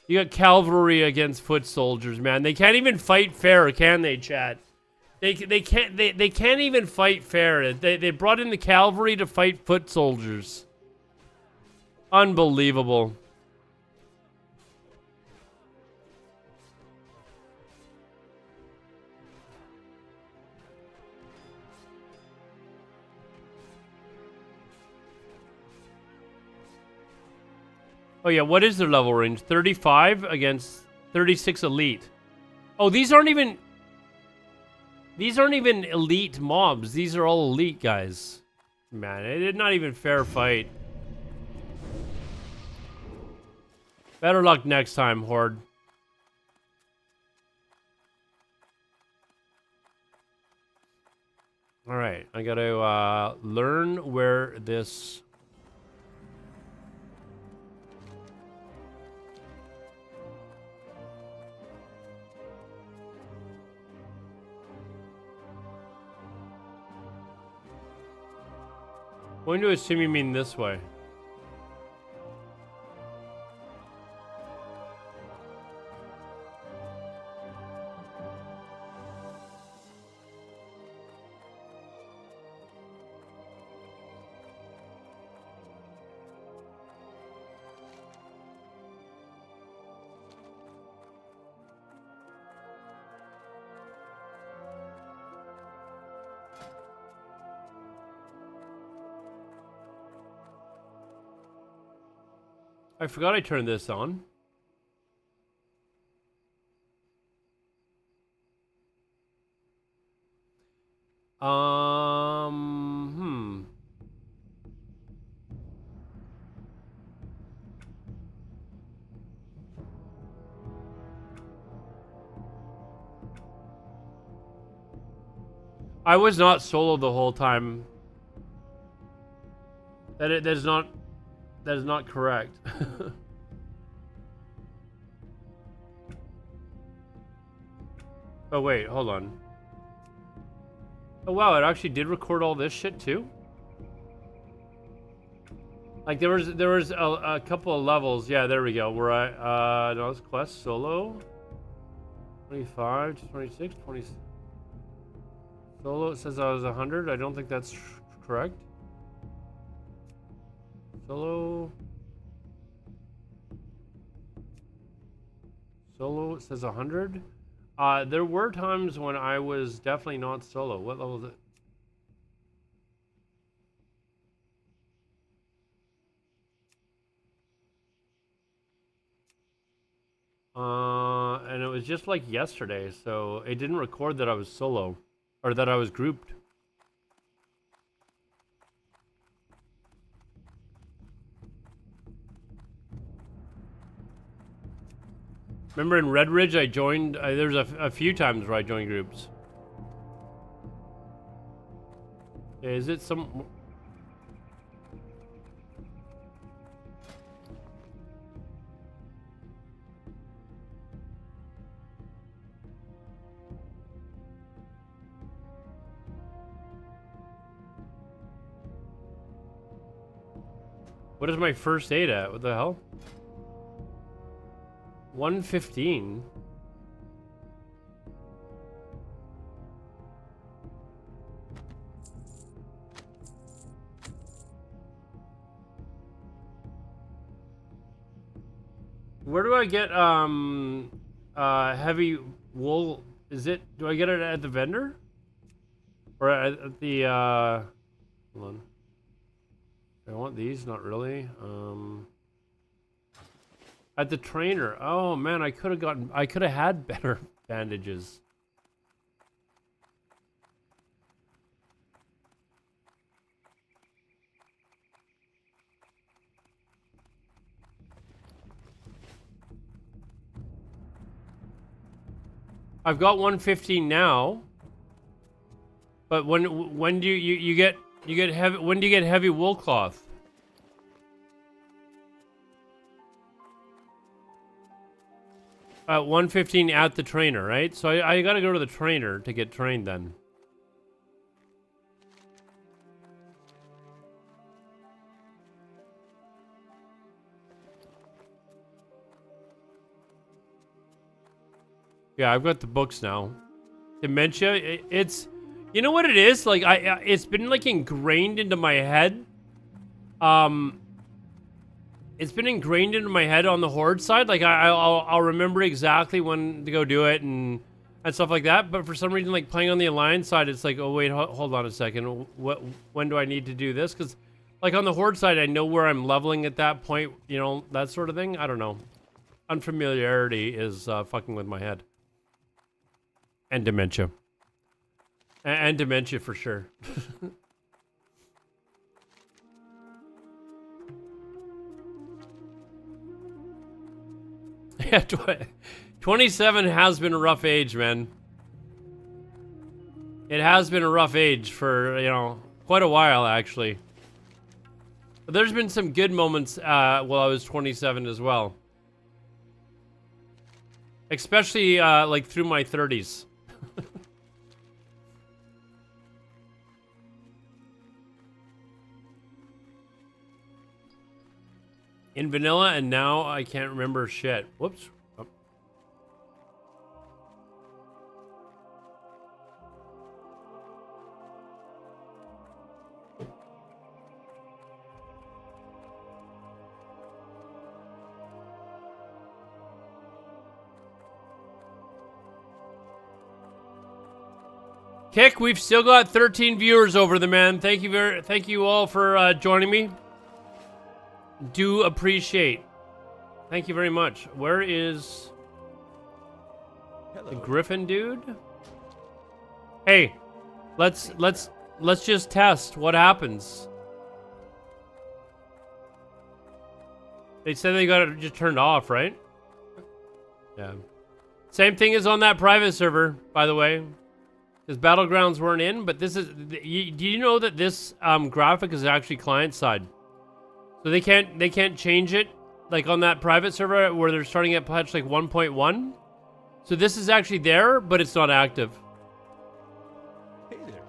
You got cavalry against foot soldiers, man. They can't even fight fair, can they, chat? They can't even fight fair. They brought in the cavalry to fight foot soldiers. Unbelievable. Oh yeah, what is their level range? 35 against 36 elite. Oh, these aren't even elite mobs. These are all elite guys. Man, it did not even fair fight. Better luck next time, Horde. All right, I gotta learn where this. I'm going to assume you mean this way. I forgot I turned this on. I was not solo the whole time. That is not correct. Oh wait, hold on. Oh wow, it actually did record all this shit too? Like there was a couple of levels. Yeah, there we go. Where I no, it's quest solo. 25, 26, 20. Solo, it says I was 100. I don't think that's correct. Solo, it says 100. There were times when I was definitely not solo. What level is it? And it was just like yesterday, so it didn't record that I was solo, or that I was grouped. Remember in Red Ridge, I joined. There's a few times where I joined groups. Is it some? What is my first aid at? What the hell? 115. Where do I get heavy wool? Is it? Do I get it at the vendor? Or at the hold on. I want these, not really. At the trainer. Oh man, I could have had better bandages. I've got 115 now. But when do you get heavy, when do you get heavy wool cloth? At 115 at the trainer, right? So I gotta go to the trainer to get trained then. Yeah, I've got the books now. Dementia, it's, you know what it is? Like it's been like ingrained into my head. It's been ingrained into my head on the Horde side. Like I'll remember exactly when to go do it and stuff like that. But for some reason, like playing on the Alliance side, it's like, oh wait, hold on a second. When do I need to do this? Because Like on the horde side, I know where I'm leveling at that point, you know, that sort of thing. I don't know. Unfamiliarity is fucking with my head. And dementia. And dementia for sure. Yeah, 27 has been a rough age, man. It has been a rough age for, you know, quite a while, actually. But there's been some good moments while I was 27 as well. Especially, like, through my 30s. In vanilla, and now I can't remember shit. Whoops. Oh. Kick, we've still got 13 viewers over the man. Thank you all for joining me. Do appreciate. Thank you very much. Where is the Griffin dude? Hey, let's just test what happens. They said they got it just turned off, right? Yeah. Same thing as on that private server, by the way. Because Battlegrounds weren't in, but this is... Do you know that this graphic is actually client side? So they can't change it, like on that private server where they're starting at patch like 1.1. So this is actually there, but it's not active. Hey there.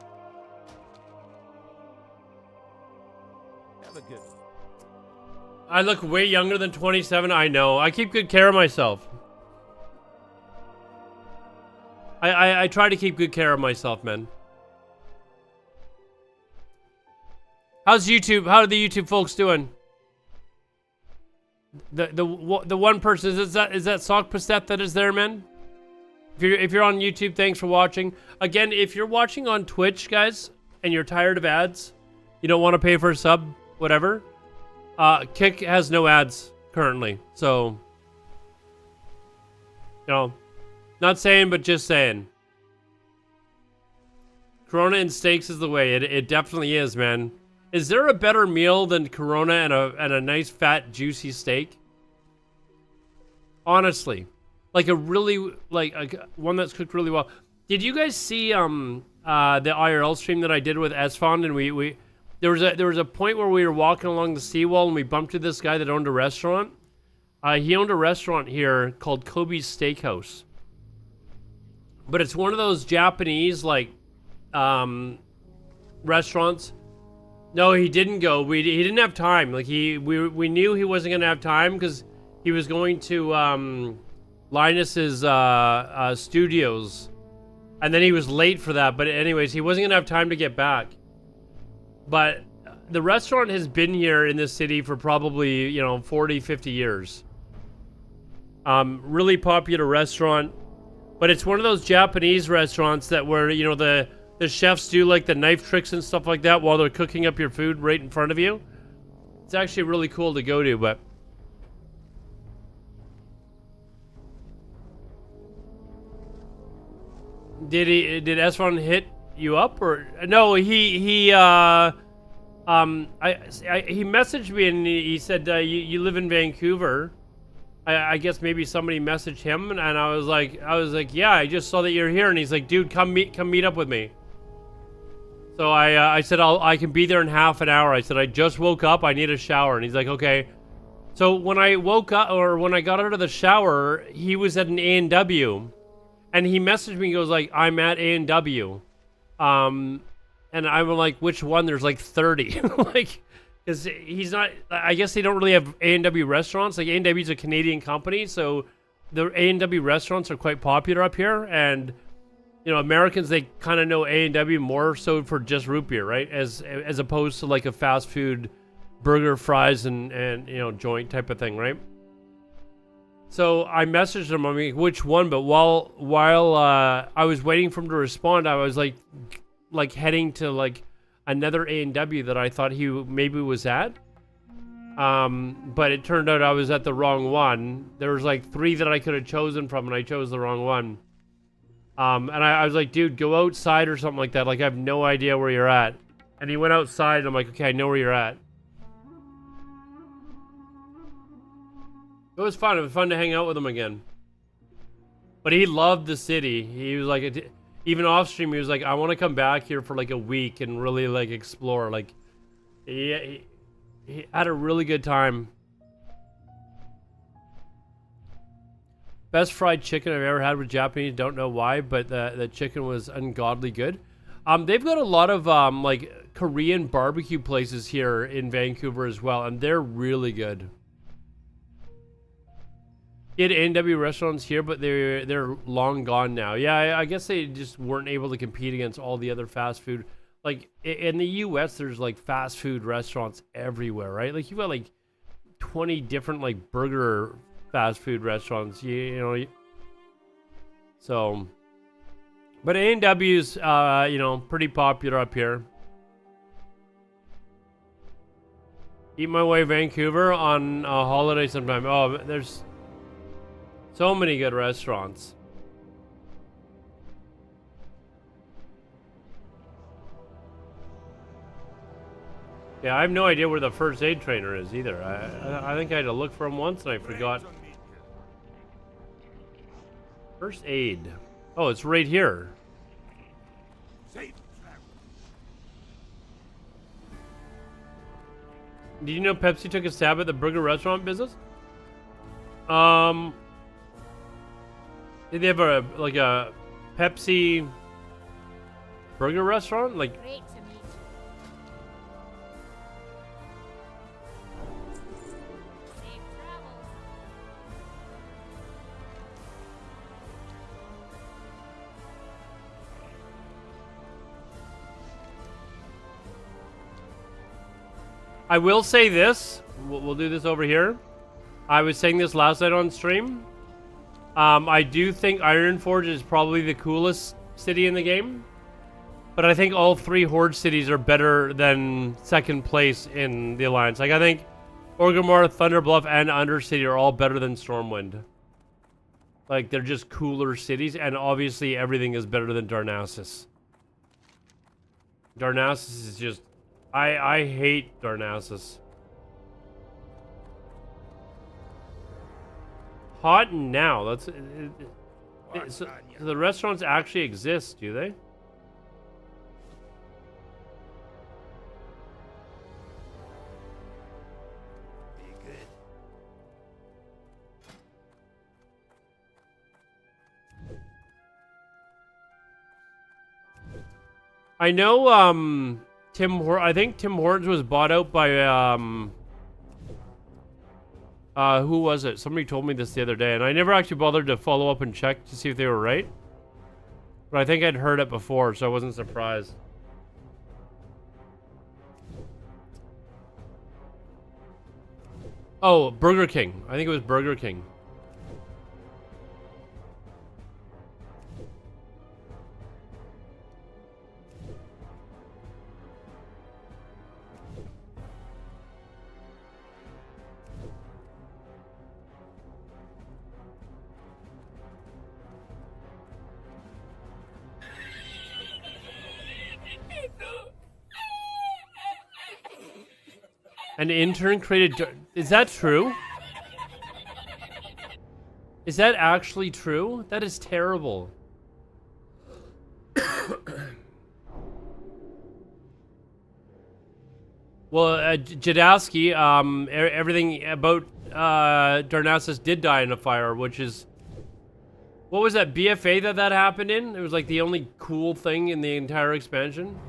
Have a good one. I look way younger than 27. I know. I keep good care of myself. I try to keep good care of myself, man. How's YouTube? How are the YouTube folks doing? The one person is that Sock Pastet that is there, man? If you're on YouTube, thanks for watching. Again, if you're watching on Twitch, guys, and you're tired of ads, you don't want to pay for a sub, whatever. Kick has no ads currently, so you know. Not saying, but just saying. Corona and steaks is the way. It definitely is, man. Is there a better meal than Corona and a nice fat juicy steak? Honestly, like a really one that's cooked really well. Did you guys see the IRL stream that I did with Esfond? And there was a point where we were walking along the seawall and we bumped into this guy that owned a restaurant. He owned a restaurant here called Kobe's Steakhouse. But it's one of those Japanese, like, restaurants. No, he didn't go. He didn't have time. Like, we knew he wasn't going to have time because he was going to Linus's studios. And then he was late for that. But anyways, he wasn't going to have time to get back. But the restaurant has been here in this city for probably, you know, 40, 50 years. Really popular restaurant. But it's one of those Japanese restaurants that where, you know, the chefs do like the knife tricks and stuff like that while they're cooking up your food right in front of you. It's actually really cool to go to, but... Did Esfon hit you up or... No, he messaged me and he said, you live in Vancouver. I guess maybe somebody messaged him, and I was like, yeah, I just saw that you're here, and he's like, dude, come meet up with me. So I said I can be there in half an hour. I said I just woke up, I need a shower, and he's like, okay. So when I woke up, or when I got out of the shower, he was at an A&W, and he messaged me. He goes like, I'm at A&W, and I'm like, which one? There's like 30, like. Because he's not, I guess they don't really have A&W restaurants. Like, A&W is a Canadian company, so the A&W restaurants are quite popular up here. And, you know, Americans, they kind of know A&W more so for just root beer, right? As opposed to, like, a fast food burger, fries, and you know, joint type of thing, right? So I messaged him, I mean, which one? But while I was waiting for him to respond, I was, like heading to, like, another A&W that I thought he maybe was at. But it turned out I was at the wrong one. There was like 3 that I could have chosen from, and I chose the wrong one. And I was like, dude, go outside or something like that. Like, I have no idea where you're at. And he went outside, and I'm like, okay, I know where you're at. It was fun. It was fun to hang out with him again. But he loved the city. He was like, even off stream, he was like, I want to come back here for like a week and really like explore. Like, he had a really good time. Best fried chicken I've ever had with Japanese. Don't know why, but the chicken was ungodly good. They've got a lot of like Korean barbecue places here in Vancouver as well, and they're really good. He had A&W restaurants here, but they're long gone now. Yeah, I guess they just weren't able to compete against all the other fast food. Like in the US, there's like fast food restaurants everywhere, right? Like you've got like 20 different like burger fast food restaurants. You know. So, but A&W's you know, pretty popular up here. Eat my way Vancouver on a holiday sometime. Oh, there's so many good restaurants. Yeah, I have no idea where the first aid trainer is either. I think I had to look for him once and I forgot. First aid. Oh, it's right here. Did you know Pepsi took a stab at the burger restaurant business? Did they have a like a Pepsi burger restaurant? Like, Great to meet you. Safe travels. I will say this. We'll do this over here. I was saying this last night on stream. I do think Ironforge is probably the coolest city in the game. But I think all 3 Horde cities are better than second place in the Alliance. Like, I think Orgrimmar, Thunderbluff, and Undercity are all better than Stormwind. Like, they're just cooler cities, and obviously everything is better than Darnassus. Darnassus is just... I hate Darnassus. Hot now. That's... so the restaurants actually exist, do they? I know, I think Tim Hortons was bought out by, who was it? Somebody told me this the other day, and I never actually bothered to follow up and check to see if they were right. But I think I'd heard it before, so I wasn't surprised. Oh, Burger King. I think it was Burger King. An intern created... Is that true? Is that actually true? That is terrible. Well, Jadowski, everything about Darnassus did die in a fire, which is... What was that, BFA that happened in? It was like the only cool thing in the entire expansion.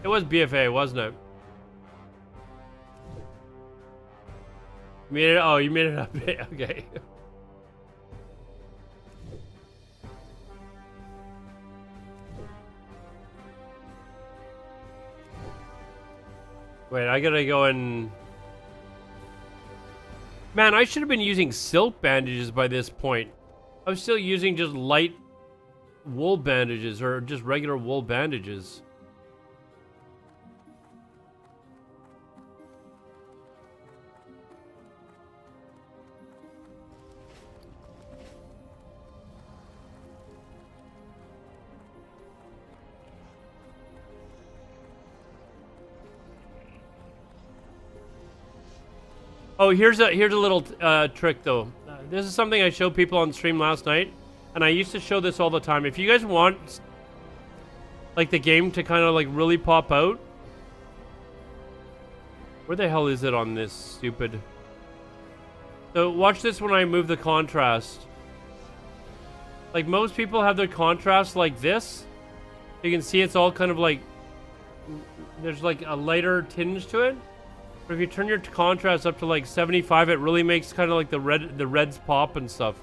It was BFA, wasn't it? You made it, oh, you made it up. Okay. Wait, I gotta go and... Man, I should have been using silk bandages by this point. I was still using just light wool bandages, or just regular wool bandages. Oh, here's a little trick though. This is something I showed people on stream last night, and I used to show this all the time. If you guys want like the game to kind of like really pop out, where the hell is it on this stupid? So watch this when I move the contrast. Like most people have their contrast like this. You can see it's all kind of like, there's like a lighter tinge to it. But if you turn your contrast up to like 75, it really makes kind of like the reds pop and stuff.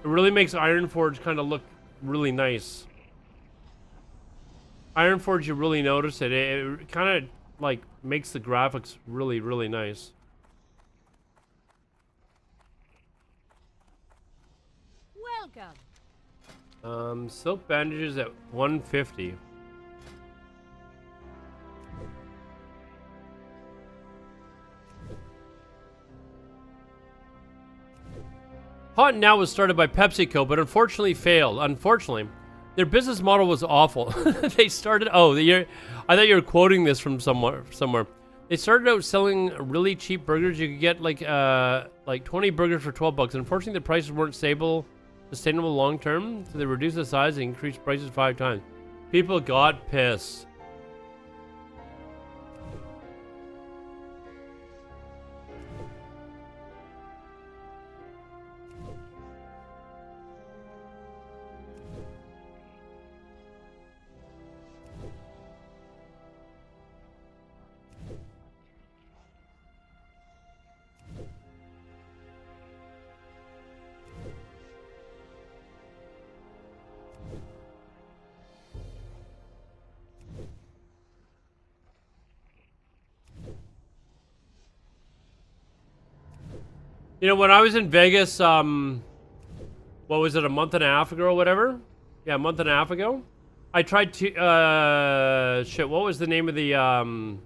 It really makes Ironforge kind of look really nice. Ironforge, you really notice it. It kind of like makes the graphics really, really nice. Welcome. Silk bandages at 150. Hot Now was started by PepsiCo, but unfortunately failed. Unfortunately, their business model was awful. They started. Oh, I thought you were quoting this from somewhere. They started out selling really cheap burgers. You could get like 20 burgers for $12. Unfortunately, the prices weren't sustainable long term, so they reduced the size and increased prices 5 times. People got pissed. You know, when I was in Vegas, what was it, a month and a half ago or whatever? Yeah, a month and a half ago. I tried to, shit, what was the name of the,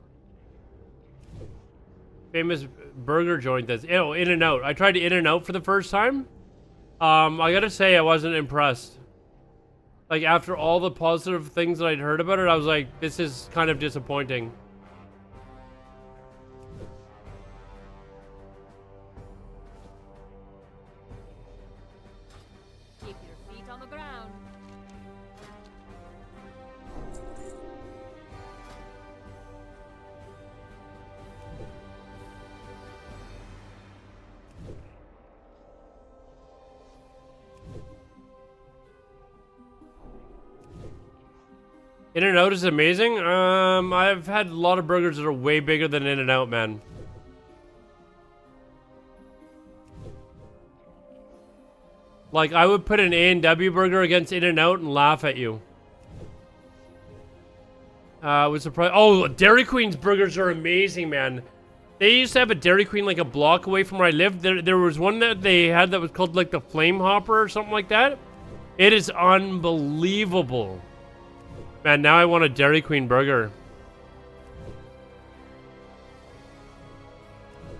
famous burger joint that's, In-N-Out. I tried In-N-Out for the first time. I gotta say, I wasn't impressed. Like, after all the positive things that I'd heard about it, I was like, this is kind of disappointing. Keep your feet on the ground. In-N-Out is amazing. I've had a lot of burgers that are way bigger than In-N-Out, man. Like, I would put an A&W burger against In-N-Out and laugh at you. Was surprised. Oh, Dairy Queen's burgers are amazing, man. They used to have a Dairy Queen like a block away from where I lived. There was one that they had that was called like the Flame Hopper or something like that. It is unbelievable. Man, now I want a Dairy Queen burger.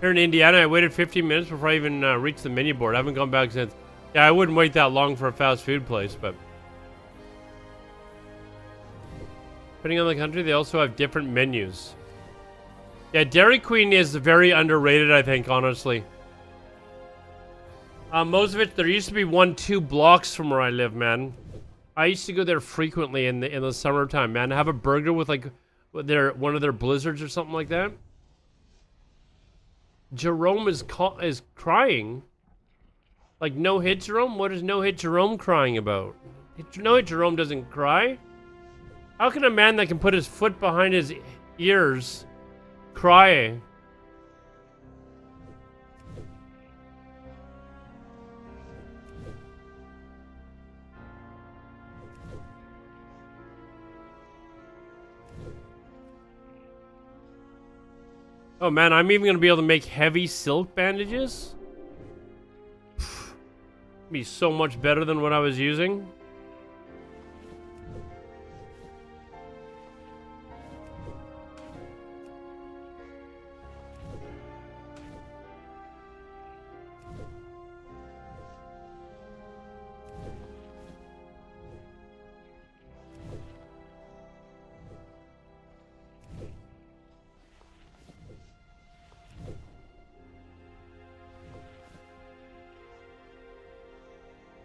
Here in Indiana, I waited 15 minutes before I even reached the menu board. I haven't gone back since. Yeah, I wouldn't wait that long for a fast food place, but... Depending on the country, they also have different menus. Yeah, Dairy Queen is very underrated, I think, honestly. Most of it, there used to be 1-2 blocks from where I live, man. I used to go there frequently in the summertime, man. Have a burger with like one of their blizzards or something like that. Jerome is crying. Like no hit Jerome? What is no hit Jerome crying about? No hit Jerome doesn't cry. How can a man that can put his foot behind his ears cry? Oh man, I'm even gonna be able to make heavy silk bandages? Be so much better than what I was using.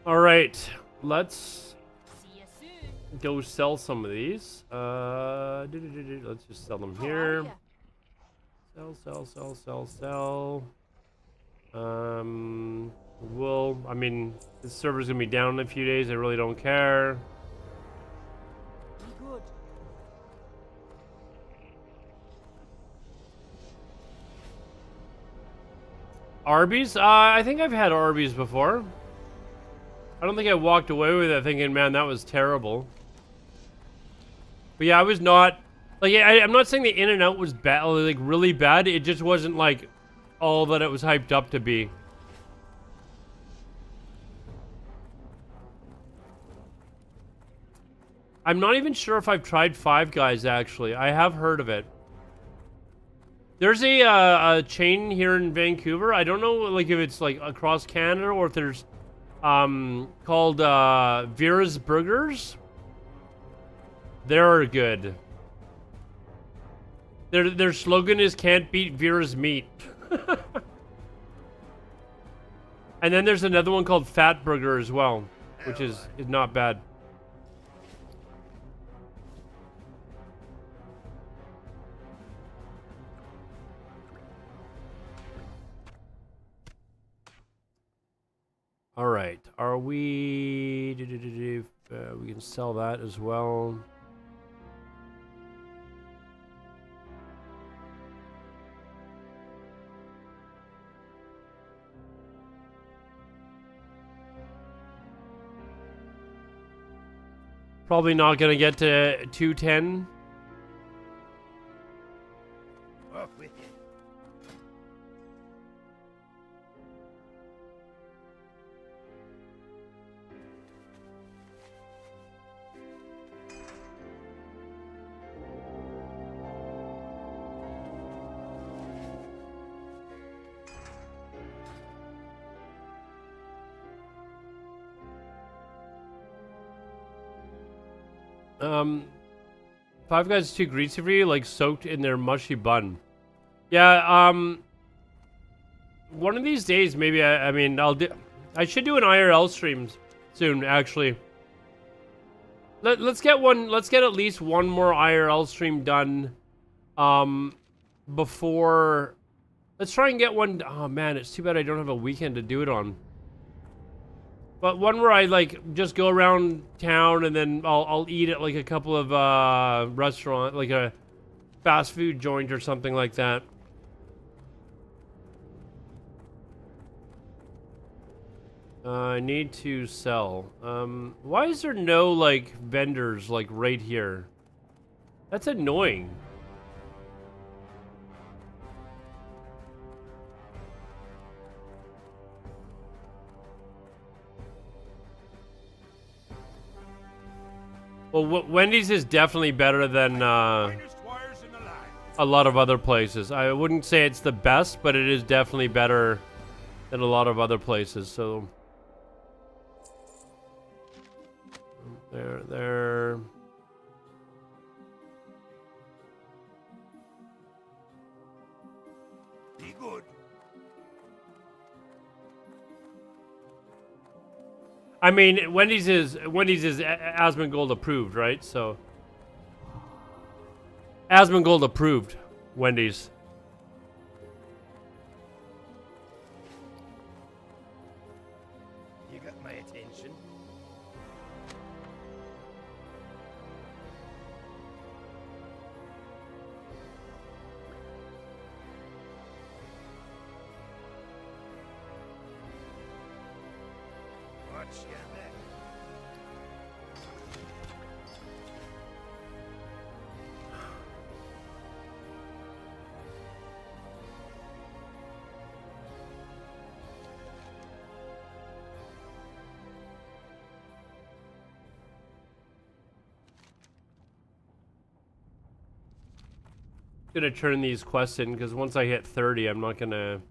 All right, let's See you soon. go sell some of these. Let's just sell them How are here. ya? Sell. I mean, this server's gonna be down in a few days. I really don't care. Be good. Arby's? I think I've had Arby's before. I don't think I walked away with it thinking, man, that was terrible. But yeah, I was not... Like, I'm not saying the In-N-Out was bad, like, really bad. It just wasn't, like, all that it was hyped up to be. I'm not even sure if I've tried Five Guys, actually. I have heard of it. There's a chain here in Vancouver. I don't know, like, if it's, like, across Canada or if there's, called, Vera's Burgers. They're good. Their slogan is "Can't beat Vera's meat." And then there's another one called Fat Burger as well, which is not bad. All right, are we? We can sell that as well. Probably not gonna get to 210. Off with you. Five Guys too greasy for you, like soaked in their mushy bun. Yeah, one of these days, maybe, I mean, I should do an IRL stream soon, actually. Let's get at least one more IRL stream done, before, let's try and get one, oh man, it's too bad I don't have a weekend to do it on. But one where I, like, just go around town and then I'll eat at, like, a couple of, restaurant, like a fast food joint or something like that. I need to sell. Why is there no, like, vendors, like, right here? That's annoying. Well, Wendy's is definitely better than a lot of other places. I wouldn't say it's the best, but it is definitely better than a lot of other places. So there. Be good. I mean, Wendy's is Asmongold approved, right? So Asmongold approved Wendy's. You got my attention. Watch your back. Gonna turn these quests in because once I hit 30, I'm not gonna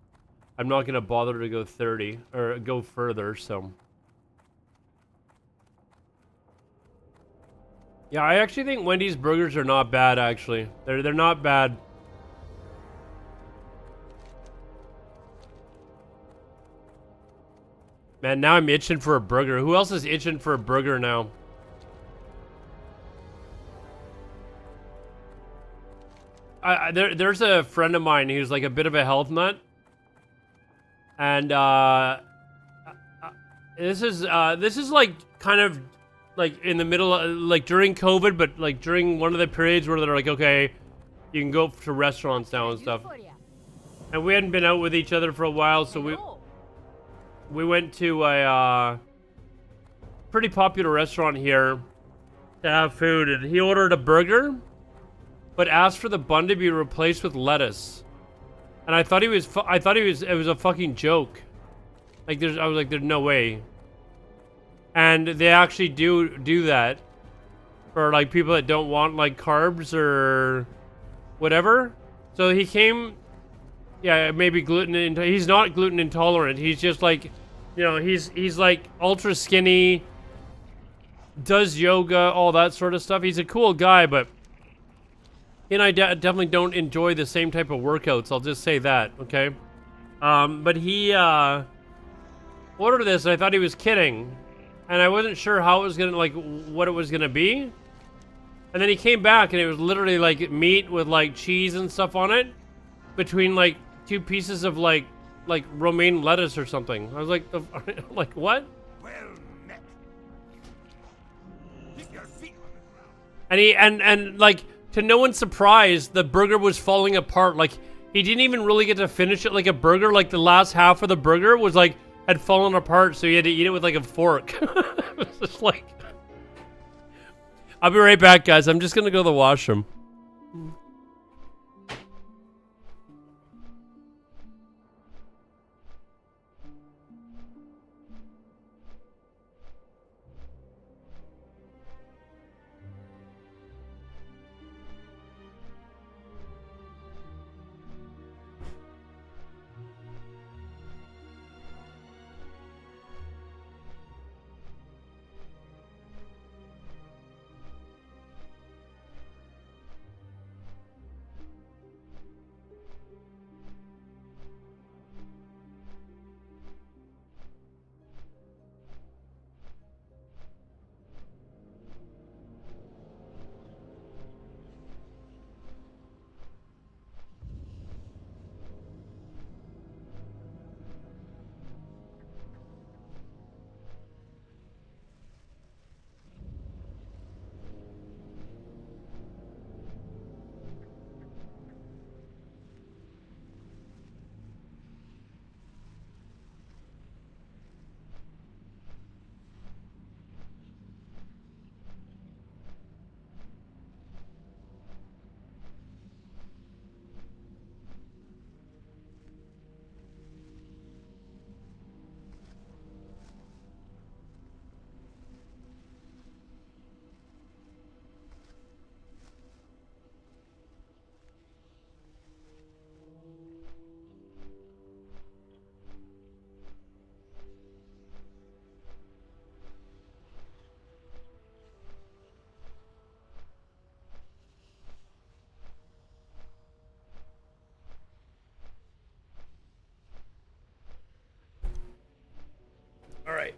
bother to go 30 or go further. So yeah, I actually think Wendy's burgers are not bad. Actually, they're not bad. Man, now I'm itching for a burger. Who else is itching for a burger now? There's a friend of mine who's like a bit of a health nut. And this is like kind of like in the middle of, like during COVID, but like during one of the periods where they're like, okay, you can go to restaurants now and stuff. And we hadn't been out with each other for a while, so we went to a pretty popular restaurant here to have food, and he ordered a burger, but asked for the bun to be replaced with lettuce. And I thought it was a fucking joke. Like I was like, there's no way. And they actually do that for like people that don't want like carbs or whatever. So he came, yeah, maybe he's not gluten intolerant. He's just like, you know, he's like ultra skinny, does yoga, all that sort of stuff. He's a cool guy, but he and I definitely don't enjoy the same type of workouts. I'll just say that, okay? But he ordered this, and I thought he was kidding. And I wasn't sure how it was gonna, like, what it was gonna be. And then he came back, and it was literally, like, meat with, like, cheese and stuff on it. Between, like, 2 pieces of, like romaine lettuce or something. I was like, like, what? Well met. Keep your feet on the ground. And and like, to no one's surprise, the burger was falling apart. Like, he didn't even really get to finish it like a burger. Like, the last half of the burger was, like, had fallen apart, so he had to eat it with, like, a fork. It was just like... I'll be right back, guys. I'm just gonna go to the washroom. All right.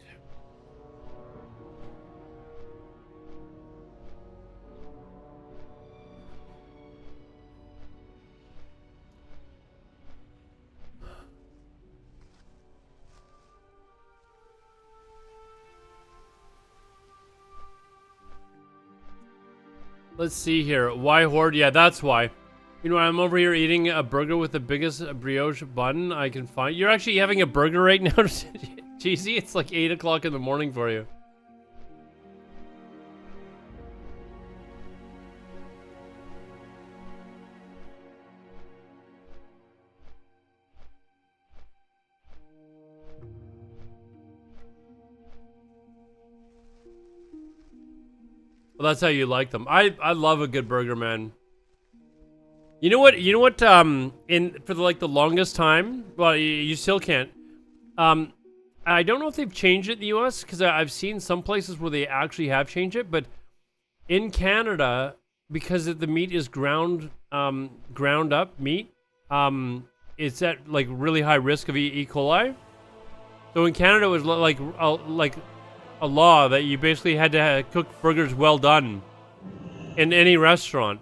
Let's see here. Why Horde? Yeah, that's why. You know, I'm over here eating a burger with the biggest brioche bun I can find. You're actually having a burger right now? Cheesy? It's like 8 o'clock in the morning for you. Well, that's how you like them. I love a good burger, man. You know what? You know what? For the longest time, well, you still can't. I don't know if they've changed it in the U.S. because I've seen some places where they actually have changed it, but in Canada, because the meat is ground up meat, it's at like really high risk of E. coli. So in Canada, it was like a law that you basically had to cook burgers well done in any restaurant.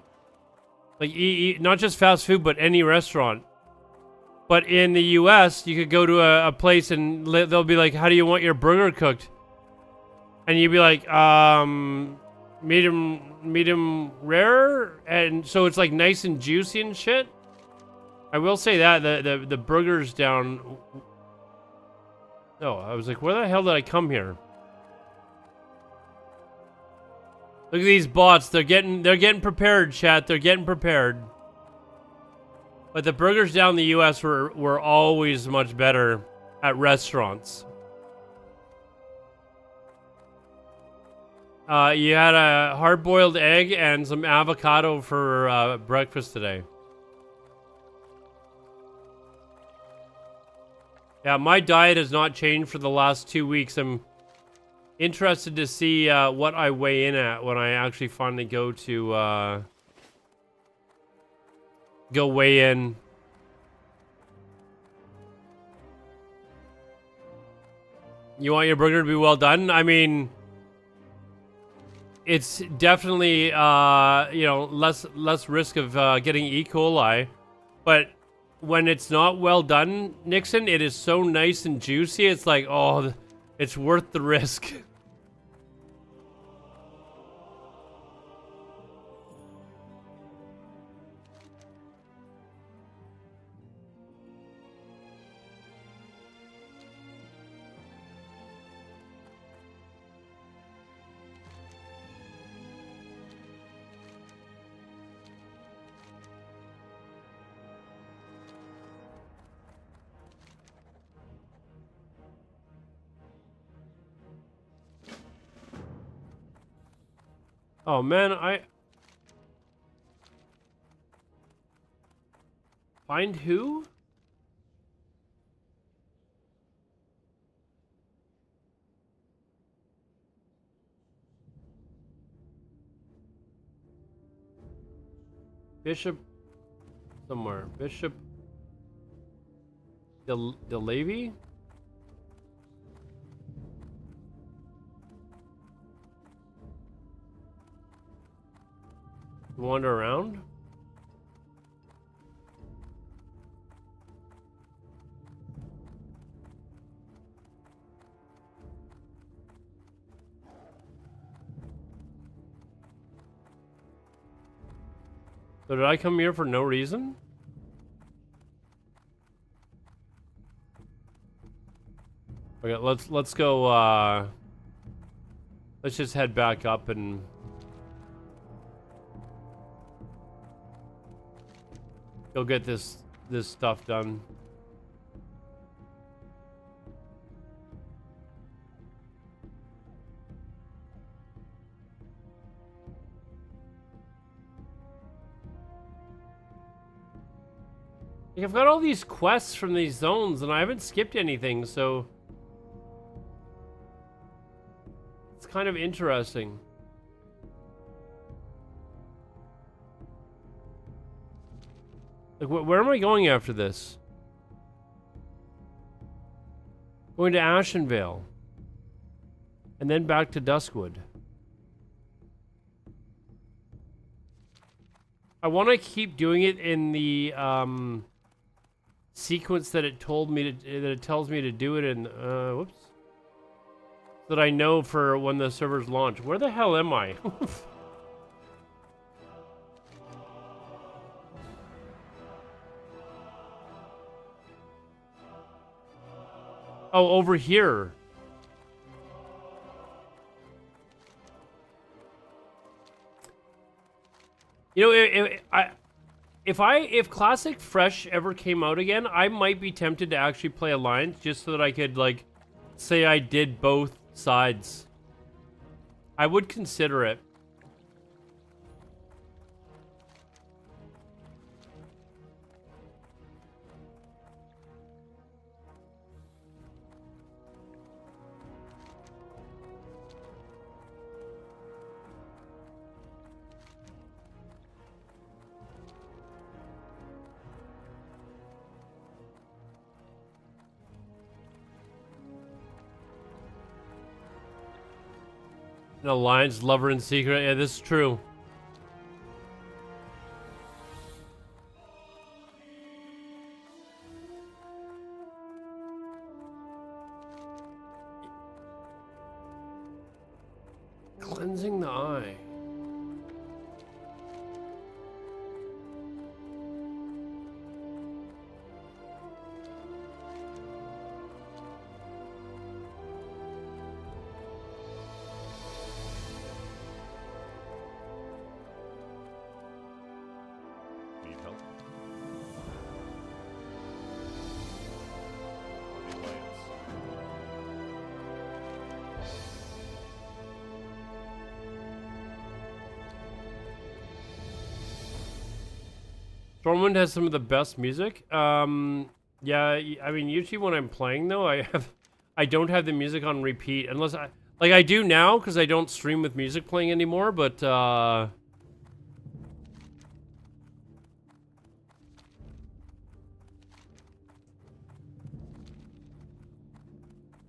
Like, not just fast food, but any restaurant. But in the U.S., you could go to a place and they'll be like, "How do you want your burger cooked?" And you'd be like, medium rare." And so it's like nice and juicy and shit. I will say that the burgers down. No, I was like, where the hell did I come here? Look at these bots. They're getting prepared, chat. They're getting prepared. But the burgers down in the US were always much better at restaurants. You had a hard-boiled egg and some avocado for breakfast today. Yeah, my diet has not changed for the last 2 weeks. I'm interested to see what I weigh in at when I actually finally go to go weigh in. You want your burger to be well done? I mean, it's definitely you know, less risk of getting E. coli, but when it's not well done, Nixon, it is so nice and juicy. It's like, oh, it's worth the risk. Oh man, find who? Bishop somewhere. Bishop Delavy? Wander around? So did I come here for no reason? Okay, let's go let's just head back up and go get this stuff done. Like, I've got all these quests from these zones and I haven't skipped anything, so it's kind of interesting. Like, where am I going after this? Going to Ashenvale. And then back to Duskwood. I want to keep doing it in the sequence that it told me to, that it tells me to do it in. Whoops. So that I know for when the servers launch. Where the hell am I? Oh, over here. You know, if Classic Fresh ever came out again, I might be tempted to actually play Alliance just so that I could, like, say I did both sides. I would consider it. An alliance, lover in secret. Yeah, this is true. Cleansing the eye. Need help? The Alliance. Stormwind has some of the best music. Yeah, I mean, usually when I'm playing though, I don't have the music on repeat unless I do now because I don't stream with music playing anymore. But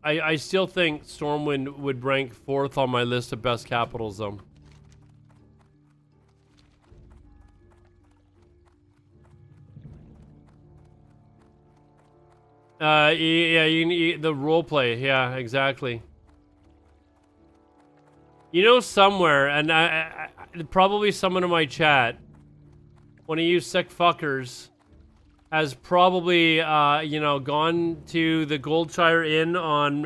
I still think Stormwind would rank 4th on my list of best capitals though. Yeah, you need the role play. Yeah, exactly. You know, somewhere, and I probably someone in my chat, one of you sick fuckers, has probably you know, gone to the Goldshire Inn on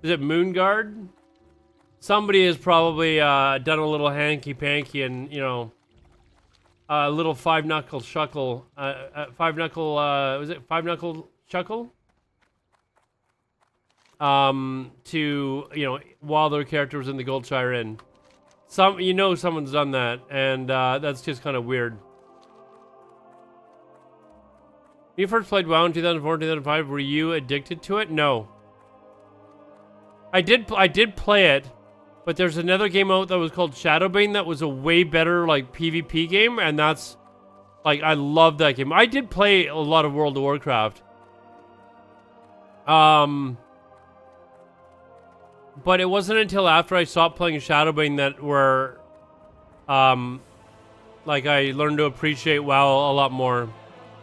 is it Moonguard? Somebody has probably done a little hanky panky and, you know, a little five knuckle chuckle. Was it five knuckle chuckle? To, you know, while their character was in the Goldshire Inn. You know, someone's done that, and that's just kind of weird. When you first played WoW in 2004, 2005, were you addicted to it? No. I did play it, but there's another game out that was called Shadowbane that was a way better, like, PvP game, and that's, like, I love that game. I did play a lot of World of Warcraft. But it wasn't until after I stopped playing Shadowbane that like, I learned to appreciate WoW a lot more.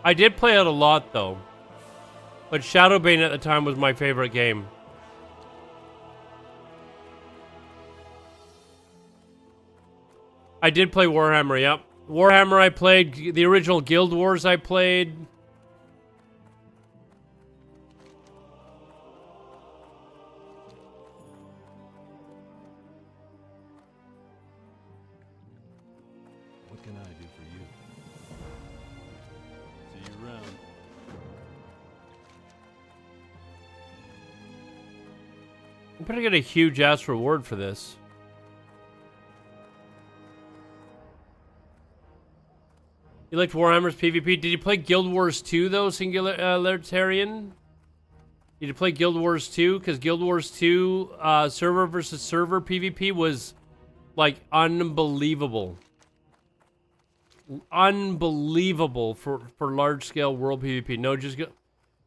I did play it a lot, though. But Shadowbane at the time was my favorite game. I did play Warhammer, yep. Warhammer I played, the original Guild Wars I played. What can I do for you? See you around. I'm gonna get a huge ass reward for this. You liked Warhammer's PvP? Did you play Guild Wars 2 though, Singularitarian? Did you play Guild Wars 2? Because Guild Wars 2 server versus server PvP was like unbelievable. Unbelievable for large scale world PvP. No, just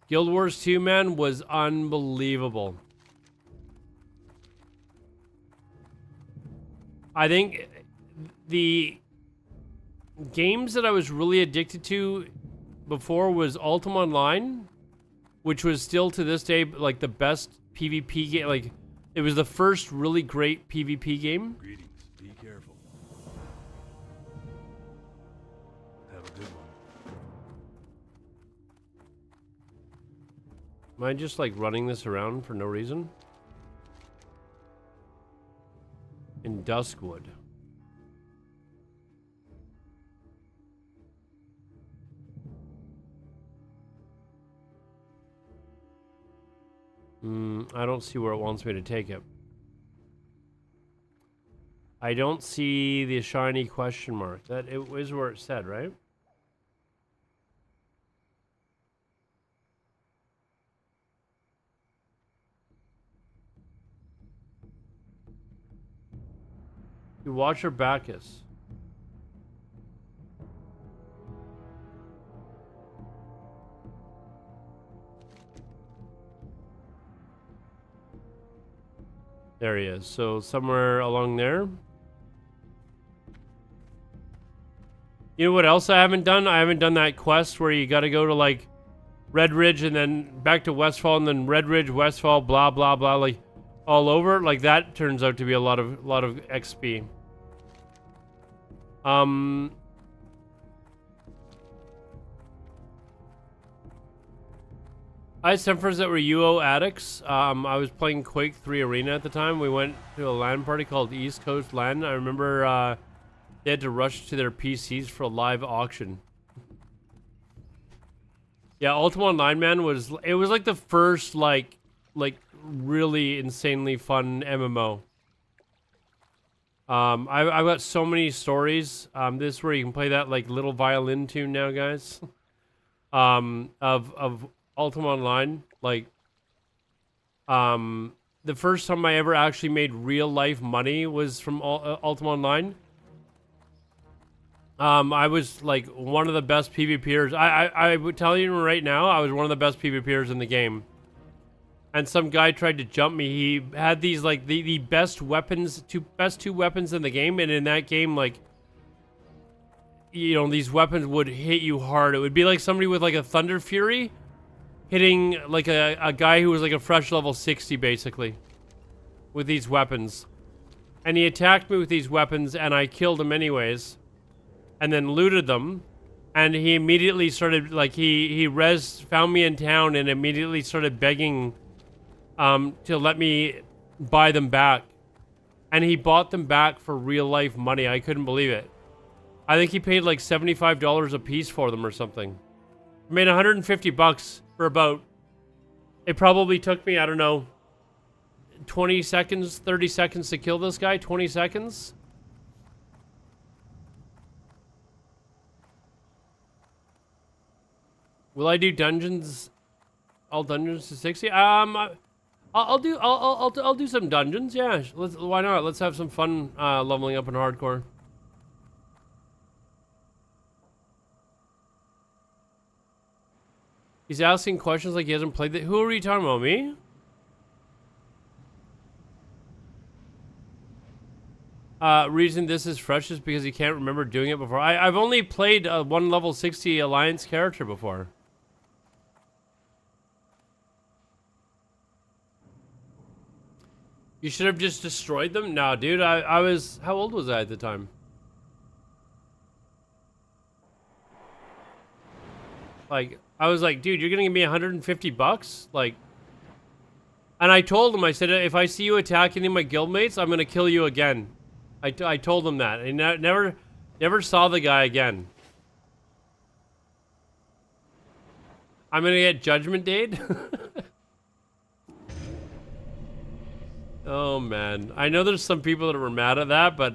Guild Wars 2, man, was unbelievable. I think the games that I was really addicted to before was Ultima Online, which was still to this day like the best PvP game. Like, it was the first really great PvP game. Greetings. Be careful. Have a good one. Am I just like running this around for no reason? In Duskwood. I don't see where it wants me to take it. I don't see the shiny question mark. That it is where it said, right? You watch your Bacchus. There he is. So somewhere along there. You know what else I haven't done? I haven't done that quest where you got to go to like Red Ridge and then back to Westfall and then Red Ridge, Westfall, blah blah blah, like all over. Like that turns out to be a lot of XP. I had some friends that were UO addicts. I was playing Quake 3 Arena at the time. We went to a LAN party called East Coast LAN. I remember they had to rush to their PCs for a live auction. Yeah, Ultima Online, man, was like the first like really insanely fun MMO. I've got so many stories. This is where you can play that like little violin tune now, guys. Of Ultima Online, like, the first time I ever actually made real life money was from Ultima Online. I was like one of the best PvPers. I would tell you right now, I was one of the best PvPers in the game. And some guy tried to jump me. He had these like the best weapons, best two weapons in the game, and in that game, like, you know, these weapons would hit you hard. It would be like somebody with like a Thunder Fury hitting like a guy who was like a fresh level 60 basically with these weapons. And he attacked me with these weapons and I killed him anyways. And then looted them. And he immediately started like he found me in town and immediately started begging to let me buy them back. And he bought them back for real life money. I couldn't believe it. I think he paid like $75 a piece for them or something. I made 150 bucks for about, it probably took me, I don't know, 20 seconds, 30 seconds to kill this guy, 20 seconds. Will I do dungeons, all dungeons to 60? I'll do some dungeons, yeah, why not? Let's have some fun leveling up in hardcore. He's asking questions like he hasn't played it. Who are you talking about, me? Reason this is fresh is because he can't remember doing it before. I've only played one level 60 Alliance character before. You should have just destroyed them? No, dude, I was... How old was I at the time? Like... I was like, dude, you're gonna give me 150 bucks? Like, and I told him, I said, if I see you attack any of my guildmates, I'm gonna kill you again. I told him that. I never saw the guy again. I'm gonna get Judgment Day'd? Oh, man. I know there's some people that were mad at that, but...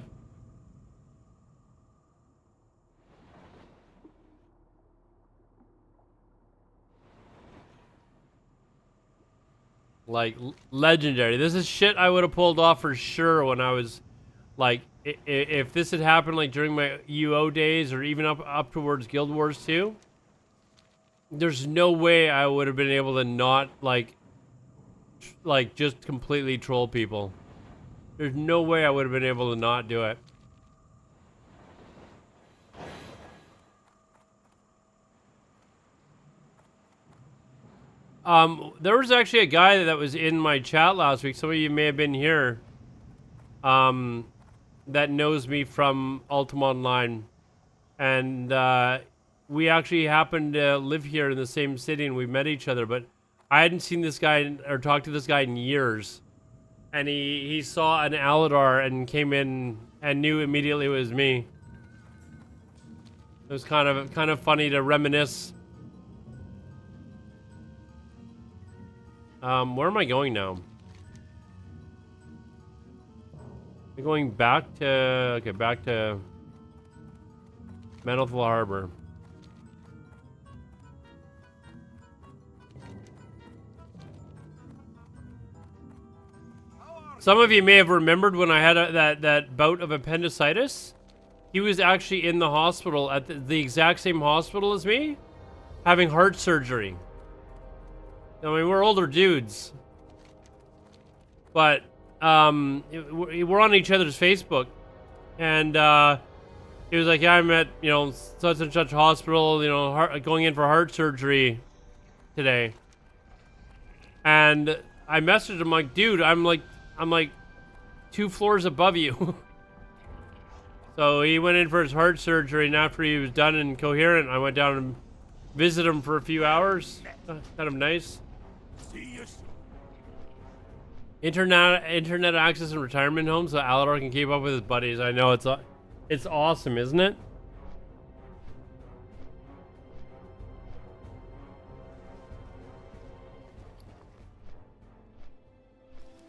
Like, legendary. This is shit I would have pulled off for sure when I was, like, if this had happened, like, during my UO days or even up towards Guild Wars 2, there's no way I would have been able to not, like, just completely troll people. There's no way I would have been able to not do it. There was actually a guy that was in my chat last week. Some of you may have been here. That knows me from Ultima Online. And, we actually happened to live here in the same city and we met each other, but I hadn't seen this guy or talked to this guy in years. And he saw an Alodar and came in and knew immediately it was me. It was kind of funny to reminisce. Where am I going now? I'm going back to... Okay, back to... Manethil Harbor. Some of you may have remembered when I had that bout of appendicitis. He was actually in the hospital, at the exact same hospital as me, having heart surgery. I mean, we're older dudes. But we're on each other's Facebook, and he was like, yeah, I'm at, you know, such and such hospital, you know, going in for heart surgery today. And I messaged him like, dude, I'm like 2 floors above you. So he went in for his heart surgery, and after he was done and coherent, I went down and visited him for a few hours. Kind of nice. Internet access in retirement homes so Alodar can keep up with his buddies. I know, it's awesome, isn't it?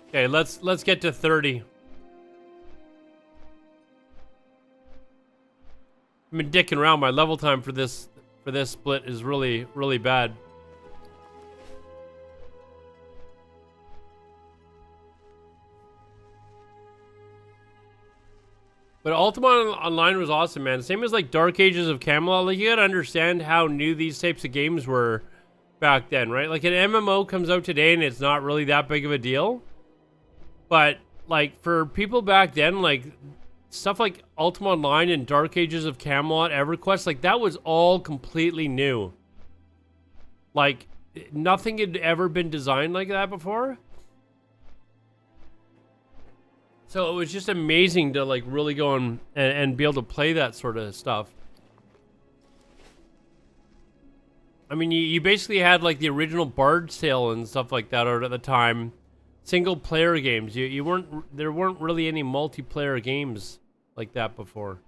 Okay, let's get to 30. I've been dicking around. My level time for this split is really bad. But Ultima Online was awesome, man. Same as like Dark Ages of Camelot. Like, you gotta understand how new these types of games were back then, right? Like, an MMO comes out today and it's not really that big of a deal. But like, for people back then, like stuff like Ultima Online and Dark Ages of Camelot, EverQuest, like that was all completely new. Like, nothing had ever been designed like that before. So it was just amazing to like really go and be able to play that sort of stuff. I mean, you basically had like the original Bard's Tale and stuff like that out at the time. Single player games. There weren't really any multiplayer games like that before.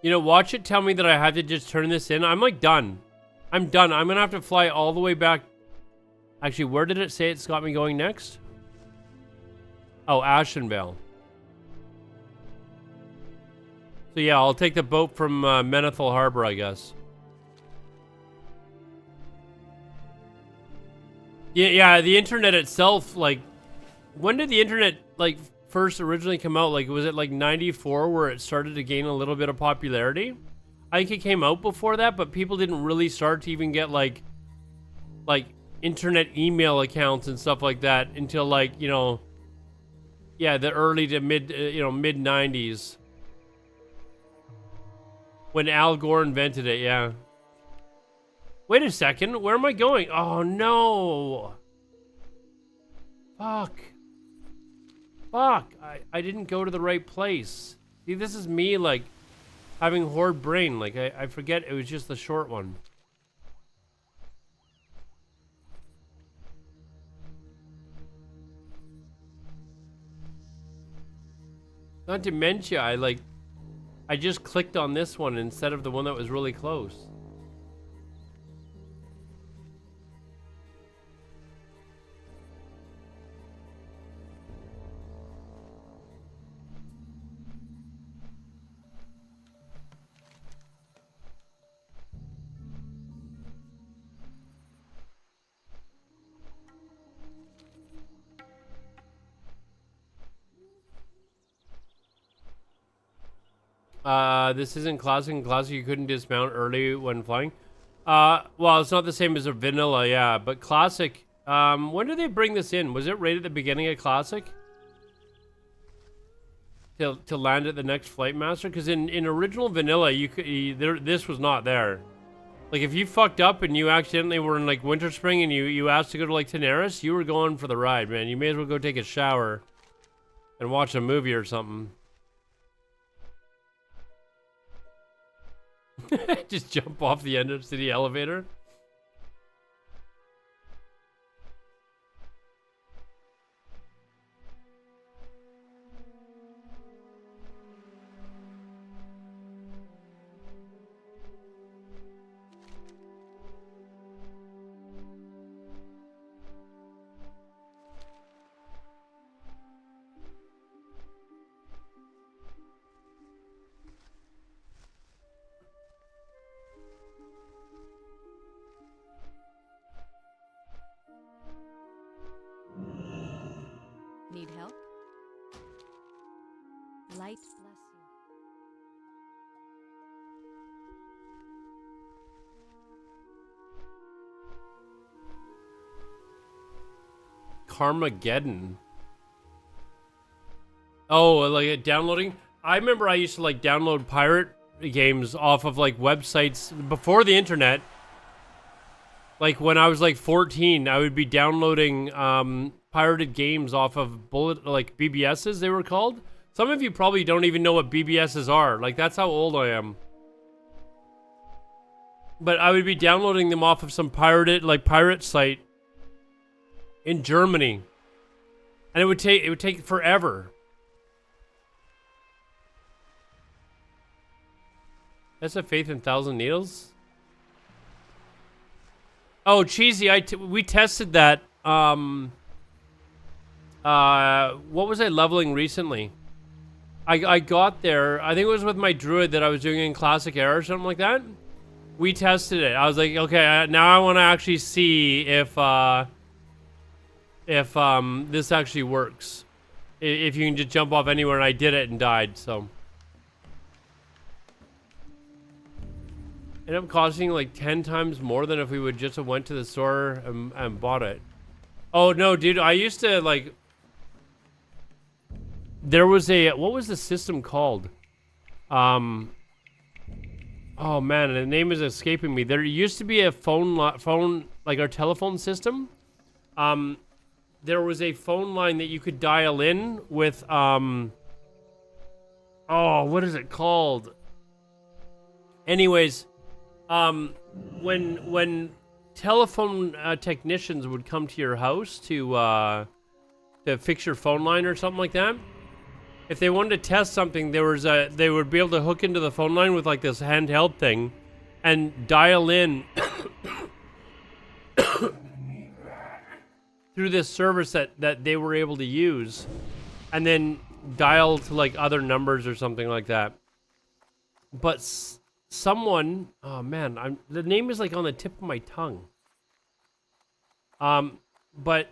You know, watch it tell me that I had to just turn this in. I'm like done. I'm done. I'm gonna have to fly all the way back. Actually, where did it say it's got me going next? Oh, Ashenvale. So yeah, I'll take the boat from Menethil Harbor, I guess. Yeah, the internet itself, like, when did the internet, like, first originally come out? Like, was it like 94 where it started to gain a little bit of popularity? I think it came out before that, but people didn't really start to even get like internet email accounts and stuff like that until like, you know, yeah, the early to mid 90s. When Al Gore invented it, yeah. Wait a second, where am I going? Oh no. Fuck. I didn't go to the right place. See, this is me like having horde brain. Like I forget it was just the short one. Not dementia, I just clicked on this one instead of the one that was really close. This isn't classic. In classic, you couldn't dismount early when flying. Well, it's not the same as a vanilla, yeah. But classic, when did they bring this in? Was it right at the beginning of classic? To land at the next flight master? Because in original vanilla, this was not there. Like, if you fucked up and you accidentally were in like Winter Spring and you asked to go to like Tenaris, you were going for the ride, man. You may as well go take a shower and watch a movie or something. Just jump off the end of city elevator. Need help? Light bless you. Carmageddon. Oh, like downloading? I remember I used to like download pirate games off of like websites before the internet. Like when I was like 14, I would be downloading pirated games off of like BBSs, they were called. Some of you probably don't even know what BBSs are. Like that's how old I am. But I would be downloading them off of some pirate site in Germany. And it would take forever. That's a Faith in Thousand Needles? Oh, Cheesy, we tested that. What was I leveling recently? I got there, I think it was with my druid that I was doing in Classic Era or something like that. We tested it. I was like, okay, now I want to actually see if this actually works. If you can just jump off anywhere, and I did it and died, so. Ended up costing like 10 times more than if we would just have went to the store and bought it. Oh no, dude, I used to like, there was what was the system called? Oh man, the name is escaping me. There used to be a phone like our telephone system. There was a phone line that you could dial in with oh, what is it called? Anyways, when telephone technicians would come to your house to fix your phone line or something like that, if they wanted to test something, they would be able to hook into the phone line with like this handheld thing and dial in through this service that they were able to use, and then dial to like other numbers or something like that. But someone, oh man, the name is like on the tip of my tongue. But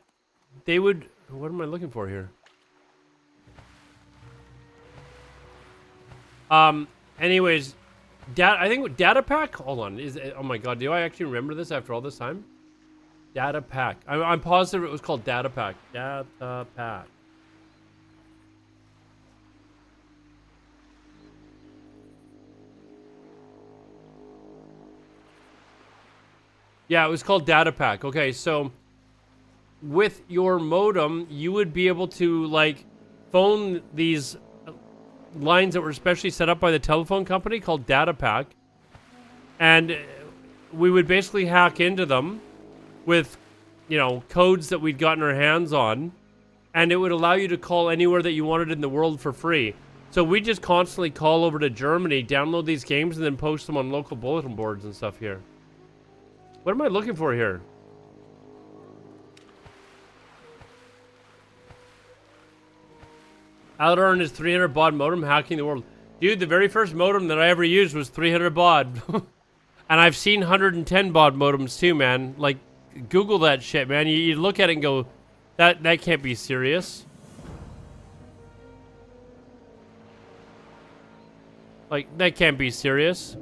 they would, what am I looking for here? Anyways, I think data pack, hold on, oh my god, do I actually remember this after all this time? Data pack, I'm positive it was called data pack. Data pack. Yeah, it was called data pack. Okay, so with your modem, you would be able to like phone these lines that were specially set up by the telephone company called data pack, and we would basically hack into them with, you know, codes that we'd gotten our hands on, and it would allow you to call anywhere that you wanted in the world for free. So we just constantly call over to Germany, download these games, and then post them on local bulletin boards and stuff here. What am I looking for here? Alodar and his 300 baud modem hacking the world. Dude, the very first modem that I ever used was 300 baud. And I've seen 110 baud modems too, man. Like, Google that shit, man. You look at it and go, that can't be serious. Like, that can't be serious.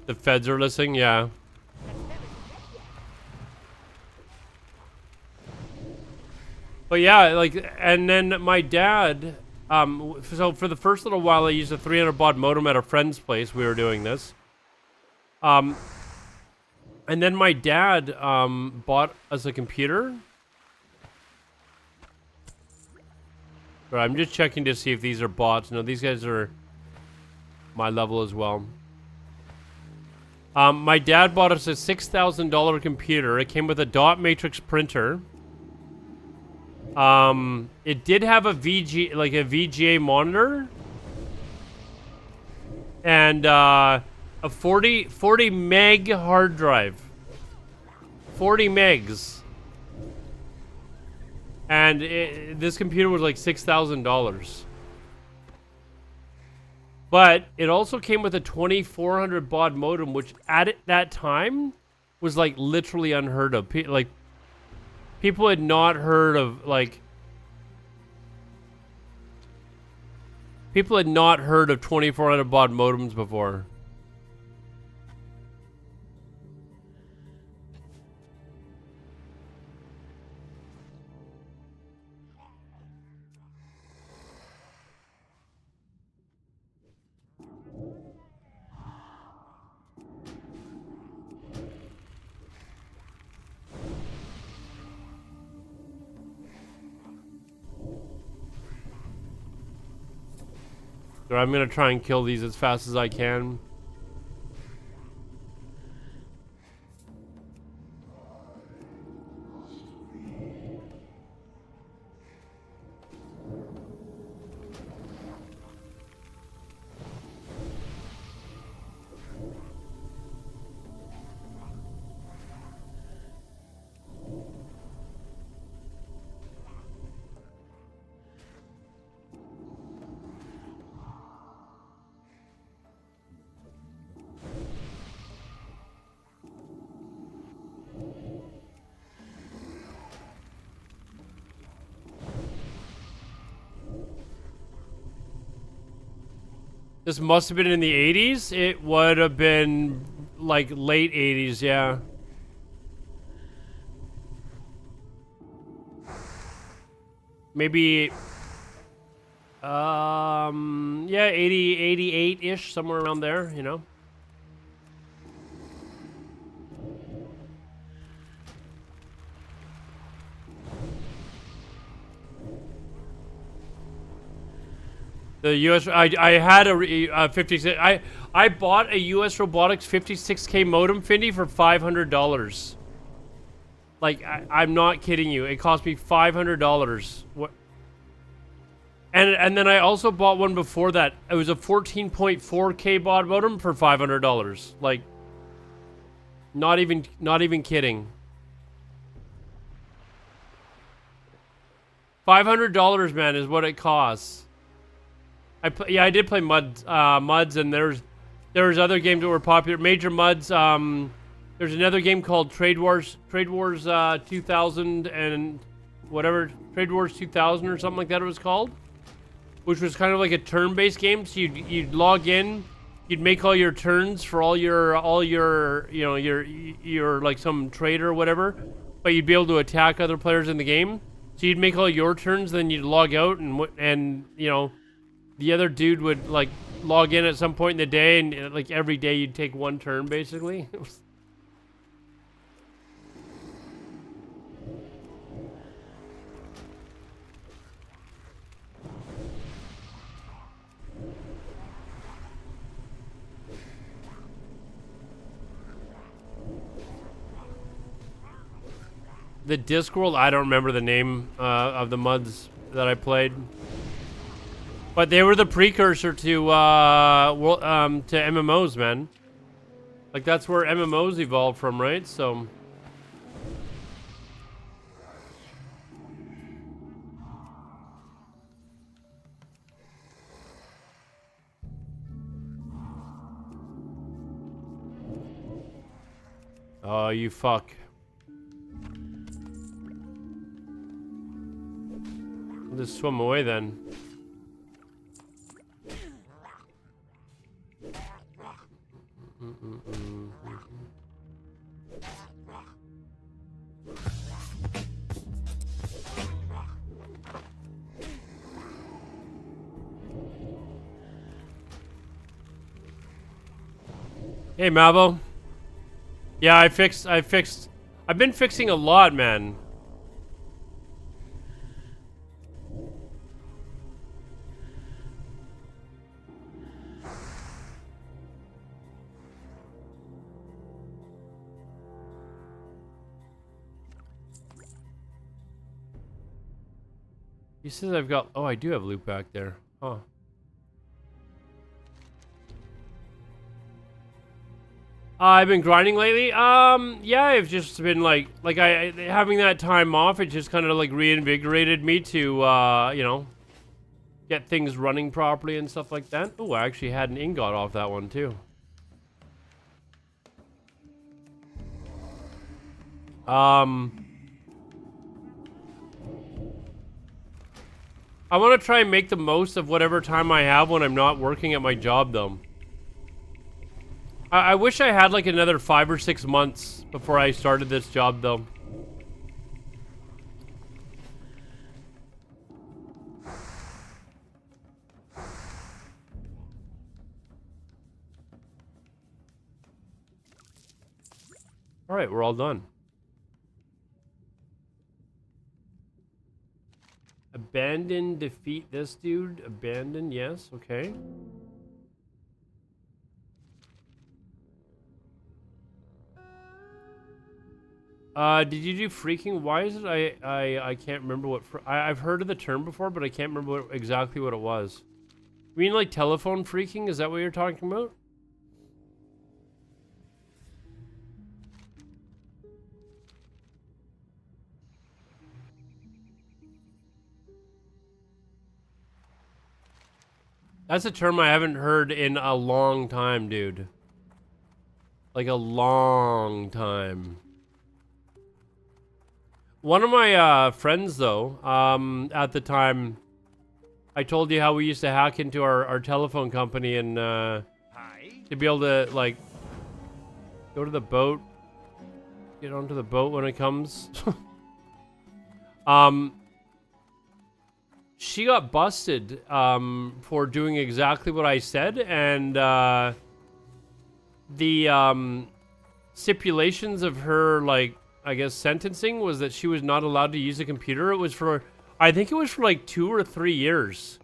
The feds are listening, yeah. But yeah, like, and then my dad, so for the first little while I used a 300 baud modem at a friend's place. We were doing this. And then my dad bought us a computer. But I'm just checking to see if these are bots. No, these guys are my level as well. My dad bought us a $6,000 computer. It came with a dot matrix printer. It did have a VGA monitor. And a 40 meg hard drive. 40 megs. And this computer was like $6,000. But it also came with a 2400 baud modem, which at that time was like literally unheard of. People had not heard of people had not heard of 2400 baud modems before. But I'm gonna try and kill these as fast as I can. This must have been in the 80s. It would have been like late 80s, yeah. Maybe yeah, 80, 88-ish, somewhere around there, you know. The US, I had a 56. I bought a US Robotics 56K modem, Findy, for $500. Like I'm not kidding you. It cost me $500. What? And then I also bought one before that. It was a 14.4K baud modem for $500. Like, not even kidding. $500, man, is what it costs. I did play Muds, and there's other games that were popular. Major Muds. There's another game called Trade Wars 2000 and whatever, Trade Wars 2000 or something like that it was called, which was kind of like a turn-based game. So you'd log in, you'd make all your turns for all your you know your like some trader or whatever, but you'd be able to attack other players in the game. So you'd make all your turns, then you'd log out, and you know, the other dude would like log in at some point in the day, and like every day you'd take one turn basically. The Discworld, I don't remember the name of the Muds that I played. But they were the precursor to MMOs, man. Like that's where MMOs evolved from, right? So oh, you fuck. I'll just swim away then. Hey, Mabo. Yeah, I've been fixing a lot, man. He says I've got... Oh, I do have loot back there. Huh. I've been grinding lately. Yeah, I've just been like I having that time off. It just kind of like reinvigorated me to, you know, get things running properly and stuff like that. Oh, I actually had an ingot off that one too. I want to try and make the most of whatever time I have when I'm not working at my job, though. I wish I had like another 5 or 6 months before I started this job, though. All right, we're all done. A bed. abandon, defeat this dude. Abandon, yes, okay. Did you do freaking? Why is it I can't remember what I've heard of the term before, but I can't remember exactly what it was. You mean like telephone freaking? Is that what you're talking about? That's a term I haven't heard in a long time, dude. Like a long time. One of my friends, though, at the time, I told you how we used to hack into our telephone company and to be able to, like, go to the boat, get onto the boat when it comes. She got busted for doing exactly what I said, and the stipulations of her, like, I guess sentencing was that she was not allowed to use a computer. It was for, I think it was for like 2 or 3 years.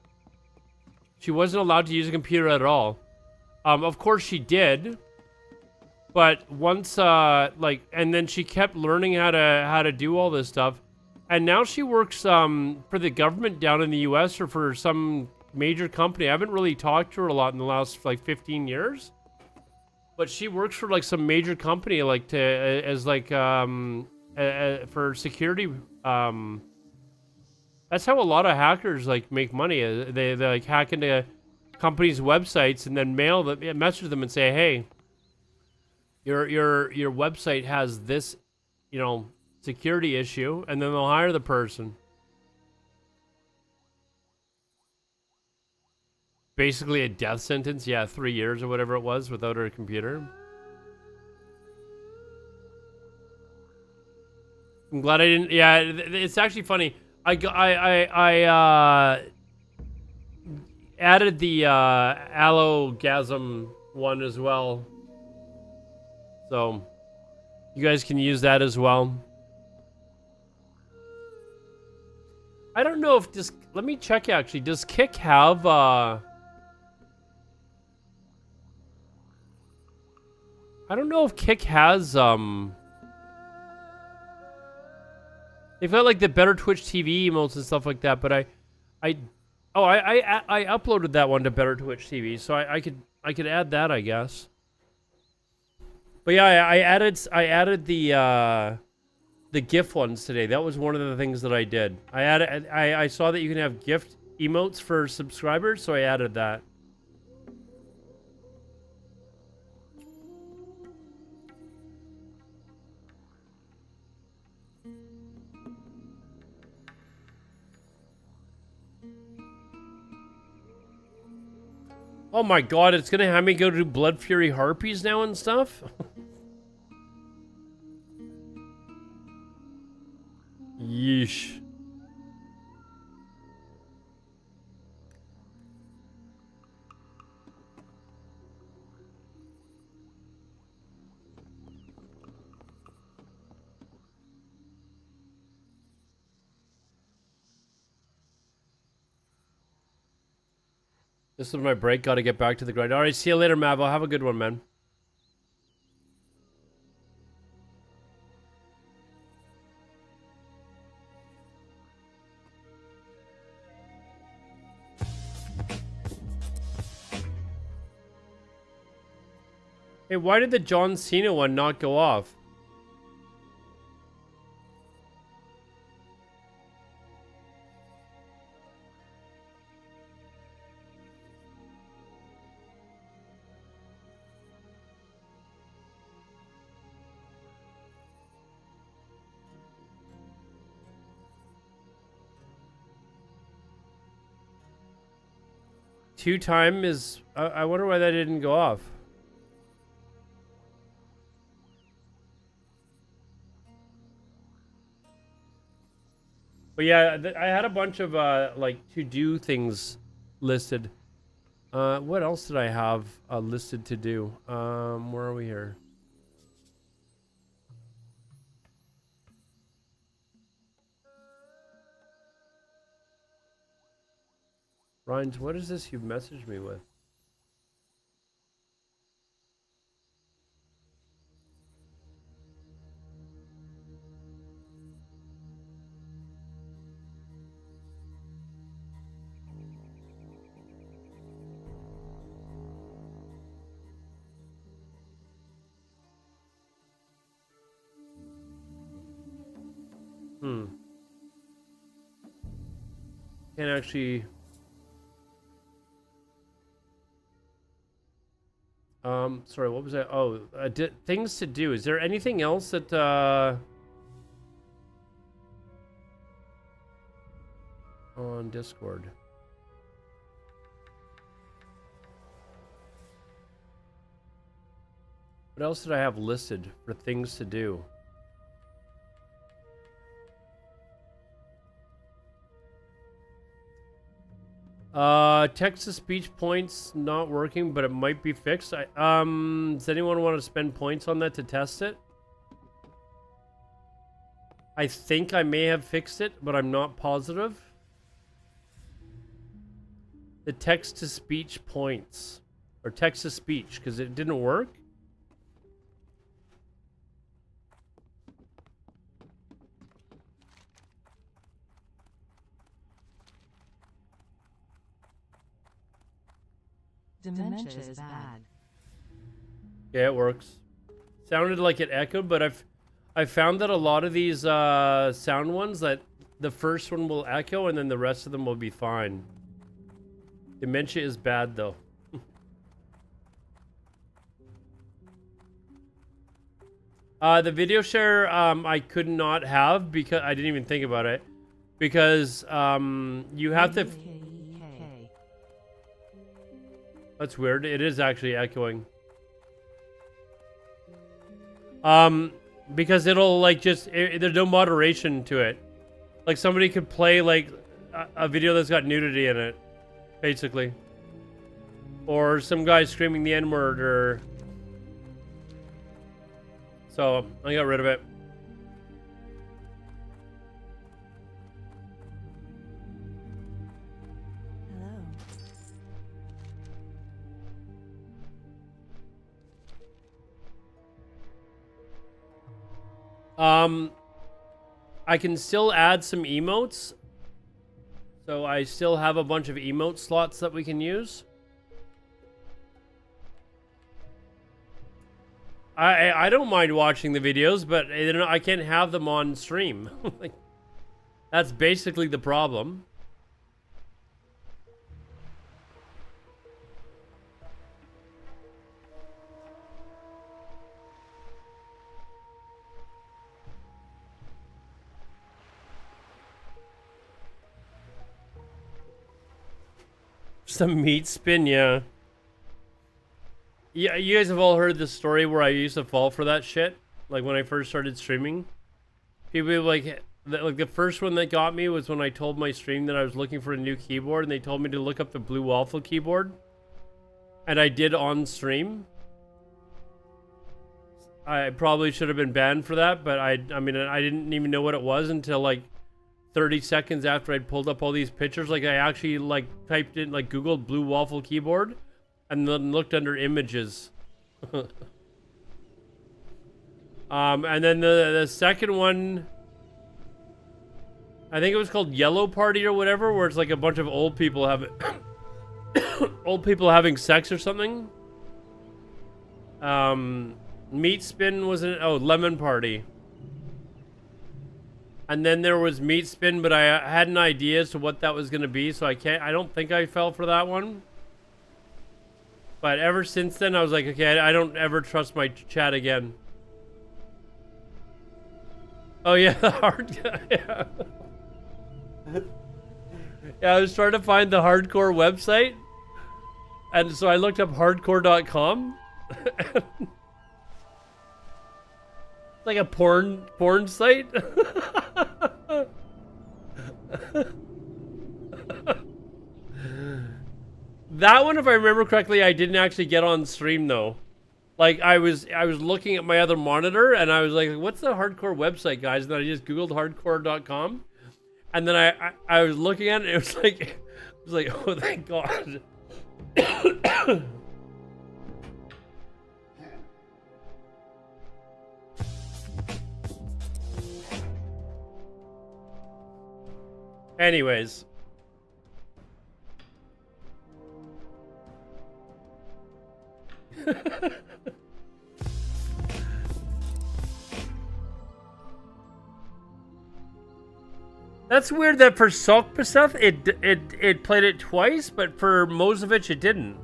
She wasn't allowed to use a computer at all. Of course she did, but once like, and then she kept learning how to do all this stuff, and now she works for the government down in the US or for some major company. I haven't really talked to her a lot in the last like 15 years. But she works for like some major company, like to as like for security. That's how a lot of hackers like make money. They like hack into companies' websites and then message them and say, "Hey, your website has this, you know, security issue," and then they'll hire the person. Basically a death sentence, yeah, 3 years or whatever it was without her computer. I'm glad I didn't. Yeah, it's actually funny. I added the allogasm one as well, so you guys can use that as well. I don't know if this. Let me check actually. Does Kick have I don't know if Kick has, they've got like the better Twitch TV emotes and stuff like that, but I uploaded that one to better Twitch TV, so I could add that, I guess. But yeah, I added the GIF ones today. That was one of the things that I did. I saw that you can have gift emotes for subscribers, so I added that. Oh my god, it's gonna have me go to Blood Fury Harpies now and stuff? Yeesh. This is my break. Gotta get back to the grind. Alright, see you later, Mavo. Have a good one, man. Hey, why did the John Cena one not go off? Two-time is... I wonder why that didn't go off. But yeah, I had a bunch of, like, to-do things listed. What else did I have listed to do? Where are we here? Ryan, what is this you've messaged me with? Can't actually... sorry, what was that? Oh, things to do. Is there anything else that, on Discord? What else did I have listed for things to do? Text-to-speech points not working, but it might be fixed. Does anyone want to spend points on that to test it? I think I may have fixed it, but I'm not positive. The text-to-speech points. Or text-to-speech, because it didn't work. Dementia is bad. Yeah, it works. Sounded like it echoed, but I found that a lot of these sound ones, that the first one will echo and then the rest of them will be fine. Dementia is bad though. The video share I could not have because I didn't even think about it. Because you have to... That's weird. It is actually echoing. Because it'll like just... there's no moderation to it. Like somebody could play like a video that's got nudity in it. Basically. Or some guy screaming the N-word or... So, I got rid of it. I can still add some emotes. So I still have a bunch of emote slots that we can use. I don't mind watching the videos, but I can't have them on stream. Like, that's basically the problem. Some meat spin, yeah. Yeah, you guys have all heard the story where I used to fall for that shit. Like when I first started streaming. People like the first one that got me was when I told my stream that I was looking for a new keyboard and they told me to look up the Blue Waffle keyboard. And I did on stream. I probably should have been banned for that, but I mean, I didn't even know what it was until like 30 seconds after I'd pulled up all these pictures. Like I actually like typed in, like Googled Blue Waffle keyboard and then looked under images. And then the second one, I think it was called Yellow Party or whatever, where it's like a bunch of old people having old people having sex or something. Meat Spin was Lemon Party. And then there was Meat Spin, but I had an idea as to what that was going to be, so I don't think I fell for that one. But ever since then, I was like, okay, I don't ever trust my chat again. Oh yeah, the hard guy. Yeah. Yeah, I was trying to find the hardcore website. And so I looked up hardcore.com. It's like a porn site. That one, if I remember correctly, I didn't actually get on stream though. Like I was looking at my other monitor and I was like, what's the hardcore website, guys? And then I just Googled hardcore.com. And then I was looking at it, it was like It's like, oh, thank God. Anyways. That's weird that for Sok Paseth it played it twice, but for Mozovic it didn't.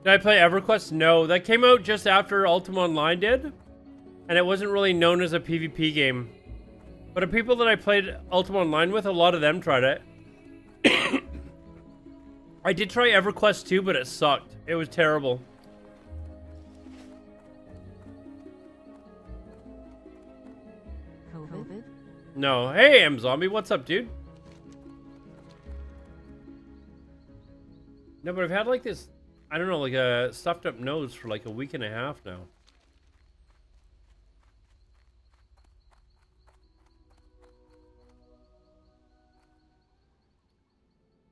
Did I play EverQuest? No, that came out just after Ultima Online did, and it wasn't really known as a PvP game. But the people that I played Ultima Online with, a lot of them tried it. I did try EverQuest 2, but it sucked. It was terrible. COVID? No. Hey, M-Zombie, what's up, dude? No, but I've had like this, I don't know, like a stuffed up nose for like a week and a half now.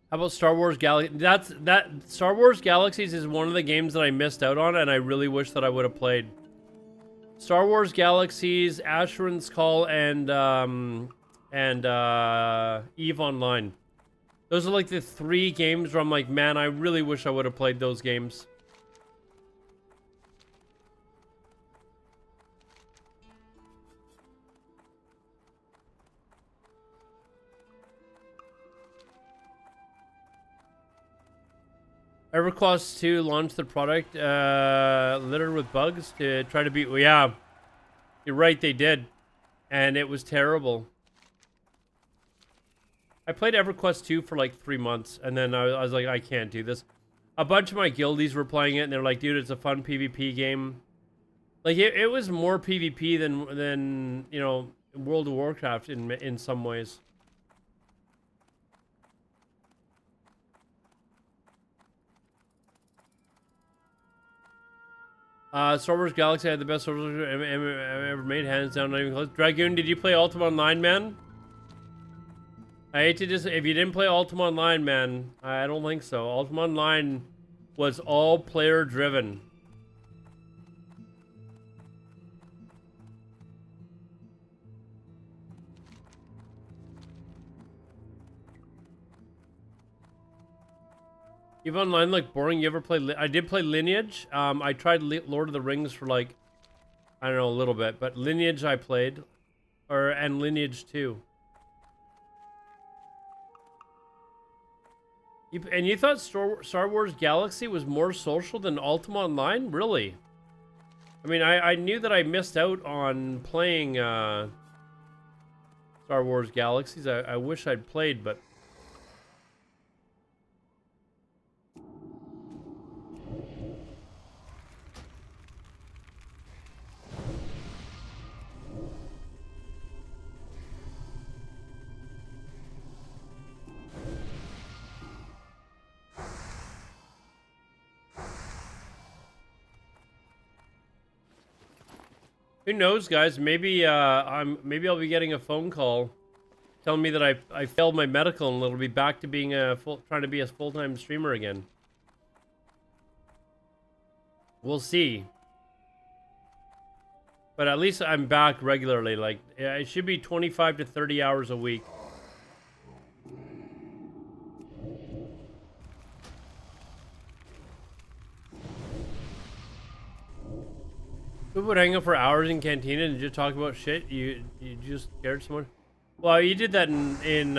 How about Star Wars Galaxy? That Star Wars Galaxies is one of the games that I missed out on, and I really wish that I would have played. Star Wars Galaxies, Asheron's Call, and EVE Online. Those are like the 3 games where I'm like, man, I really wish I would have played those games. EverQuest 2 launched the product littered with bugs to try to beat... Well, yeah, you're right, they did. And it was terrible. I played EverQuest 2 for like 3 months, and then I was like, I can't do this. A bunch of my guildies were playing it, and they're like, dude, it's a fun PvP game. Like, it was more PvP than you know, World of Warcraft in some ways. Star Wars Galaxy had the best Star Wars I've ever made, hands down, not even close. Dragoon, did you play Ultima Online, man? I hate to just, if you didn't play Ultima Online, man, I don't think so. Ultima Online was all player driven. EVE Online look boring. You ever play? I did play Lineage. I tried Lord of the Rings for like, I don't know, a little bit, but Lineage I played, and Lineage 2. And you thought Star Wars Galaxy was more social than Ultima Online? Really? I mean, I knew that I missed out on playing Star Wars Galaxies. I wish I'd played, but. Who knows, guys? Maybe maybe I'll be getting a phone call telling me that I failed my medical and it'll be back to being trying to be a full-time streamer again. We'll see. But at least I'm back regularly. Like, it should be 25 to 30 hours a week. Who would hang out for hours in Cantina and just talk about shit? You just scared someone? Well, you did that in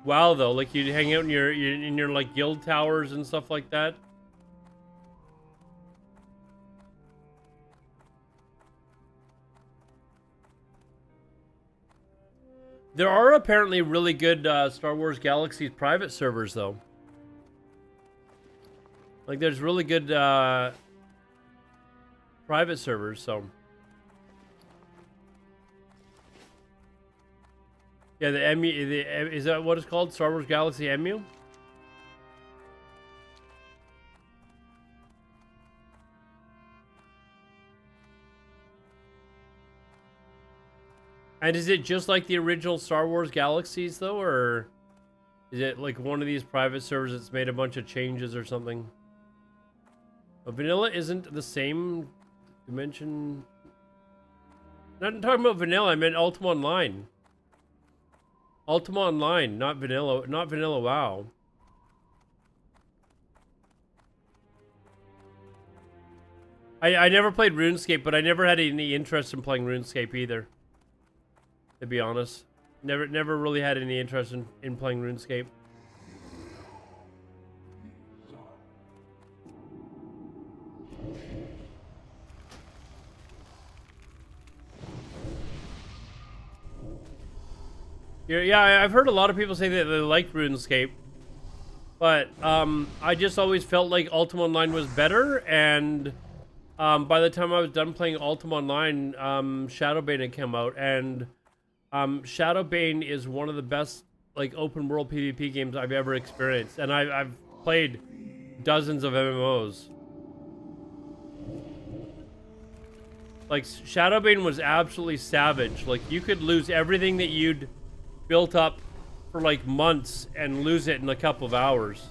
WoW though. Like you'd hang out in your like guild towers and stuff like that. There are apparently really good Star Wars Galaxies private servers though. Like there's really good private servers, so yeah, the EMU, is that what it's called? Star Wars Galaxy EMU? And is it just like the original Star Wars Galaxies though, or is it like one of these private servers that's made a bunch of changes or something? But vanilla isn't the same dimension. Not talking about vanilla, I meant Ultima Online. Ultima Online, not vanilla WoW. I never played RuneScape, but I never had any interest in playing RuneScape either. To be honest. Never really had any interest in playing RuneScape. Yeah, I've heard a lot of people say that they like RuneScape, but I just always felt like Ultima Online was better, and by the time I was done playing Ultima Online, Shadowbane had come out, and Shadowbane is one of the best like open world PvP games I've ever experienced, and I've played dozens of MMOs. Like Shadowbane was absolutely savage. Like you could lose everything that you'd built up for like months and lose it in a couple of hours.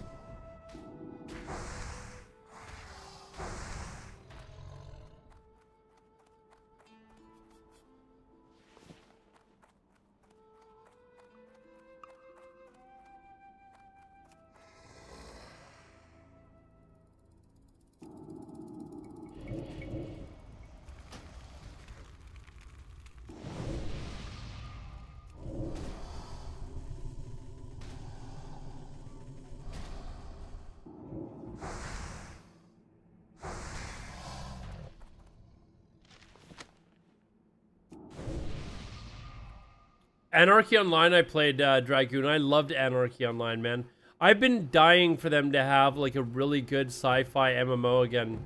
Anarchy Online, I played Dragoon. I loved Anarchy Online, man. I've been dying for them to have like a really good sci-fi MMO again.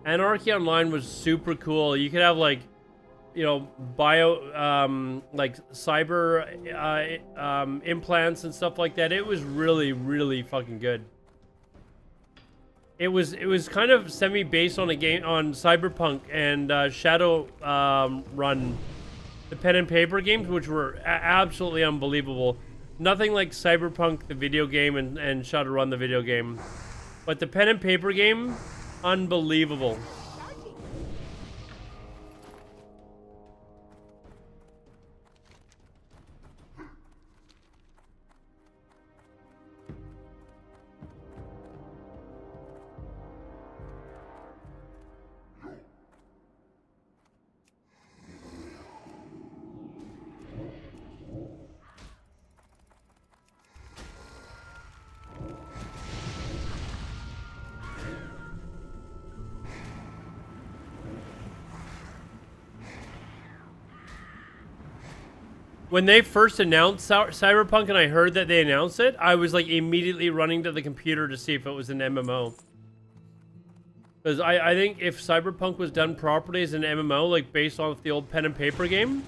Anarchy Online was super cool. You could have like, you know, like cyber implants and stuff like that. It was really, really fucking good. It was kind of semi-based on a game on Cyberpunk and Shadow Run. The pen and paper games, which were absolutely unbelievable. Nothing like Cyberpunk, the video game, and Shadowrun, the video game. But the pen and paper game, unbelievable. When they first announced Cyberpunk and I heard that they announced it, I was like immediately running to the computer to see if it was an MMO. Because I think if Cyberpunk was done properly as an MMO, like based off the old pen and paper game,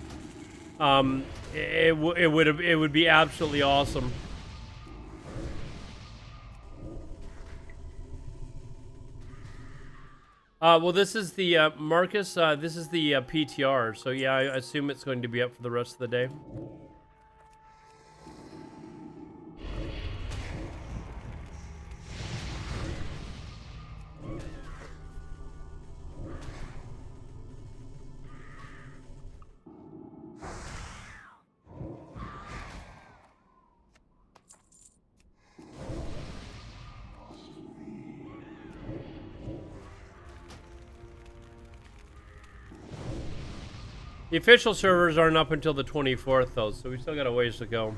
it would be absolutely awesome. Well, this is the, Marcus, this is the PTR, so yeah, I assume it's going to be up for the rest of the day. The official servers aren't up until the 24th though, so we still got a ways to go.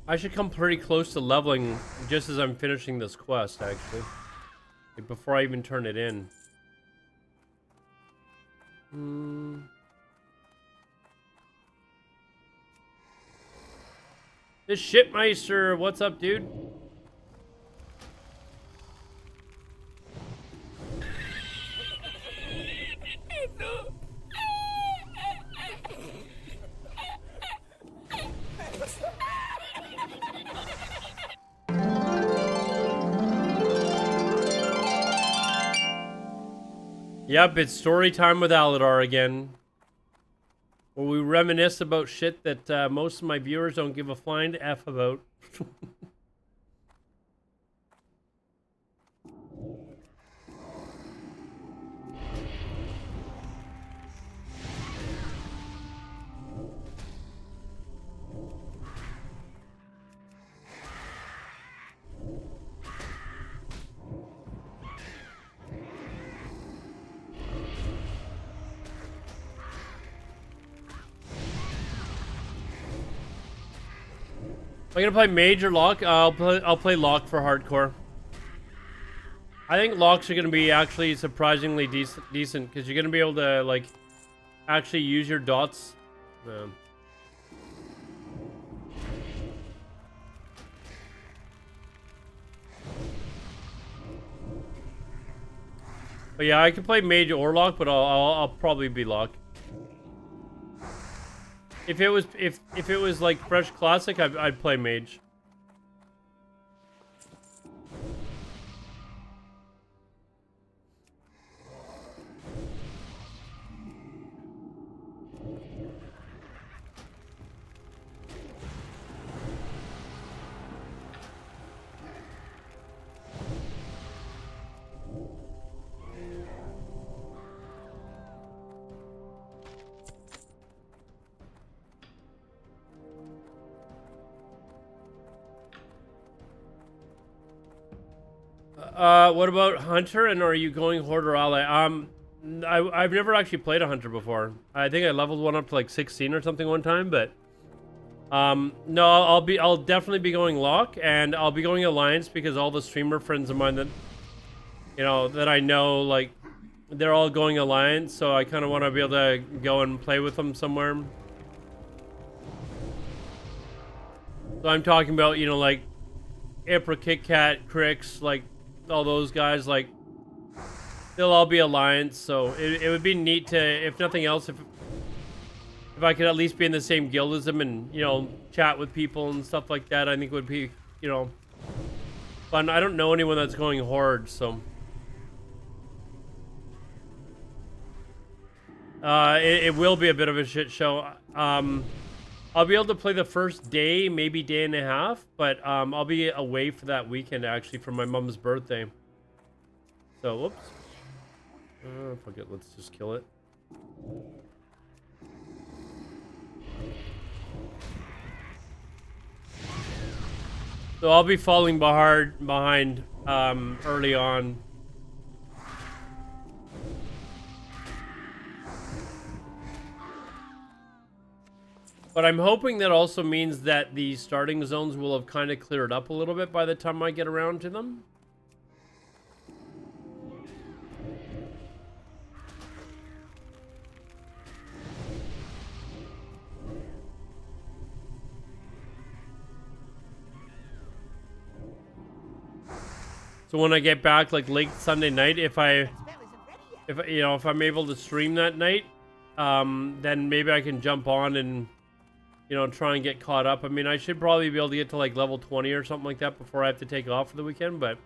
I should come pretty close to leveling just as I'm finishing this quest, actually. Like before I even turn it in. This Shipmeister, what's up, dude? Yep, it's story time with Alodar again. Where we reminisce about shit that most of my viewers don't give a flying F about. Am I gonna play Mage or Lock? I'll play Lock for hardcore. I think Locks are gonna be actually surprisingly decent because you're gonna be able to like actually use your dots. But yeah, I can play Mage or Lock, but I'll probably be Lock. If it was like fresh classic, I'd play Mage. What about Hunter, and are you going Horde or Ally? I've never actually played a Hunter before. I think I leveled one up to like 16 or something one time, but no, I'll definitely be going Lock, and I'll be going Alliance because all the streamer friends of mine that that I know, like, they're all going Alliance, so I kind of want to be able to go and play with them somewhere. So I'm talking about, like Emperor, Kit Kat, Crix, like all those guys, like they'll all be Alliance, so it would be neat to, if nothing else, if I could at least be in the same guild as them and, chat with people and stuff like that. I think would be, fun. I don't know anyone that's going Horde, so it will be a bit of a shit show. I'll be able to play the first day, maybe day and a half, but I'll be away for that weekend, actually, for my mom's birthday. So, whoops. Fuck it, let's just kill it. So I'll be falling behind early on. But I'm hoping that also means that the starting zones will have kind of cleared up a little bit by the time I get around to them. So when I get back, like late Sunday night, if I'm able to stream that night, then maybe I can jump on and try and get caught up. I mean, I should probably be able to get to like level 20 or something like that before I have to take off for the weekend, but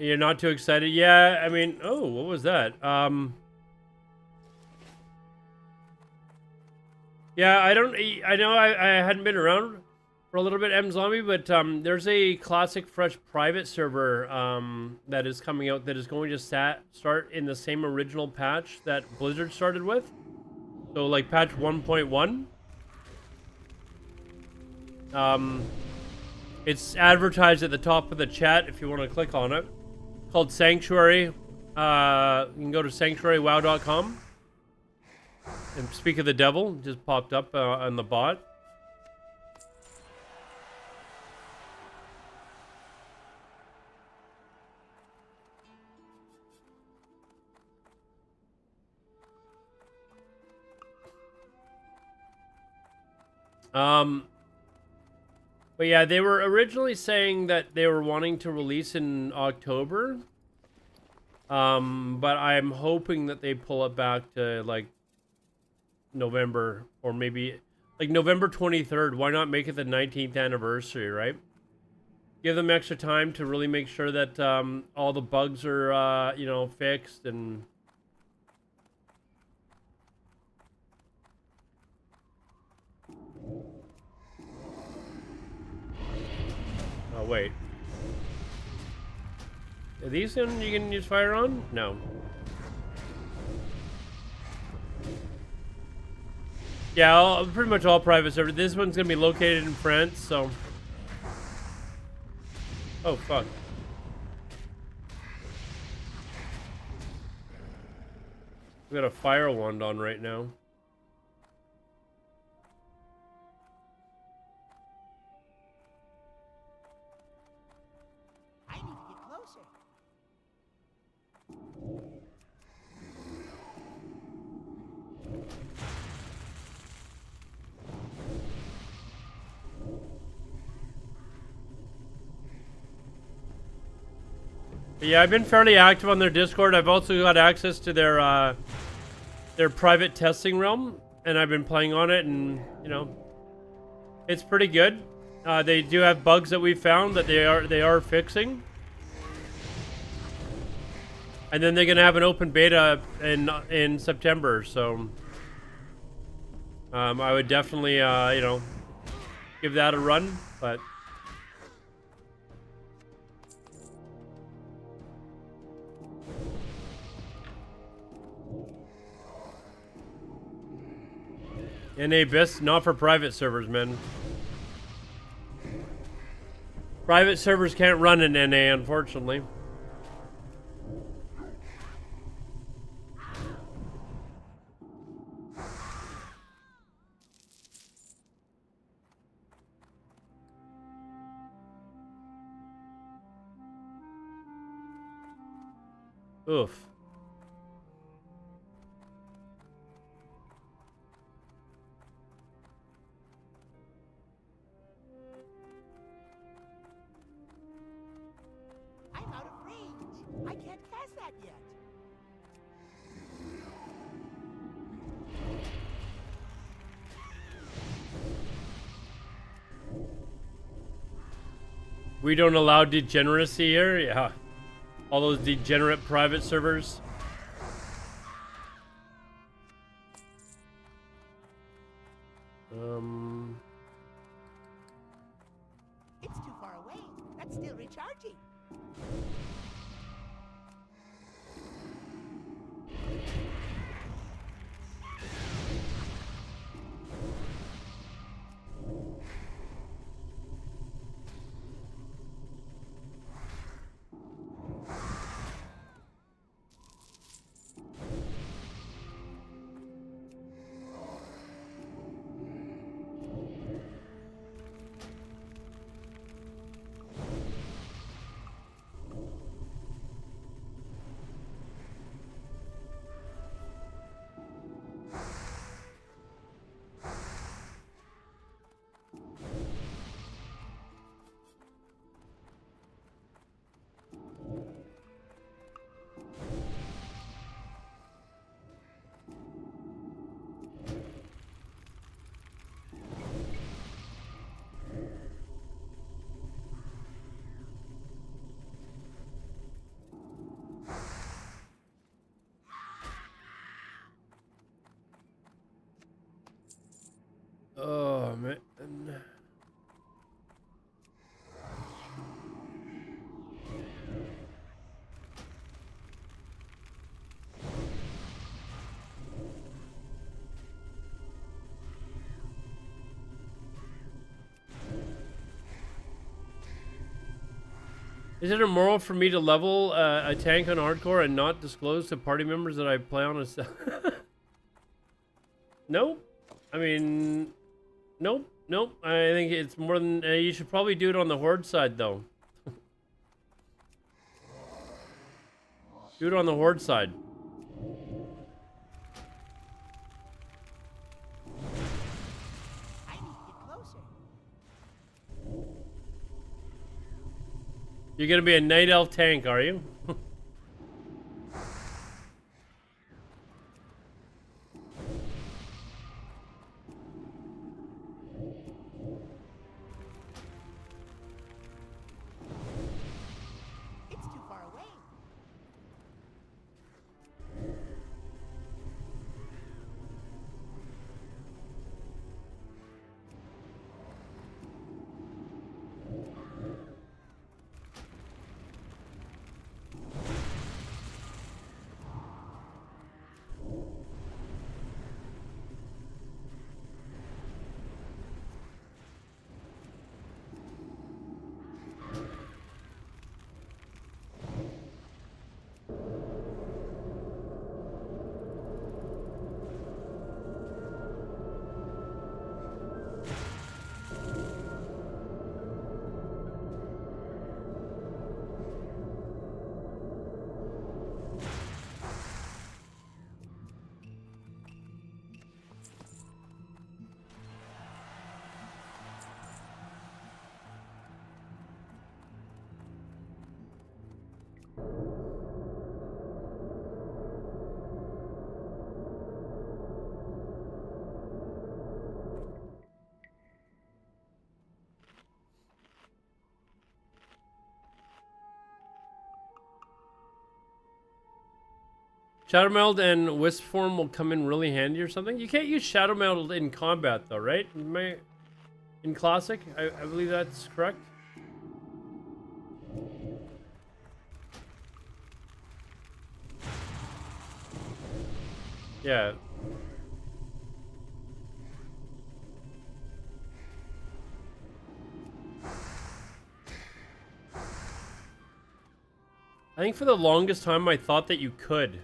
You're not too excited? Yeah, I mean, oh, what was that? Yeah, I know I hadn't been around for a little bit, M Zombie, but there's a classic fresh private server that is coming out that is going to start in the same original patch that Blizzard started with. So like patch 1.1. It's advertised at the top of the chat if you want to click on it. Called Sanctuary. You can go to sanctuarywow.com. And speak of the devil, just popped up on the bot. But yeah, they were originally saying that they were wanting to release in October. But I'm hoping that they pull it back to like November, or maybe like November 23rd. Why not make it the 19th anniversary, right? Give them extra time to really make sure that all the bugs are, you know, fixed and... Oh, wait. Are these you can use fire on? No. Yeah, pretty much all private servers. This one's gonna be located in France, so... Oh, fuck. We got a fire wand on right now. I need to get closer. But yeah, I've been fairly active on their Discord. I've also got access to their private testing realm, and I've been playing on it, and you know, it's pretty good. They do have bugs that we found that they are fixing, and then they're gonna have an open beta in September. So I would definitely you know, give that a run, but. NA BIS, not for private servers, man. Private servers can't run in NA, unfortunately. Oof. I'm out of range. I can't cast that yet. We don't allow degeneracy here? Yeah. All those degenerate private servers. It's too far away. That's still recharging. Is it immoral for me to level a tank on hardcore and not disclose to party members that I play on a... Nope. I mean... Nope. Nope. I think it's more than... you should probably do it on the horde side, though. Do it on the horde side. I need to get closer. You're gonna be a night elf tank, are you? It's too far away. Shadow Meld and Wisp Form will come in really handy or something. You can't use Shadow Meld in combat though, right? In Classic? I believe that's correct. Yeah. I think for the longest time I thought that you could.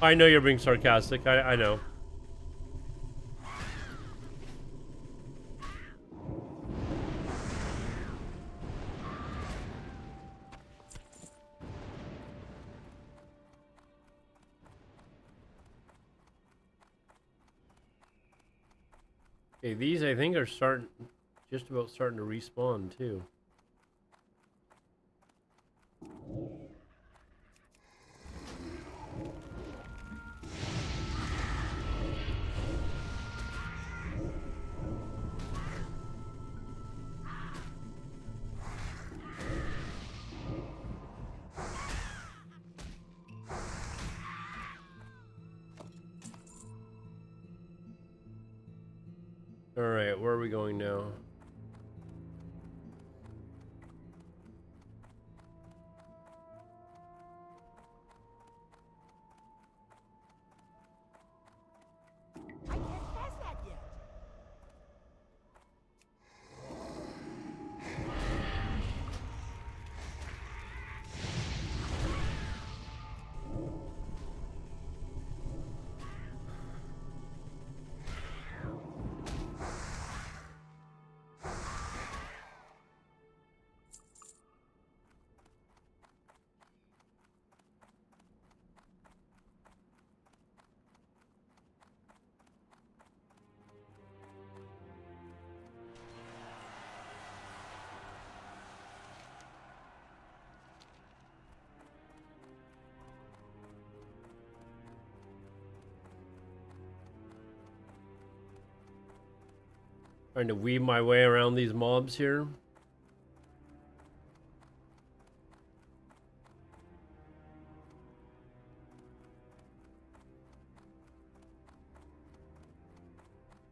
I know you're being sarcastic. I know. Okay, these I think are just about starting to respawn too. Alright, where are we going now? I can't pass that yet. Trying to weave my way around these mobs here.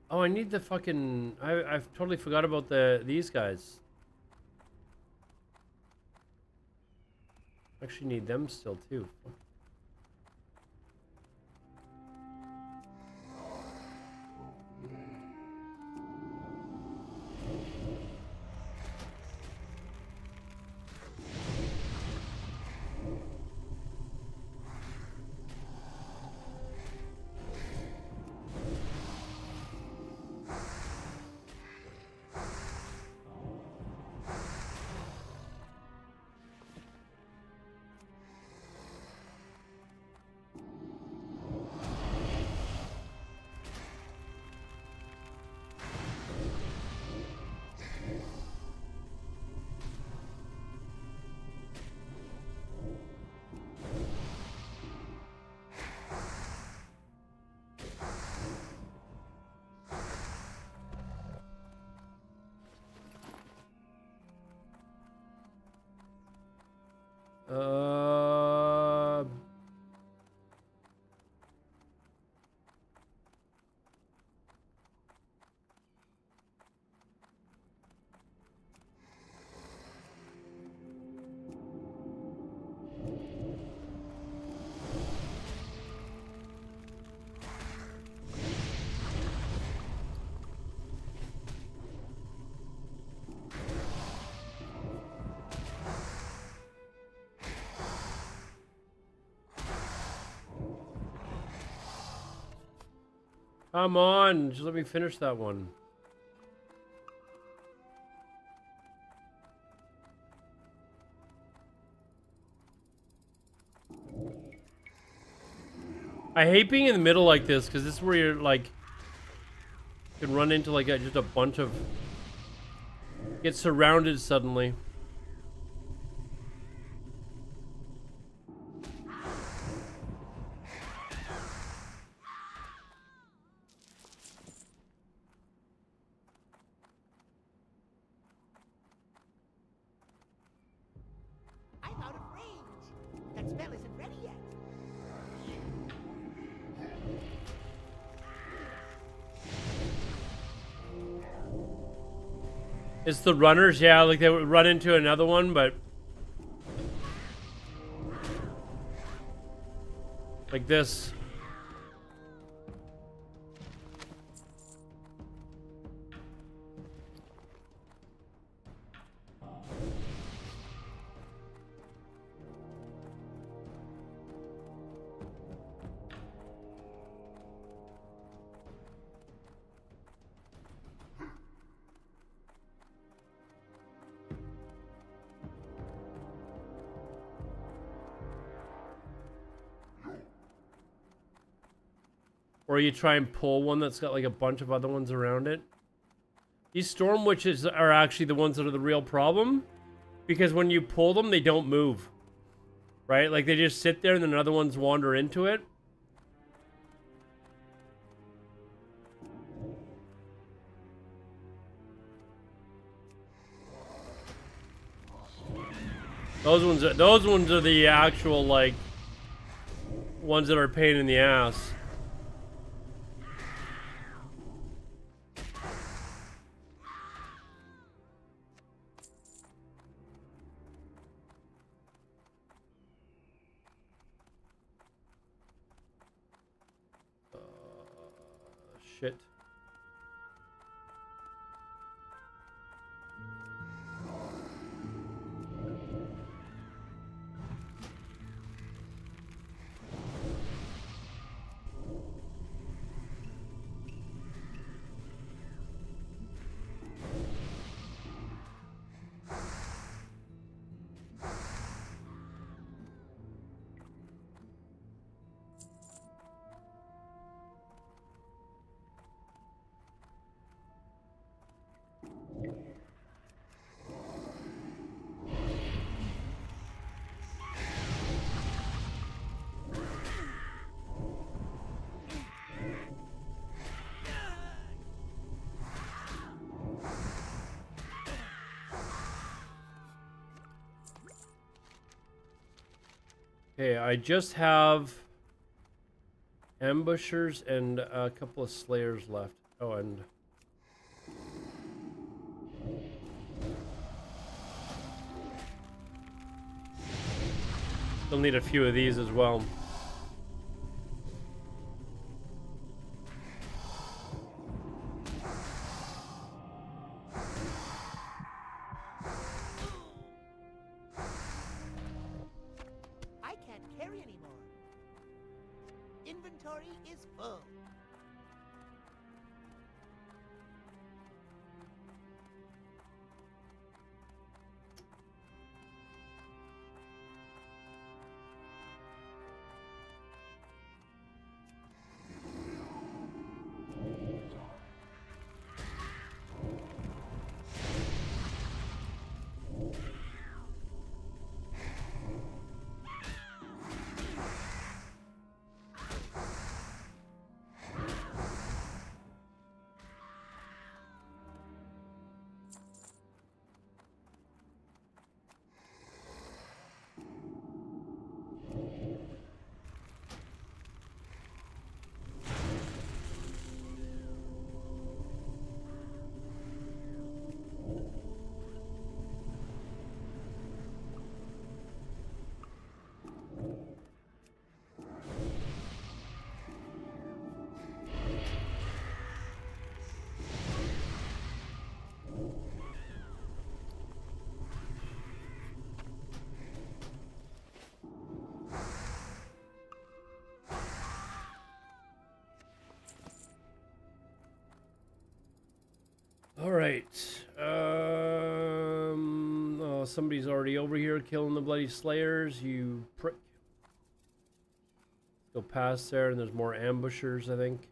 Oh, I need the fucking... I've totally forgot about these guys. Actually need them still too. Come on, just let me finish that one. I hate being in the middle like this, because this is where you're like, you can run into like just a bunch of, get surrounded suddenly. I'm out of range. That spell isn't ready yet. It's the runners, yeah, like they would run into another one, but like this. Or you try and pull one that's got like a bunch of other ones around it. These storm witches are actually the ones that are the real problem, because when you pull them, they don't move. Right? Like they just sit there and then other ones wander into it. Those ones are the actual like ones that are a pain in the ass. Shit. Okay, I just have ambushers and a couple of slayers left. Oh, and still need a few of these as well. I can't carry anymore. Inventory is full. right. Oh, somebody's already over here killing the bloody slayers. You prick. Go past there, and there's more ambushers, I think.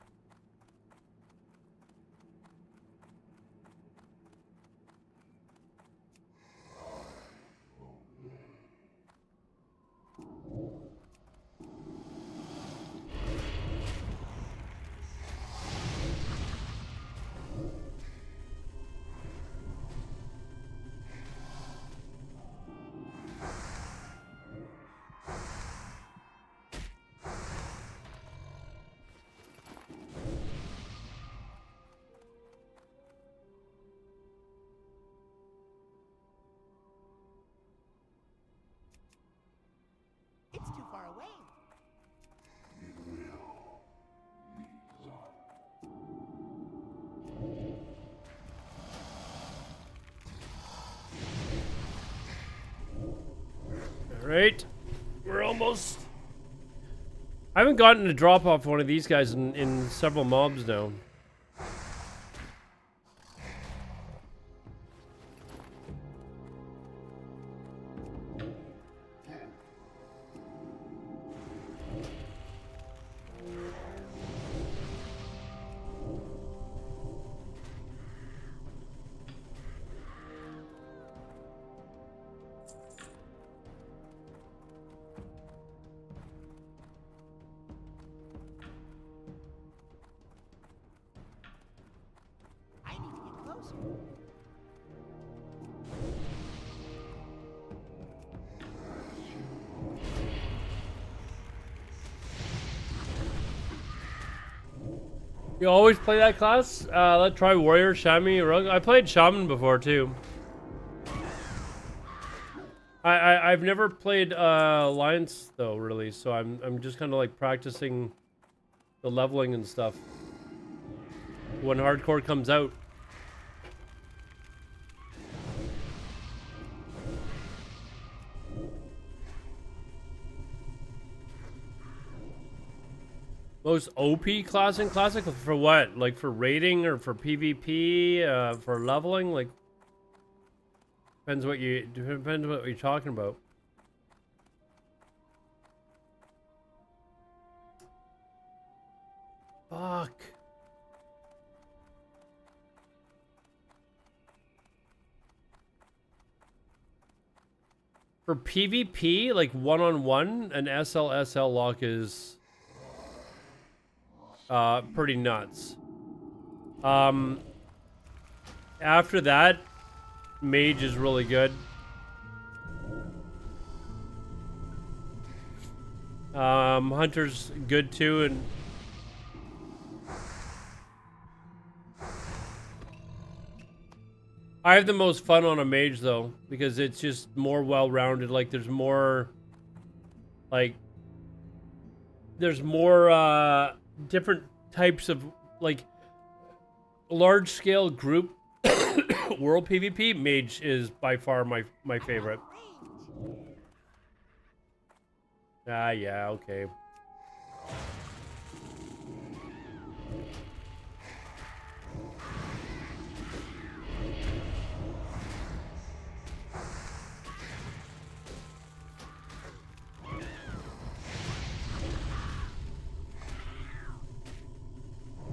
It's too far away. Alright. We're almost... I haven't gotten a drop off one of these guys in several mobs now. I need to get closer. You always play that class? Let's try Warrior, Shaman, Rogue. I played Shaman before too. I've never played Alliance though, really. So I'm just kind of like practicing the leveling and stuff when hardcore comes out. Most OP class in Classic? For what? Like for raiding or for PvP? For leveling? Like depends what you're talking about. Fuck. For PvP, like one-on-one, an SL lock is pretty nuts. After that, Mage is really good. Hunter's good too, and I have the most fun on a Mage though, because it's just more well-rounded. Like there's more different types of like large-scale group world PvP. Mage is by far my favorite. Yeah, okay.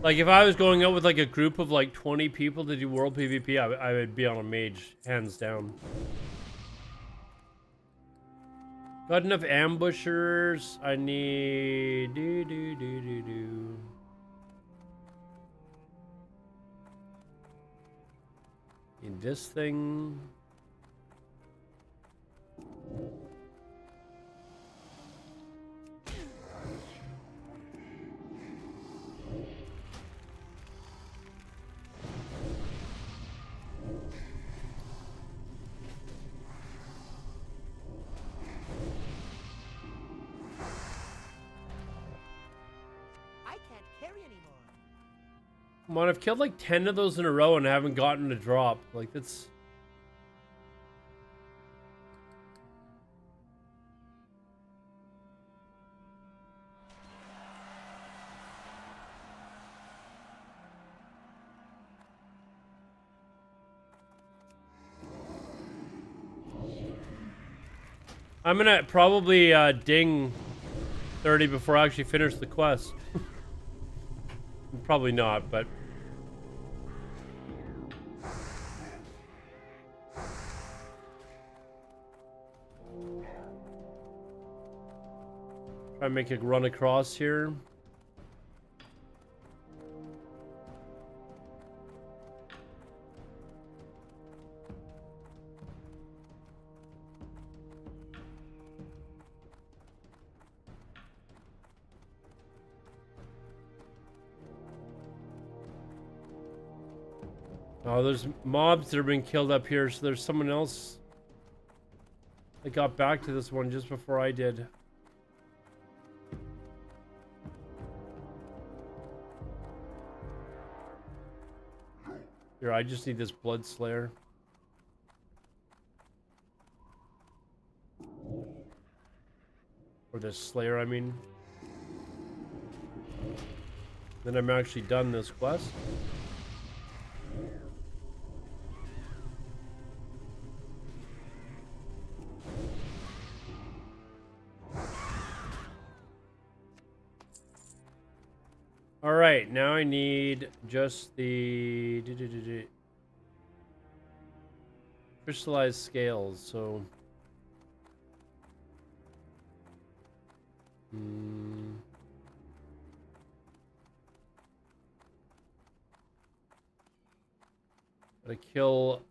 Like if I was going out with like a group of like 20 people to do world PvP, I would be on a Mage, hands down. Got enough ambushers. I need in this thing. Come on, I've killed like 10 of those in a row and I haven't gotten a drop. Like, that's... I'm gonna probably ding 30 before I actually finish the quest. Probably not, but... Try and make it run across here. Oh, there's mobs that are being killed up here, so there's someone else that got back to this one just before I did. Here, I just need this Blood Slayer. Or this Slayer, I mean. Then I'm actually done this quest. Alright, now I need just the crystallized scales, so gotta kill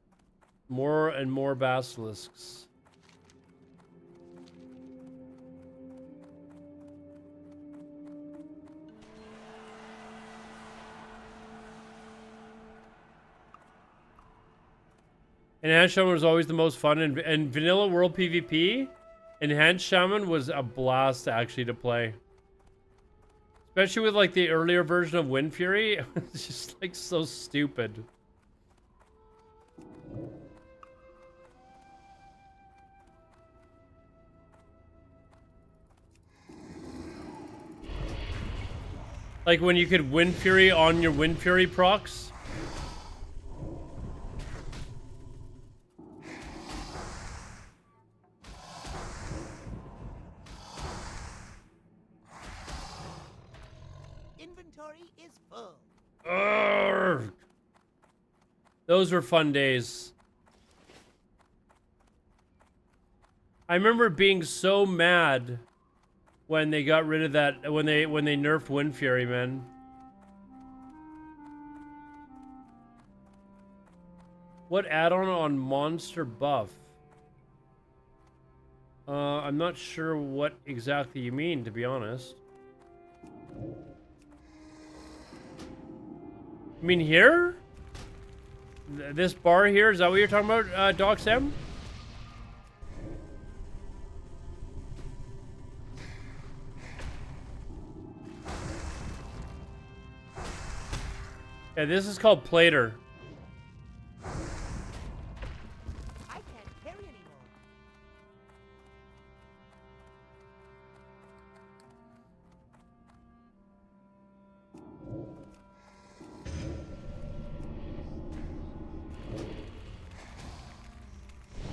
more and more basilisks. Enhanced Shaman was always the most fun, and Vanilla World PvP, Enhanced Shaman was a blast actually to play. Especially with like the earlier version of Wind Fury, it's just like so stupid. Like when you could Wind Fury on your Wind Fury procs. Urgh. Those were fun days. I remember being so mad when they got rid of that, when they nerfed Wind Fury, man. What add-on on monster buff? I'm not sure what exactly you mean, to be honest. I mean here? This bar here, is that what you're talking about, Doc Sam? Yeah, this is called Plater. I can't carry anymore.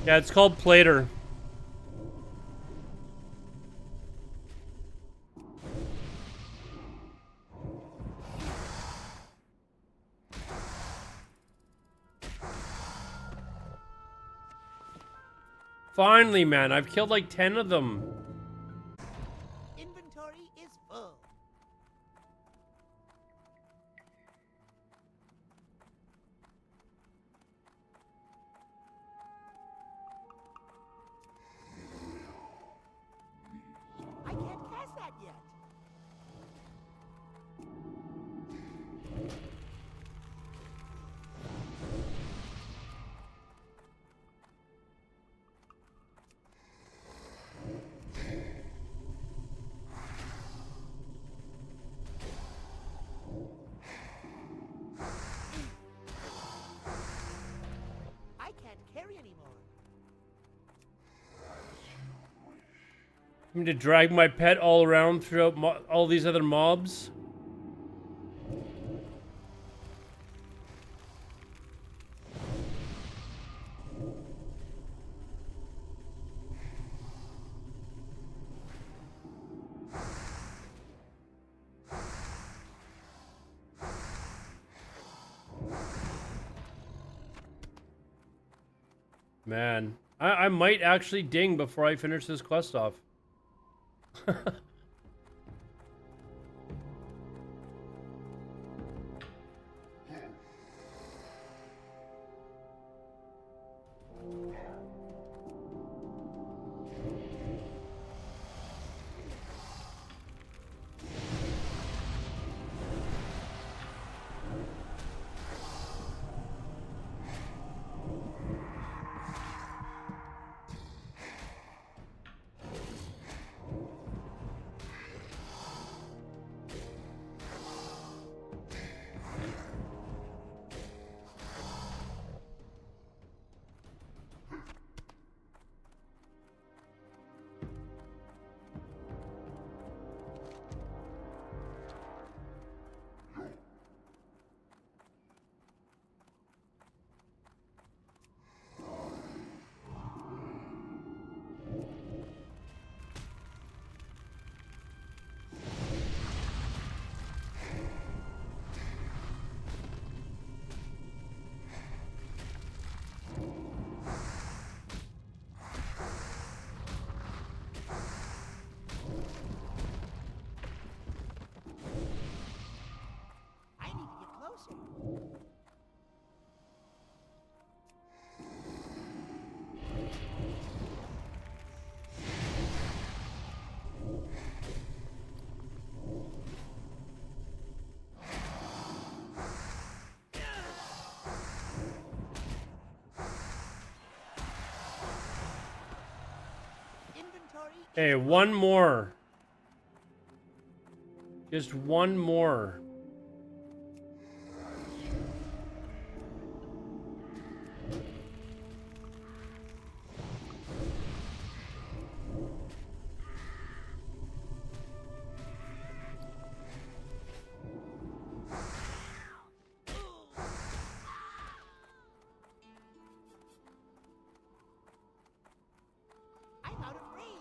Yeah, it's called Plater. Finally, man, I've killed like 10 of them. Inventory is full. I can't cast that yet. I can't carry anymore. I need to drag my pet all around throughout all these other mobs. Man, I might actually ding before I finish this quest off. I need to get closer. Inventory. Hey, one more. Just one more. I'm out of range.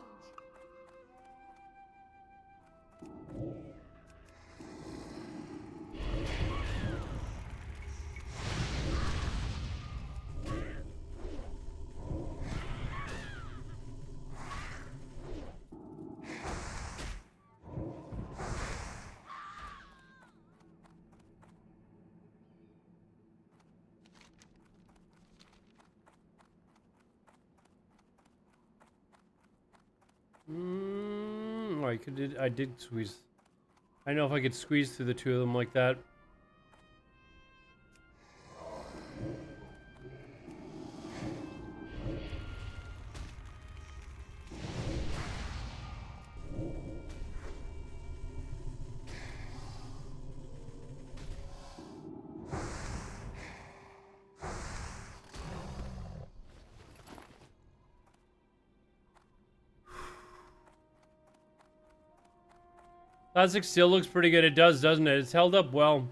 I did squeeze. I don't know if I could squeeze through the two of them like that. Classic still looks pretty good. It does, doesn't it? It's held up well.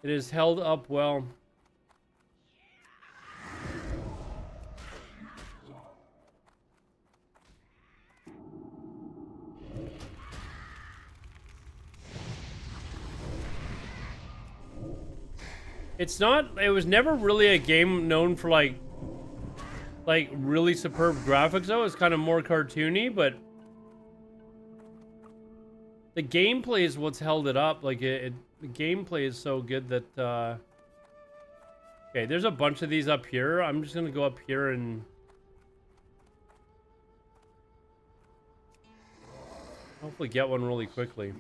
It is held up well. It's not, it was never really a game known for like really superb graphics though. It's kind of more cartoony, but the gameplay is what's held it up. Like the gameplay is so good that okay, there's a bunch of these up here. I'm just gonna go up here and hopefully get one really quickly.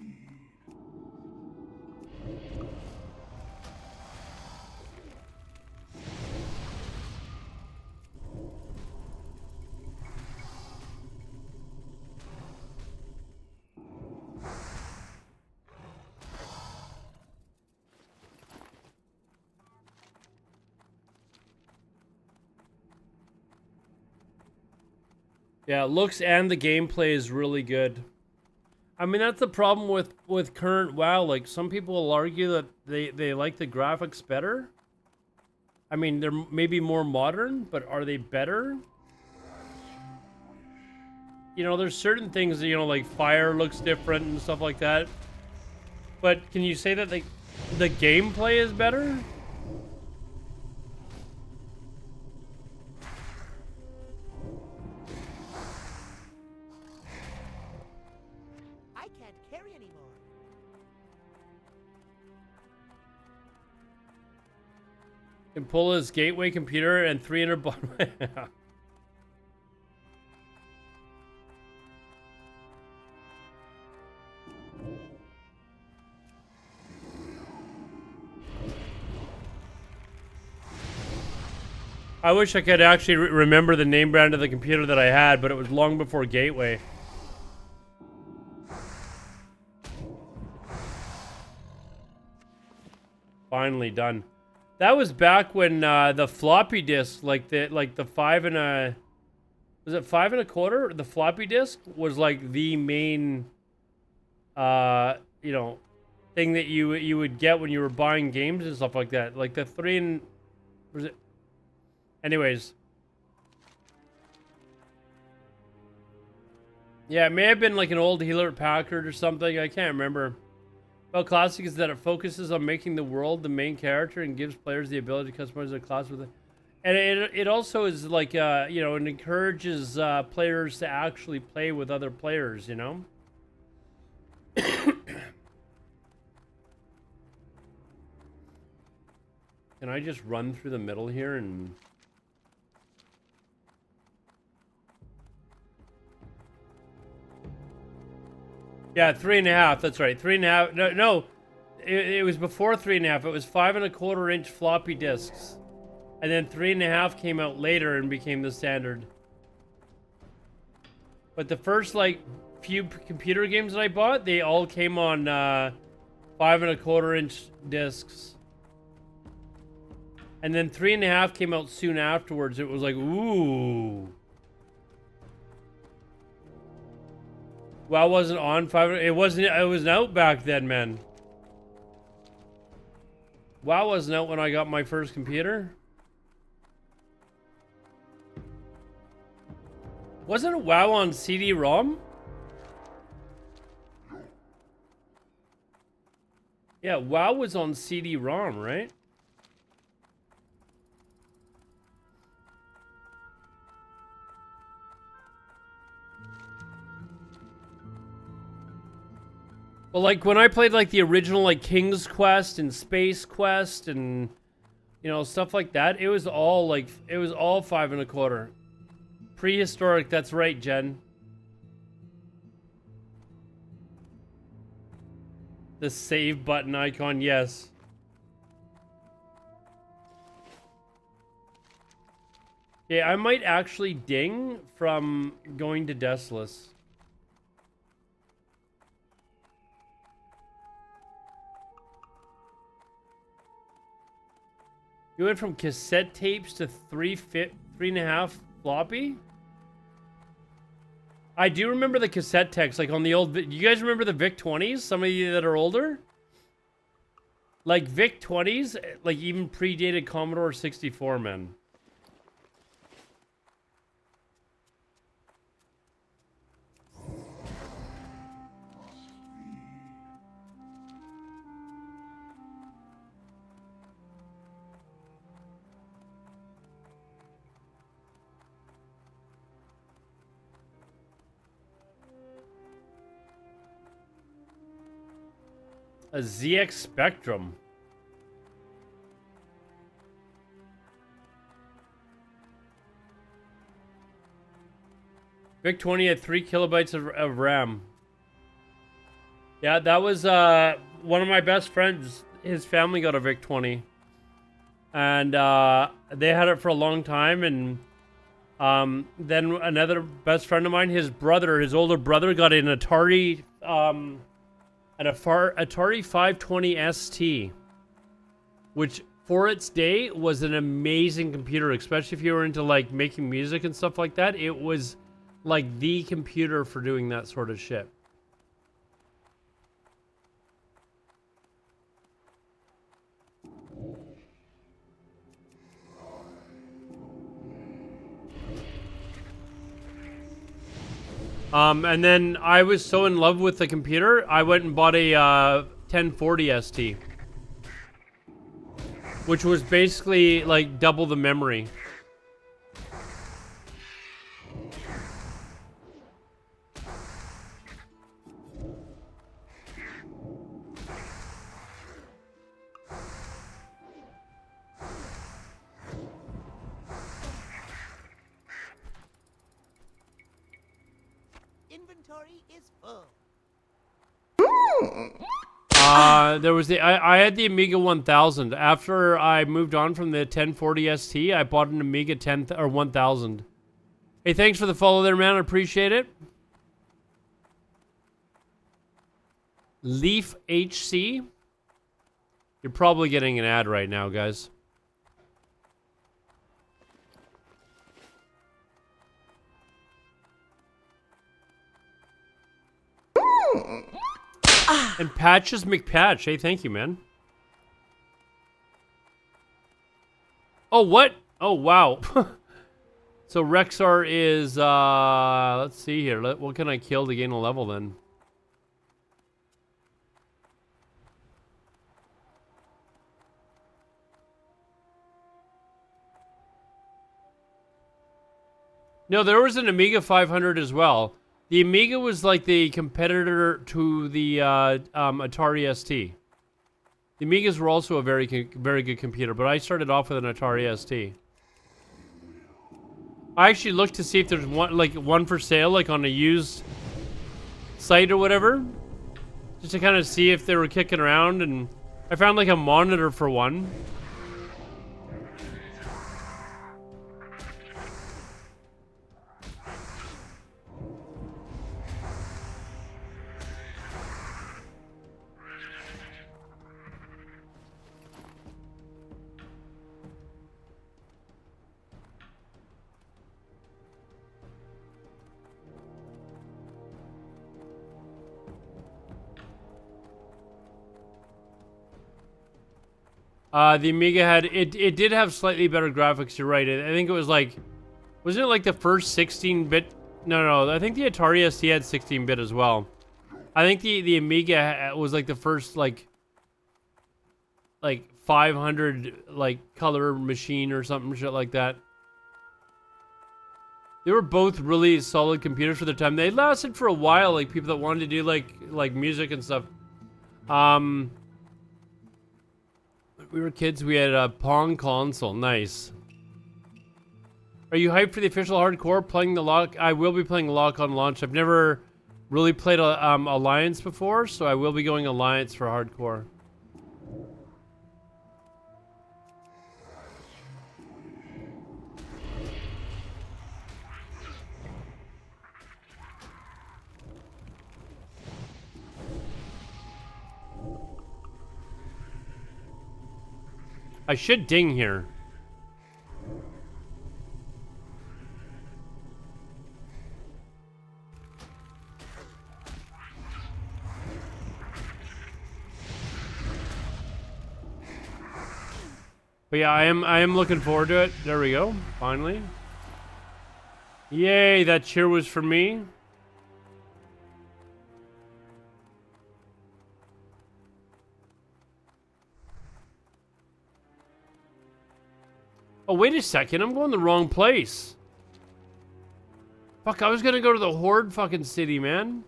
Yeah, looks and the gameplay is really good. I mean, that's the problem with current WoW. Like, some people will argue that they like the graphics better. I mean, they're maybe more modern, but are they better? You know, there's certain things that, you know, like fire looks different and stuff like that. But can you say that the gameplay is better? I can't carry anymore. Can pull his gateway computer and 300 bottom. I wish I could actually remember the name brand of the computer that I had, but it was long before Gateway. Finally done. That was back when the floppy disk, like the 5 and a, was it 5 1/4? The floppy disk was like the main, you know, thing that you would get when you were buying games and stuff like that. Like the 3 and, was it? Anyways. Yeah, it may have been like an old Hewlett Packard or something. I can't remember. Well, classic is that it focuses on making the world the main character and gives players the ability to customize their class with it. And it also is like, you know, it encourages players to actually play with other players, you know? Can I just run through the middle here and... Yeah, 3.5. That's right. 3.5. No. It was before 3.5. It was 5 1/4 inch floppy disks, and then 3.5 came out later and became the standard. But the first like few computer games that I bought, they all came on 5 1/4 inch discs, and then 3.5 came out soon afterwards. It was like, ooh. WoW wasn't on 5. It wasn't. It was out back then, man. WoW wasn't out when I got my first computer. Wasn't WoW on CD-ROM? Yeah, WoW was on CD-ROM, right? Well, like when I played like the original like King's Quest and Space Quest and you know stuff like that, it was all 5 1/4. Prehistoric, that's right, Jen. The save button icon, yes. Yeah, I might actually ding from going to Deskless. You went from cassette tapes to 3.5 floppy? I do remember the cassette techs, like on the old... You guys remember the VIC-20s? Some of you that are older? Like VIC-20s, like even predated Commodore 64, man. A ZX Spectrum. VIC-20 had 3 kilobytes of RAM. Yeah, that was one of my best friends. His family got a VIC-20. And they had it for a long time. And then another best friend of mine, his older brother, got an Atari... Atari 520 ST, which for its day was an amazing computer, especially if you were into like making music and stuff like that. It was like the computer for doing that sort of shit. And then I was so in love with the computer, I went and bought a 1040 ST, which was basically like double the memory. inventory is full. There was I had the Amiga 1000. After I moved on from the 1040 ST, I bought an Amiga 10 or 1000. Hey, thanks for the follow there, man. I appreciate it. Leaf HC. You're probably getting an ad right now, guys. And Patches McPatch. Hey, thank you, man. Oh, what? Oh, wow. So Rexar is, let's see here. What can I kill to gain a level then? No, there was an Amiga 500 as well. The Amiga was like the competitor to the Atari ST. The Amigas were also a very good computer, but I started off with an Atari ST. I actually looked to see if there's one for sale, like on a used site or whatever, just to kind of see if they were kicking around, and I found like a monitor for one. The Amiga had, it did have slightly better graphics, you're right. I think it was like, wasn't it like the first 16-bit? No, I think the Atari ST had 16-bit as well. I think the Amiga was like the first like 500 like color machine or something shit like that. They were both really solid computers for their time. They lasted for a while, like people that wanted to do like music and stuff. We were kids, we had a Pong console. Nice. Are you hyped for the official hardcore? Playing the lock? I will be playing lock on launch. I've never really played Alliance before, so I will be going Alliance for hardcore. I should ding here. But yeah, I am looking forward to it. There we go. Finally. Yay, that cheer was for me. Oh, wait a second. I'm going the wrong place. Fuck, I was gonna go to the Horde fucking city, man.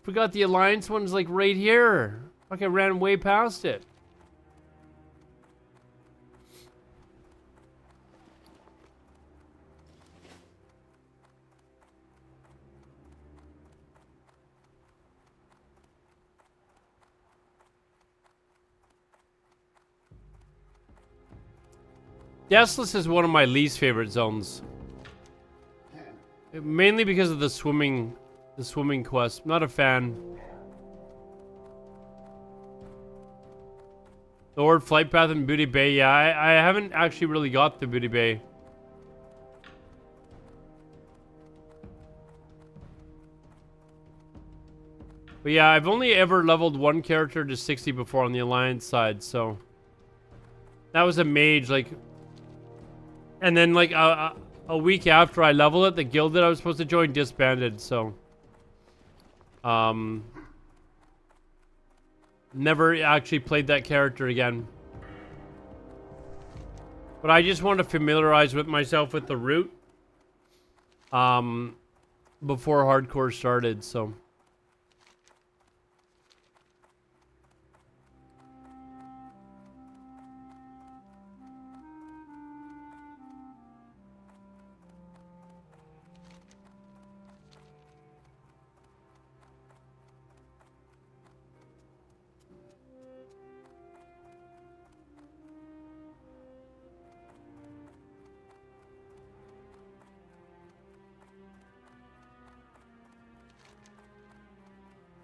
Forgot the Alliance one's like right here. Fuck, I ran way past it. Deathless is one of my least favorite zones. Mainly because of the swimming quest. Not a fan. The Horde Flight Path and Booty Bay. Yeah, I haven't actually really got the Booty Bay. But yeah, I've only ever leveled one character to 60 before on the Alliance side, so... That was a mage, like... And then, like, a week after I leveled it, the guild that I was supposed to join disbanded, so... Never actually played that character again. But I just want to familiarize with myself with the route. Before hardcore started, so...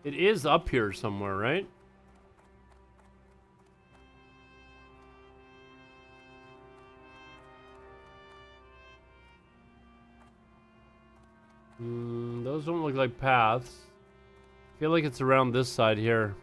It is up here somewhere, right? Those don't look like paths. I feel like it's around this side here.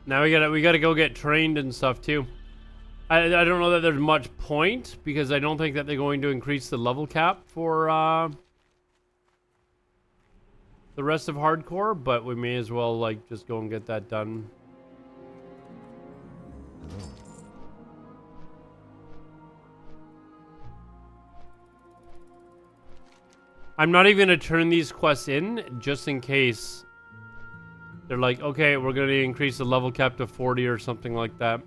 Now we gotta go get trained and stuff too. I don't know that there's much point because I don't think that they're going to increase the level cap for the rest of hardcore, but we may as well like just go and get that done. I'm not even gonna turn these quests in just in case they're like, okay, we're gonna increase the level cap to 40 or something like that.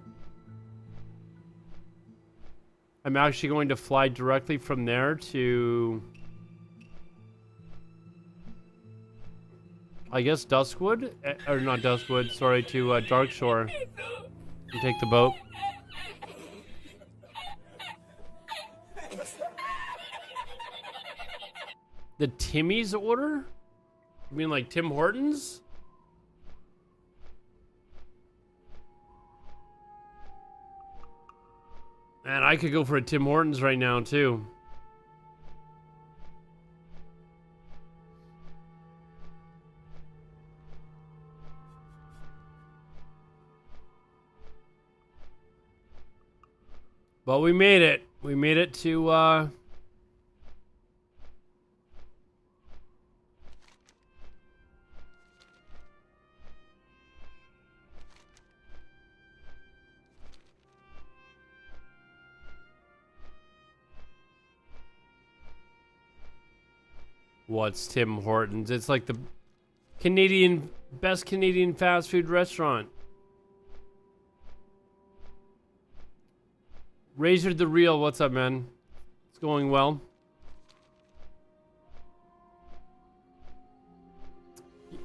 I'm actually going to fly directly from there to, I guess, Duskwood? Or not Duskwood, sorry, to Darkshore. And take the boat. The Timmy's order? You mean like Tim Hortons? Man, I could go for a Tim Hortons right now, too. But we made it. We made it to, What's Tim Hortons? It's like the best Canadian fast food restaurant. Razor the Real, what's up, man? It's going well.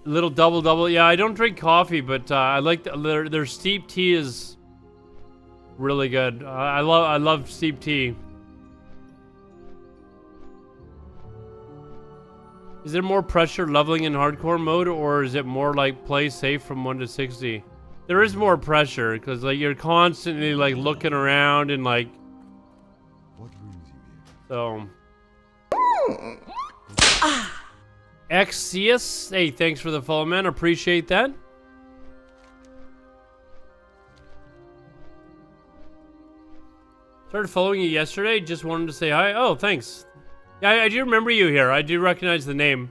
Little double. Yeah, I don't drink coffee, but I like their steep tea is really good. I love steep tea. Is there more pressure leveling in hardcore mode, or is it more like play safe from 1 to 60? There is more pressure because like you're constantly like looking around and like. What brings you here? So. Xcius, hey, thanks for the follow, man. Appreciate that. Started following you yesterday. Just wanted to say hi. Oh, thanks. Yeah, I do remember you here. I do recognize the name.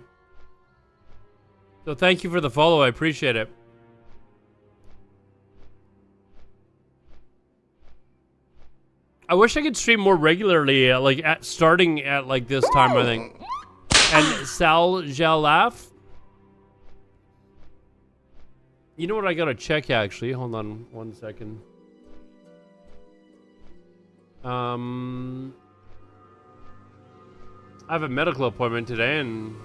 So thank you for the follow. I appreciate it. I wish I could stream more regularly, starting at like this time, I think. And Sal Jalaf. You know what I gotta check actually? Hold on 1 second. I have a medical appointment today and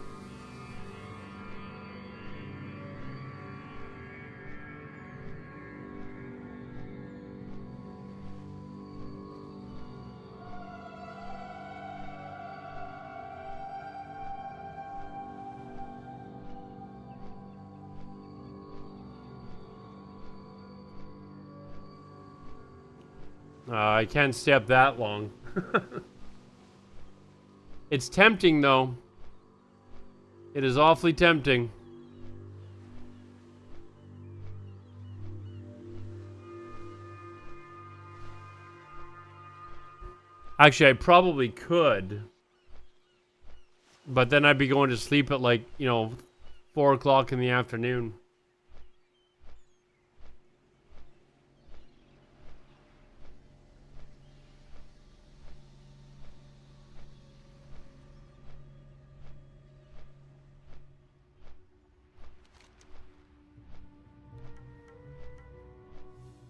I can't stay up that long. It's tempting, though. It is awfully tempting. Actually, I probably could. But then I'd be going to sleep at like, 4 o'clock in the afternoon.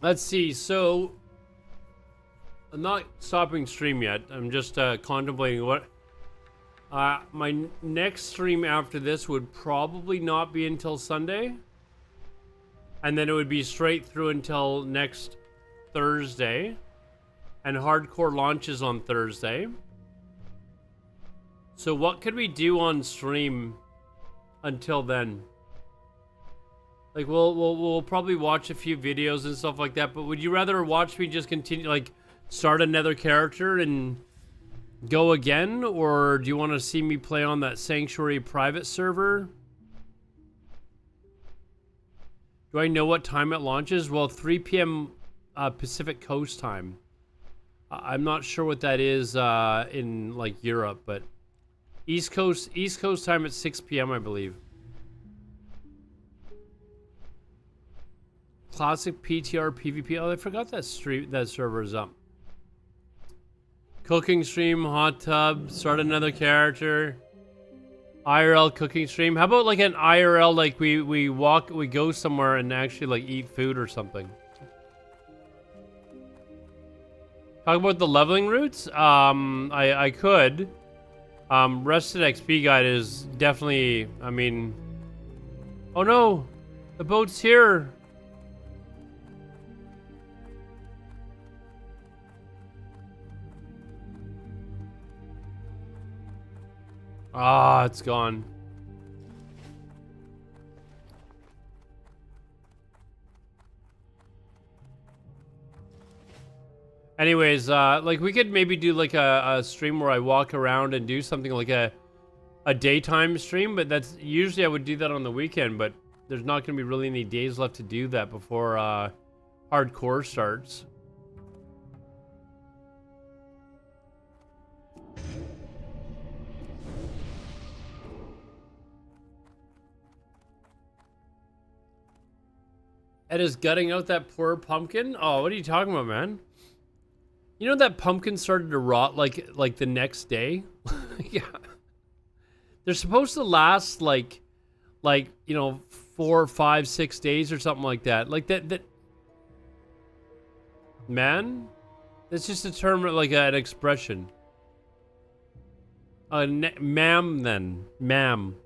Let's see. So I'm not stopping stream yet. I'm just contemplating what. My next stream after this would probably not be until Sunday. And then it would be straight through until next Thursday. And hardcore launches on Thursday. So what could we do on stream until then? Like we'll probably watch a few videos and stuff like that, but would you rather watch me just continue, like start another character and go again, or do you want to see me play on that Sanctuary private server? Do I know what time it launches? Well, 3 p.m. Pacific Coast time. I'm not sure what that is in like Europe, but East Coast time at 6 p.m. I believe. Classic PTR PvP. Oh, I forgot that server is up. Cooking stream, hot tub, start another character. IRL cooking stream. How about like an IRL, like we go somewhere and actually like eat food or something. Talk about the leveling routes. I could. Rested XP guide is definitely. I mean. Oh no, the boat's here. Ah, it's gone. Anyways, like we could maybe do like a stream where I walk around and do something like a daytime stream, but that's usually I would do that on the weekend, but there's not going to be really any days left to do that before hardcore starts. Ed is gutting out that poor pumpkin? Oh, what are you talking about, man? You know that pumpkin started to rot like the next day? Yeah. They're supposed to last like you know 4, 5, 6 days or something like that. Like that man? That's just a term, like an expression. Ma'am then. Ma'am.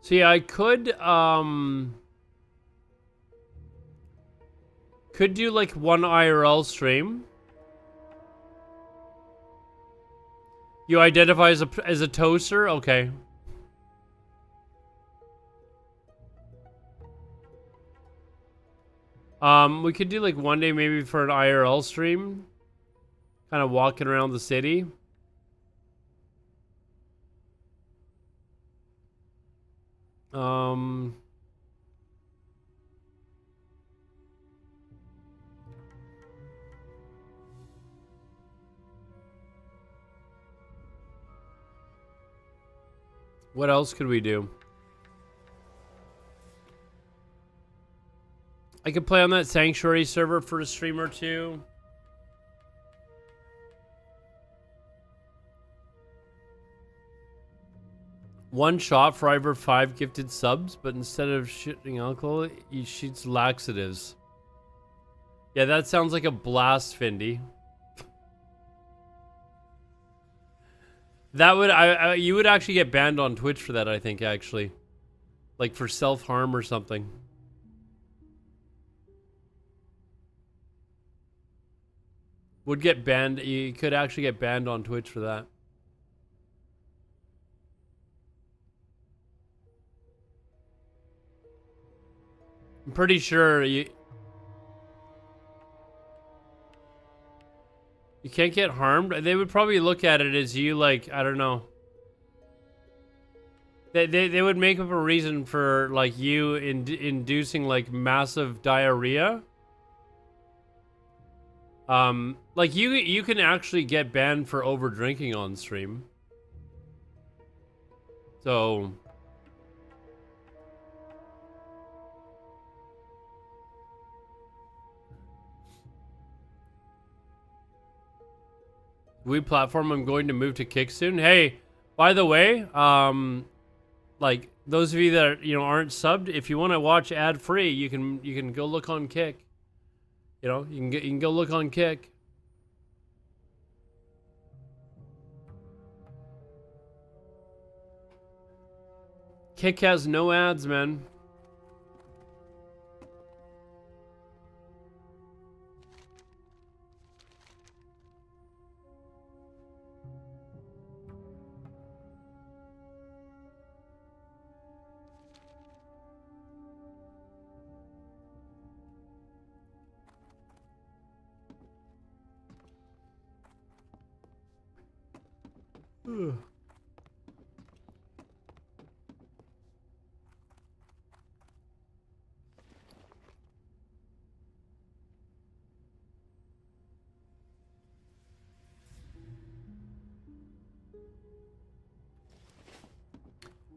See, I could do like one IRL stream. You identify as a toaster? Okay. We could do like one day maybe for an IRL stream. Kind of walking around the city. What else could we do? I could play on that Sanctuary server for a stream or two. One shot for over 5 gifted subs, but instead of shooting alcohol, he shoots laxatives. Yeah, that sounds like a blast, Findy. That would you would actually get banned on Twitch for that, I think, actually. Like for self-harm or something. Would get banned. You could actually get banned on Twitch for that. I'm pretty sure you can't get harmed. They would probably look at it as you, like, I don't know. They would make up a reason for like you inducing like massive diarrhea. Like you can actually get banned for over drinking on stream. So GUI platform I'm going to move to Kick soon. Hey, by the way, like those of you that aren't subbed, if you want to watch ad free, you can go look on Kick. You can go look on Kick. Kick has no ads, man.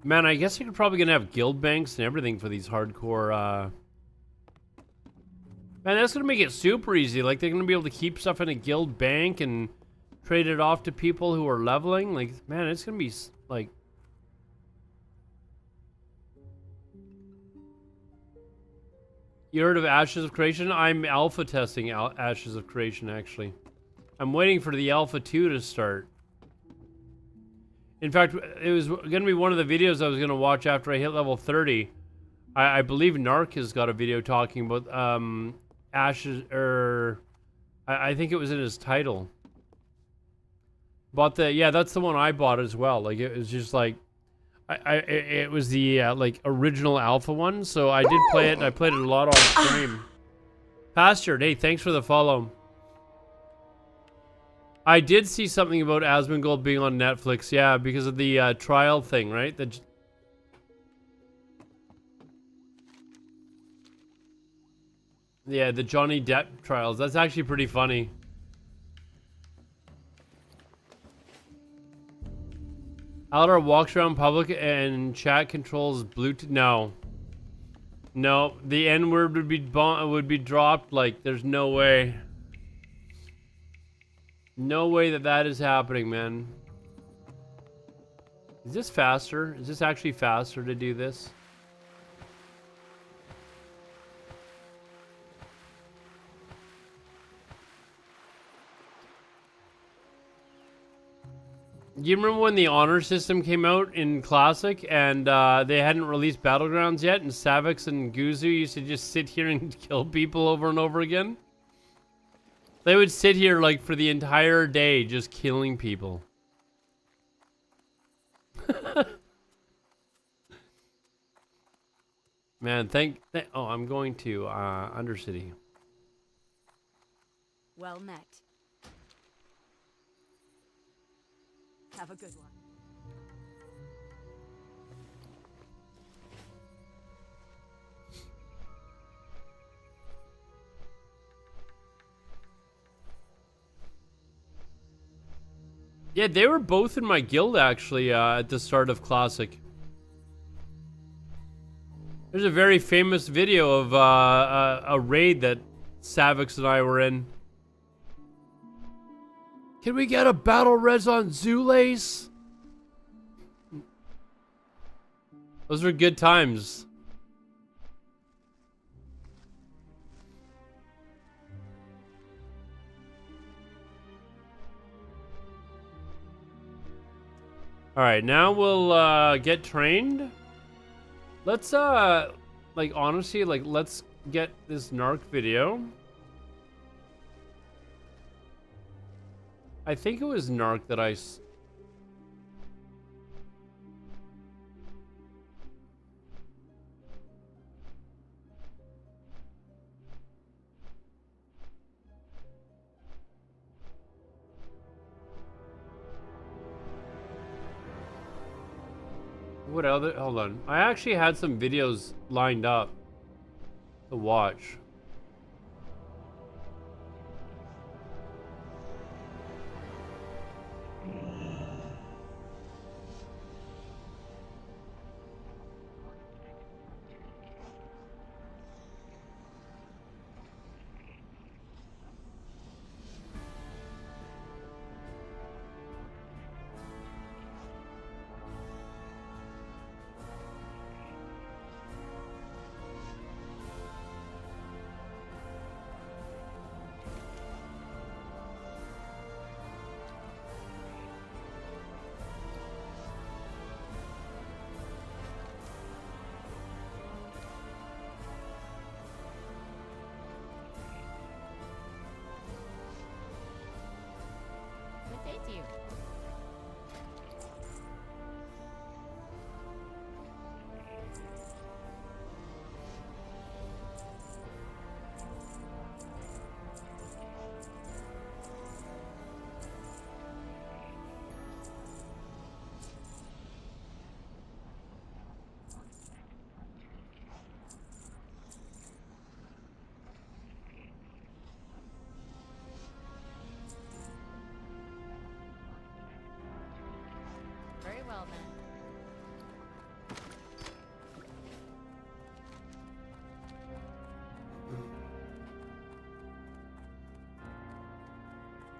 Man, I guess you're probably gonna have guild banks and everything for these hardcore. Man, that's gonna make it super easy. Like they're gonna be able to keep stuff in a guild bank and trade it off to people who are leveling. Like, man, it's gonna be like. You heard of Ashes of Creation? I'm alpha testing Ashes of Creation, actually. I'm waiting for the Alpha 2 to start. In fact, it was going to be one of the videos I was going to watch after I hit level 30. I believe Narc has got a video talking about Ashes, or I think it was in his title. Bought yeah, that's the one I bought as well. Like, it was just like, it was the like original alpha one, so I did play it, and I played it a lot on stream. Bastard, hey, thanks for the follow. I did see something about Asmongold being on Netflix, yeah, because of the trial thing, right? Yeah, the Johnny Depp trials. That's actually pretty funny. Alodar walks around public and chat controls Bluetooth. No. No, the N-word would be dropped. Like, there's no way. No way that is happening, man. Is this faster? Is this actually faster to do this? Do you remember when the honor system came out in Classic and they hadn't released Battlegrounds yet, and Savix and Guzu used to just sit here and kill people over and over again? They would sit here like for the entire day just killing people. Man, oh, I'm going to Undercity. Well met. Have a good one. Yeah, they were both in my guild actually at the start of Classic. There's a very famous video of a raid that Savix and I were in. Can we get a battle res on Zulace? Those were good times. Alright, now we'll get trained. Let's like honestly, like let's get this Narc video. I think it was Narc that what other, hold on. I actually had some videos lined up to watch.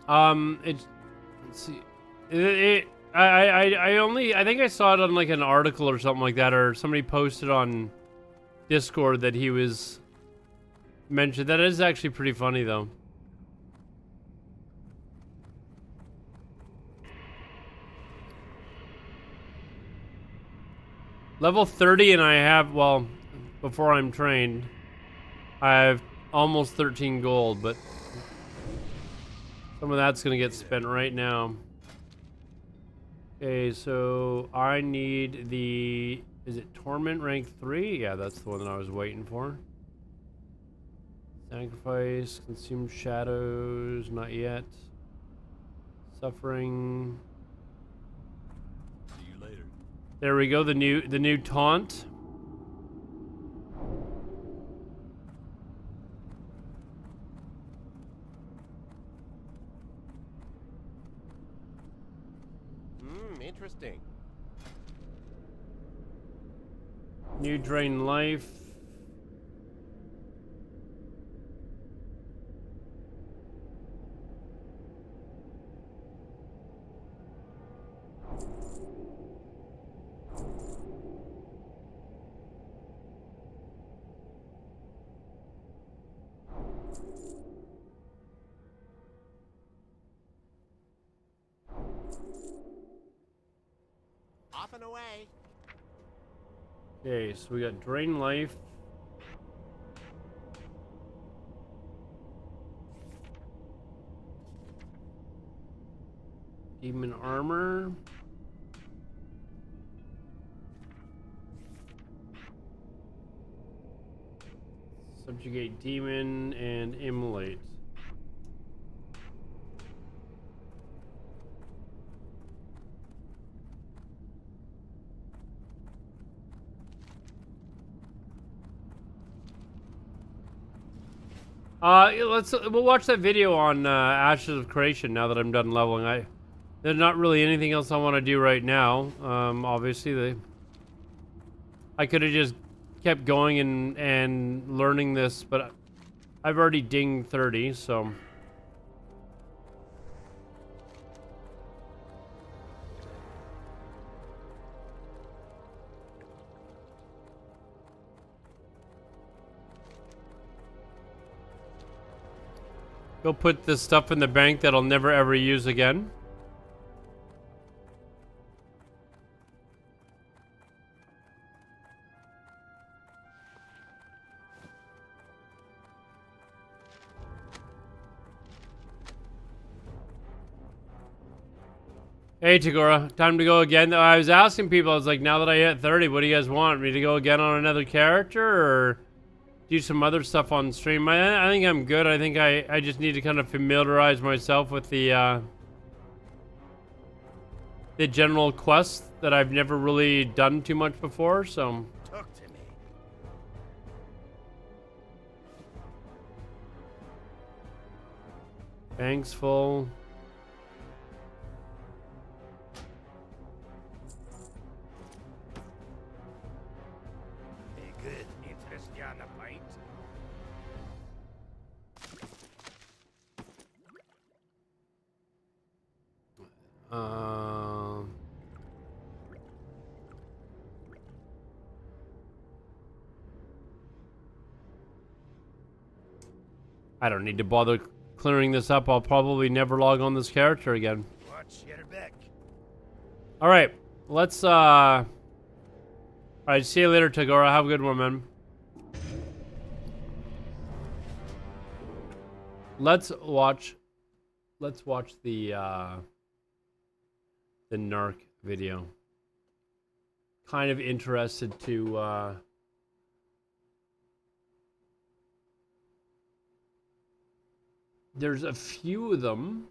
It's, let's see. I think I saw it on like an article or something like that, or somebody posted on Discord that he was mentioned. That is actually pretty funny though. Level 30 and I have, well, before I'm trained, I have almost 13 gold, but some of that's gonna get spent right now. Okay, so I need the, is it Torment rank 3? Yeah, that's the one that I was waiting for. Sacrifice, Consume Shadows, not yet. Suffering. See you later. There we go, the new taunt. Interesting. New Drain Life. Off and away. Okay, so we got Drain Life. Demon Armor. Subjugate Demon and Immolate. We'll watch that video on Ashes of Creation now that I'm done leveling. There's not really anything else I want to do right now. Obviously I could have just kept going and learning this, but I've already dinged 30, so. Go put this stuff in the bank that I'll never ever use again. Hey Tagora, time to go again. I was asking people, I was like, now that I hit 30, what do you guys want? Me to go again on another character or do some other stuff on stream? I think I'm good. I think I just need to kind of familiarize myself with the general quest that I've never really done too much before, so. Talk to me. Bank's full. Be good. Interest you on a pint? I don't need to bother clearing this up. I'll probably never log on this character again. Watch your back. All right, let's all right, see you later, Tagora. Have a good one, man. Let's watch the Narc video. Kind of interested to there's a few of them.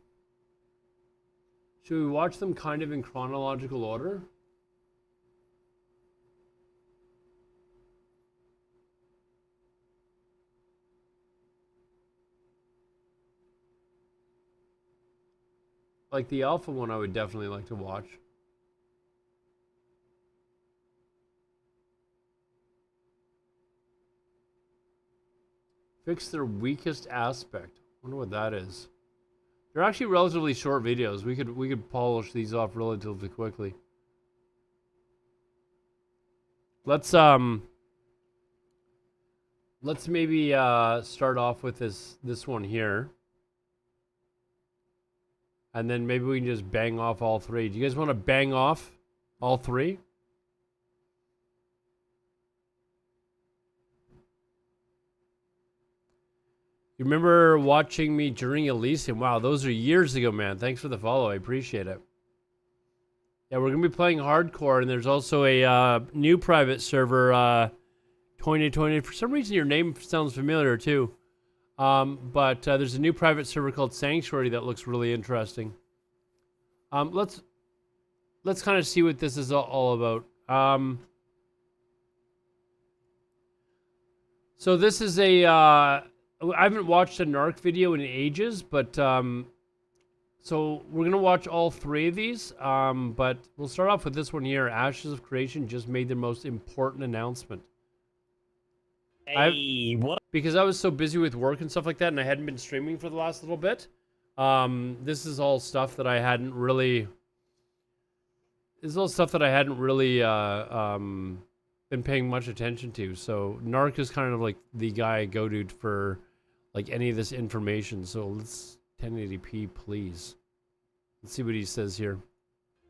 Should we watch them kind of in chronological order? Like the alpha one I would definitely like to watch. Fix their weakest aspect. Wonder what that is. They're actually relatively short videos. We could polish these off relatively quickly. Let's maybe start off with this one here. And then maybe we can just bang off all three. Do you guys want to bang off all three? You remember watching me during Elysium? Wow, those are years ago, man. Thanks for the follow. I appreciate it. Yeah, we're going to be playing hardcore, and there's also a new private server, 2020. For some reason, your name sounds familiar, too. But there's a new private server called Sanctuary that looks really interesting. Let's kind of see what this is all about. So this is a... I haven't watched a Narc video in ages, but so we're gonna watch all three of these. But we'll start off with this one here. Ashes of Creation just made their most important announcement. Hey, what? Because I was so busy with work and stuff like that, and I hadn't been streaming for the last little bit. This is all stuff that I hadn't really. This is all stuff that I hadn't really been paying much attention to. So Narc is kind of like the guy I go to for like any of this information. So let's 1080p, please. Let's see what he says here.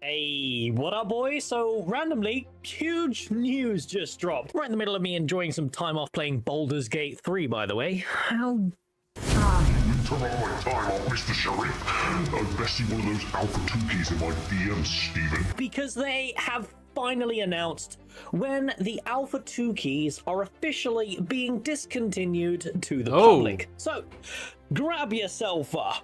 Hey, what up, boys? So, randomly, huge news just dropped. Right in the middle of me enjoying some time off playing Baldur's Gate 3, by the way. How... You turn all my time off, Mr. Sheriff. I'd best see one of those Alpha 2 keys in my DMs, Steven. Because they have finally announced when the Alpha 2 keys are officially being discontinued to the public. So, grab yourself a...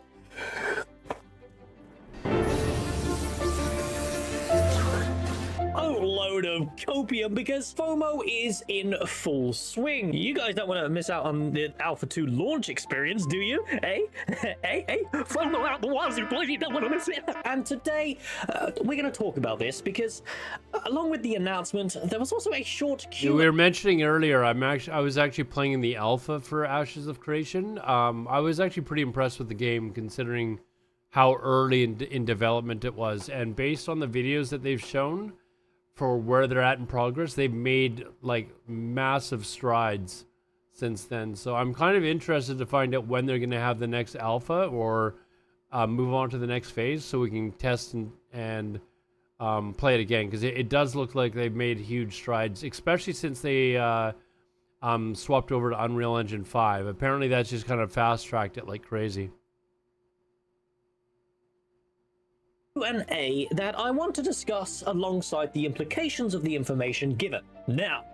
load of copium, because FOMO is in full swing. You guys don't want to miss out on the Alpha 2 launch experience, do you? Hey? Hey? FOMO out the wazoo, please, you don't want to miss it. And today, we're going to talk about this because, along with the announcement, there was also a short Q. We were mentioning earlier, I was actually playing in the alpha for Ashes of Creation. I was actually pretty impressed with the game, considering how early in development it was. And based on the videos that they've shown, for where they're at in progress, they've made like massive strides since then. So I'm kind of interested to find out when they're going to have the next alpha or move on to the next phase so we can test and play it again, because it does look like they've made huge strides, especially since they swapped over to Unreal Engine 5. Apparently that's just kind of fast-tracked it like crazy. Q&A that I want to discuss alongside the implications of the information given. Now,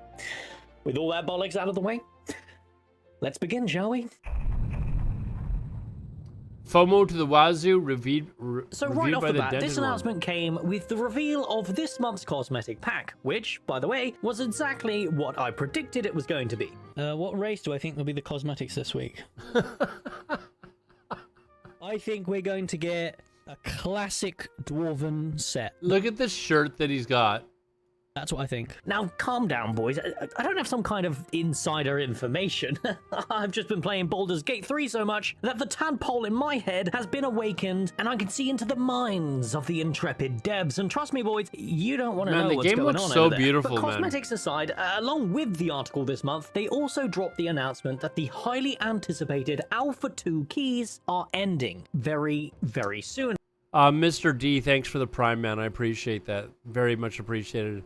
with all that bollocks out of the way, let's begin, shall we? FOMO to the wazoo, reviewed right off by the bat, Denton this announcement came with the reveal of this month's cosmetic pack, which, by the way, was exactly what I predicted it was going to be. What race do I think will be the cosmetics this week? I think we're going to get a classic dwarven set. Look at the shirt that he's got. That's what I think. Now, calm down, boys. I don't have some kind of insider information. I've just been playing Baldur's Gate 3 so much that the tadpole in my head has been awakened, and I can see into the minds of the intrepid devs. And trust me, boys, you don't want to know what's going on over there. The game looks so beautiful, man. But cosmetics aside, along with the article this month, they also dropped the announcement that the highly anticipated Alpha 2 keys are ending very, very soon. Mr. D, thanks for the Prime, man. I appreciate that. Very much appreciated.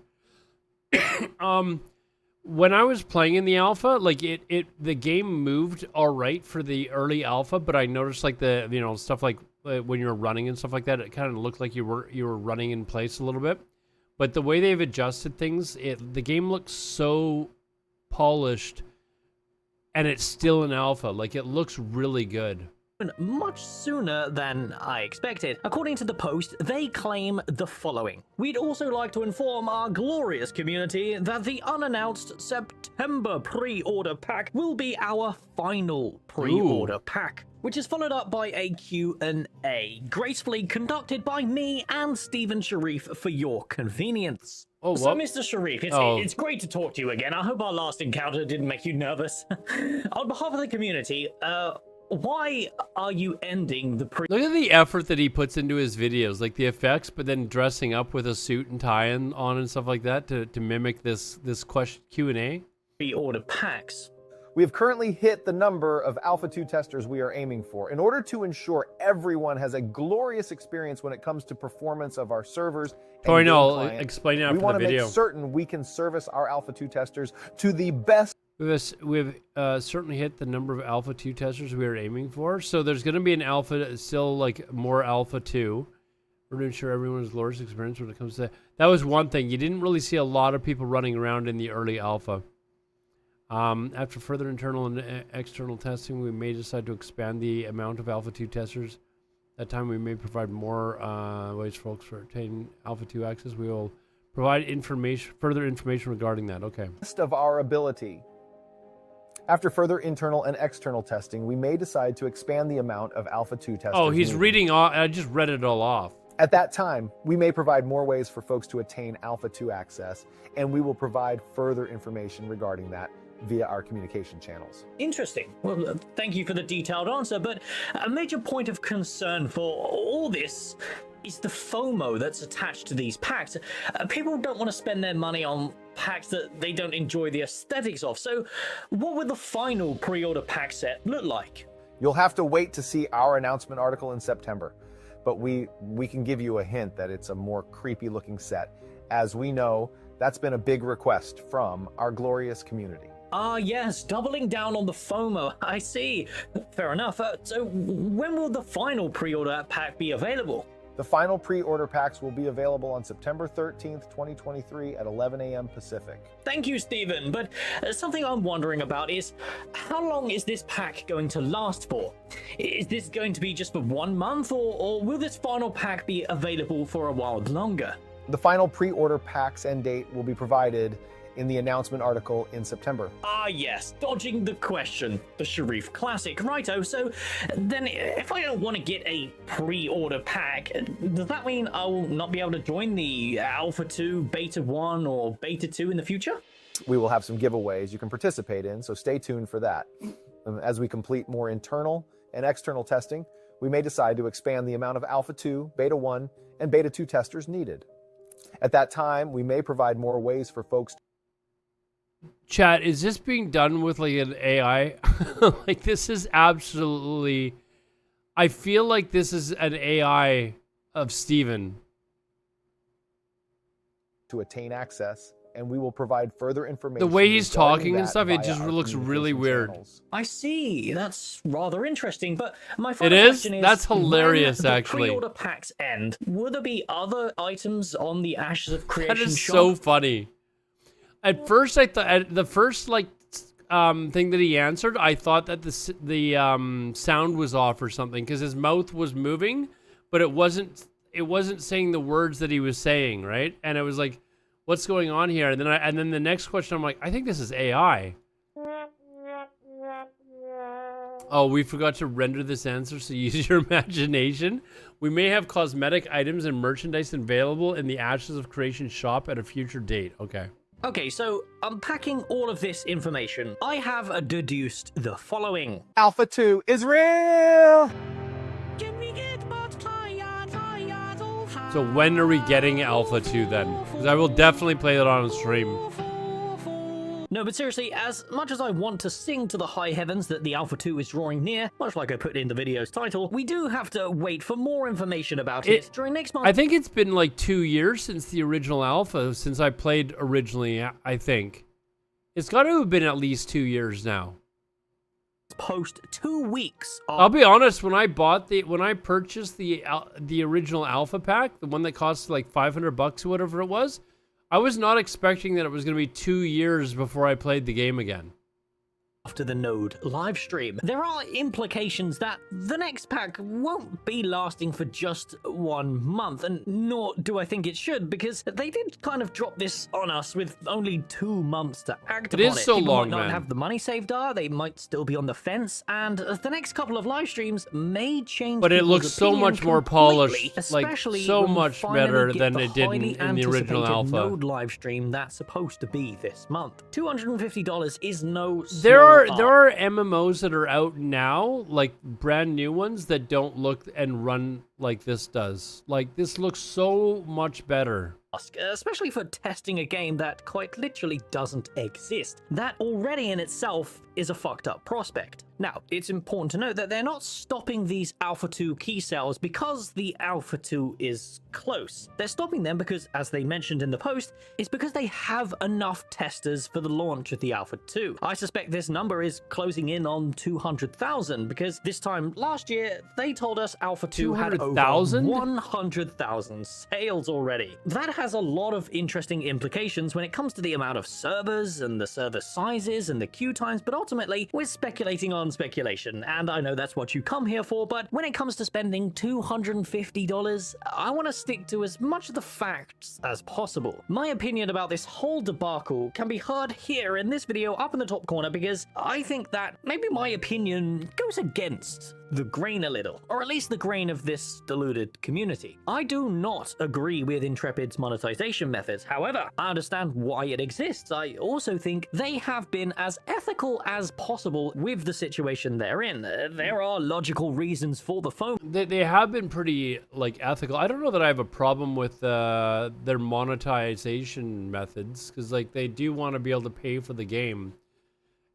When I was playing in the alpha, like the game moved all right for the early alpha, but I noticed like the stuff like when you were running and stuff like that, it kind of looked like you were running in place a little bit. But the way they've adjusted things, the game looks so polished, and it's still an alpha. Like it looks really good. Much sooner than I expected. According to the post, they claim the following. We'd also like to inform our glorious community that the unannounced September pre-order pack will be our final pre-order pack, which is followed up by a Q&A, gracefully conducted by me and Stephen Sharif for your convenience. Oh, so, Mr. Sharif, it's great to talk to you again. I hope our last encounter didn't make you nervous. On behalf of the community, why are you ending the pre? Look at the effort that he puts into his videos, like the effects, but then dressing up with a suit and tie on and stuff like that to mimic this question Q&A. Pre-order packs. We have currently hit the number of Alpha 2 testers we are aiming for. In order to ensure everyone has a glorious experience when it comes to performance of our servers and Tori, game no, client, explain it after we want the to video. make certain we can service our Alpha 2 testers to the best. We've certainly hit the number of Alpha 2 testers we are aiming for. So there's going to be an Alpha, still like more Alpha 2. We're to ensure everyone's glorious experience when it comes to that. That was one thing. You didn't really see a lot of people running around in the early Alpha. After further internal and external testing, we may decide to expand the amount of Alpha 2 testers. That time we may provide more ways for folks to obtain Alpha 2 access. We will provide further information regarding that. Okay. Best of our ability. After further internal and external testing, we may decide to expand the amount of Alpha 2 testers. Oh, he's needed. reading off. I just read it all off. At that time, we may provide more ways for folks to attain Alpha 2 access, and we will provide further information regarding that via our communication channels. Interesting. Well, thank you for the detailed answer, but a major point of concern for all this is the FOMO that's attached to these packs. People don't want to spend their money on packs that they don't enjoy the aesthetics of. So what would the final pre-order pack set look like? You'll have to wait to see our announcement article in September, but we can give you a hint that it's a more creepy looking set. As we know, that's been a big request from our glorious community. Ah, yes, doubling down on the FOMO. I see. Fair enough. So when will the final pre-order pack be available? The final pre-order packs will be available on September 13th, 2023 at 11 a.m. Pacific. Thank you, Stephen. But something I'm wondering about is, how long is this pack going to last for? Is this going to be just for 1 month, or will this final pack be available for a while longer? The final pre-order pack's end date will be provided in the announcement article in September. Ah, yes, dodging the question. The Sharif Classic. Righto, so then if I don't want to get a pre-order pack, does that mean I will not be able to join the Alpha 2, Beta 1, or Beta 2 in the future? We will have some giveaways you can participate in, so stay tuned for that. As we complete more internal and external testing, we may decide to expand the amount of Alpha 2, Beta 1, and Beta 2 testers needed. At that time, we may provide more ways for folks. Chat, is this being done with like an AI? Like this is absolutely, I feel like this is an AI of Steven. To attain access, and we will provide further information. The way he's regarding talking and that stuff, it via just our looks really weird. channels. I see. That's rather interesting. But my It final is? question is, That's hilarious, when the actually. pre-order packs end, will there be other items on the Ashes of Creation That is shop? so funny. At first, I thought the first like thing that he answered, I thought that the sound was off or something because his mouth was moving, but it wasn't saying the words that he was saying, right? And it was like, what's going on here? And then the next question, I'm like, I think this is AI. Oh, we forgot to render this answer, so use your imagination. We may have cosmetic items and merchandise available in the Ashes of Creation shop at a future date. Okay. Okay, so unpacking all of this information, I have deduced the following. Alpha 2 is real! So when are we getting Alpha 2 then? Because I will definitely play that on stream. No, but seriously, as much as I want to sing to the high heavens that the Alpha 2 is drawing near, much like I put in the video's title, we do have to wait for more information about it during next month. I think it's been like 2 years since the original Alpha, since I played originally, I think. It's got to have been at least 2 years now. Post 2 weeks. I'll be honest, when I purchased the original Alpha pack, the one that cost like $500 or whatever it was, I was not expecting that it was going to be 2 years before I played the game again. After the Node live stream, there are implications that the next pack won't be lasting for just 1 month, and nor do I think it should, because they did kind of drop this on us with only 2 months to act upon it. It is so People long, might not man. have the money saved up, they might still be on the fence, and the next couple of live streams may change. But it people's looks so opinion much more completely, polished, like especially so when we much finally better get than the it did highly in the original anticipated Alpha. Node live stream that's supposed to be this month. $250 is no There small are MMOs that are out now, like brand new ones that don't look and run like this does. Like this looks so much better. Especially for testing a game that quite literally doesn't exist. That already in itself is a fucked up prospect. Now, it's important to note that they're not stopping these Alpha 2 key cells because the Alpha 2 is close. They're stopping them because, as they mentioned in the post, it's because they have enough testers for the launch of the Alpha 2. I suspect this number is closing in on 200,000 because this time last year, they told us Alpha 2 had over 100,000 sales already. That has a lot of interesting implications when it comes to the amount of servers and the server sizes and the queue times, but ultimately, we're speculating on speculation, and I know that's what you come here for, but when it comes to spending $250, I want to stick to as much of the facts as possible. My opinion about this whole debacle can be heard here in this video up in the top corner because I think that maybe my opinion goes against the grain a little, or at least the grain of this deluded community. I do not agree with Intrepid's monetization methods. However, I understand why it exists. I also think they have been as ethical as possible with the situation they're in. There are logical reasons for the FOMO. They have been pretty like ethical. I don't know that I have a problem with their monetization methods because like they do want to be able to pay for the game,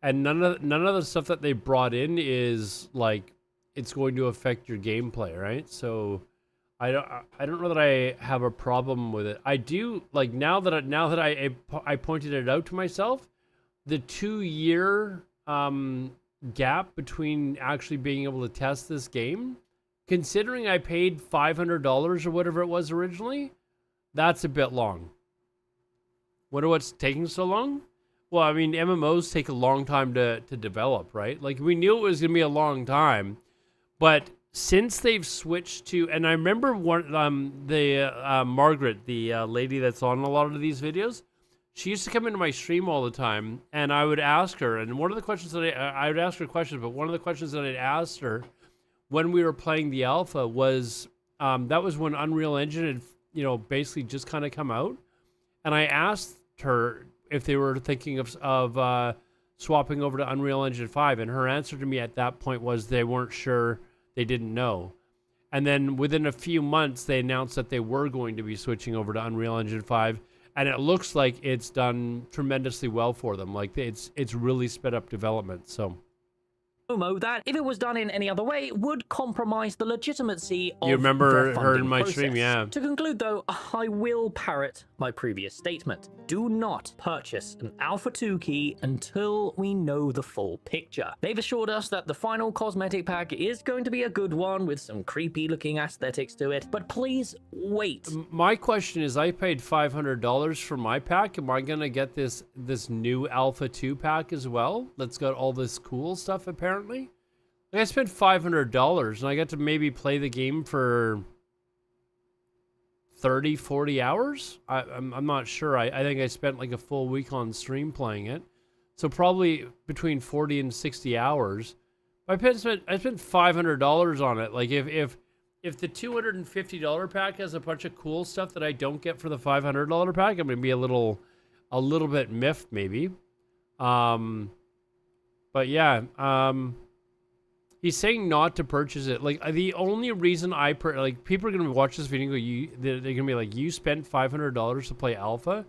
and none of the stuff that they brought in is like it's going to affect your gameplay, right? So I don't know that I have a problem with it. I do like now that I pointed it out to myself, the 2-year gap between actually being able to test this game, considering I paid $500 or whatever it was originally, that's a bit long. Wonder what's taking so long? Well, I mean, MMOs take a long time to develop, right? Like we knew it was gonna be a long time. But since they've switched to, and I remember Margaret, the lady that's on a lot of these videos, she used to come into my stream all the time, and I would ask her, and one of the questions that I would ask her questions, but one of the questions that I'd asked her when we were playing the alpha was, that was when Unreal Engine had, basically just kind of come out, and I asked her if they were thinking of swapping over to Unreal Engine 5, and her answer to me at that point was they weren't sure. They didn't know. And then within a few months, they announced that they were going to be switching over to Unreal Engine 5. And it looks like it's done tremendously well for them. Like it's really sped up development. So that, if it was done in any other way, would compromise the legitimacy of you remember the her in my process. stream, yeah. To conclude though, I will parrot my previous statement. Do not purchase an Alpha 2 key until we know the full picture. They've assured us that the final cosmetic pack is going to be a good one with some creepy looking aesthetics to it, but please wait. My question is, I paid $500 for my pack. Am I gonna get this new Alpha 2 pack as well? That's got all this cool stuff apparently. Like I spent $500 and I got to maybe play the game for 30, 40 hours. I'm not sure. I think I spent like a full week on stream playing it. So probably between 40 and 60 hours. I spent $500 on it. Like if the $250 pack has a bunch of cool stuff that I don't get for the $500 pack, I'm gonna be a little bit miffed maybe. But yeah, he's saying not to purchase it. Like the only reason people are gonna watch this video and go, they're gonna be like, you spent $500 to play alpha.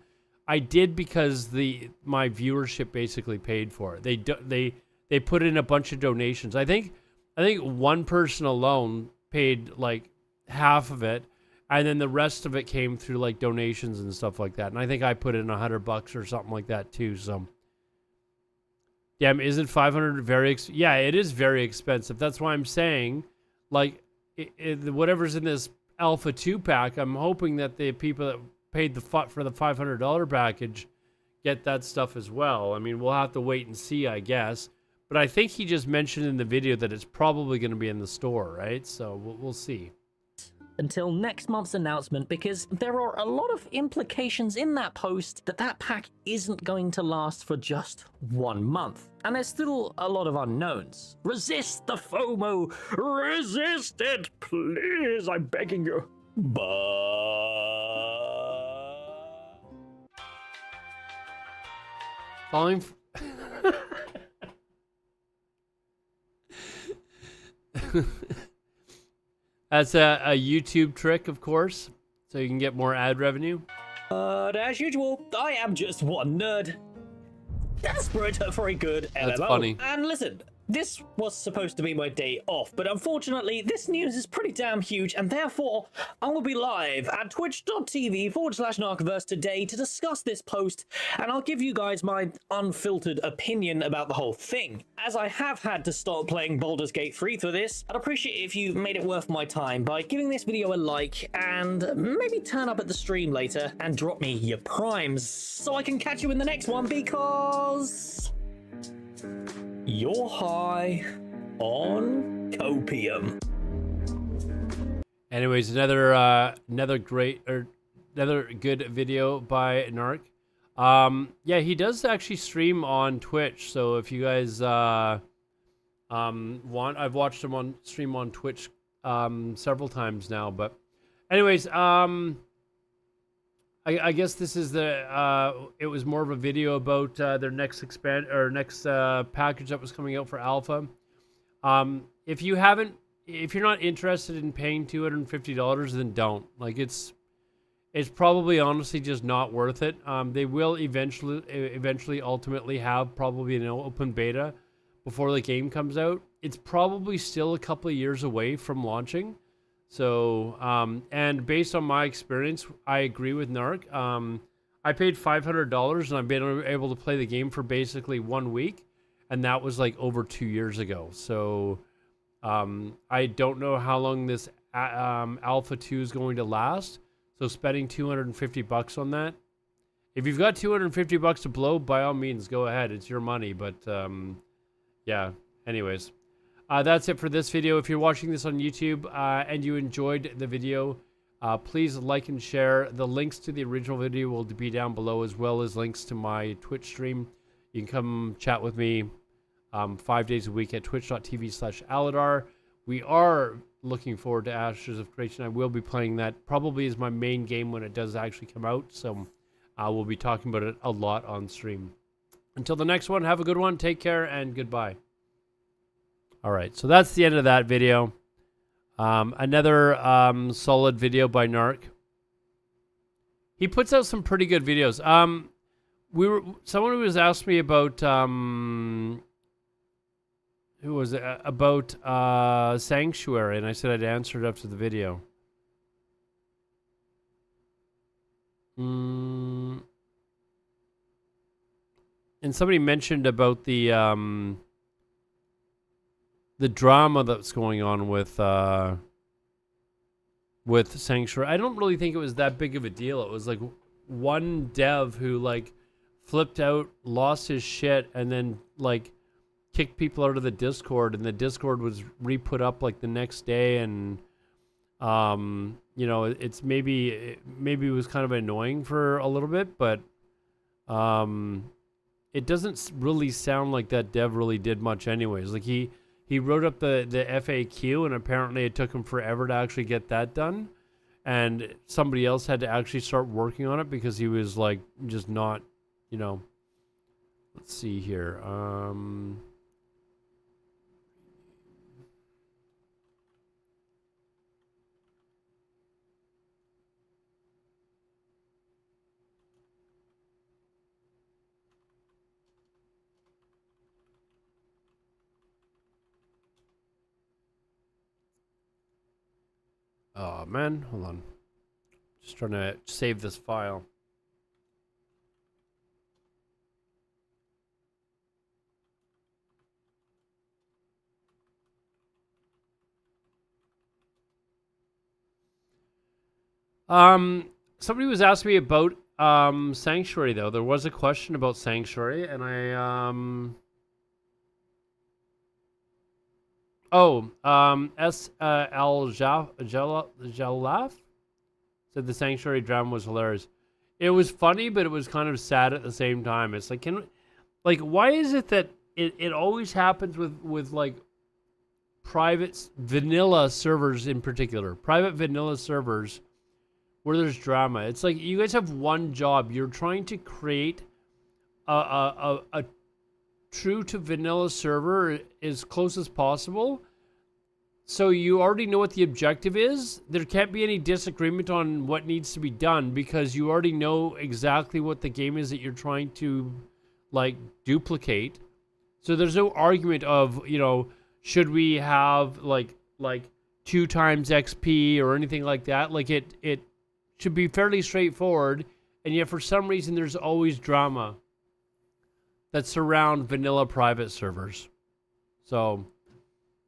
I did because my viewership basically paid for it. They put in a bunch of donations. I think one person alone paid like half of it, and then the rest of it came through like donations and stuff like that. And I think I put in $100 or something like that too. So. Damn, isn't 500 very? Yeah, it is very expensive. That's why I'm saying, like, whatever's in this Alpha 2 pack, I'm hoping that the people that paid for the $500 package get that stuff as well. I mean, we'll have to wait and see, I guess. But I think he just mentioned in the video that it's probably going to be in the store, right? So we'll see. Until next month's announcement, because there are a lot of implications in that post that pack isn't going to last for just 1 month. And there's still a lot of unknowns. Resist the FOMO! Resist it, please! I'm begging you. Falling That's a YouTube trick, of course, so you can get more ad revenue. But as usual, I am just one nerd. Desperate for a good MMO. That's funny. And listen, this was supposed to be my day off, but unfortunately, this news is pretty damn huge, and therefore, I will be live at twitch.tv/Narcverse today to discuss this post, and I'll give you guys my unfiltered opinion about the whole thing. As I have had to stop playing Baldur's Gate 3 for this, I'd appreciate if you made it worth my time by giving this video a like, and maybe turn up at the stream later and drop me your primes, so I can catch you in the next one, because you're high on copium. Anyways, another good video by Narc. Yeah, he does actually stream on Twitch. So if you guys want, I've watched him on stream on Twitch several times now. But anyways, I guess this is the it was more of a video about their next package that was coming out for alpha. If you're not interested in paying $250, then don't. Like, it's probably honestly just not worth it. They will eventually ultimately have probably an open beta before the game comes out. It's probably still a couple of years away from launching. So, and based on my experience, I agree with Narc. I paid $500 and I've been able to play the game for basically 1 week, and that was like over 2 years ago. So, I don't know how long this Alpha 2 is going to last. So spending $250 on that, if you've got $250 to blow, by all means, go ahead. It's your money. But yeah, anyways. That's it for this video. If you're watching this on YouTube and you enjoyed the video, please like and share. The links to the original video will be down below, as well as links to my Twitch stream. You can come chat with me 5 days a week at twitch.tv/Alodar. We are looking forward to Ashes of Creation. I will be playing that probably as my main game when it does actually come out. So we'll be talking about it a lot on stream. Until the next one, have a good one. Take care and goodbye. All right, so that's the end of that video. Another solid video by Narc. He puts out some pretty good videos. Someone was asking me about who was it? About Sanctuary, and I said I'd answer it after the video. And somebody mentioned about the drama that's going on with Sanctuary. I don't really think it was that big of a deal. It was like one dev who like flipped out, lost his shit, and then like kicked people out of the Discord, and the Discord was re-put up like the next day, and you know, it's maybe it was kind of annoying for a little bit, but it doesn't really sound like that dev really did much anyways. Like he wrote up the FAQ, and apparently it took him forever to actually get that done, and somebody else had to actually start working on it because he was like just not, you know. Let's see here. Oh man, hold on. Just trying to save this file. Somebody was asking me about Sanctuary though. There was a question about Sanctuary, and I Jalaf said the Sanctuary drama was hilarious. It was funny, but it was kind of sad at the same time. It's like, why is it that it always happens with like private vanilla servers in particular, private vanilla servers where there's drama? It's like you guys have one job. You're trying to create a true to vanilla server as close as possible, So you already know what the objective is. There can't be any disagreement on what needs to be done because you already know exactly what the game is that you're trying to like duplicate. So there's no argument of, you know, should we have like 2 times XP or anything like that. Like it should be fairly straightforward, and yet for some reason there's always drama that surround vanilla private servers. So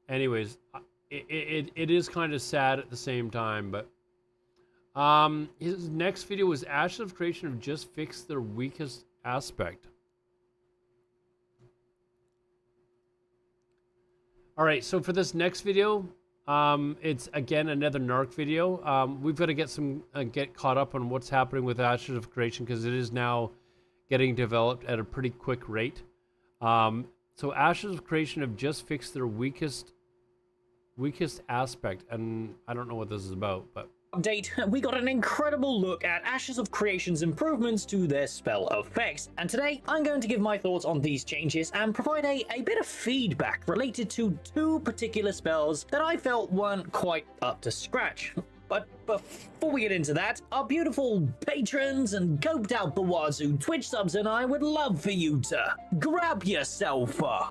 anyways, it is kind of sad at the same time, but his next video was Ashes of Creation have just fixed their weakest aspect. All right, so for this next video, it's again another Narc video. We've got to get caught up on what's happening with Ashes of Creation because it is now getting developed at a pretty quick rate. So Ashes of Creation have just fixed their weakest aspect, and I don't know what this is about, but update, we got an incredible look at Ashes of Creation's improvements to their spell effects, and today I'm going to give my thoughts on these changes and provide a bit of feedback related to 2 particular spells that I felt weren't quite up to scratch. But before we get into that, our beautiful patrons and coped out the wazoo Twitch subs and I would love for you to grab yourself a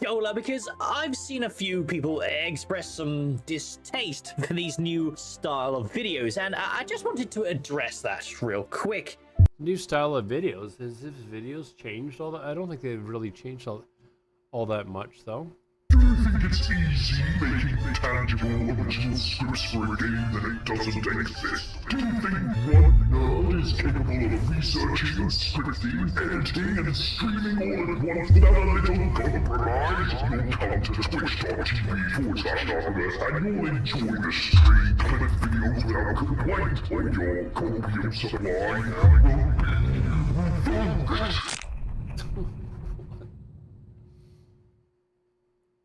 Cola, because I've seen a few people express some distaste for these new style of videos, and I just wanted to address that real quick. New style of videos? Has his videos changed all that? I don't think they've really changed all that much, though. Do you think it's easy making tangible original scripts for a game that doesn't exist? Do you think one nerd is capable of researching and scripting, editing, and streaming all at once without a little compromise? You'll come to twitch.tv/Alodar and you'll enjoy the stream clip videos without a complaint when your copium supply will be focused.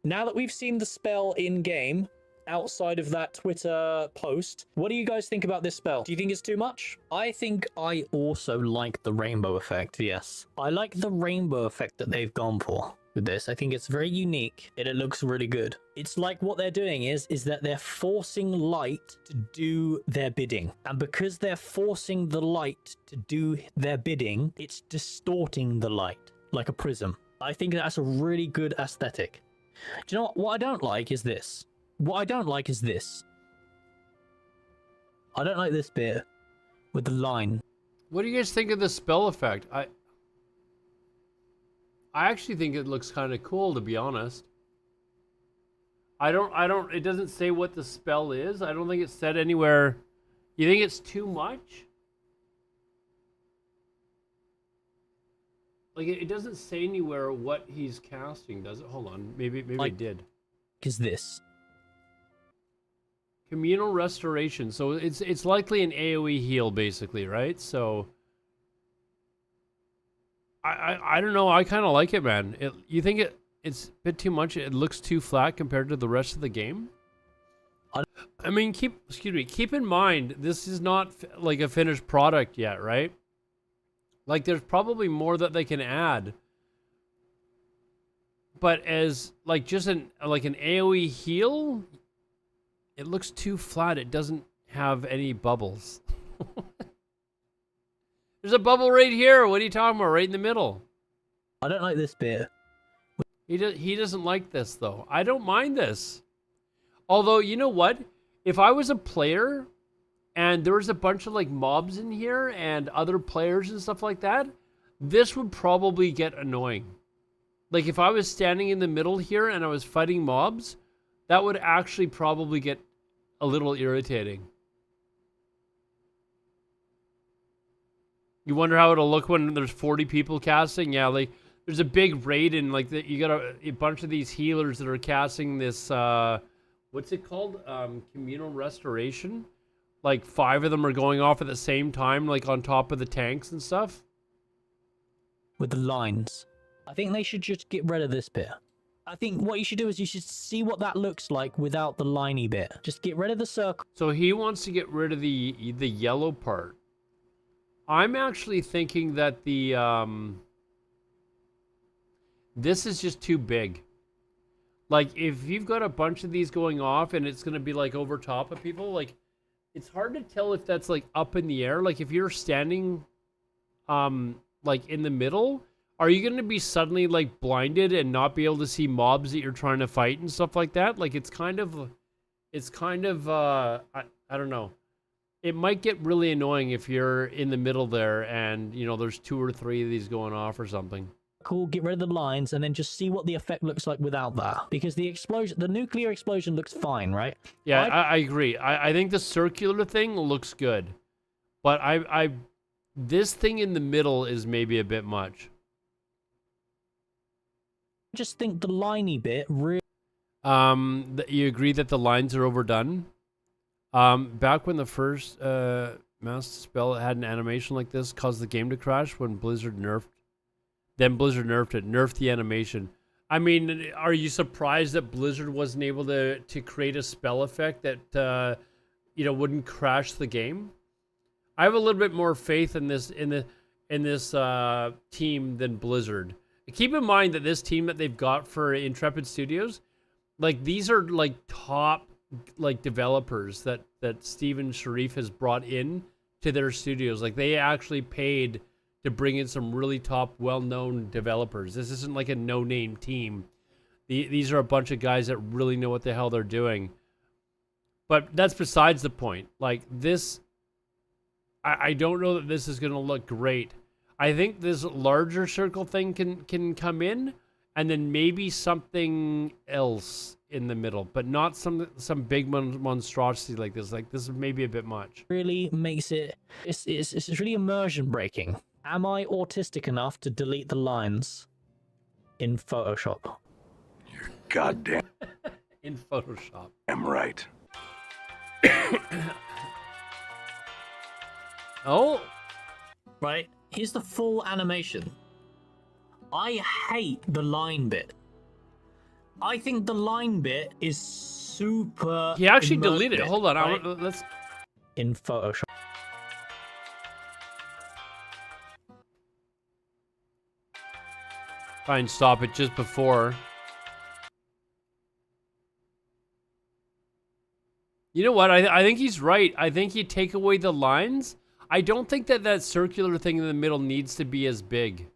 Now that we've seen the spell in-game, outside of that Twitter post, what do you guys think about this spell? Do you think it's too much? I think I also like the rainbow effect, yes. I like the rainbow effect that they've gone for with this. I think it's very unique and it looks really good. It's like what they're doing is that they're forcing light to do their bidding. And because they're forcing the light to do their bidding, it's distorting the light like a prism. I think that's a really good aesthetic. Do you know what I don't like is this? What I don't like is this. I don't like this bit with the line. What do you guys think of the spell effect? I actually think it looks kind of cool, to be honest. It doesn't say what the spell is. I don't think it's said anywhere. You think it's too much? Like, it doesn't say anywhere what he's casting, does it? Hold on. Maybe it did. Is this? Communal Restoration. So it's likely an AoE heal, basically, right? So I don't know. I kind of like it, man. You think it's a bit too much? It looks too flat compared to the rest of the game? I mean, keep in mind, this is not like a finished product yet, right? Like, there's probably more that they can add. But as, like, just an AoE heal, it looks too flat. It doesn't have any bubbles. There's a bubble right here. What are you talking about? Right in the middle. I don't like this bit. He doesn't like this, though. I don't mind this. Although, you know what? If I was a player and there was a bunch of like mobs in here and other players and stuff like that, this would probably get annoying. Like, if I was standing in the middle here and I was fighting mobs, that would actually probably get a little irritating. You wonder how it'll look when there's 40 people casting? Yeah, like, there's a big raid and like you got a bunch of these healers that are casting this, what's it called? Communal Restoration. Like 5 of them are going off at the same time, like on top of the tanks and stuff. With the lines. I think they should just get rid of this bit. I think what you should do is you should see what that looks like without the liney bit. Just get rid of the circle. So he wants to get rid of the yellow part. I'm actually thinking that the this is just too big. Like, if you've got a bunch of these going off and it's going to be, like, over top of people, like, it's hard to tell if that's, like, up in the air. Like, if you're standing, like, in the middle, are you going to be suddenly, like, blinded and not be able to see mobs that you're trying to fight and stuff like that? Like, it's kind of, I don't know. It might get really annoying if you're in the middle there and, you know, there's 2 or 3 of these going off or something. Cool, get rid of the lines and then just see what the effect looks like without that. Because the explosion, the nuclear explosion looks fine, right? Yeah, I agree. I think the circular thing looks good. But this thing in the middle is maybe a bit much. I just think the liney bit really... You agree that the lines are overdone? Back when the first Master Spell had an animation like this, caused the game to crash when Blizzard nerfed. Then Blizzard nerfed the animation. I mean, are you surprised that Blizzard wasn't able to create a spell effect that you know, wouldn't crash the game? I have a little bit more faith in this team than Blizzard. Keep in mind that this team that they've got for Intrepid Studios, like, these are like top like developers that Steven Sharif has brought in to their studios. Like, they actually paid to bring in some really top, well-known developers. This isn't like a no-name team. These are a bunch of guys that really know what the hell they're doing. But that's besides the point. Like, this, I don't know that this is going to look great. I think this larger circle thing can come in, and then maybe something else in the middle, but not some big monstrosity like this. Like, this is maybe a bit much. Really makes it... It's really immersion breaking. Am I autistic enough to delete the lines in Photoshop? You're goddamn in Photoshop. I'm right. Oh, right. Here's the full animation. I hate the line bit. I think the line bit is super... He actually deleted it. Hold on. Right? Let's... In Photoshop. Try and stop it just before. You know what? I think he's right. I think you take away the lines. I don't think that circular thing in the middle needs to be as big.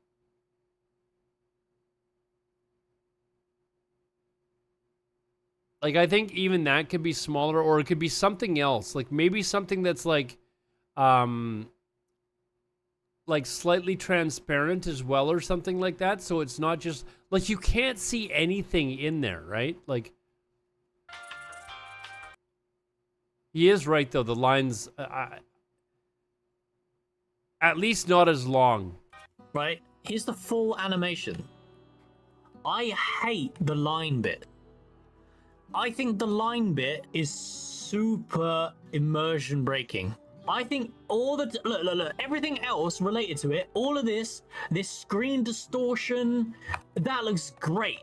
Like, I think even that could be smaller, or it could be something else. Like, maybe something that's like slightly transparent as well, or something like that. So it's not just like, you can't see anything in there, right? Like, he is right though. The lines, at least not as long. Right. Here's the full animation. I hate the line bit. I think the line bit is super immersion breaking. I think all the look, everything else related to it, all of this screen distortion, that looks great.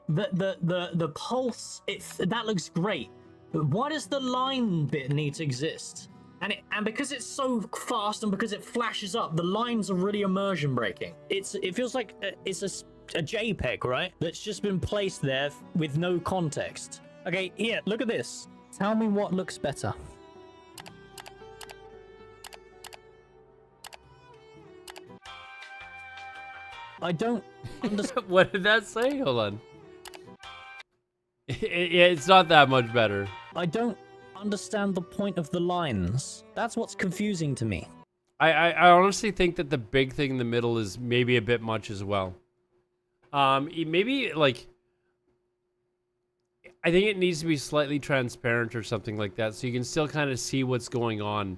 The pulse, that looks great. But why does the line bit need to exist? And because it's so fast and because it flashes up, the lines are really immersion breaking. It feels like it's a JPEG, right? That's just been placed there with no context. Okay, here, look at this. Tell me what looks better. I don't understand. What did that say? Hold on. It's not that much better. I don't understand the point of the lines. That's what's confusing to me. I honestly think that the big thing in the middle is maybe a bit much as well. Maybe, like, I think it needs to be slightly transparent or something like that, so you can still kind of see what's going on.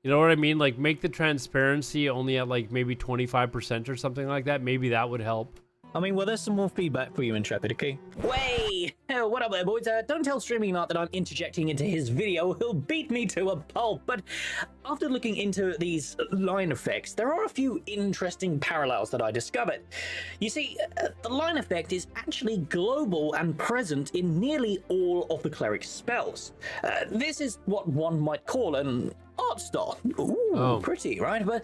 You know what I mean? Like, make the transparency only at, like, maybe 25% or something like that. Maybe that would help. I mean, well, there's some more feedback for you, Intrepid, okay? Way! What up there, boys? Don't tell Streaming Art that I'm interjecting into his video. He'll beat me to a pulp. But after looking into these line effects, there are a few interesting parallels that I discovered. You see, the line effect is actually global and present in nearly all of the cleric's spells. This is what one might call an art style. Ooh, pretty, right? But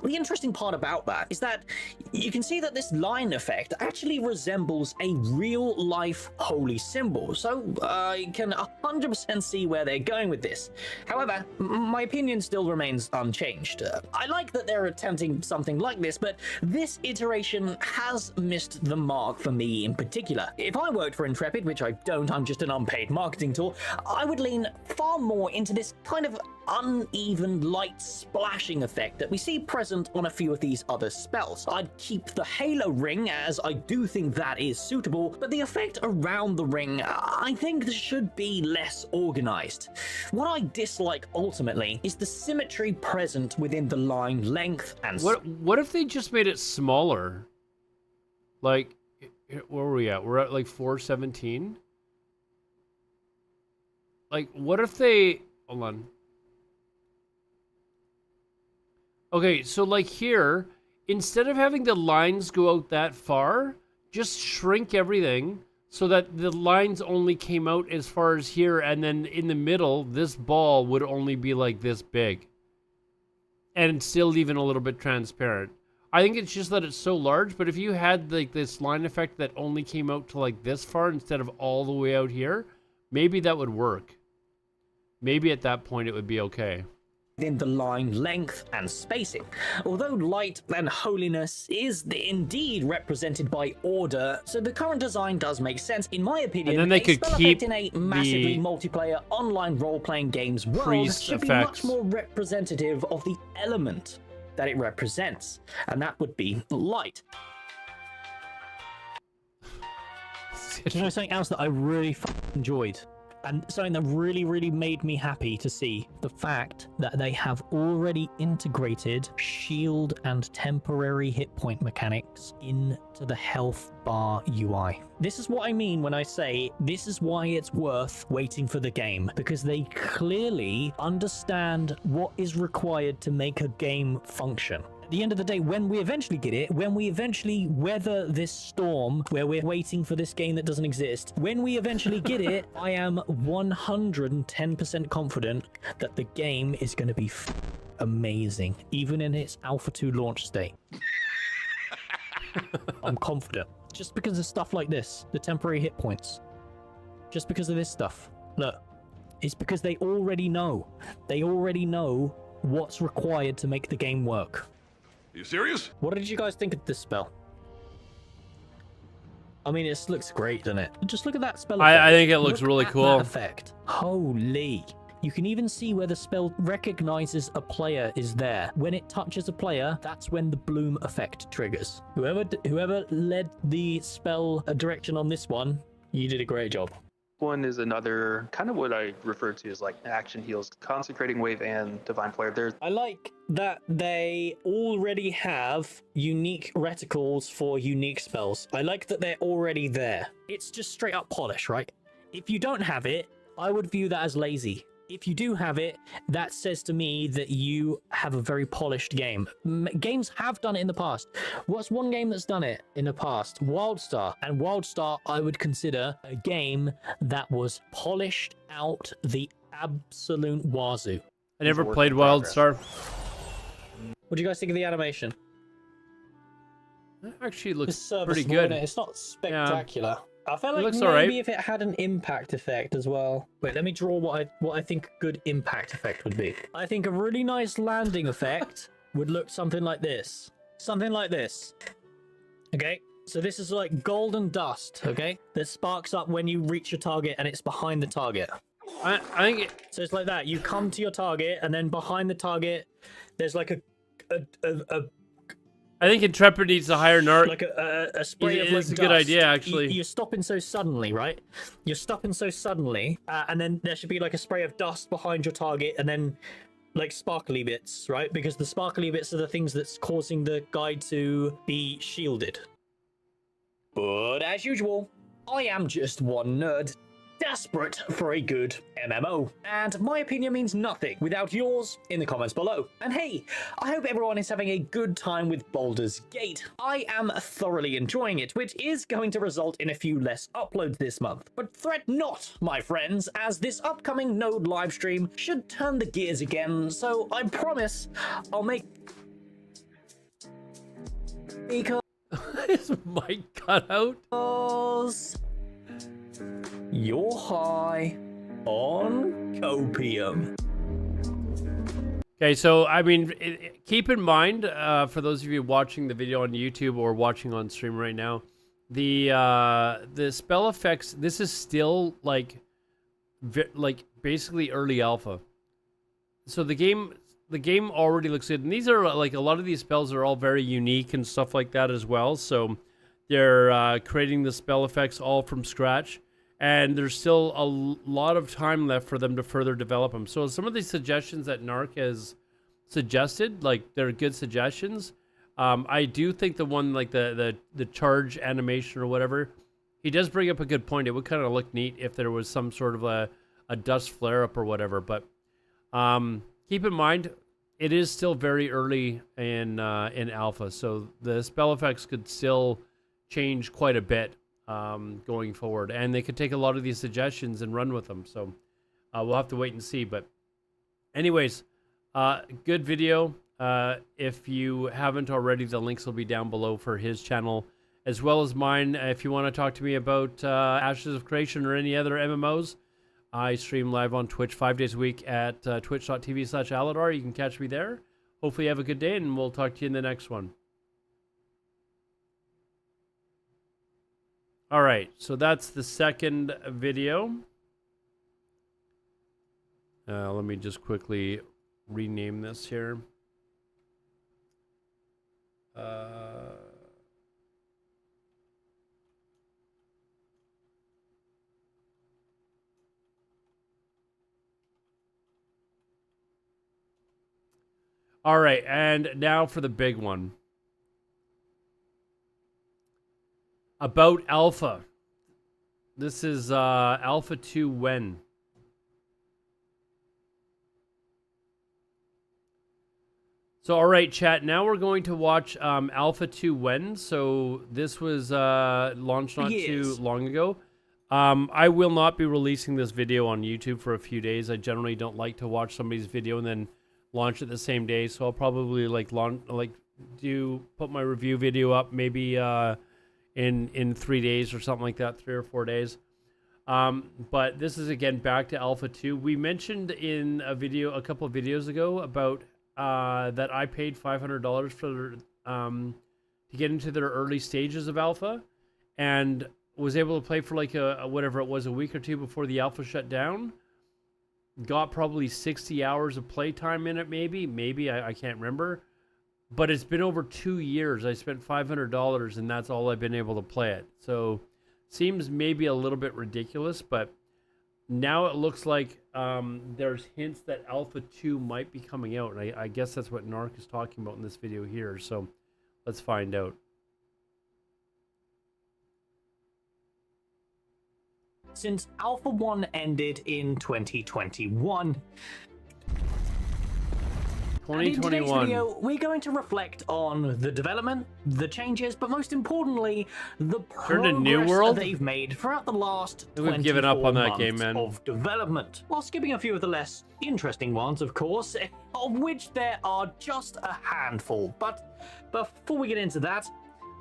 the interesting part about that is that you can see that this line effect actually resembles a real-life holy symbol. So I can 100% see where they're going with this. However, my opinion still remains unchanged. I like that they're attempting something like this, but this iteration has missed the mark for me in particular. If I worked for Intrepid, which I don't, I'm just an unpaid marketing tool, I would lean far more into this kind of uneven light splashing effect that we see present on a few of these other spells. I'd keep the halo ring, as I do think that is suitable, but the effect around the ring, I think should be less organized. What I dislike ultimately is the symmetry present within the line length and... What if they just made it smaller? Like, where were we at? We're at like 417? Like, what if they... Hold on. Okay, so like here, instead of having the lines go out that far, just shrink everything so that the lines only came out as far as here, and then in the middle, this ball would only be like this big. And still even a little bit transparent. I think it's just that it's so large, but if you had like this line effect that only came out to like this far instead of all the way out here, maybe that would work. Maybe at that point it would be okay. In the line length and spacing. Although light and holiness is indeed represented by order, so the current design does make sense. In my opinion, and then they could keep in a massively multiplayer online role-playing games world should be much more representative of the element that it represents, and that would be light. Do you know something else that I really enjoyed? And something that really made me happy to see, the fact that they have already integrated shield and temporary hit point mechanics into the health bar UI. This is what I mean when I say this is why it's worth waiting for the game, because they clearly understand what is required to make a game function. At the end of the day, when we eventually get it, when we eventually weather this storm where we're waiting for this game that doesn't exist, when we eventually get it, I am 110% confident that the game is going to be amazing, even in its Alpha 2 launch state. I'm confident. Just because of stuff like this, the temporary hit points. Just because of this stuff. Look, it's because they already know. They already know what's required to make the game work. Are you serious? What did you guys think of this spell? I mean, it looks great, doesn't it? Just look at that spell effect. I think it looks really cool. That effect. Holy. You can even see where the spell recognizes a player is there. When it touches a player, that's when the bloom effect triggers. Whoever led the spell direction on this one, you did a great job. One is another kind of what I refer to as like action heals, consecrating wave and divine flare. I like that they already have unique reticles for unique spells. I like that they're already there. It's just straight up polish, right? If you don't have it, I would view that as lazy. If you do have it, that says to me that you have a very polished game. Games have done it in the past. What's one game that's done it in the past? WildStar. And WildStar, I would consider a game that was polished out the absolute wazoo. I never played WildStar. What do you guys think of the animation? That actually looks It's pretty good. It's not spectacular. Yeah. I felt like maybe if it had an impact effect as well. Wait, let me draw what I think a good impact effect would be. I think a really nice landing effect would look something like this. Something like this. Okay? So this is like golden dust, okay? That sparks up when you reach your target and it's behind the target. I think so it's like that. You come to your target and then behind the target there's like a I think Intrepid needs a higher nart. Like a spray of like It's a good idea, actually. You're stopping so suddenly, right? You're stopping so suddenly, and then there should be like a spray of dust behind your target, and then like sparkly bits, right? Because the sparkly bits are the things that's causing the guy to be shielded. But as usual, I am just one nerd. desperate for a good MMO. And my opinion means nothing without yours in the comments below. And hey, I hope everyone is having a good time with Baldur's Gate. I am thoroughly enjoying it, which is going to result in a few less uploads this month. But fret not, my friends, as this upcoming Node livestream should turn the gears again, so I promise I'll make... Because... His mic cut out? You're high on copium. Okay, so I mean, keep in mind, for those of you watching the video on YouTube or watching on stream right now, the spell effects. This is still like basically early alpha. So the game already looks good, and these are like a lot of these spells are all very unique and stuff like that as well. So they're creating the spell effects all from scratch. And there's still a lot of time left for them to further develop them. So some of these suggestions that Narc has suggested, like they're good suggestions. I do think the one like the charge animation or whatever, he does bring up a good point. It would kind of look neat if there was some sort of a dust flare up or whatever. But keep in mind, it is still very early in alpha, so the spell effects could still change quite a bit. Going forward, and they could take a lot of these suggestions and run with them, so we'll have to wait and see. But anyways, good video. If you haven't already, the links will be down below for his channel as well as mine. If you want to talk to me about Ashes of Creation or any other MMOs, I stream live on Twitch 5 days a week at twitch.tv/Alodar. You can catch me there. Hopefully you have a good day, and we'll talk to you in the next one. All right, so that's the second video. Let me just quickly rename this here. All right, and now for the big one. About Alpha. This is Alpha 2 when? So, all right, chat. Now we're going to watch Alpha 2 when. So this was launched not too long ago. I will not be releasing this video on YouTube for a few days. I generally don't like to watch somebody's video and then launch it the same day. So I'll probably put my review video up maybe in 3 days or something like that, 3 or 4 days. But this is again back to Alpha 2. We mentioned in a couple of videos ago about that I paid $500 for to get into their early stages of Alpha, and was able to play for like a week or two before the Alpha shut down. Got probably 60 hours of playtime in it, maybe I can't remember. But it's been over 2 years. I spent $500 and that's all I've been able to play it. So seems maybe a little bit ridiculous, but now it looks like there's hints that Alpha 2 might be coming out. And I guess that's what Narc is talking about in this video here. So let's find out. Since Alpha 1 ended in 2021. And in today's video, we're going to reflect on the development, the changes, but most importantly, the progress they've made throughout the last 24 given up on that months game, man. of development, while skipping a few of the less interesting ones, of course, of which there are just a handful. But before we get into that,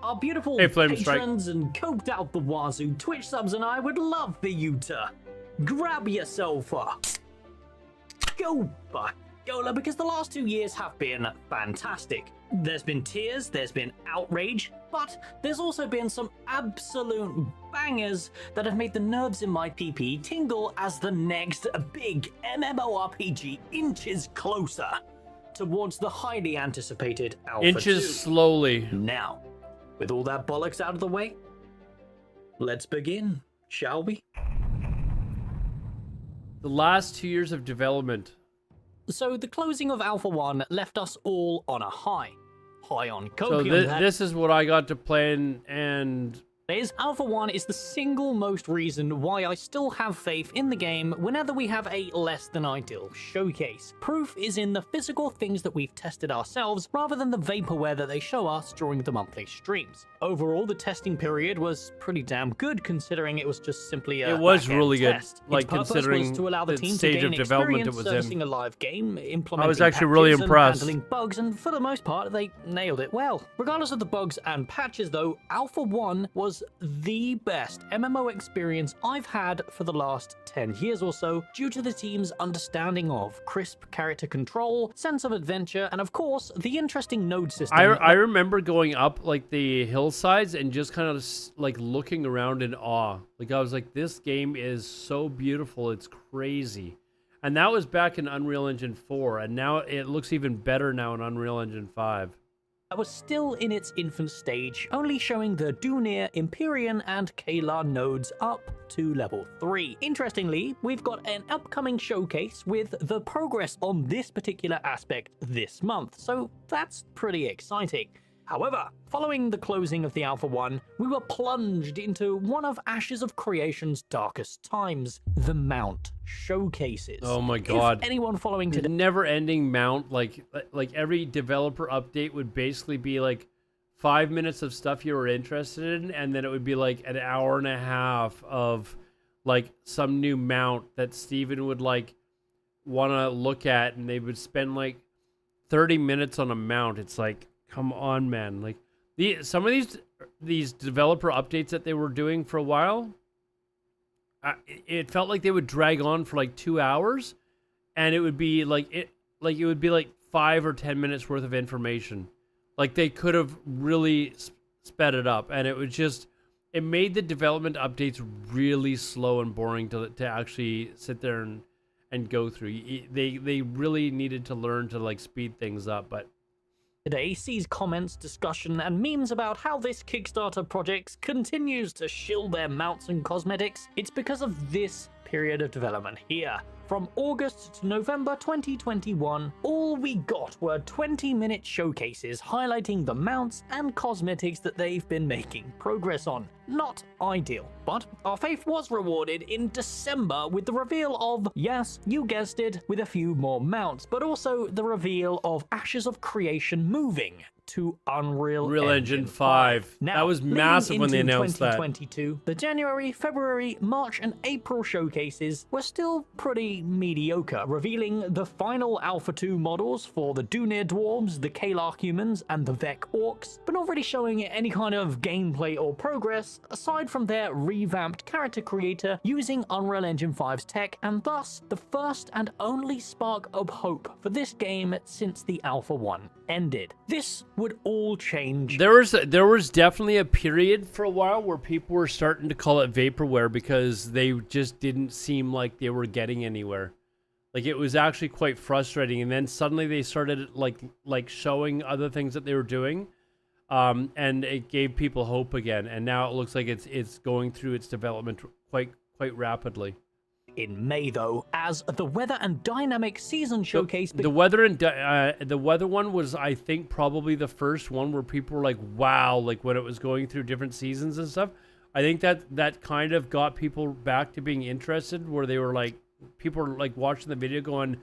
our beautiful patrons and coped out the wazoo Twitch subs and I would love for you to grab yourself a Gola, because the last 2 years have been fantastic. There's been tears, there's been outrage, but there's also been some absolute bangers that have made the nerves in my PP tingle as the next big MMORPG inches closer towards the highly anticipated Alpha 2. Inches slowly. Now, with all that bollocks out of the way, let's begin, shall we? The last 2 years of development. So the closing of Alpha 1 left us all on a high. High on So copium. this is what I got to play, and Alpha 1 is the single most reason why I still have faith in the game whenever we have a less than ideal showcase. Proof is in the physical things that we've tested ourselves rather than the vaporware that they show us during the monthly streams. Overall, the testing period was pretty damn good considering it was just simply a It was back-end really good, test. like Its purpose considering was to allow the the team to stage gain of development it experience was servicing in. a live game, implementing I was actually really patches and impressed. handling bugs, and for the most part, they nailed it well. Regardless of the bugs and patches though, Alpha 1 was the best MMO experience I've had for the last 10 years or so, due to the team's understanding of crisp character control, sense of adventure, and of course, the interesting node system. I remember going up like the hillsides and just kind of like looking around in awe. Like I was like, this game is so beautiful, it's crazy. And that was back in Unreal Engine 4, and now it looks even better now in Unreal Engine 5. That was still in its infant stage, only showing the Dunir, Empyrean, and Kalar nodes up to level 3. Interestingly, we've got an upcoming showcase with the progress on this particular aspect this month, so that's pretty exciting. However, following the closing of the Alpha 1, we were plunged into one of Ashes of Creation's darkest times, the Mount showcases. Oh my god. If anyone following the today, never-ending mount, like every developer update would basically be like 5 minutes of stuff you were interested in, and then it would be like an hour and a half of like some new mount that Steven would like want to look at, and they would spend like 30 minutes on a mount. It's like, come on, man. Like some of these developer updates that they were doing for a while, it felt like they would drag on for like 2 hours, and it would be like 5 or 10 minutes worth of information. Like they could have really sped it up, and it made the development updates really slow and boring to actually sit there and go through. They really needed to learn to like speed things up, but today sees comments, discussion, and memes about how this Kickstarter project continues to shill their mounts and cosmetics. It's because of this period of development here. From August to November 2021, all we got were 20-minute showcases highlighting the mounts and cosmetics that they've been making progress on. Not ideal, but our faith was rewarded in December with the reveal of, yes, you guessed it, with a few more mounts, but also the reveal of Ashes of Creation moving to Unreal Engine 5. Now, that was massive when they leading into announced that. 2022, the January, February, March, and April showcases were still pretty mediocre, revealing the final Alpha 2 models for the Dunir Dwarves, the Kalar humans, and the Vek Orcs, but not really showing any kind of gameplay or progress, aside from their revamped character creator using Unreal Engine 5's tech, and thus the first and only spark of hope for this game since the Alpha 1 ended. This would all change. There was definitely a period for a while where people were starting to call it vaporware because they just didn't seem like they were getting anywhere. Like it was actually quite frustrating, and then suddenly they started like showing other things that they were doing, and it gave people hope again. And now it looks like it's going through its development quite rapidly. In May, though, as the Weather and Dynamic Season Showcase. The weather one was, I think, probably the first one where people were like, "Wow!" Like when it was going through different seasons and stuff. I think that kind of got people back to being interested, where they were like, people were like watching the video, going,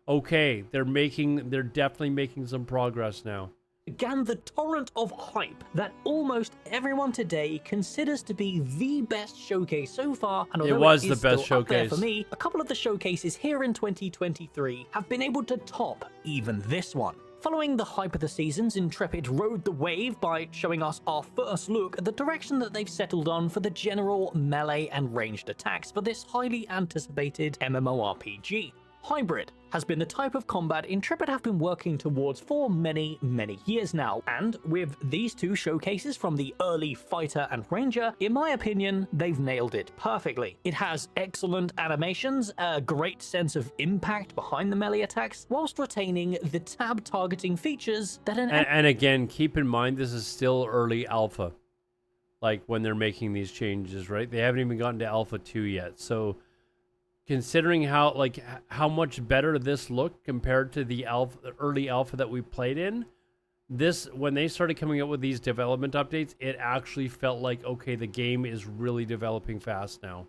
"Okay, they're definitely making some progress now." Began the torrent of hype that almost everyone today considers to be the best showcase so far, and although it was it the is best still up there showcase for me, a couple of the showcases here in 2023 have been able to top even this one. Following the hype of the seasons, Intrepid rode the wave by showing us our first look at the direction that they've settled on for the general melee and ranged attacks for this highly anticipated MMORPG. Hybrid has been the type of combat Intrepid have been working towards for many years now, and with these two showcases from the early Fighter and Ranger, in my opinion, they've nailed it perfectly. It has excellent animations, a great sense of impact behind the melee attacks, whilst retaining the tab targeting features that and again, keep in mind this is still early alpha, like when they're making these changes, right? They haven't even gotten to Alpha 2 yet, so considering how much better this looked compared to the early alpha that we played in, this, when they started coming out with these development updates, it actually felt like, okay, the game is really developing fast now.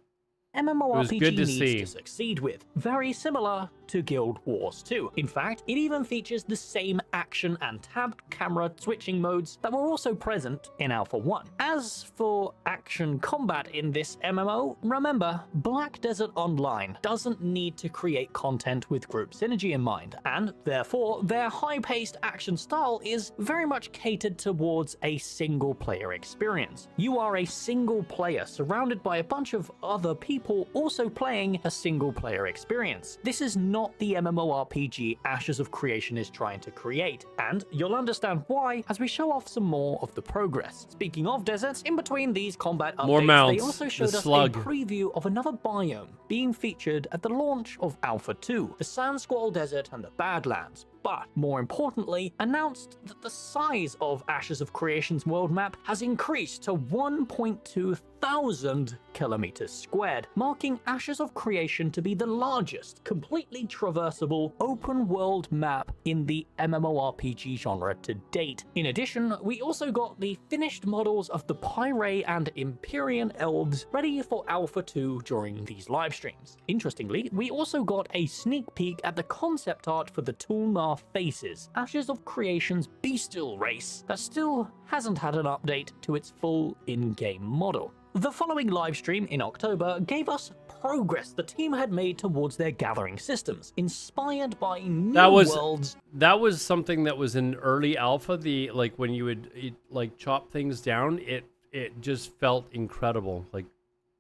MMORPG good to needs see. to succeed with. Very similar to Guild Wars 2. In fact, it even features the same action and tabbed camera switching modes that were also present in Alpha 1. As for action combat in this MMO, remember, Black Desert Online doesn't need to create content with group synergy in mind, and therefore their high-paced action style is very much catered towards a single-player experience. You are a single player surrounded by a bunch of other people also playing a single-player experience. This is not the MMORPG Ashes of Creation is trying to create, and you'll understand why as we show off some more of the progress. Speaking of deserts, in between these combat updates, More mounts, they also the showed us a slug. preview of another biome being featured at the launch of Alpha 2, the Sand Squall Desert and the Badlands. But more importantly, announced that the size of Ashes of Creation's world map has increased to 1.2 thousand kilometers squared, marking Ashes of Creation to be the largest completely traversable open world map in the MMORPG genre to date. In addition, we also got the finished models of the Pyre and Empyrean elves ready for Alpha 2 during these live streams. Interestingly, we also got a sneak peek at the concept art for the Tulnar Faces, Ashes of Creation's bestial race that still hasn't had an update to its full in-game model. The following livestream in October gave us progress the team had made towards their gathering systems, inspired by new worlds. That was something that was in early alpha. The like when you would like chop things down, it just felt incredible. Like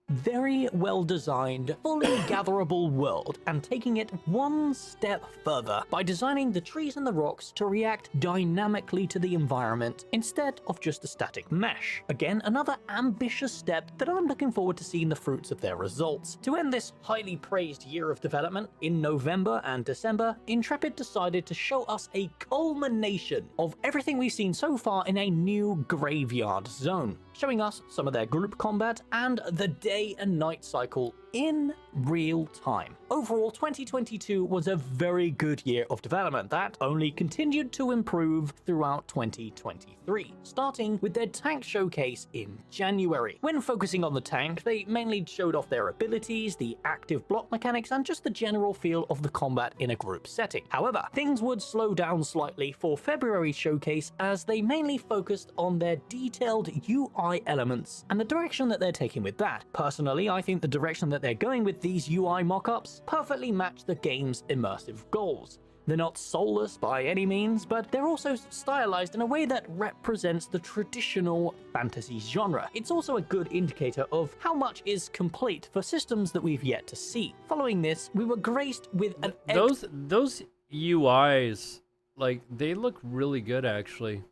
Very well designed, fully gatherable world, and taking it one step further by designing the trees and the rocks to react dynamically to the environment instead of just a static mesh. Again, another ambitious step that I'm looking forward to seeing the fruits of their results. To end this highly praised year of development, in November and December, Intrepid decided to show us a culmination of everything we've seen so far in a new graveyard zone, showing us some of their group combat and the day and night cycle in real time. Overall, 2022 was a very good year of development that only continued to improve throughout 2023, starting with their tank showcase in January. When focusing on the tank, they mainly showed off their abilities, the active block mechanics, and just the general feel of the combat in a group setting. However, things would slow down slightly for February's showcase as they mainly focused on their detailed UI elements and the direction that they're taking with that. Personally, I think the direction that they're going with these UI mockups perfectly match the game's immersive goals. They're not soulless by any means, but they're also stylized in a way that represents the traditional fantasy genre. It's also a good indicator of how much is complete for systems that we've yet to see. Following this, we were graced with an those UIs, like, they look really good actually.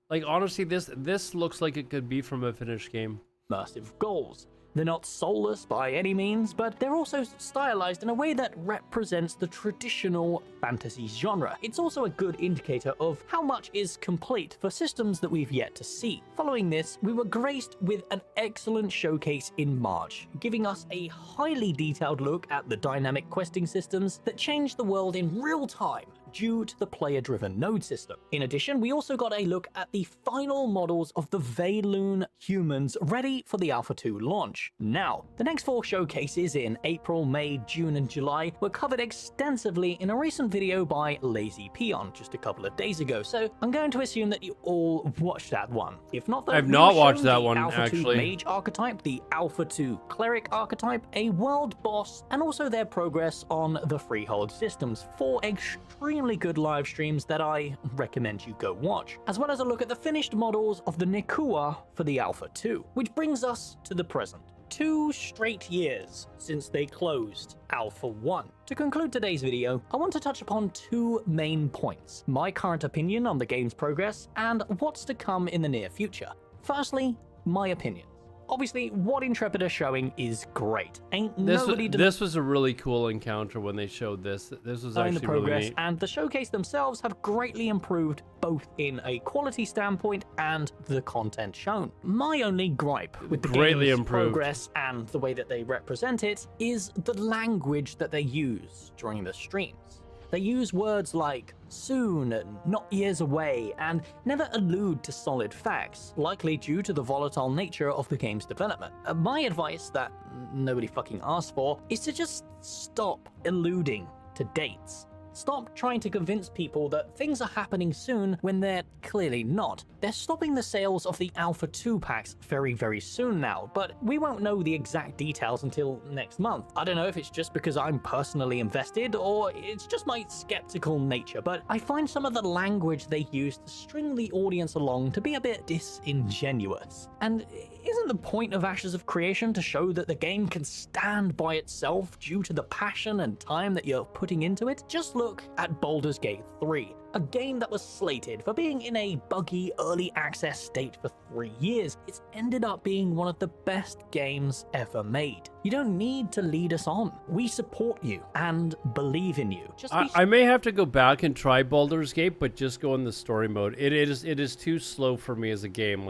Like, honestly, this looks like it could be from a finished game. Immersive goals. They're not soulless by any means, but they're also stylized in a way that represents the traditional fantasy genre. It's also a good indicator of how much is complete for systems that we've yet to see. Following this, we were graced with an excellent showcase in March, giving us a highly detailed look at the dynamic questing systems that change the world in real time due to the player-driven node system. In addition, we also got a look at the final models of the Veyloon humans ready for the Alpha 2 launch. Now, the next 4 showcases in April, May, June, and July were covered extensively in a recent video by Lazy Peon just a couple of days ago, so I'm going to assume that you all watched that one. If not, I've not watched that one, Alpha actually. 2 Mage archetype, the Alpha 2 Cleric archetype, a World Boss, and also their progress on the Freehold systems. 4 extremely good live streams that I recommend you go watch, as well as a look at the finished models of the Nikua for the Alpha 2, which brings us to the present. 2 straight years since they closed Alpha 1. To conclude today's video, I want to touch upon 2 main points: my current opinion on the game's progress and what's to come in the near future. Firstly, my opinion. Obviously, what Intrepid are showing is great. This was a really cool encounter when they showed this. This was actually the progress, really neat. and the showcase themselves have greatly improved both in a quality standpoint and the content shown. My only gripe with the game's progress and the way that they represent it is the language that they use during the streams. They use words like soon and not years away, and never allude to solid facts, likely due to the volatile nature of the game's development. My advice, that nobody fucking asked for, is to just stop alluding to dates. Stop trying to convince people that things are happening soon when they're clearly not. They're stopping the sales of the Alpha 2 packs very, very soon now, but we won't know the exact details until next month. I don't know if it's just because I'm personally invested, or it's just my skeptical nature, but I find some of the language they use to string the audience along to be a bit disingenuous. And isn't the point of Ashes of Creation to show that the game can stand by itself due to the passion and time that you're putting into it? Just look at Baldur's Gate 3, a game that was slated for being in a buggy early access state for 3 years. It's ended up being one of the best games ever made. You don't need to lead us on. We support you and believe in you. I may have to go back and try Baldur's Gate, but just go in the story mode. It is too slow for me as a game.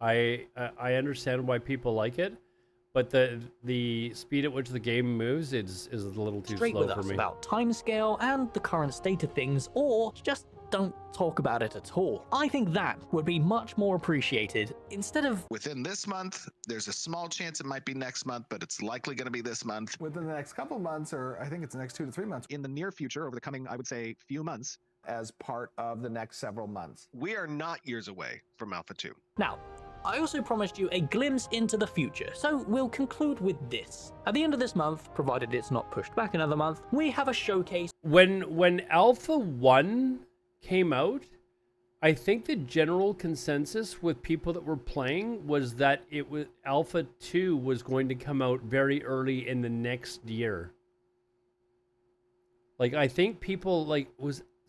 I understand why people like it, but the speed at which the game moves is a little too Straight slow with for us me. about timescale and the current state of things, or just don't talk about it at all. I think that would be much more appreciated instead of within this month. There's a small chance it might be next month, but it's likely going to be this month. Within the next couple months, or I think it's the next 2 to 3 months. In the near future, over the coming, I would say, few months. As part of the next several months. We are not years away from Alpha 2. Now, I also promised you a glimpse into the future, so we'll conclude with this. At the end of this month, provided it's not pushed back another month, we have a showcase. When Alpha 1 came out, I think the general consensus with people that were playing was that Alpha 2 was going to come out very early in the next year. I think people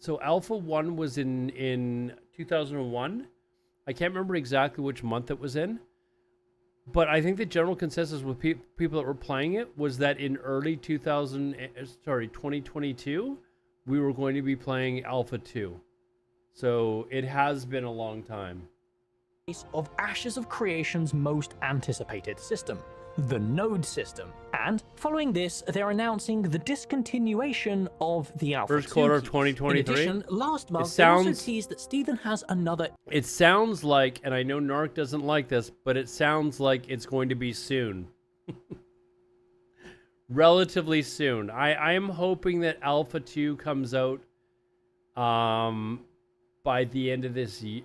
so Alpha 1 was in 2001. I can't remember exactly which month it was in, but I think the general consensus with people that were playing it was that in early 2022, we were going to be playing Alpha 2. So it has been a long time. Of Ashes of Creation's most anticipated system, the Node system. And following this, they're announcing the discontinuation of the Alpha First quarter of keys. 2023. In addition, last month, they also teased that Steven has another... It sounds like, and I know Narc doesn't like this, but it sounds like it's going to be soon. Relatively soon. I am hoping that Alpha 2 comes out by the end of this year.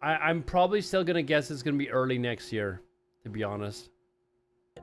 I'm probably still going to guess it's going to be early next year, to be honest.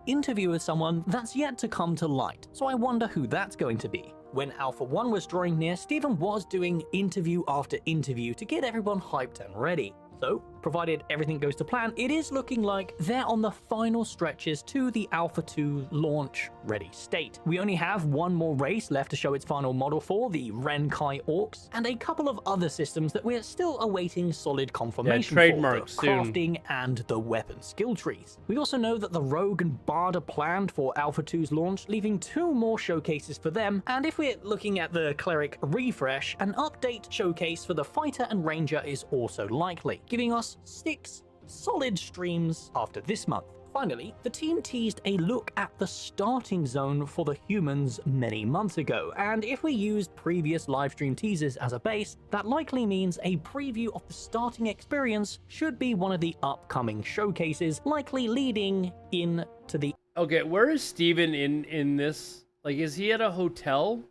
Interview with someone that's yet to come to light, so I wonder who that's going to be. When Alpha 1 was drawing near, Steven was doing interview after interview to get everyone hyped and ready. So, provided everything goes to plan, it is looking like they're on the final stretches to the Alpha 2 launch ready state. We only have one more race left to show its final model for, the Renkai Orcs, and a couple of other systems that we're still awaiting solid confirmation for, the crafting and the weapon skill trees. We also know that the Rogue and Bard are planned for Alpha 2's launch, leaving 2 more showcases for them, and if we're looking at the Cleric refresh, an update showcase for the Fighter and Ranger is also likely, giving us 6 solid streams after this month. Finally, the team teased a look at the starting zone for the humans many months ago, and if we use previous livestream teasers as a base, that likely means a preview of the starting experience should be one of the upcoming showcases, likely leading into the... Okay, where is Steven in this? Is he at a hotel?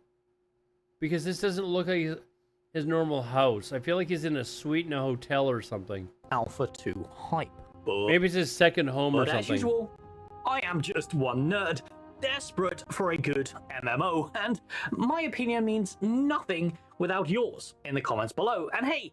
Because this doesn't look like his normal house. I feel like he's in a suite in a hotel or something. Alpha 2 hype. Maybe it's his second home or But as something. usual, I am just one nerd, desperate for a good MMO, and my opinion means nothing without yours in the comments below. And hey,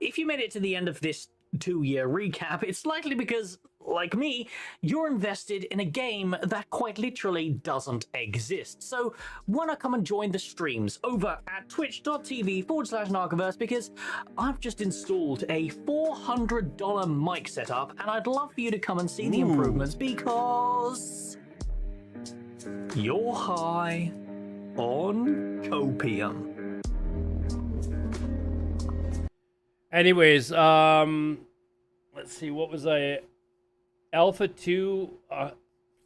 if you made it to the end of this 2-year recap, it's likely because, like me, you're invested in a game that quite literally doesn't exist. So wanna come and join the streams over at twitch.tv/Narcoverse, because I've just installed a $400 mic setup and I'd love for you to come and see the improvements, because you're high on copium. Anyways, let's see, what was I... Alpha 2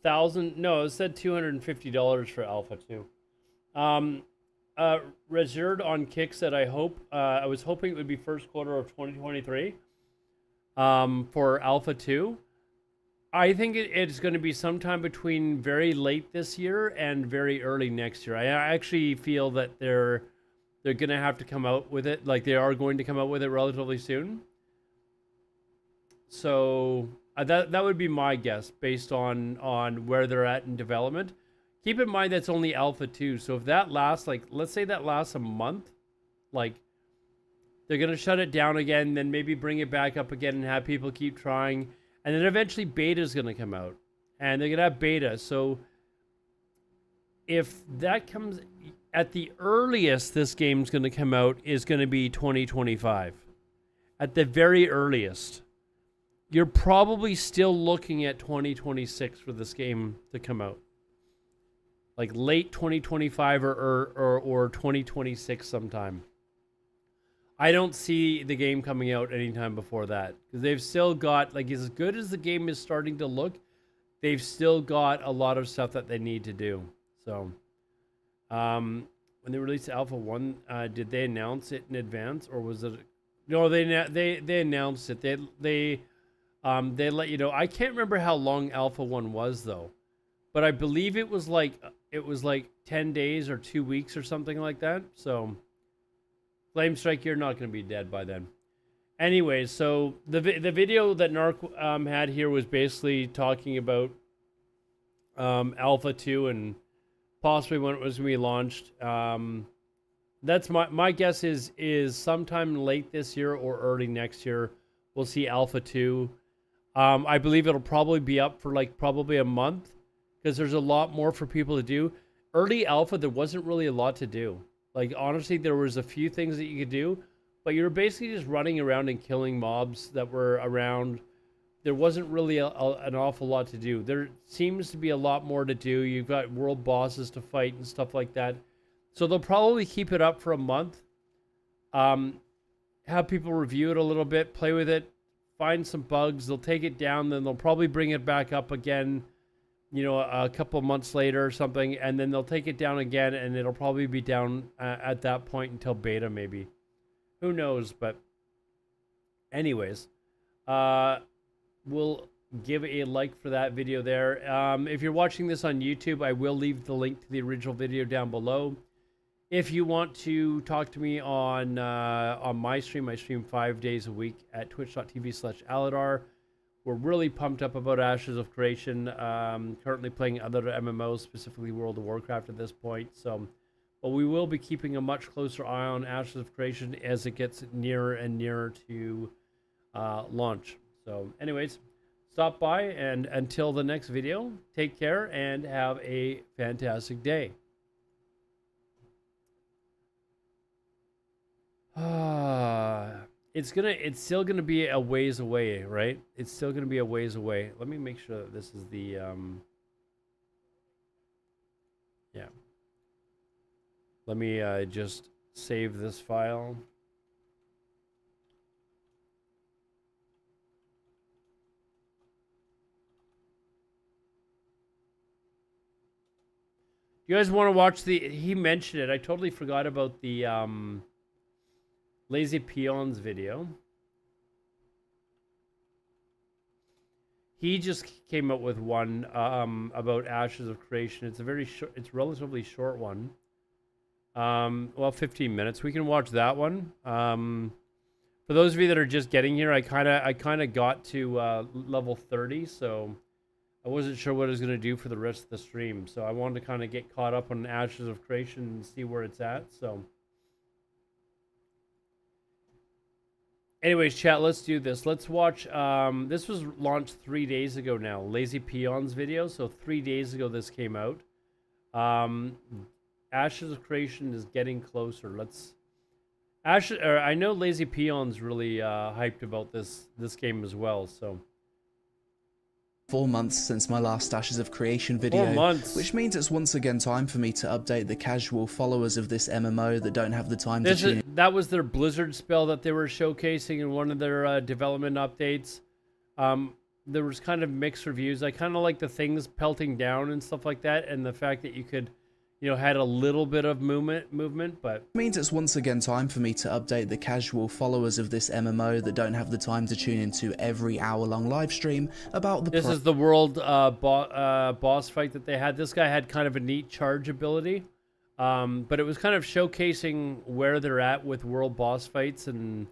$200,000. No, it said $250 for Alpha 2. Reserved on Kick said, I was hoping it would be first quarter of 2023 for Alpha 2. I think it's going to be sometime between very late this year and very early next year. I actually feel that they're going to have to come out with it. Like, they are going to come out with it relatively soon. So that would be my guess based on where they're at in development. Keep in mind that's only Alpha 2. So if that lasts, like, let's say that lasts a month, like, they're going to shut it down again, then maybe bring it back up again and have people keep trying. And then eventually beta is going to come out. And they're going to have beta. So if that comes at the earliest, this game's going to come out is going to be 2025. At the very earliest. You're probably still looking at 2026 for this game to come out. Like late 2025 or 2026 sometime. I don't see the game coming out anytime before that. Because they've still got, like, as good as the game is starting to look, they've still got a lot of stuff that they need to do. So, when they released Alpha 1, did they announce it in advance? Or was it... No, they announced it. They let you know. I can't remember how long Alpha 1 was, though. But I believe it was like 10 days or 2 weeks or something like that. So... Flame Strike, you're not going to be dead by then. Anyways, so the video that Narc had here was basically talking about Alpha 2 and possibly when it was going to be launched. That's my guess is sometime late this year or early next year we'll see Alpha 2. I believe it'll probably be up for like probably a month because there's a lot more for people to do. Early Alpha, there wasn't really a lot to do. Like, honestly, there was a few things that you could do, but you were basically just running around and killing mobs that were around. There wasn't really an awful lot to do. There seems to be a lot more to do. You've got world bosses to fight and stuff like that. So they'll probably keep it up for a month. Have people review it a little bit, play with it, find some bugs. They'll take it down, then they'll probably bring it back up again, you know, a couple months later or something, and then they'll take it down again, and it'll probably be down at that point until beta, maybe. Who knows? But anyways, we'll give a like for that video there. If you're watching this on YouTube, I will leave the link to the original video down below. If you want to talk to me on my stream, I stream 5 days a week at twitch.tv/Alodar. We're really pumped up about Ashes of Creation. Currently playing other MMOs, specifically World of Warcraft at this point. So, but we will be keeping a much closer eye on Ashes of Creation as it gets nearer and nearer to launch. So, anyways, stop by, and until the next video, take care and have a fantastic day. It's still gonna be a ways away, right? It's still gonna be a ways away. Let me make sure that this is the yeah. Let me just save this file. You guys want to watch he mentioned it. I totally forgot about the Lazy Peons video. He just came out with one about Ashes of Creation. It's a very short, it's a relatively short one. Well, 15 minutes. We can watch that one. For those of you that are just getting here, I kind of got to level 30, so I wasn't sure what I was going to do for the rest of the stream. So I wanted to kind of get caught up on Ashes of Creation and see where it's at. So anyways, chat, let's do this. Let's watch, this was launched 3 days ago now, Lazy Peons video. So 3 days ago this came out. Ashes of Creation is getting closer. I know Lazy Peons really hyped about this game as well, so. 4 months since my last Ashes of Creation video, 4 months. Which means it's once again time for me to update the casual followers of this MMO that don't have the time to tune in. That was their Blizzard spell that they were showcasing in one of their development updates. there was kind of mixed reviews. I kind of like the things pelting down and stuff like that, and the fact that you could, you know, had a little bit of movement, but means it's once again time for me to update the casual followers of this MMO that don't have the time to tune into every hour-long live stream about the. This is the world boss fight that they had. This guy had kind of a neat charge ability, but it was kind of showcasing where they're at with world boss fights and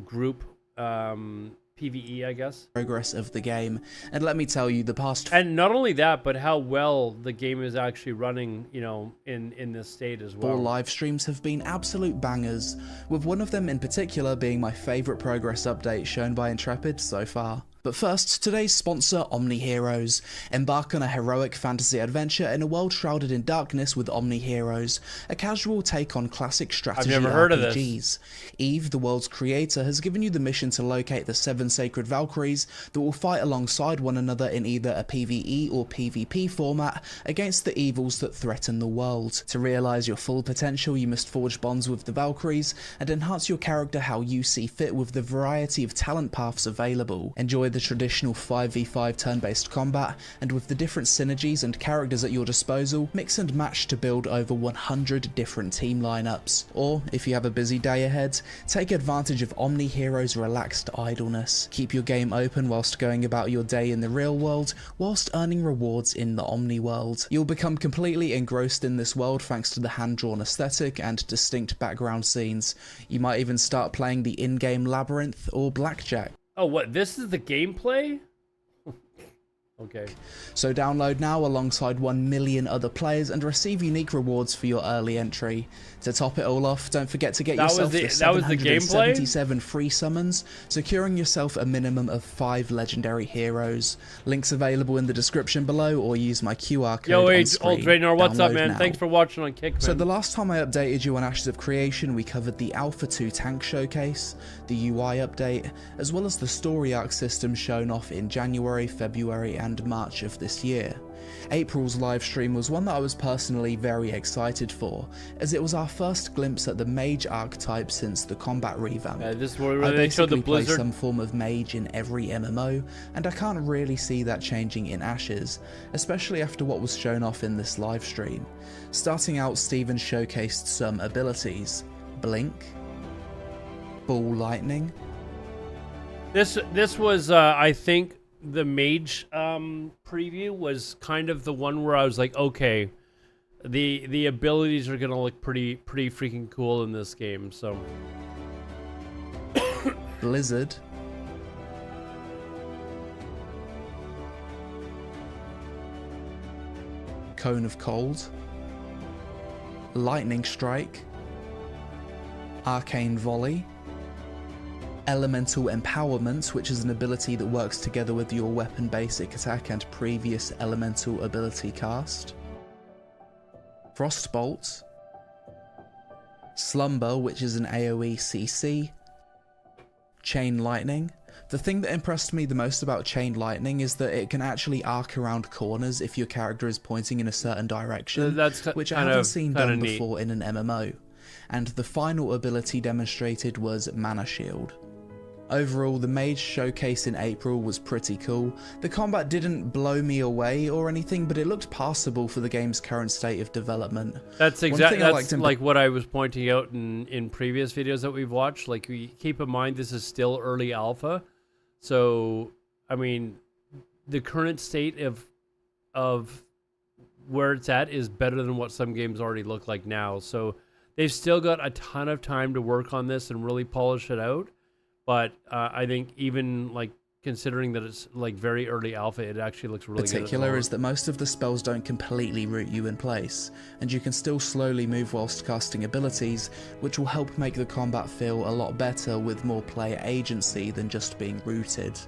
group PvE, I guess. Progress of the game, and let me tell you, the past. And not only that, but how well the game is actually running, you know, in this state as well. 4 live streams have been absolute bangers, with one of them in particular being my favourite progress update shown by Intrepid so far. But first, today's sponsor, Omni Heroes. Embark on a heroic fantasy adventure in a world shrouded in darkness with Omni Heroes, a casual take on classic strategy I've never heard of RPGs. this. Eve, the world's creator, has given you the mission to locate the 7 sacred Valkyries that will fight alongside one another in either a PvE or PvP format against the evils that threaten the world. To realise your full potential, you must forge bonds with the Valkyries and enhance your character how you see fit with the variety of talent paths available. Enjoy the traditional 5v5 turn-based combat, and with the different synergies and characters at your disposal, mix and match to build over 100 different team lineups. Or, if you have a busy day ahead, take advantage of Omni Heroes' relaxed idleness. Keep your game open whilst going about your day in the real world, whilst earning rewards in the Omni world. You'll become completely engrossed in this world thanks to the hand-drawn aesthetic and distinct background scenes. You might even start playing the in-game Labyrinth or Blackjack. Oh, what? This is the gameplay? Okay. So download now alongside 1 million other players and receive unique rewards for your early entry. To top it all off, don't forget to get yourself the 777 free summons, securing yourself a minimum of 5 legendary heroes. Links available in the description below, or use my QR code Yo, on hey, screen. Old Draenor, what's up, Download man? now. Thanks for watching on Kick, man. So the last time I updated you on Ashes of Creation, we covered the Alpha 2 tank showcase, the UI update, as well as the story arc system shown off in January, February and March of this year. April's livestream was one that I was personally very excited for, as it was our first glimpse at the mage archetype since the combat revamp. This is where I they showed the basically play Blizzard. some form of mage in every MMO, and I can't really see that changing in Ashes, especially after what was shown off in this livestream. Starting out, Steven showcased some abilities: Blink, Ball Lightning. This was, I think, the mage preview was kind of the one where I was like, okay, the abilities are gonna look pretty freaking cool in this game. So Blizzard, Cone of Cold, Lightning Strike, Arcane Volley, Elemental Empowerment, which is an ability that works together with your weapon basic attack and previous elemental ability cast, Frostbolt, Slumber, which is an AoE CC, Chain Lightning. The thing that impressed me the most about Chain Lightning is that it can actually arc around corners if your character is pointing in a certain direction, which I haven't seen done before in an MMO. And the final ability demonstrated was Mana Shield. Overall, the mage showcase in April was pretty cool. The combat didn't blow me away or anything, but it looked passable for the game's current state of development. that's exactly like what I was pointing out in previous videos that we've watched. Like, we keep in mind this is still early alpha, so I mean, the current state of where it's at is better than what some games already look like now. So they've still got a ton of time to work on this and really polish it out. But I think even like considering that it's like very early alpha, it actually looks really good. Particular is that most of the spells don't completely root you in place, and you can still slowly move whilst casting abilities, which will help make the combat feel a lot better with more player agency than just being rooted.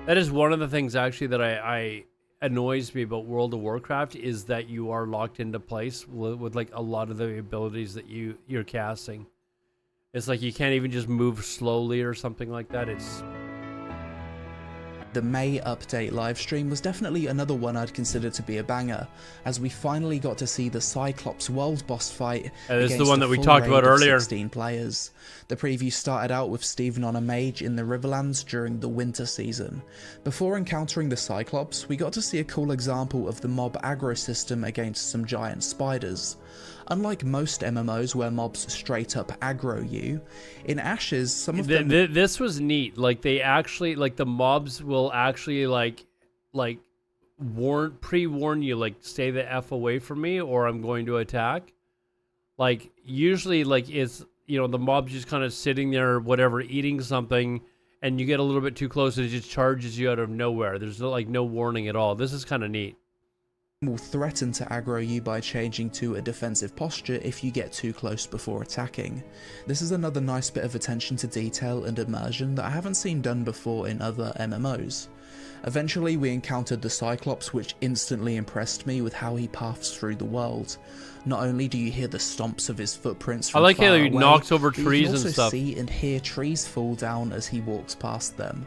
That is one of the things actually that I annoys me about World of Warcraft, is that you are locked into place with like a lot of the abilities that you're casting. It's like you can't even just move slowly or something like that. The May update livestream was definitely another one I'd consider to be a banger, as we finally got to see the Cyclops world boss fight this is against the one a that we full talked raid about of earlier. 16 players. The preview started out with Steven on a mage in the Riverlands during the winter season. Before encountering the Cyclops, we got to see a cool example of the mob aggro system against some giant spiders. Unlike most MMOs where mobs straight up aggro you, in Ashes some of them... This was neat. Like they actually, like the mobs will actually like pre-warn you, like stay the F away from me or I'm going to attack. Like usually like it's, you know, the mob's just kind of sitting there, whatever, eating something, and you get a little bit too close and it just charges you out of nowhere. There's no warning at all. This is kind of neat. Will threaten to aggro you by changing to a defensive posture if you get too close before attacking. This is another nice bit of attention to detail and immersion that I haven't seen done before in other MMOs. Eventually we encountered the Cyclops, which instantly impressed me with how he paths through the world. Not only do you hear the stomps of his footprints from I like far how he away, knocks over but you trees can and also stuff. see and hear trees fall down as he walks past them.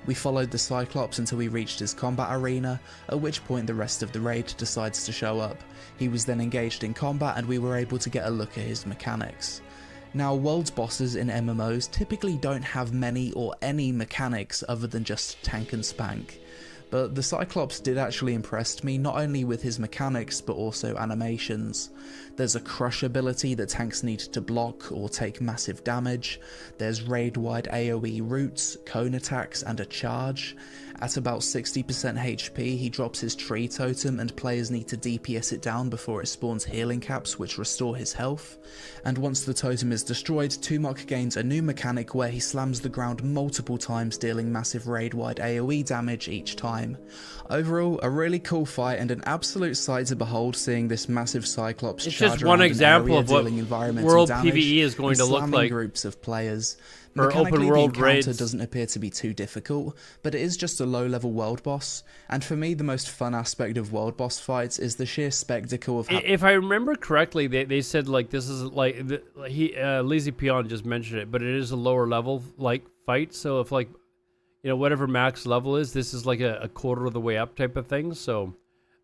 We followed the Cyclops until we reached his combat arena, at which point the rest of the raid decides to show up. He was then engaged in combat and we were able to get a look at his mechanics. Now, world bosses in MMOs typically don't have many or any mechanics other than just tank and spank. But the Cyclops did actually impress me, not only with his mechanics but also animations. There's a crush ability that tanks need to block or take massive damage. There's raid-wide AoE roots, cone attacks and a charge. At about 60% HP he drops his tree totem and players need to DPS it down before it spawns healing caps which restore his health. And once the totem is destroyed, Tumok gains a new mechanic where he slams the ground multiple times, dealing massive raid-wide AoE damage each time. Overall, a really cool fight and an absolute sight to behold, seeing this massive Cyclops It's charge just one around an example area of what dealing environmental world damage PvE is going and to look slamming like. groups of players. For open Mechanically, world the encounter raids. doesn't appear to be too difficult, but it is just a low-level world boss, and for me the most fun aspect of world boss fights is the sheer spectacle of how... If I remember correctly, they said like this is like Lazy Peon just mentioned it, but it is a lower level like fight. So if like, you know, whatever max level is, this is like a quarter of the way up type of thing. So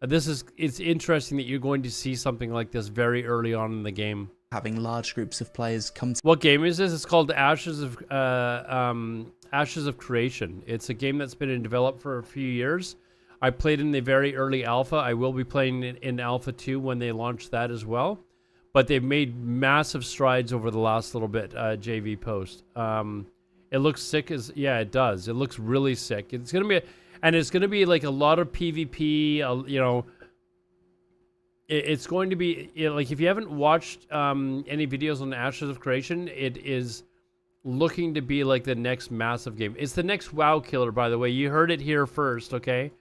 it's interesting that you're going to see something like this very early on in the game. Having large groups of players come to... What game is this? It's called Ashes of Creation. It's a game that's been in develop for a few years. I played in the very early alpha. I will be playing it in alpha 2 when they launch that as well. But they've made massive strides over the last little bit, JV Post. It looks sick as... Yeah, it does. It looks really sick. It's going to be... And it's going to be like a lot of PvP, you know... It's going to be, you know, like if you haven't watched any videos on Ashes of Creation, it is looking to be like the next massive game. It's the next WoW killer, by the way. You heard it here first, okay?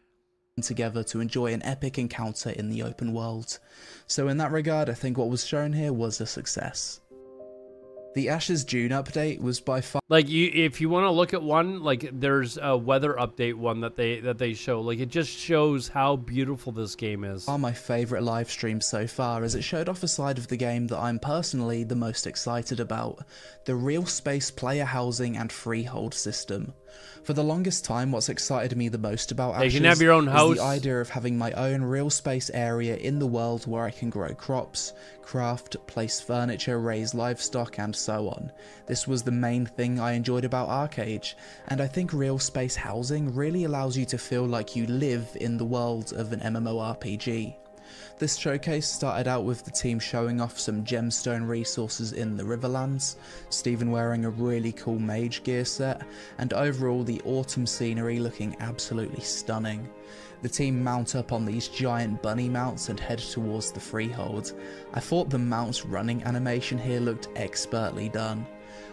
Together to enjoy an epic encounter in the open world. So in that regard, I think what was shown here was a success. The Ashes June update was by far... Like if you want to look at one, like there's a weather update one that they show. Like it just shows how beautiful this game is. My favourite live stream so far, as it showed off a side of the game that I'm personally the most excited about: the real space player housing and freehold system. For the longest time, what's excited me the most about Ashes you can have your own house. is the idea of having my own real space area in the world where I can grow crops, craft, place furniture, raise livestock, and so on. This was the main thing I enjoyed about Arcade, and I think real space housing really allows you to feel like you live in the world of an MMORPG. This showcase started out with the team showing off some gemstone resources in the Riverlands, Steven wearing a really cool mage gear set, and overall the autumn scenery looking absolutely stunning. The team mount up on these giant bunny mounts and head towards the freehold. I thought the mounts running animation here looked expertly done.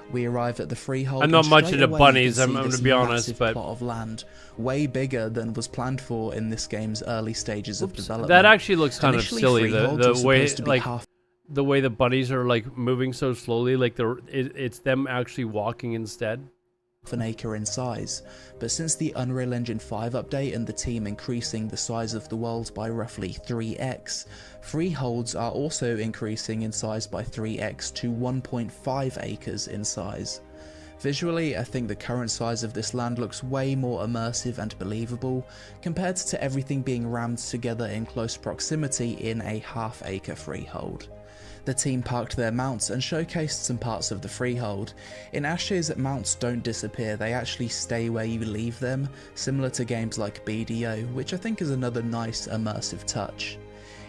We arrive at the freehold. I'm not and much straight into away bunnies, you can I'm see going this to be honest, massive but plot of land, way bigger than was planned for in this game's early stages of development. That actually looks kind Initially, of silly. freeholds The were way supposed to be like half the way the bunnies are like moving so slowly, like it's them actually walking instead. an acre in size, but since the Unreal Engine 5 update and the team increasing the size of the world by roughly 3x, freeholds are also increasing in size by 3x to 1.5 acres in size. Visually, I think the current size of this land looks way more immersive and believable compared to everything being rammed together in close proximity in a half-acre freehold. The team parked their mounts and showcased some parts of the freehold. In Ashes, mounts don't disappear, they actually stay where you leave them, similar to games like BDO, which I think is another nice immersive touch.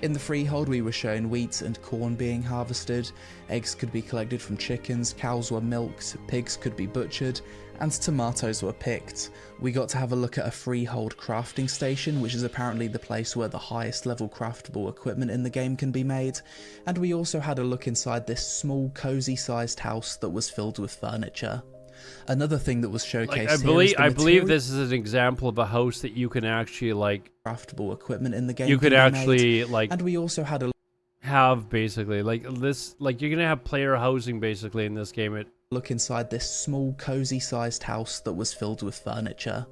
In the freehold, we were shown wheat and corn being harvested, eggs could be collected from chickens, cows were milked, pigs could be butchered, and tomatoes were picked. We got to have a look at a freehold crafting station, which is apparently the place where the highest level craftable equipment in the game can be made, and we also had a look inside this small, cozy sized house that was filled with furniture. Another thing that was showcased I believe this is an example of a house that you can actually like craftable equipment in the game. You could actually like, and we also had a have basically like this, like you're gonna have player housing basically in this game. Look inside this small, cozy sized house that was filled with furniture.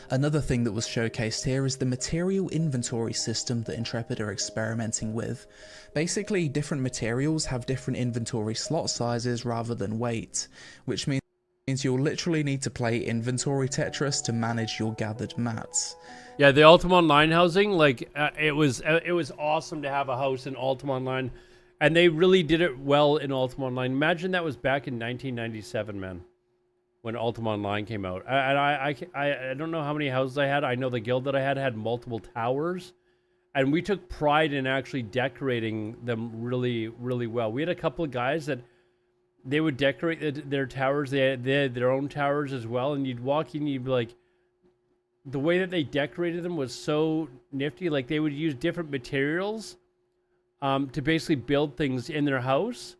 Another thing that was showcased here is the material inventory system that Intrepid are experimenting with. Basically, different materials have different inventory slot sizes rather than weight, which means you'll literally need to play inventory Tetris to manage your gathered mats. Yeah, the Ultima Online housing, like it was awesome to have a house in Ultima Online, and they really did it well in Ultima Online. Imagine that was back in 1997, man, when Ultima Online came out. I don't know how many houses I had. I know the guild that I had multiple towers, and we took pride in actually decorating them really, really well. We had a couple of guys that they would decorate their towers. They had their own towers as well, and you'd walk in, you'd be like, the way that they decorated them was so nifty. Like they would use different materials to basically build things in their house.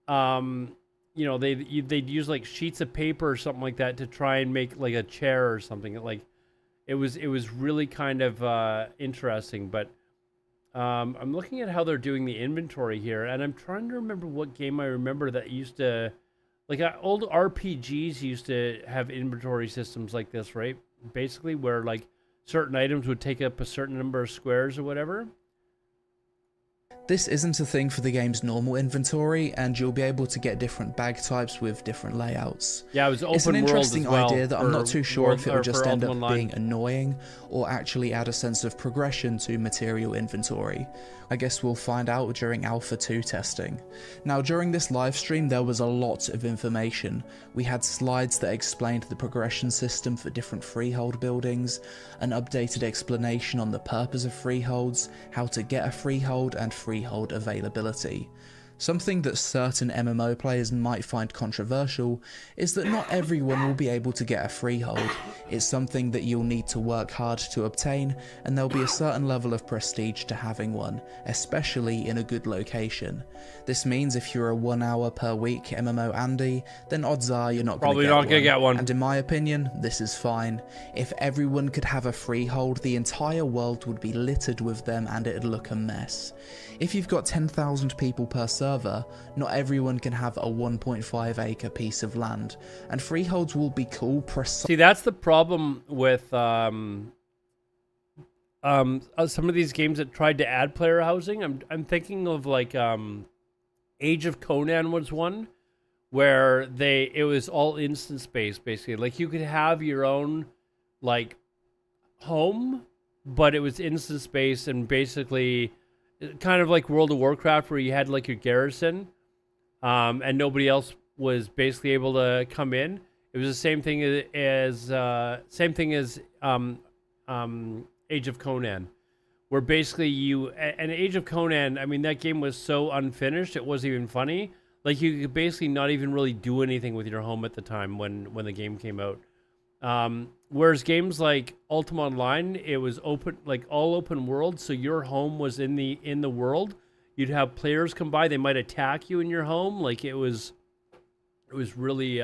You know, they'd use like sheets of paper or something like that to try and make like a chair or something. Like it was really kind of interesting. But I'm looking at how they're doing the inventory here, and I'm trying to remember what game I remember that used to, like old RPGs used to have inventory systems like this, right? Basically, where like certain items would take up a certain number of squares or whatever. This isn't a thing for the game's normal inventory, and you'll be able to get different bag types with different layouts. Yeah, it was open world. It's an interesting as well idea that I'm not too sure if it will just end up Online. being annoying or actually add a sense of progression to material inventory. I guess we'll find out during Alpha 2 testing. Now, during this live stream, there was a lot of information. We had slides that explained the progression system for different freehold buildings, an updated explanation on the purpose of freeholds, how to get a freehold, and freehold availability. Something that certain MMO players might find controversial is that not everyone will be able to get a freehold. It's something that you'll need to work hard to obtain, and there'll be a certain level of prestige to having one, especially in a good location. This means if you're a 1 hour per week MMO Andy, then odds are you're not probably not gonna get one. And in my opinion, this is fine. If everyone could have a freehold, the entire world would be littered with them and it'd look a mess. If you've got 10,000 people per server, not everyone can have a 1.5 acre piece of land, and freeholds will be cool. See, that's the problem with some of these games that tried to add player housing. I'm thinking of like Age of Conan was one where it was all instance based basically. Like you could have your own like home, but it was instance based and basically kind of like World of Warcraft where you had like your garrison and nobody else was basically able to come in. It was the same thing as Age of Conan, where basically and Age of Conan, I mean, that game was so unfinished, it wasn't even funny. Like you could basically not even really do anything with your home at the time when the game came out. Whereas games like Ultima Online, it was open, like all open world, so your home was in the world. You'd have players come by, they might attack you in your home. Like it was really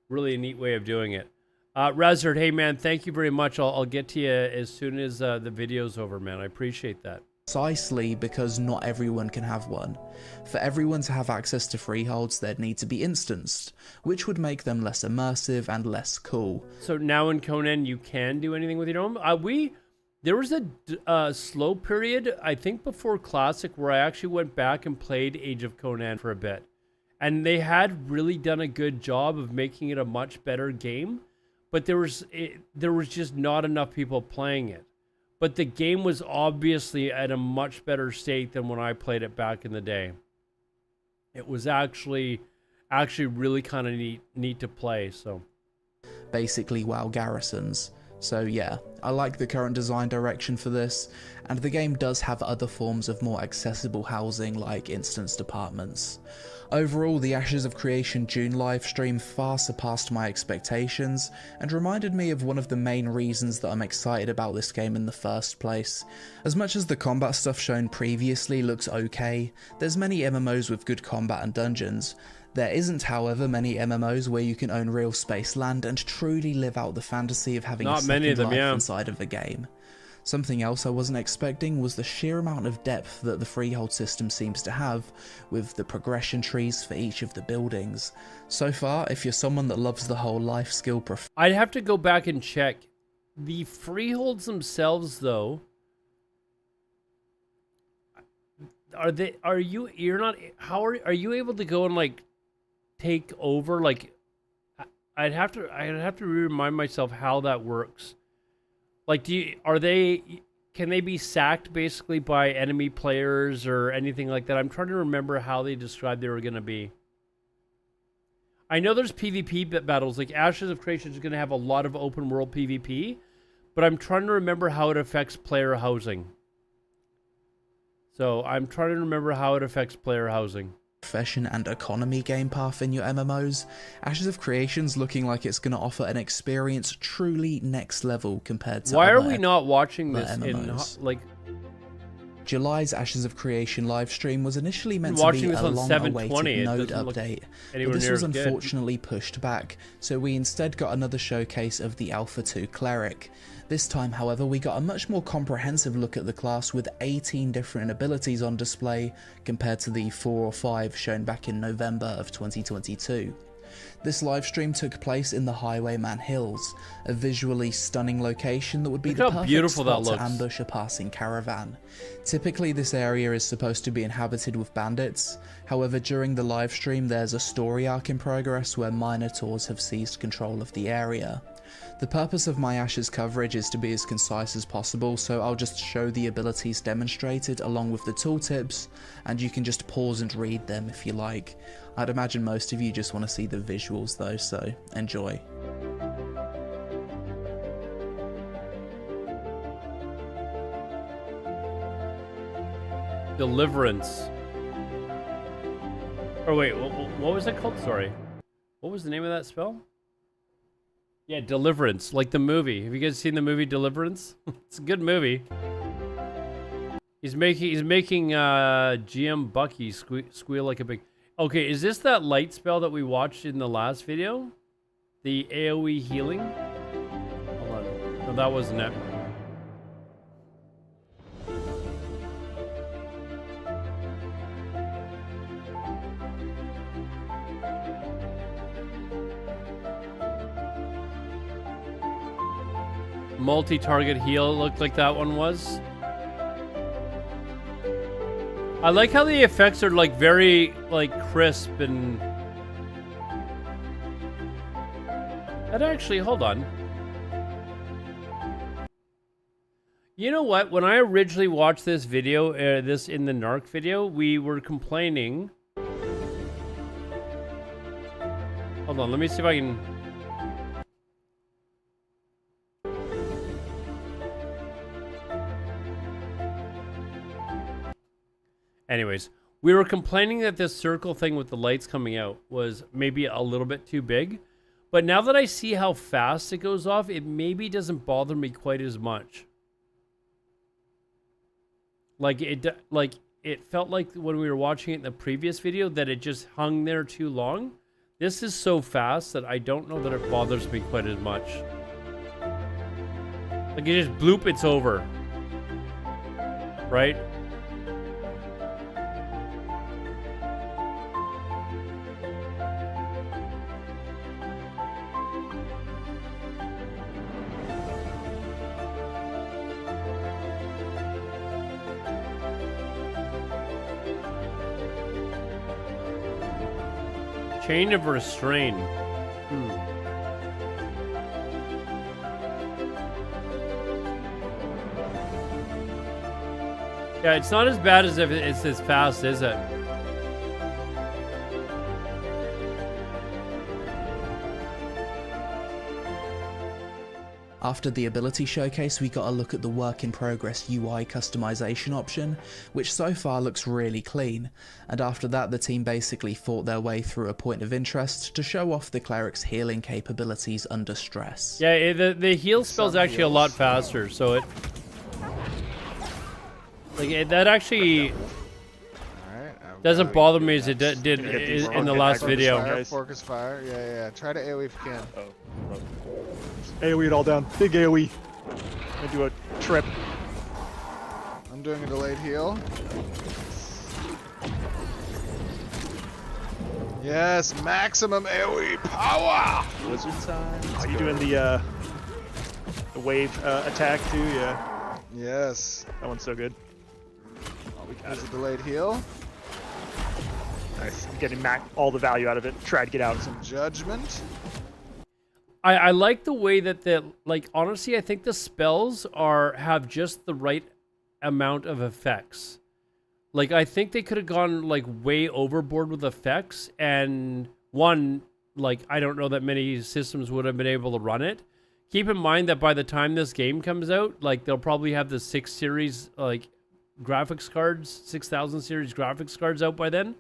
really a neat way of doing it. Razard, hey man, thank you very much. I'll get to you as soon as the video's over, man. I appreciate that. Precisely because not everyone can have one. For everyone to have access to freeholds, they'd need to be instanced, which would make them less immersive and less cool. So now in Conan, you can do anything with your home. There was a slow period, I think before Classic, where I actually went back and played Age of Conan for a bit. And they had really done a good job of making it a much better game, but there was just not enough people playing it. But the game was obviously at a much better state than when I played it back in the day. It was actually really kind of neat to play, so. Basically WoW garrisons. So yeah, I like the current design direction for this, and the game does have other forms of more accessible housing like instance departments. Overall, the Ashes of Creation June livestream far surpassed my expectations and reminded me of one of the main reasons that I'm excited about this game in the first place. As much as the combat stuff shown previously looks okay, there's many MMOs with good combat and dungeons. There isn't, however, many MMOs where you can own real space land and truly live out the fantasy of having a second life inside of a game. Something else I wasn't expecting was the sheer amount of depth that the freehold system seems to have, with the progression trees for each of the buildings. So far, if you're someone that loves the whole life skill I'd have to go back and check. The freeholds themselves, though, are you able to go and like take over? Like, I'd have to remind myself how that works. Like, can they be sacked basically by enemy players or anything like that? I'm trying to remember how they described they were going to be. I know there's PvP battles, like Ashes of Creation is going to have a lot of open world PvP, but I'm trying to remember how it affects player housing. So I'm trying to remember how it affects player housing. Profession and economy game path in your MMOs, Ashes of Creation's looking like it's going to offer an experience truly next level compared to Why are we not watching this MMOs. in like July's Ashes of Creation livestream was initially meant to be a long-awaited node update, but this was unfortunately pushed back, so we instead got another showcase of the Alpha 2 Cleric. This time, however, we got a much more comprehensive look at the class with 18 different abilities on display compared to the 4 or 5 shown back in November of 2022. This livestream took place in the Highwayman Hills, a visually stunning location that would be the perfect spot to ambush a passing caravan. Typically this area is supposed to be inhabited with bandits, however during the livestream there's a story arc in progress where Minotaurs have seized control of the area. The purpose of my Ashes coverage is to be as concise as possible, so I'll just show the abilities demonstrated along with the tooltips, and you can just pause and read them if you like. I'd imagine most of you just want to see the visuals though, so enjoy. Deliverance. Oh wait, what was it called? Sorry. What was the name of that spell? Yeah, Deliverance, like the movie. Have you guys seen the movie Deliverance? It's a good movie. He's making GM Bucky squeal like a big. Okay, is this that light spell that we watched in the last video? The AoE healing? Hold on. No, that wasn't it. Multi-target heal, it looked like that one was. I like how the effects are like very like crisp and that actually, hold on. You know what? When I originally watched this video, this in the Narc video, we were complaining. Hold on, let me see if I can. Anyways, we were complaining that this circle thing with the lights coming out was maybe a little bit too big. But now that I see how fast it goes off, it maybe doesn't bother me quite as much. Like it felt like when we were watching it in the previous video that it just hung there too long. This is so fast that I don't know that it bothers me quite as much. Like it just bloop, it's over. Right? Chain of Restraint. Yeah, it's not as bad as if it's as fast, is it? After the ability showcase, we got a look at the work in progress UI customization option, which so far looks really clean, and after that the team basically fought their way through a point of interest to show off the cleric's healing capabilities under stress. Yeah, the heal spell's actually a lot faster, so it... Like, that actually doesn't bother me as it did in the last video. Focus fire. Yeah. Try to AoE if you can. AoE it all down. Big AoE. I'm gonna do a trip. I'm doing a delayed heal. Yes, maximum AoE power! Wizard time. Are you doing the wave attack too? Yeah. Yes. That one's so good. Oh, we got There's a delayed heal. Nice. I'm getting all the value out of it. Try to get out. Some judgment. I like the way that honestly, I think the spells have just the right amount of effects. Like, I think they could have gone, like, way overboard with effects, and I don't know that many systems would have been able to run it. Keep in mind that by the time this game comes out, like, they'll probably have the 6 series, like, graphics cards, 6000 series graphics cards out by then.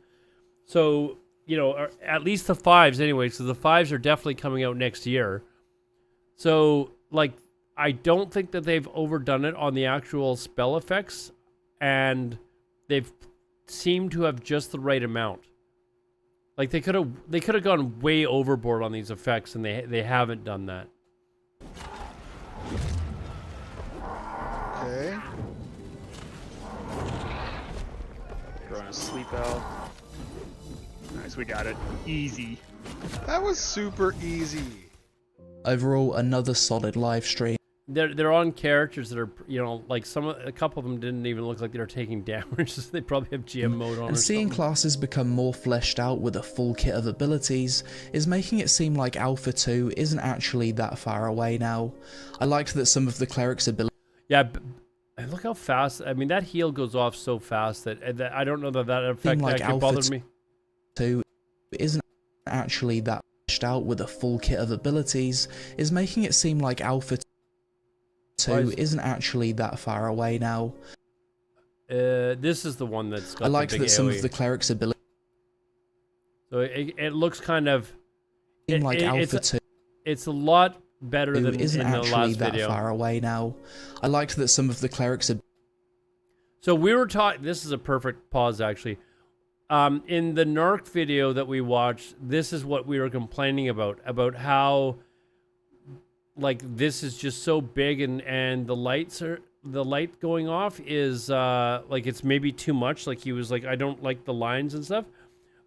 So, you know, or at least the 5s anyway, so the 5s are definitely coming out next year. So, like, I don't think that they've overdone it on the actual spell effects, and they've seemed to have just the right amount. Like, they could have gone way overboard on these effects, and they haven't done that. Okay. Throwing a sleep out. Nice, we got it. Easy. That was super easy. Overall, another solid live stream. They're on characters that are, you know, like a couple of them didn't even look like they were taking damage. They probably have GM mode on. And seeing classes become more fleshed out with a full kit of abilities is making it seem like Alpha 2 isn't actually that far away now. I liked that some of the cleric's abilities. Yeah, and look how fast. I mean, that heal goes off so fast that I don't know that effect like actually bothered me. 2 isn't actually that fleshed out with a full kit of abilities is making it seem like Alpha 2 isn't actually that far away now. This is the one that's got I liked the big that some AoE. of the cleric's abilities. So it looks kind of Like Alpha 2 it's a lot better than isn't in the actually last that video. far away now. I liked that some of the clerics. So we were taught. This is a perfect pause, actually. In the Narc video that we watched, this is what we were complaining about how, like, this is just so big and the light going off is like, it's maybe too much. Like, he was like, I don't like the lines and stuff.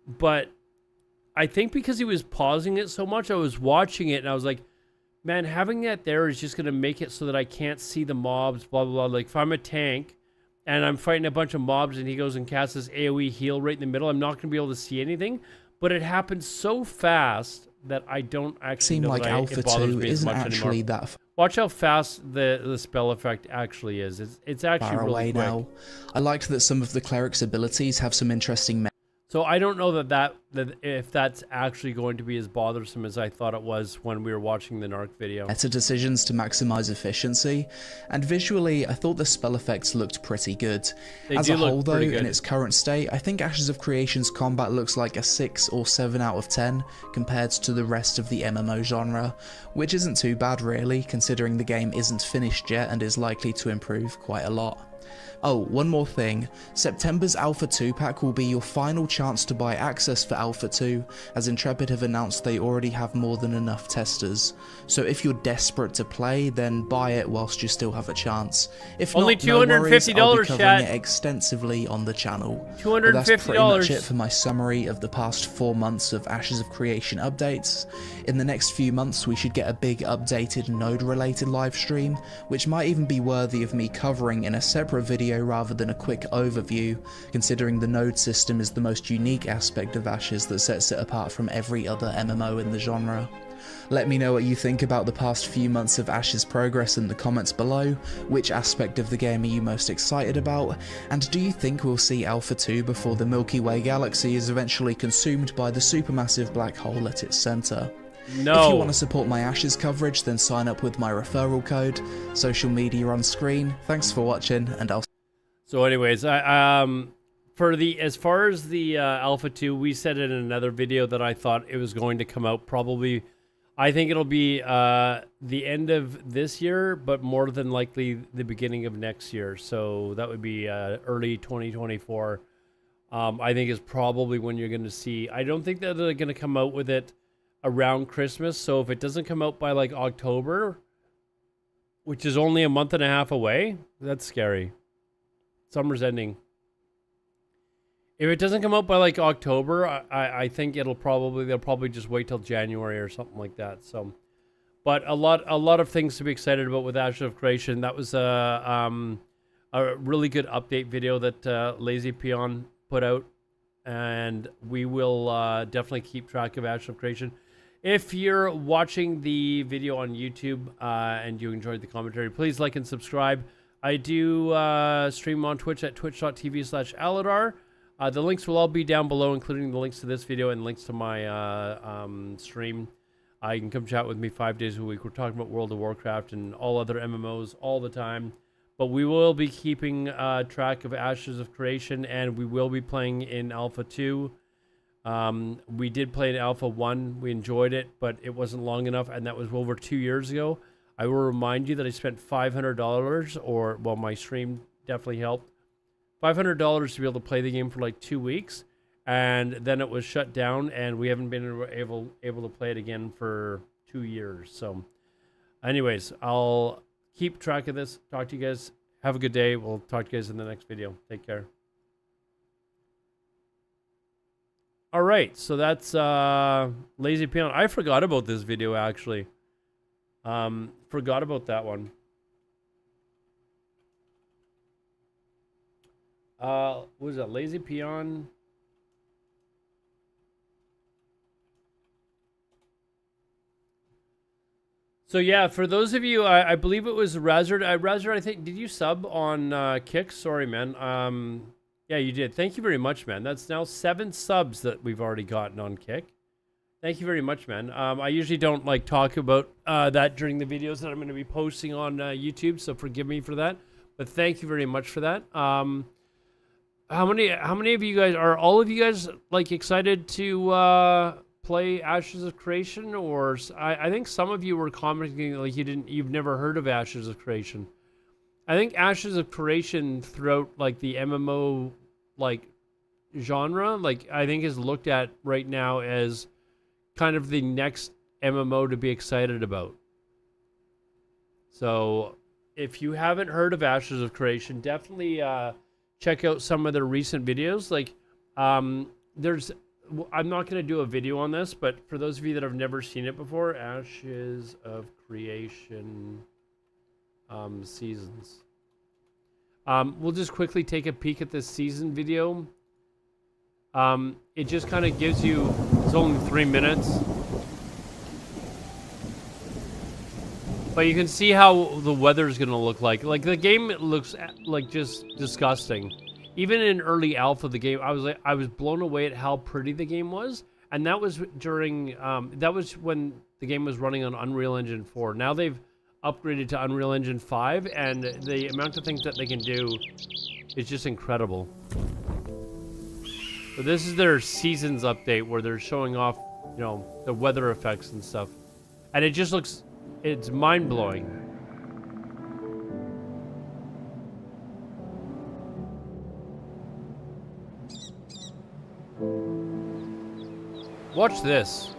But I think because he was pausing it so much, I was watching it and I was like, man, having that there is just going to make it so that I can't see the mobs, blah, blah, blah. Like, if I'm a tank and I'm fighting a bunch of mobs and he goes and casts this AoE heal right in the middle, I'm not going to be able to see anything. But it happens so fast that I don't actually know like Alpha it bothers 2 me as isn't much actually anymore. that Watch how fast the spell effect actually is. It's actually far really away quick. now. I liked that some of the cleric's abilities have some interesting. So I don't know that if that's actually going to be as bothersome as I thought it was when we were watching the Narc video. Meta decisions to maximize efficiency, and visually, I thought the spell effects looked pretty good. They As do a look whole, though, pretty good. in its current state, I think Ashes of Creation's combat looks like a 6 or 7 out of 10 compared to the rest of the MMO genre, which isn't too bad really, considering the game isn't finished yet and is likely to improve quite a lot. Oh, one more thing. September's Alpha 2 pack will be your final chance to buy access for Alpha 2, as Intrepid have announced they already have more than enough testers. So if you're desperate to play, then buy it whilst you still have a chance. If Only not, no worries, I'll $250, be covering chat. it extensively on the channel. $250. But that's pretty much it for my summary of the past 4 months of Ashes of Creation updates. In the next few months, we should get a big updated node-related livestream, which might even be worthy of me covering in a separate video rather than a quick overview, considering the node system is the most unique aspect of Ashes. Ashes that sets it apart from every other MMO in the genre. Let me know what you think about the past few months of Ash's progress in the comments below. Which aspect of the game are you most excited about? And do you think we'll see Alpha 2 before the Milky Way galaxy is eventually consumed by the supermassive black hole at its centre? No. If you want to support my Ashes coverage, then sign up with my referral code. Social media on screen. Thanks for watching, and I'll... So anyways, as far as the Alpha 2, we said in another video that I thought it was going to come out probably, I think it'll be the end of this year, but more than likely the beginning of next year. So that would be early 2024. I think is probably when you're going to see. I don't think that they're going to come out with it around Christmas. So if it doesn't come out by like October, which is only a month and a half away, that's scary. Summer's ending. If it doesn't come out by like October, I think they'll probably just wait till January or something like that. So, but a lot of things to be excited about with Ashes of Creation. That was a really good update video that Lazy Peon put out, and we will definitely keep track of Ashes of Creation. If you're watching the video on YouTube and you enjoyed the commentary, please like and subscribe. I do stream on Twitch at twitch.tv/Alodar. The links will all be down below, including the links to this video and links to my stream. You can come chat with me 5 days a week. We're talking about World of Warcraft and all other MMOs all the time. But we will be keeping track of Ashes of Creation, and we will be playing in Alpha 2. We did play in Alpha 1. We enjoyed it, but it wasn't long enough, and that was over 2 years ago. I will remind you that I spent $500, or, well, my stream definitely helped. $500 to be able to play the game for like 2 weeks, and then it was shut down, and we haven't been able to play it again for 2 years. So, anyways, I'll keep track of this. Talk to you guys. Have a good day. We'll talk to you guys in the next video. Take care. All right, so that's Lazy Peon. I forgot about this video, actually. Forgot about that one. What was that? Lazy Peon. So yeah, for those of you, I believe it was Razard. Razard, I think, did you sub on Kick? Sorry, man. Yeah, you did. Thank you very much, man. That's now 7 subs that we've already gotten on Kick. Thank you very much, man. I usually don't like talk about that during the videos that I'm going to be posting on YouTube, so forgive me for that. But thank you very much for that. How many of you guys are all of you guys like excited to play Ashes of Creation? Or I think some of you were commenting like you've never heard of Ashes of Creation. I think Ashes of Creation throughout like the MMO like genre, like I think is looked at right now as kind of the next MMO to be excited about. So if you haven't heard of Ashes of Creation, definitely check out some of their recent videos. Like I'm not going to do a video on this, but for those of you that have never seen it before, Ashes of Creation seasons. We'll just quickly take a peek at this season video. It just kind of gives you, it's only 3 minutes, but you can see how the weather is going to look like. Like the game looks like just disgusting. Even in early alpha, the game, I was blown away at how pretty the game was, and that was during that was when the game was running on Unreal Engine 4. Now they've upgraded to Unreal Engine 5, and the amount of things that they can do is just incredible. So this is their seasons update where they're showing off, you know, the weather effects and stuff. And it just looks, it's mind-blowing. Watch this.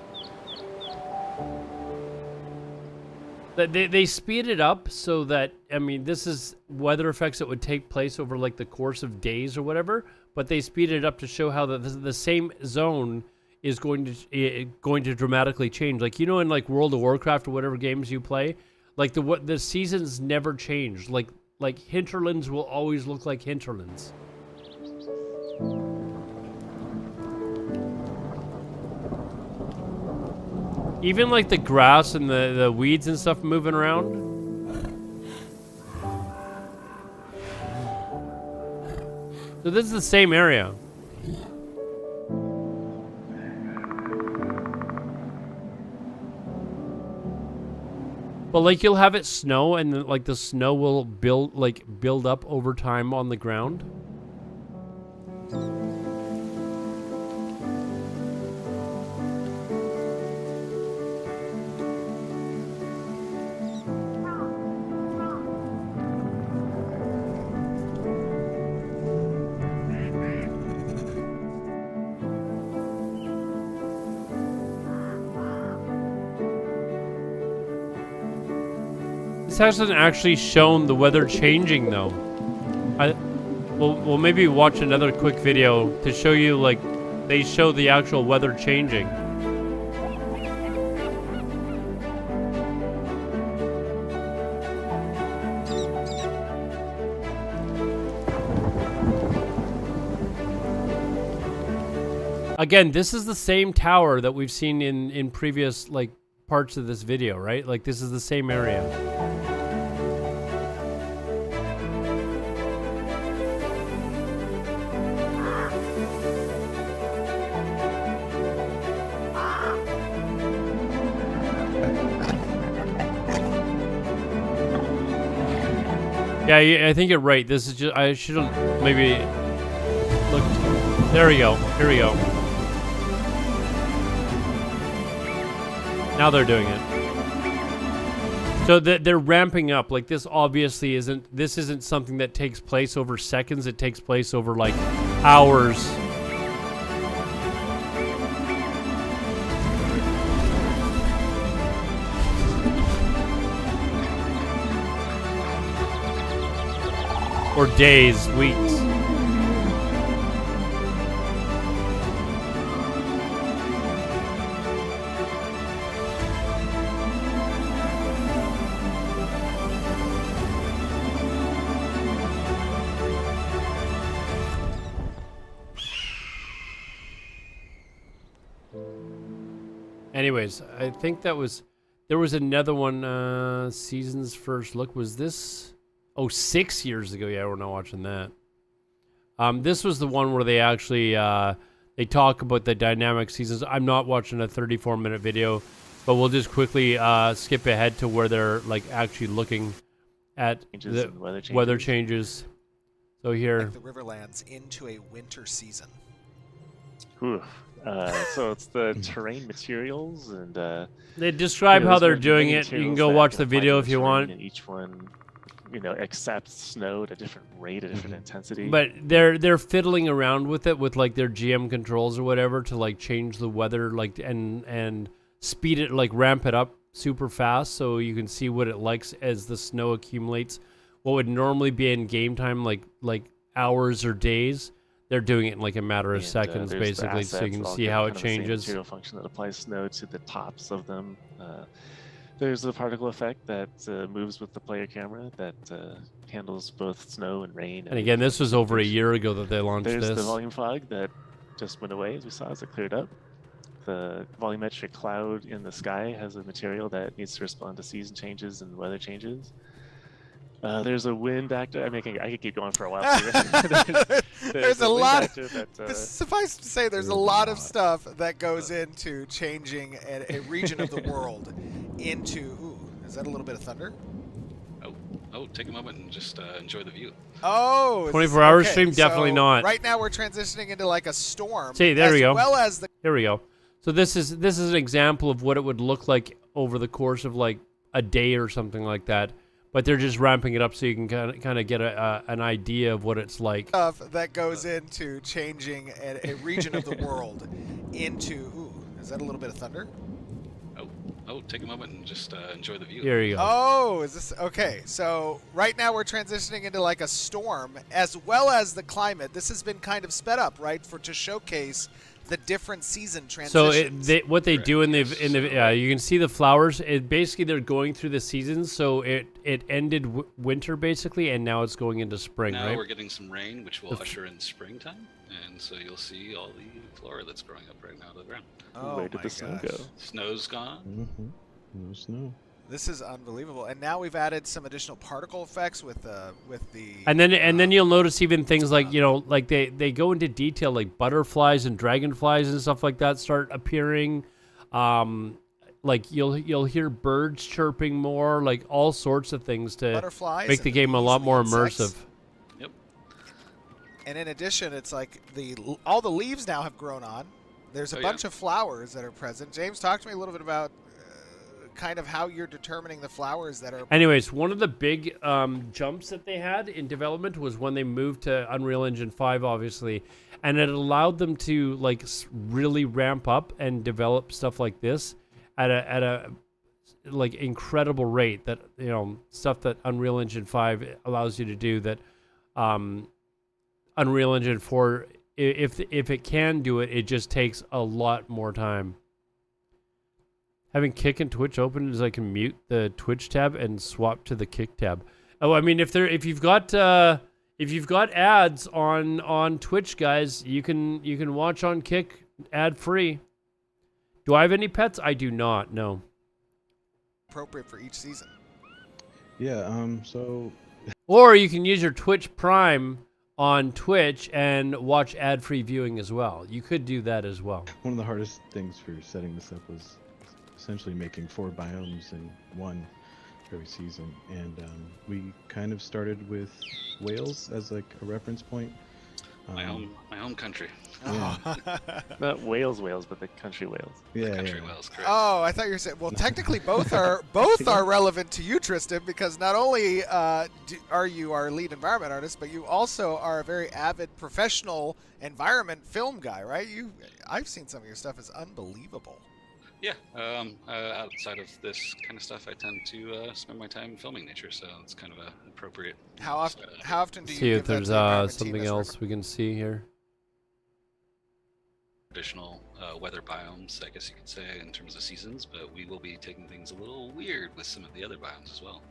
They speed it up so that, I mean, this is weather effects that would take place over like the course of days or whatever, but they speed it up to show how the same zone is going to dramatically change. Like, you know, in like World of Warcraft or whatever games you play, like the seasons never change. Like hinterlands will always look like hinterlands. Even like the grass and the weeds and stuff moving around. So this is the same area. But like you'll have it snow and then, like the snow will build up over time on the ground. This hasn't actually shown the weather changing though. We'll maybe watch another quick video to show you like they show the actual weather changing. Again, this is the same tower that we've seen in previous like parts of this video, right? Like this is the same area. Yeah, I think you're right. This is just, I should have maybe looked. There we go. Here we go. Now they're doing it. So they're ramping up. Like this obviously isn't something that takes place over seconds. It takes place over like hours. Or days, weeks. Anyways, I think there was another one, Season's First Look. Was this? Oh, 6 years ago. Yeah, we're not watching that. This was the one where they actually, they talk about the dynamic seasons. I'm not watching a 34-minute video, but we'll just quickly skip ahead to where they're like actually looking at the weather changes. So here. Like the Riverlands into a winter season. Ooh. So it's the terrain materials and they describe how they're doing it. You can go watch the video if you want. And each one, accepts snow at a different rate, a different intensity. But they're fiddling around with it with like their GM controls or whatever to like change the weather like and speed it, like ramp it up super fast so you can see what it likes as the snow accumulates. What would normally be in game time like hours or days, they're doing it in like a matter of seconds basically, so you can see how it changes. Material function that applies snow to the tops of them. There's the particle effect that moves with the player camera that handles both snow and rain. And again, this was over a year ago that they launched There's this. the volume fog that just went away, as we saw, as it cleared up. The volumetric cloud in the sky has a material that needs to respond to season changes and weather changes. There's a wind actor. I mean, I could keep going for a while. there's a lot. Suffice to say, there's a lot of stuff that goes into changing a region of the world into. Ooh, is that a little bit of thunder? Oh, take a moment and just enjoy the view. Oh, 24-hour stream, definitely not. Right now, we're transitioning into like a storm. See, there we go. As well as the. Here we go. So this is an example of what it would look like over the course of like a day or something like that. But they're just ramping it up so you can kind of get an idea of what it's like. Stuff that goes into changing a region of the world into. Ooh, is that a little bit of thunder? Oh, take a moment and just enjoy the view. Here you go. Oh, is this okay? So right now we're transitioning into like a storm, as well as the climate. This has been kind of sped up, right, to showcase the different season So transitions. what they do in the you can see the flowers. It basically they're going through the seasons. So it ended winter basically, and now it's going into spring. Now right? we're getting some rain, which will usher in springtime, and so you'll see all the flora that's growing up right now out of the ground. Oh Where did the snow go? Snow's gone. No snow. This is unbelievable, and now we've added some additional particle effects with the. And then you'll notice even things like like they go into detail, like butterflies and dragonflies and stuff like that start appearing. Like you'll hear birds chirping more, like all sorts of things to Butterflies make the and game a bees lot and more insects. immersive. Yep. And in addition, it's like all the leaves now have grown on. There's a bunch of flowers that are present. James, talk to me a little bit about kind of how you're determining the flowers that are. Anyways, one of the big jumps that they had in development was when they moved to Unreal Engine 5, obviously, and it allowed them to like really ramp up and develop stuff like this at a like incredible rate. That stuff that Unreal Engine 5 allows you to do that Unreal Engine 4, if it can do it, it just takes a lot more time. Having Kick and Twitch open is I can mute the Twitch tab and swap to the Kick tab. Oh, I mean, if you've got ads on Twitch, guys, you can watch on Kick ad free. Do I have any pets? I do not. No. Appropriate for each season. Yeah. So. Or you can use your Twitch Prime on Twitch and watch ad free viewing as well. You could do that as well. One of the hardest things for setting this up was essentially making 4 biomes in one every season, and we kind of started with Wales as like a reference point. My home country. Yeah. Not Wales, but the country Wales. Yeah, country Wales, correct. Oh, I thought you were saying. Well, technically, both are relevant to you, Tristan, because not only are you our lead environment artist, but you also are a very avid professional environment film guy, right? I've seen some of your stuff; it's unbelievable. Yeah, outside of this kind of stuff, I tend to spend my time filming nature, so it's kind of appropriate. How often do you see if give that there's to the environment team something as else we can see here? Traditional weather biomes, I guess you could say, in terms of seasons, but we will be taking things a little weird with some of the other biomes as well.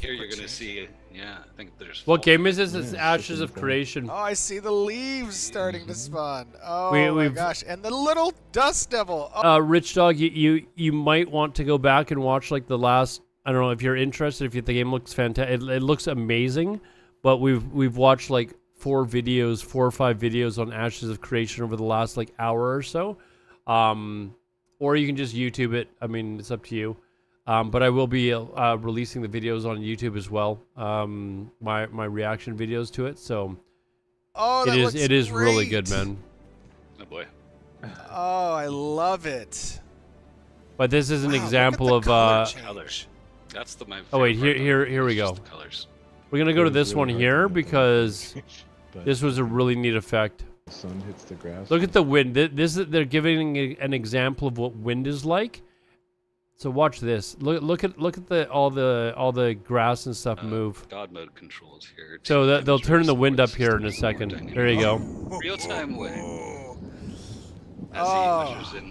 Here you're going to see, I think there's... What game is this? It's Ashes of Creation. Oh, I see the leaves starting to spawn. Oh my gosh, and the little dust devil. Oh. Rich Dog, you might want to go back and watch like the last. I don't know if you're interested. If the game looks fantastic, it looks amazing. But we've watched like 4 or 5 videos on Ashes of Creation over the last like hour or so. Or you can just YouTube it. I mean, it's up to you. But I will be releasing the videos on YouTube as well. My reaction videos to it. So it is really good, man. Oh boy. Oh, I love it. But this is an example of colors. That's my oh wait, here we go. We're gonna go to this one here because this was a really neat effect. The sun hits the grass. Look at the wind. They're giving an example of what wind is like. So watch this. Look at all the grass and stuff move. God mode controls here. So they'll turn the wind up here in a second. There you go. Real-time wind.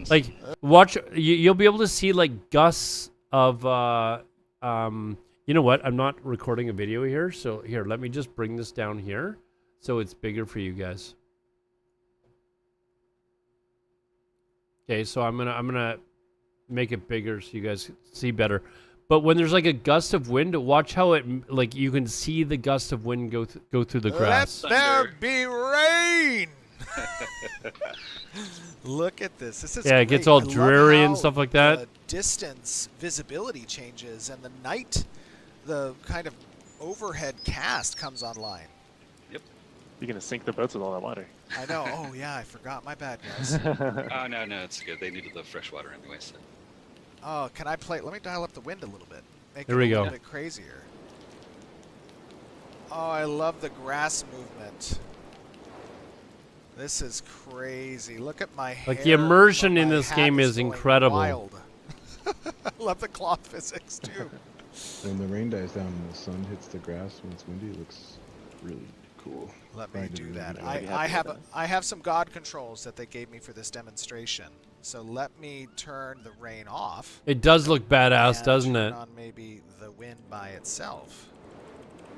Like watch. You'll be able to see like gusts of. You know what? I'm not recording a video here, so here. Let me just bring this down here, so it's bigger for you guys. Okay, so I'm gonna make it bigger so you guys see better. But when there's like a gust of wind, watch how it like you can see the gust of wind go through the grass. Let there be rain. Look at this. This is it gets all dreary and stuff like that. The distance visibility changes and the night, the kind of overhead cast comes online. Yep. You're gonna sink the boats with all that water. I know. Oh yeah, I forgot. My bad, guys. Oh no, it's good. They needed the fresh water anyway. So. Oh, can I play? Let me dial up the wind a little bit. Make There we it a go. little bit crazier. Oh, I love the grass movement. This is crazy. Look at my hair. Like the immersion in My this hat game is going incredible. Wild. I love the cloth physics too. When the rain dies down and the sun hits the grass when it's windy, it looks really Cool. Let me do that. I'd be I happy with I have some God controls that they gave me for this demonstration. So let me turn the rain off. It does look badass, and doesn't turn it? on maybe the wind by itself.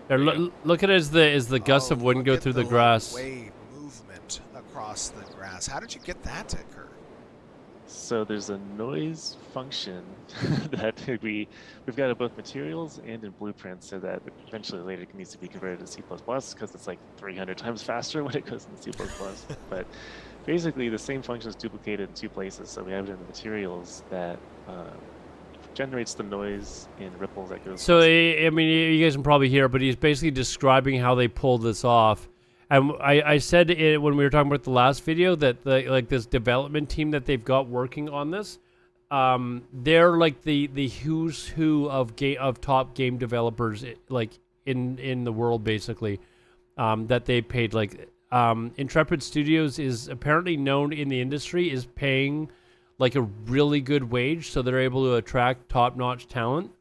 There, look at it as the gusts of wind go through the grass. Wave movement across the grass. How did you get that to occur? So there's a noise function that we've got in both materials and in blueprints, so that eventually later it needs to be converted to C++ because it's like 300 times faster when it goes into C++. But basically the same function is duplicated in two places. So we have it in the materials that generates the noise in ripples that goes. So I mean, you guys can probably hear, but he's basically describing how they pulled this off. And I said it when we were talking about the last video that this development team that they've got working on this, they're like the who's who of top game developers like in the world basically, that they paid. Like Intrepid Studios is apparently known in the industry is paying like a really good wage, so they're able to attract top-notch talent,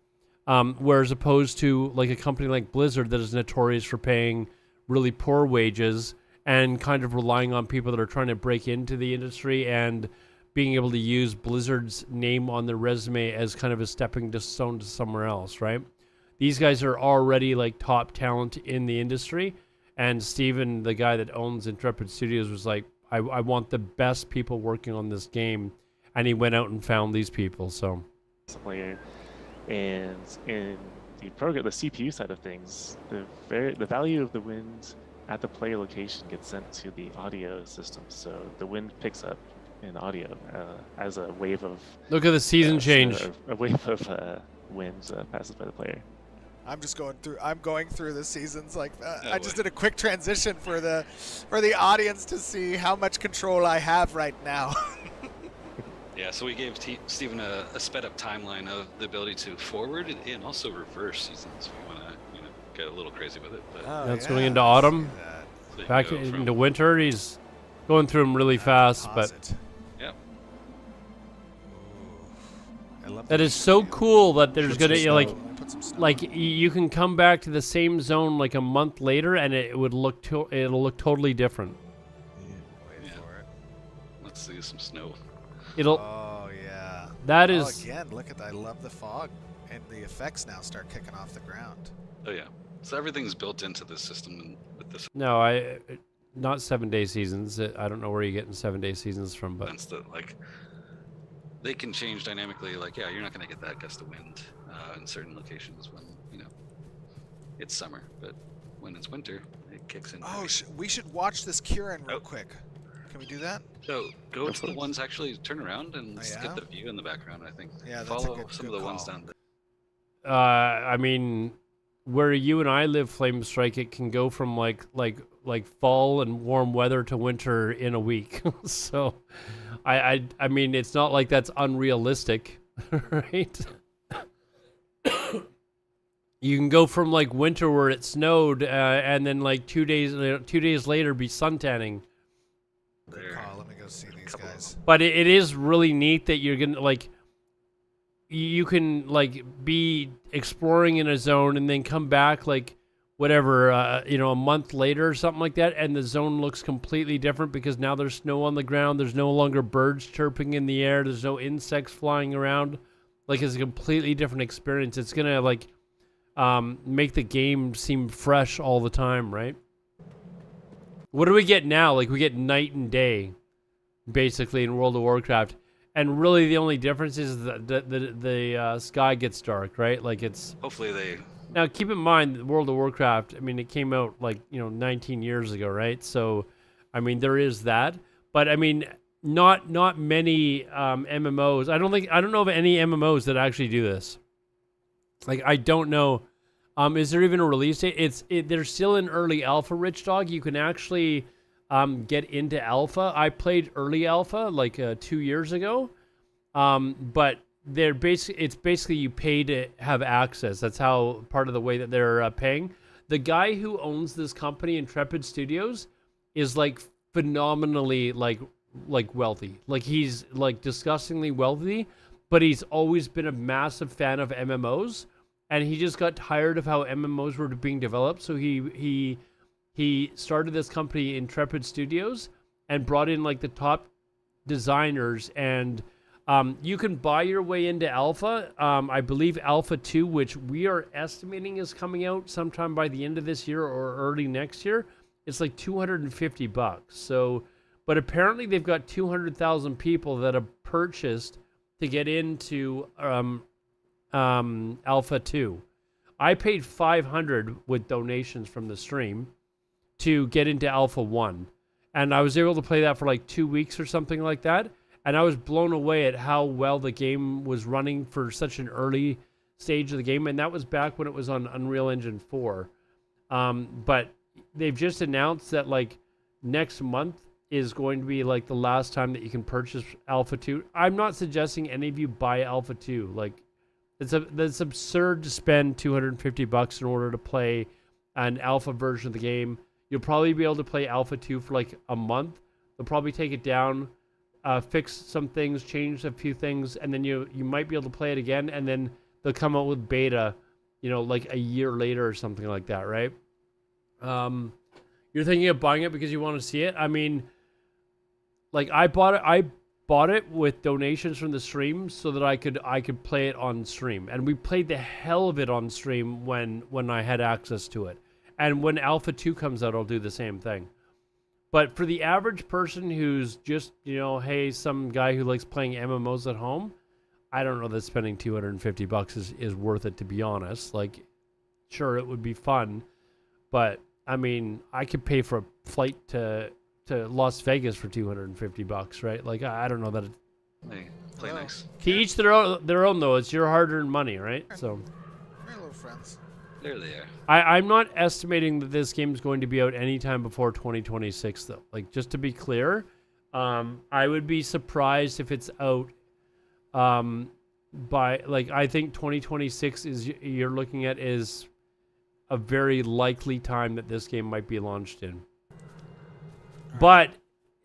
whereas opposed to like a company like Blizzard that is notorious for paying really poor wages and kind of relying on people that are trying to break into the industry and being able to use Blizzard's name on their resume as kind of a stepping stone to somewhere else, right? These guys are already like top talent in the industry, and Steven, the guy that owns Intrepid Studios, was like, I want the best people working on this game, and he went out and found these people. So Player, and in the CPU side of things, the value of the wind at the player location gets sent to the audio system. So the wind picks up in audio as a wave of. Look at the season change. A wave of wind passes by the player. I'm just going through. I'm going through the seasons like I just did a quick transition for the audience to see how much control I have right now. Yeah, so we gave Steven a sped up timeline of the ability to forward and also reverse seasons if you want to, get a little crazy with it. But that's going into autumn, so back into winter. He's going through them really fast, but yep. that is so cool that there's gonna like you can come back to the same zone like a month later and it'll look totally different. Yeah. Let's see some snow. Oh yeah. That is. Again, look at that. I love the fog, and the effects now start kicking off the ground. Oh yeah. So everything's built into the system and with this. No, not 7-day seasons. I don't know where you're getting 7-day seasons from, but They can change dynamically. Like, yeah, you're not going to get that gust of wind in certain locations when it's summer, but when it's winter, it kicks in. Oh, we should watch this Kieran real quick. Can we do that? So go to the ones actually turn around and get the view in the background. I think. Yeah, that's follow a good, some of the ones down there. I mean, where you and I live, Flame Strike, it can go from like fall and warm weather to winter in a week. So, I mean, it's not like that's unrealistic, right? You can go from like winter where it snowed, and then like 2 days later be suntanning. Good call. Let me go see these guys. But it is really neat that you're gonna like. You can like be exploring in a zone and then come back like whatever a month later or something like that, and the zone looks completely different because now there's snow on the ground. There's no longer birds chirping in the air. There's no insects flying around. Like it's a completely different experience. It's gonna like make the game seem fresh all the time, right? What do we get now? Like we get night and day, basically in World of Warcraft. And really, the only difference is that the sky gets dark, right? Like it's. Hopefully they. Now, keep in mind, World of Warcraft. I mean, it came out like 19 years ago, right? So, I mean, there is that. But I mean, not many MMOs. I don't know of any MMOs that actually do this. Like, I don't know. Is there even a release date? They're still in early alpha, Rich Dog. You can actually. Get into alpha. I played early alpha like 2 years ago, but it's basically you pay to have access. That's how part of the way that they're paying. The guy who owns this company, Intrepid Studios, is like phenomenally like wealthy. Like he's like disgustingly wealthy, but he's always been a massive fan of MMOs, and he just got tired of how MMOs were being developed. So he he started this company, Intrepid Studios, and brought in like the top designers. And you can buy your way into Alpha. I believe Alpha 2, which we are estimating is coming out sometime by the end of this year or early next year. It's like $250. So, but apparently they've got 200,000 people that have purchased to get into Alpha 2. I paid $500 with donations from the stream to get into Alpha 1. And I was able to play that for like 2 weeks or something like that. And I was blown away at how well the game was running for such an early stage of the game. And that was back when it was on Unreal Engine 4. But they've just announced that like next month is going to be like the last time that you can purchase Alpha 2. I'm not suggesting any of you buy Alpha 2. Like, it's absurd to spend $250 in order to play an alpha version of the game. You'll probably be able to play Alpha 2 for like a month. They'll probably take it down, fix some things, change a few things, and then you might be able to play it again, and then they'll come out with beta, like a year later or something like that, right? You're thinking of buying it because you want to see it? I mean, like I bought it with donations from the stream so that I could play it on stream, and we played the hell of it on stream when I had access to it. And when Alpha 2 comes out, I'll do the same thing. But for the average person who's just, hey, some guy who likes playing MMOs at home, I don't know that spending $250 is worth it, to be honest. Like, sure, it would be fun, but I mean, I could pay for a flight to Las Vegas for $250, right? Like, I don't know that it... Hey, play nice. To each their own, though. It's your hard-earned money, right? So... We're little friends. There they are. I'm not estimating that this game is going to be out anytime before 2026, though. Like, just to be clear, I would be surprised if it's out by... Like, I think 2026 you're looking at is a very likely time that this game might be launched in. But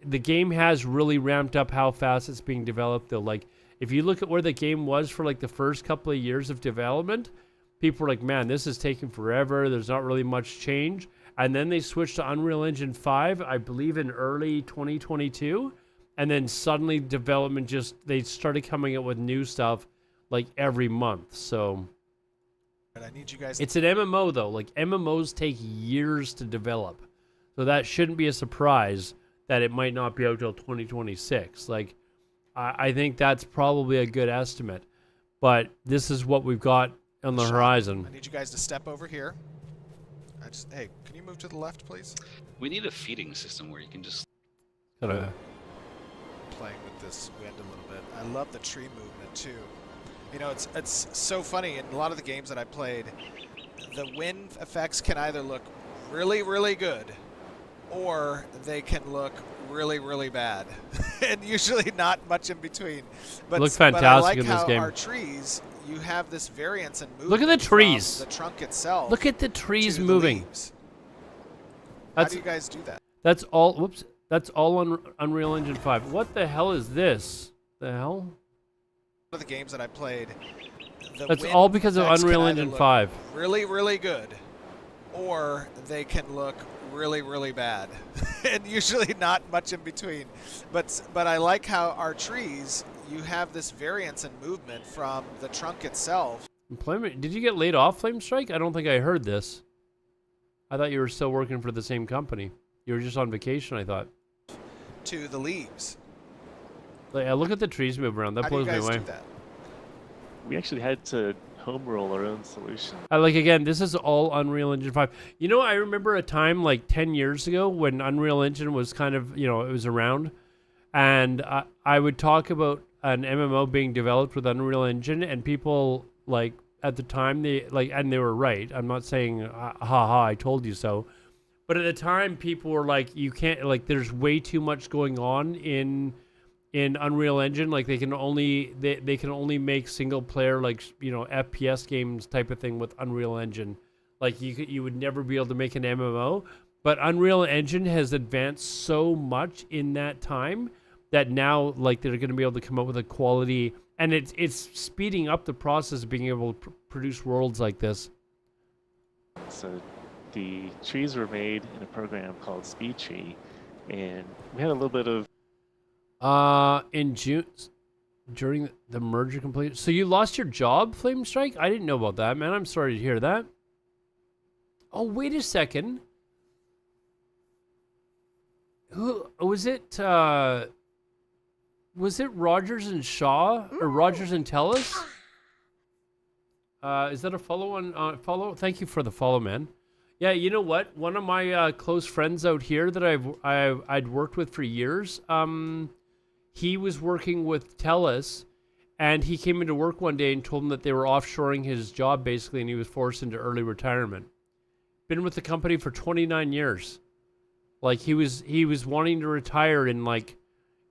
the game has really ramped up how fast it's being developed, though. Like, if you look at where the game was for, like, the first couple of years of development, people were like, man, this is taking forever. There's not really much change. And then they switched to Unreal Engine 5, I believe, in early 2022. And then suddenly development they started coming out with new stuff, like, every month. So... I need you guys... It's an MMO, though. Like, MMOs take years to develop. So that shouldn't be a surprise that it might not be out till 2026. Like, I think that's probably a good estimate. But this is what we've got on the horizon. I need you guys to step over here. Hey, can you move to the left, please? We need a feeding system where you can just... Playing with this wind a little bit. I love the tree movement, too. It's so funny. In a lot of the games that I played, the wind effects can either look really, really good, or they can look really, really bad, and usually not much in between. But looks fantastic but I like in this how game. Our trees, you have this variance in movement. Look at the trees. From the trunk itself. Look at the trees to the moving. leaves. How do you guys do that? That's all. Whoops. That's all on Unreal Engine 5. What the hell is this? The hell? One of the games that I played. That's all because of Unreal Engine 5. Really, really good, or they can look really, really bad, and usually not much in between. But I like how our trees, you have this variance in movement from the trunk itself. Employment? Did you get laid off, Flame Strike? I don't think I heard this. I thought you were still working for the same company. You were just on vacation, I thought. To the leaves. Like, look at the trees move around. That blows me away. Do that? We actually had to home roll our own solution. Like, again, this is all Unreal Engine 5. I remember a time like 10 years ago when Unreal Engine was kind of, it was around. And I would talk about an MMO being developed with Unreal Engine, and people, like, at the time, and they were right. I'm not saying, ha, I told you so. But at the time, people were like, you can't, like, there's way too much going on in Unreal Engine. Like, they can only make single player, like, FPS games type of thing with Unreal Engine. Like, you would never be able to make an MMO. But Unreal Engine has advanced so much in that time that now, like, they're going to be able to come up with a quality, and it's speeding up the process of being able to produce worlds like this. So the trees were made in a program called Speed Tree, and we had a little bit of in June, during the merger completed. So you lost your job, Flame Strike? I didn't know about that, man. I'm sorry to hear that. Oh, wait a second. Who was it? Was it Rogers and Shaw or Rogers and Telus? Is that a follow on follow? Thank you for the follow, man. Yeah, you know what? One of my close friends out here that I'd worked with for years. He was working with Telus, and he came into work one day and told him that they were offshoring his job basically, and he was forced into early retirement. Been with the company for 29 years. Like he was wanting to retire in like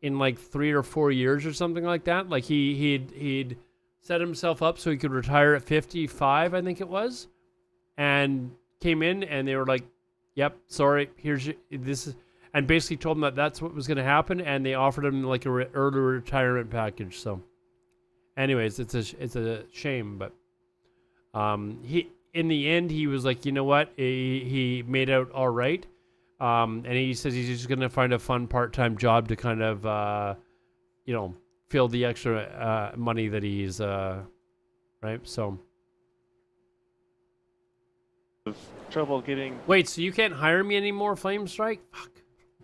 3 or 4 years or something like that. Like he'd set himself up so he could retire at 55, I think it was, and came in and they were like, "Yep, sorry, this is," and basically told him that that's what was going to happen, and they offered him like a early retirement package. So, anyways, it's a shame, but he in the end he was like, you know what, he made out all right. And he says he's just going to find a fun part-time job to kind of, fill the extra money that he's, right? So. trouble getting. Wait, so you can't hire me anymore, Flame Strike? Fuck.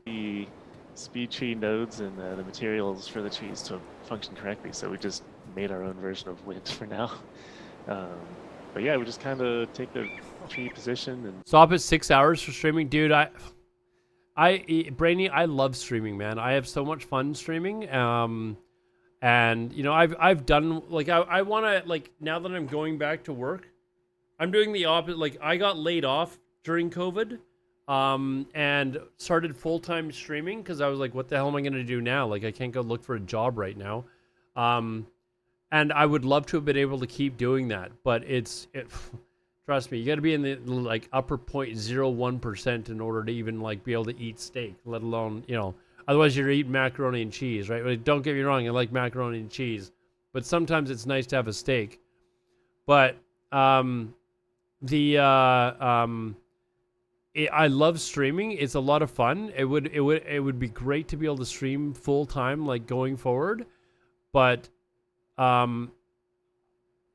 The speed tree nodes and the materials for the trees to function correctly, so we just made our own version of Wind for now. But yeah, we just kind of take the tree position and stop at 6 hours for streaming, dude. Brainy, I love streaming, man. I have so much fun streaming. And you know, I've done like I want to, like, now that I'm going back to work, I'm doing the opposite. Like, I got laid off during COVID, and started full-time streaming because I was like, what the hell am I going to do now? Like, I can't go look for a job right now. And I would love to have been able to keep doing that, but trust me, you got to be in the like upper 0.01% in order to even like be able to eat steak, let alone, you know, otherwise you're eating macaroni and cheese, right? Like, don't get me wrong, I like macaroni and cheese, but sometimes it's nice to have a steak. But I love streaming. It's a lot of fun. It would be great to be able to stream full time, like going forward. But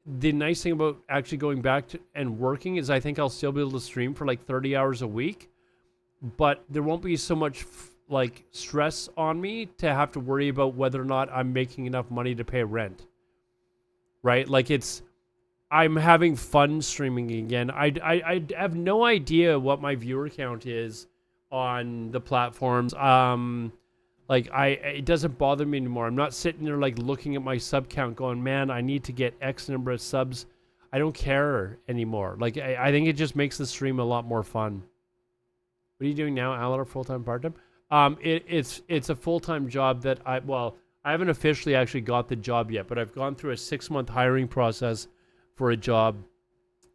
the nice thing about actually going back to and working is I think I'll still be able to stream for like 30 hours a week, but there won't be so much like stress on me to have to worry about whether or not I'm making enough money to pay rent. Right? Like I'm having fun streaming again. I have no idea what my viewer count is on the platforms. It doesn't bother me anymore. I'm not sitting there like looking at my sub count going, man, I need to get X number of subs. I don't care anymore. Like, I think it just makes the stream a lot more fun. What are you doing now, Alodar? Full-time, part-time? It's a full-time job that I haven't officially actually got the job yet, but I've gone through a 6-month hiring process for a job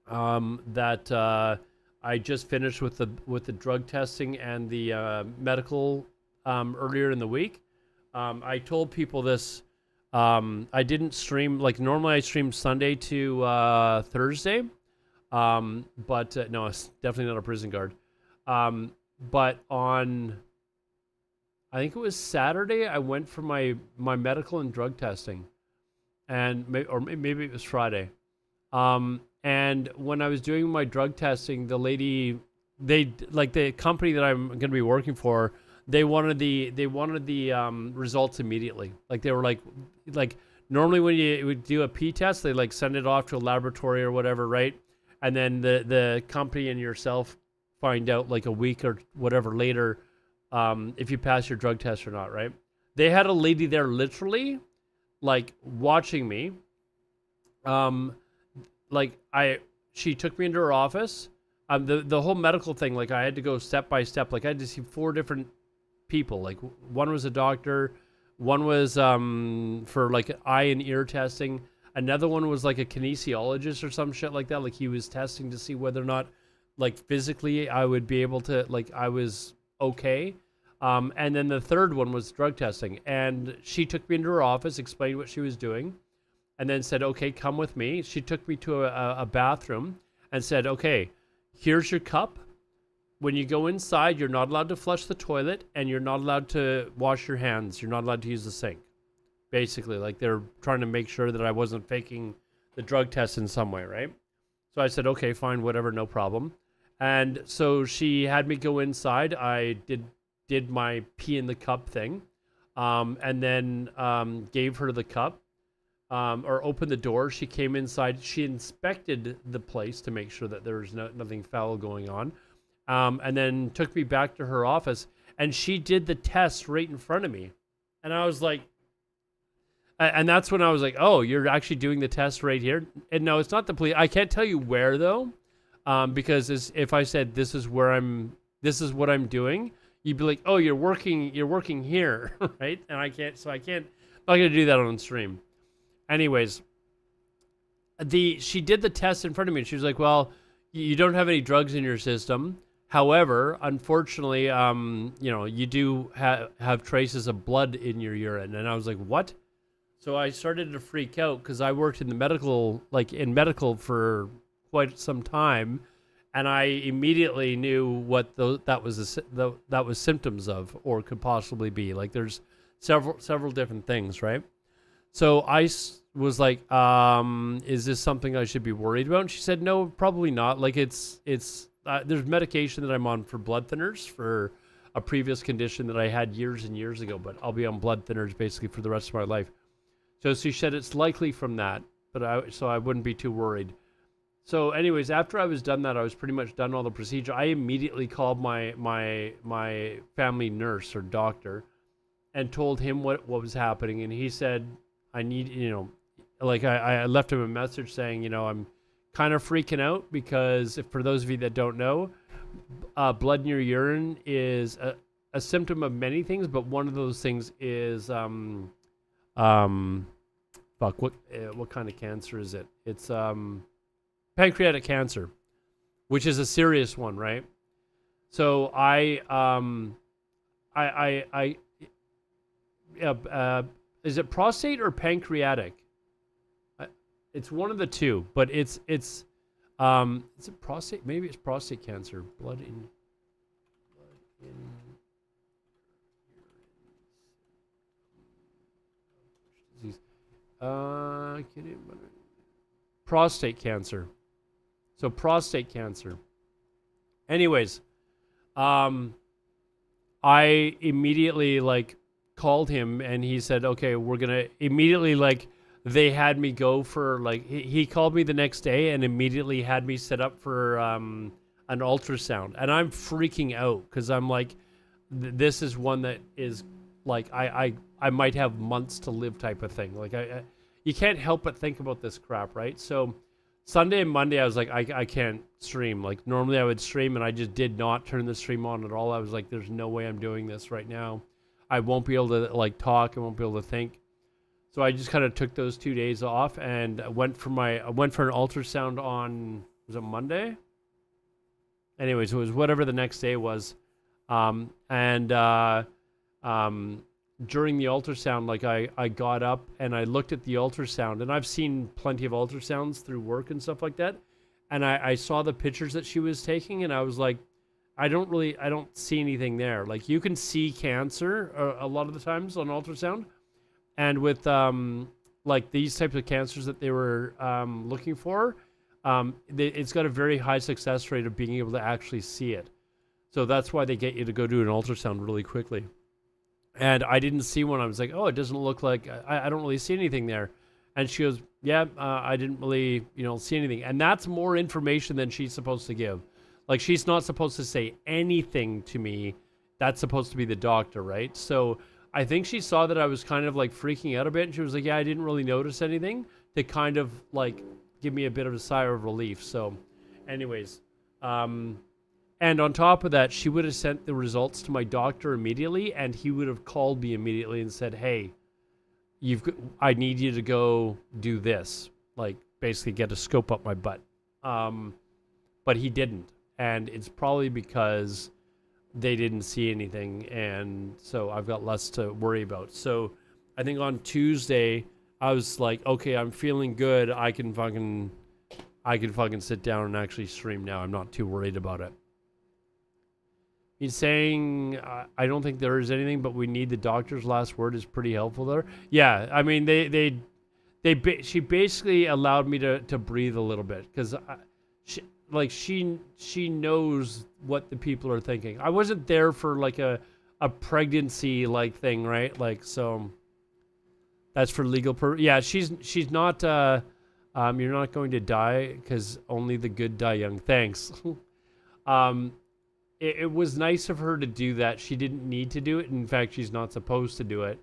that I just finished with the drug testing and the medical earlier in the week. I told people this. I didn't stream, like normally I stream Sunday to Thursday, but no, it's definitely not a prison guard. But on, I think it was Saturday, I went for my medical and drug testing, and maybe it was Friday. And when I was doing my drug testing, the lady, the company that I'm going to be working for, they wanted the results immediately. Like, they were like normally when you would do a P test, they like send it off to a laboratory or whatever, right? And then the company and yourself find out like a week or whatever later if you pass your drug test or not, right? They had a lady there literally like watching me. She took me into her office. The whole medical thing, like I had to go step by step. Like I had to see 4 different people. Like one was a doctor, one was for like eye and ear testing, another one was like a kinesiologist or some shit like that. Like he was testing to see whether or not like physically I would be able to, like I was okay. And then the third one was drug testing. And she took me into her office, explained what she was doing, and then said, okay, come with me. She took me to a bathroom and said, okay, here's your cup. when you go inside, you're not allowed to flush the toilet, and you're not allowed to wash your hands. You're not allowed to use the sink. Basically, like they're trying to make sure that I wasn't faking the drug test in some way, right? So I said, okay, fine, whatever, no problem. And so she had me go inside. I did my pee in the cup thing, and then gave her the cup, or opened the door. She came inside. She inspected the place to make sure that there was nothing foul going on, and then took me back to her office. And she did the test right in front of me. And I was like, and that's when I was like, oh, you're actually doing the test right here? And no, it's not the police. I can't tell you where, though, because if I said this is what I'm doing, you'd be like, oh, you're working here, right? And I'm not gonna do that on stream. Anyways, she did the test in front of me, and she was like, well, you don't have any drugs in your system. However, unfortunately, you do have traces of blood in your urine. And I was like, what? So I started to freak out because I worked in the medical for quite some time, and I immediately knew what that was symptoms of, or could possibly be. Like, there's several different things, right? So I was like, is this something I should be worried about? And she said, no, probably not. Like, it's there's medication that I'm on for blood thinners for a previous condition that I had years and years ago, but I'll be on blood thinners basically for the rest of my life. So she said it's likely from that, so I wouldn't be too worried. So anyways, after I was done that, I was pretty much done all the procedure. I immediately called my family nurse or doctor and told him what was happening. And he said, I need, I left him a message saying, I'm kind of freaking out because for those of you that don't know, blood in your urine is a symptom of many things, but one of those things is, what kind of cancer is it? It's pancreatic cancer, which is a serious one, right? So is it prostate or pancreatic? It's one of the two, but is it prostate? Maybe it's prostate cancer. Blood in disease. Prostate cancer. So prostate cancer. Anyways, I immediately called him, and he said, okay, we're gonna immediately they had me go for he called me the next day and immediately had me set up for an ultrasound. And I'm freaking out because I'm like, this is one that is I might have months to live type of thing. You can't help but think about this crap, right? So Sunday and Monday I was like, I can't stream. Normally I would stream, and I just did not turn the stream on at all. I was like, there's no way I'm doing this right now. I won't be able to talk. I won't be able to think. So I just kind of took those 2 days off and went for an ultrasound on, was it Monday? Anyways, it was whatever the next day was. During the ultrasound, I got up and I looked at the ultrasound, and I've seen plenty of ultrasounds through work and stuff like that. And I saw the pictures that she was taking, and I was like, I don't see anything there. You can see cancer a lot of the times on ultrasound. And with these types of cancers that they were looking for, it's got a very high success rate of being able to actually see it. So that's why they get you to go do an ultrasound really quickly. And I didn't see one. I was like, oh, it doesn't look like, I don't really see anything there. And she goes, yeah, I didn't really, see anything. And that's more information than she's supposed to give. She's not supposed to say anything to me. That's supposed to be the doctor, right? So I think she saw that I was kind of freaking out a bit, and she was like, yeah, I didn't really notice anything, to kind of give me a bit of a sigh of relief. So anyways, and on top of that, she would have sent the results to my doctor immediately, and he would have called me immediately and said, hey, I need you to go do this, basically get a scope up my butt. But he didn't, and it's probably because they didn't see anything, and so I've got less to worry about. So I think on Tuesday I was like, okay, I'm feeling good. I can fucking sit down and actually stream now. I'm not too worried about it. He's saying, I don't think there is anything, but we need the doctor's last word is pretty helpful there. Yeah, I mean, she basically allowed me to breathe a little bit because she knows what the people are thinking. I wasn't there for like a pregnancy like thing, right? Like, so that's for legal yeah, she's not you're not going to die because only the good die young. Thanks. It was nice of her to do that. She didn't need to do it. In fact, she's not supposed to do it.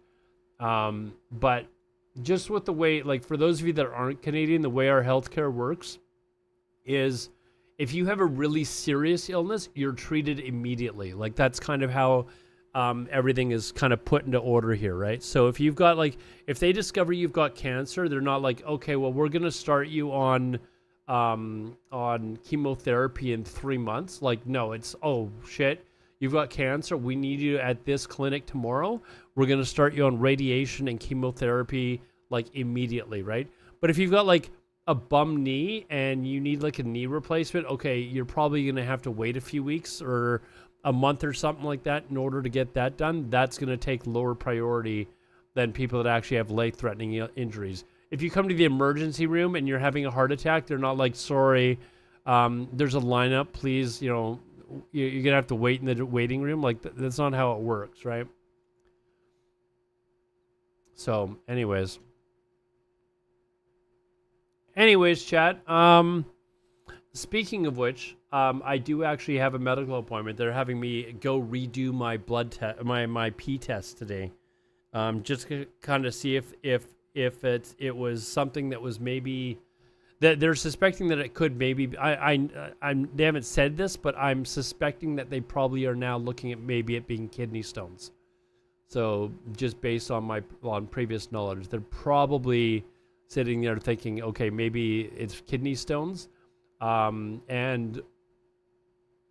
But just with the way, like for those of you that aren't Canadian, the way our healthcare works is if you have a really serious illness, you're treated immediately. Like that's kind of how everything is kind of put into order here, right? So if you've got like, if they discover you've got cancer, they're not like, okay, well, we're going to start you on chemotherapy in 3 months. Like, no, it's, oh shit, you've got cancer. We need you at this clinic tomorrow. We're going to start you on radiation and chemotherapy like immediately, right? But if you've got like a bum knee and you need like a knee replacement, okay, you're probably going to have to wait a few weeks or a month or something like that in order to get that done. That's going to take lower priority than people that actually have life-threatening injuries. If you come to the emergency room and you're having a heart attack, they're not like, sorry, there's a lineup, please, you know, you're going to have to wait in the waiting room. Like, that's not how it works, right? So, anyways, chat, speaking of which, I do actually have a medical appointment. They're having me go redo my blood test, my P test today, just to kind of see if it was something that was maybe that they're suspecting that it could maybe. They haven't said this, but I'm suspecting that they probably are now looking at maybe it being kidney stones. So just based on previous knowledge, they're probably sitting there thinking, okay, maybe it's kidney stones, and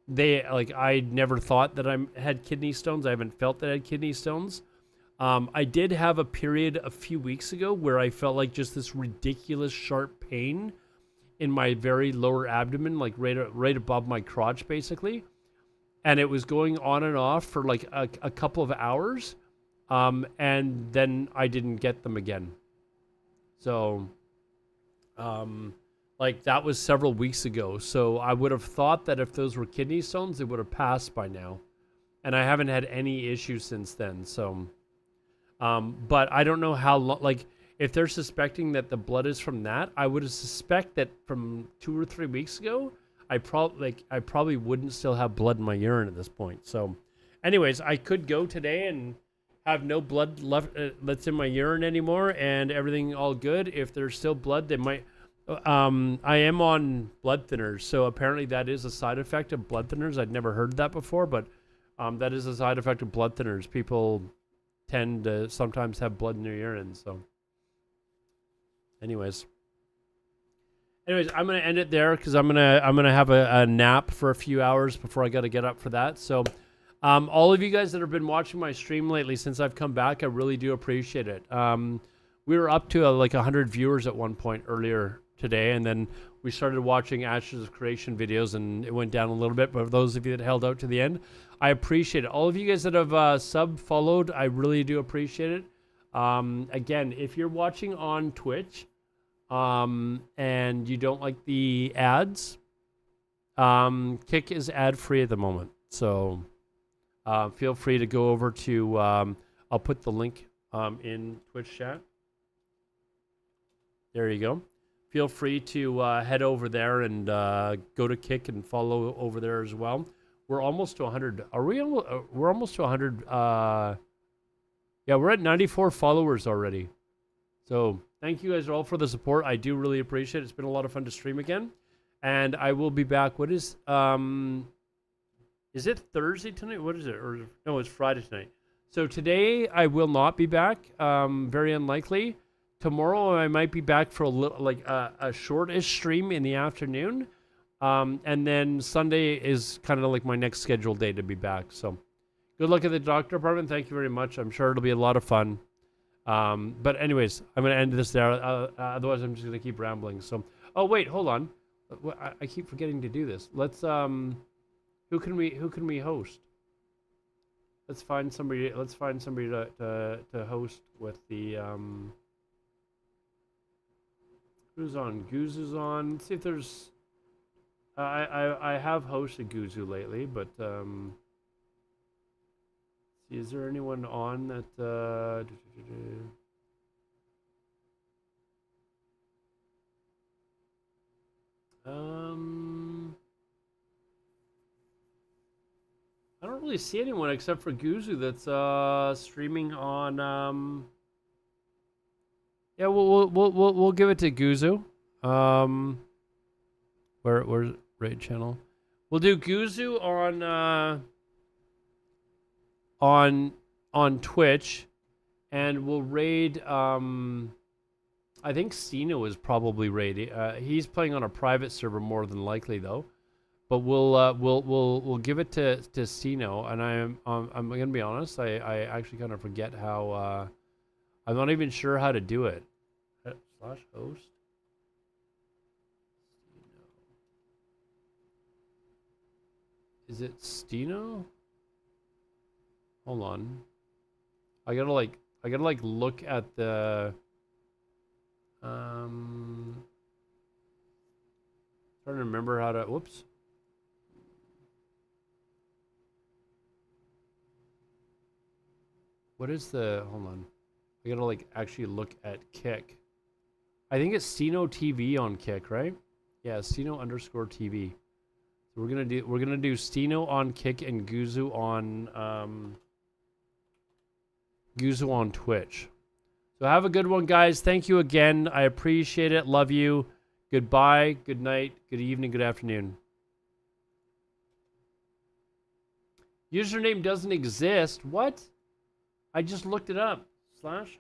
they like I never thought that I had kidney stones. I haven't felt that I had kidney stones. I did have a period a few weeks ago where I felt like just this ridiculous sharp pain in my very lower abdomen, like right above my crotch, basically. And it was going on and off for like a couple of hours. And then I didn't get them again. So, like that was several weeks ago. So I would have thought that if those were kidney stones, they would have passed by now. And I haven't had any issues since then. So, but I don't know how long, like if they're suspecting that the blood is from that, I would suspect that from 2 or 3 weeks ago, I probably wouldn't still have blood in my urine at this point. So anyways, I could go today and have no blood left that's in my urine anymore and everything all good. If there's still blood, they might, I am on blood thinners. So apparently that is a side effect of blood thinners. I'd never heard that before, but that is a side effect of blood thinners. People tend to sometimes have blood in their urine. So anyways, I'm gonna end it there because I'm gonna have a nap for a few hours before I gotta get up for that. So all of you guys that have been watching my stream lately since I've come back, I really do appreciate it. We were up to like 100 viewers at one point earlier today, and then we started watching Ashes of Creation videos and it went down a little bit, but for those of you that held out to the end, I appreciate it. All of you guys that have followed, I really do appreciate it. Again, if you're watching on Twitch and you don't like the ads, Kick is ad-free at the moment. So feel free to go over to, I'll put the link in Twitch chat. There you go. Feel free to head over there and go to Kick and follow over there as well. We're almost to 100. Are we? We're almost to 100. Yeah, we're at 94 followers already. So thank you guys all for the support. I do really appreciate it. It's been a lot of fun to stream again, and I will be back. What is it Thursday tonight? What is it? Or no, it's Friday tonight. So today I will not be back. Very unlikely. Tomorrow I might be back for a little, like a shortish stream in the afternoon. And then Sunday is kind of like my next scheduled day to be back. So good luck at the doctor appointment. Thank you very much. I'm sure it'll be a lot of fun. But anyways, I'm going to end this there. Otherwise I'm just going to keep rambling. So, oh wait, hold on. I keep forgetting to do this. Let's, who can we host? Let's find somebody. Let's find somebody to host with the Who's on? Guzu's on. Let's see if there's. I have hosted Guzu lately, but see, is there anyone on that? I don't really see anyone except for Guzu that's streaming on. Yeah, we'll give it to Guzu. Where's raid channel? We'll do Guzu on Twitch, and we'll raid. I think Stino is probably raiding. He's playing on a private server more than likely though. But we'll give it to Stino, and I'm gonna be honest. I actually kind of forget how. I'm not even sure how to do it. /host. Is it Stino? Hold on. I gotta look at the. Trying to remember how to. Whoops. What is the? Hold on. I gotta actually look at Kick. I think it's Stino TV on Kick, right? Yeah, Stino_TV. So we're gonna do Stino on Kick and Guzu on Twitch. So have a good one, guys. Thank you again. I appreciate it. Love you. Goodbye. Good night. Good evening. Good afternoon. Username doesn't exist. What? I just looked it up. /host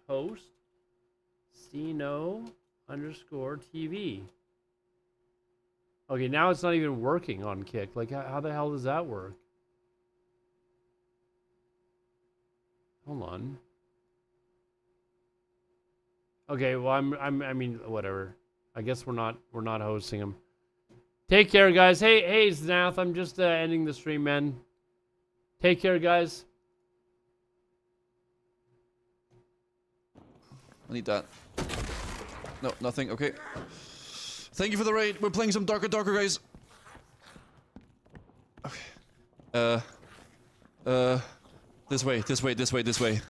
Stino_TV. Okay, now it's not even working on Kick. Like, how the hell does that work? Hold on. Okay, well, I mean, whatever. I guess we're not hosting him. Take care, guys. Hey, Znath. I'm just ending the stream, man. Take care, guys. I need that. No, nothing. Okay. Thank you for the raid. We're playing some Darker, guys. Okay. This way.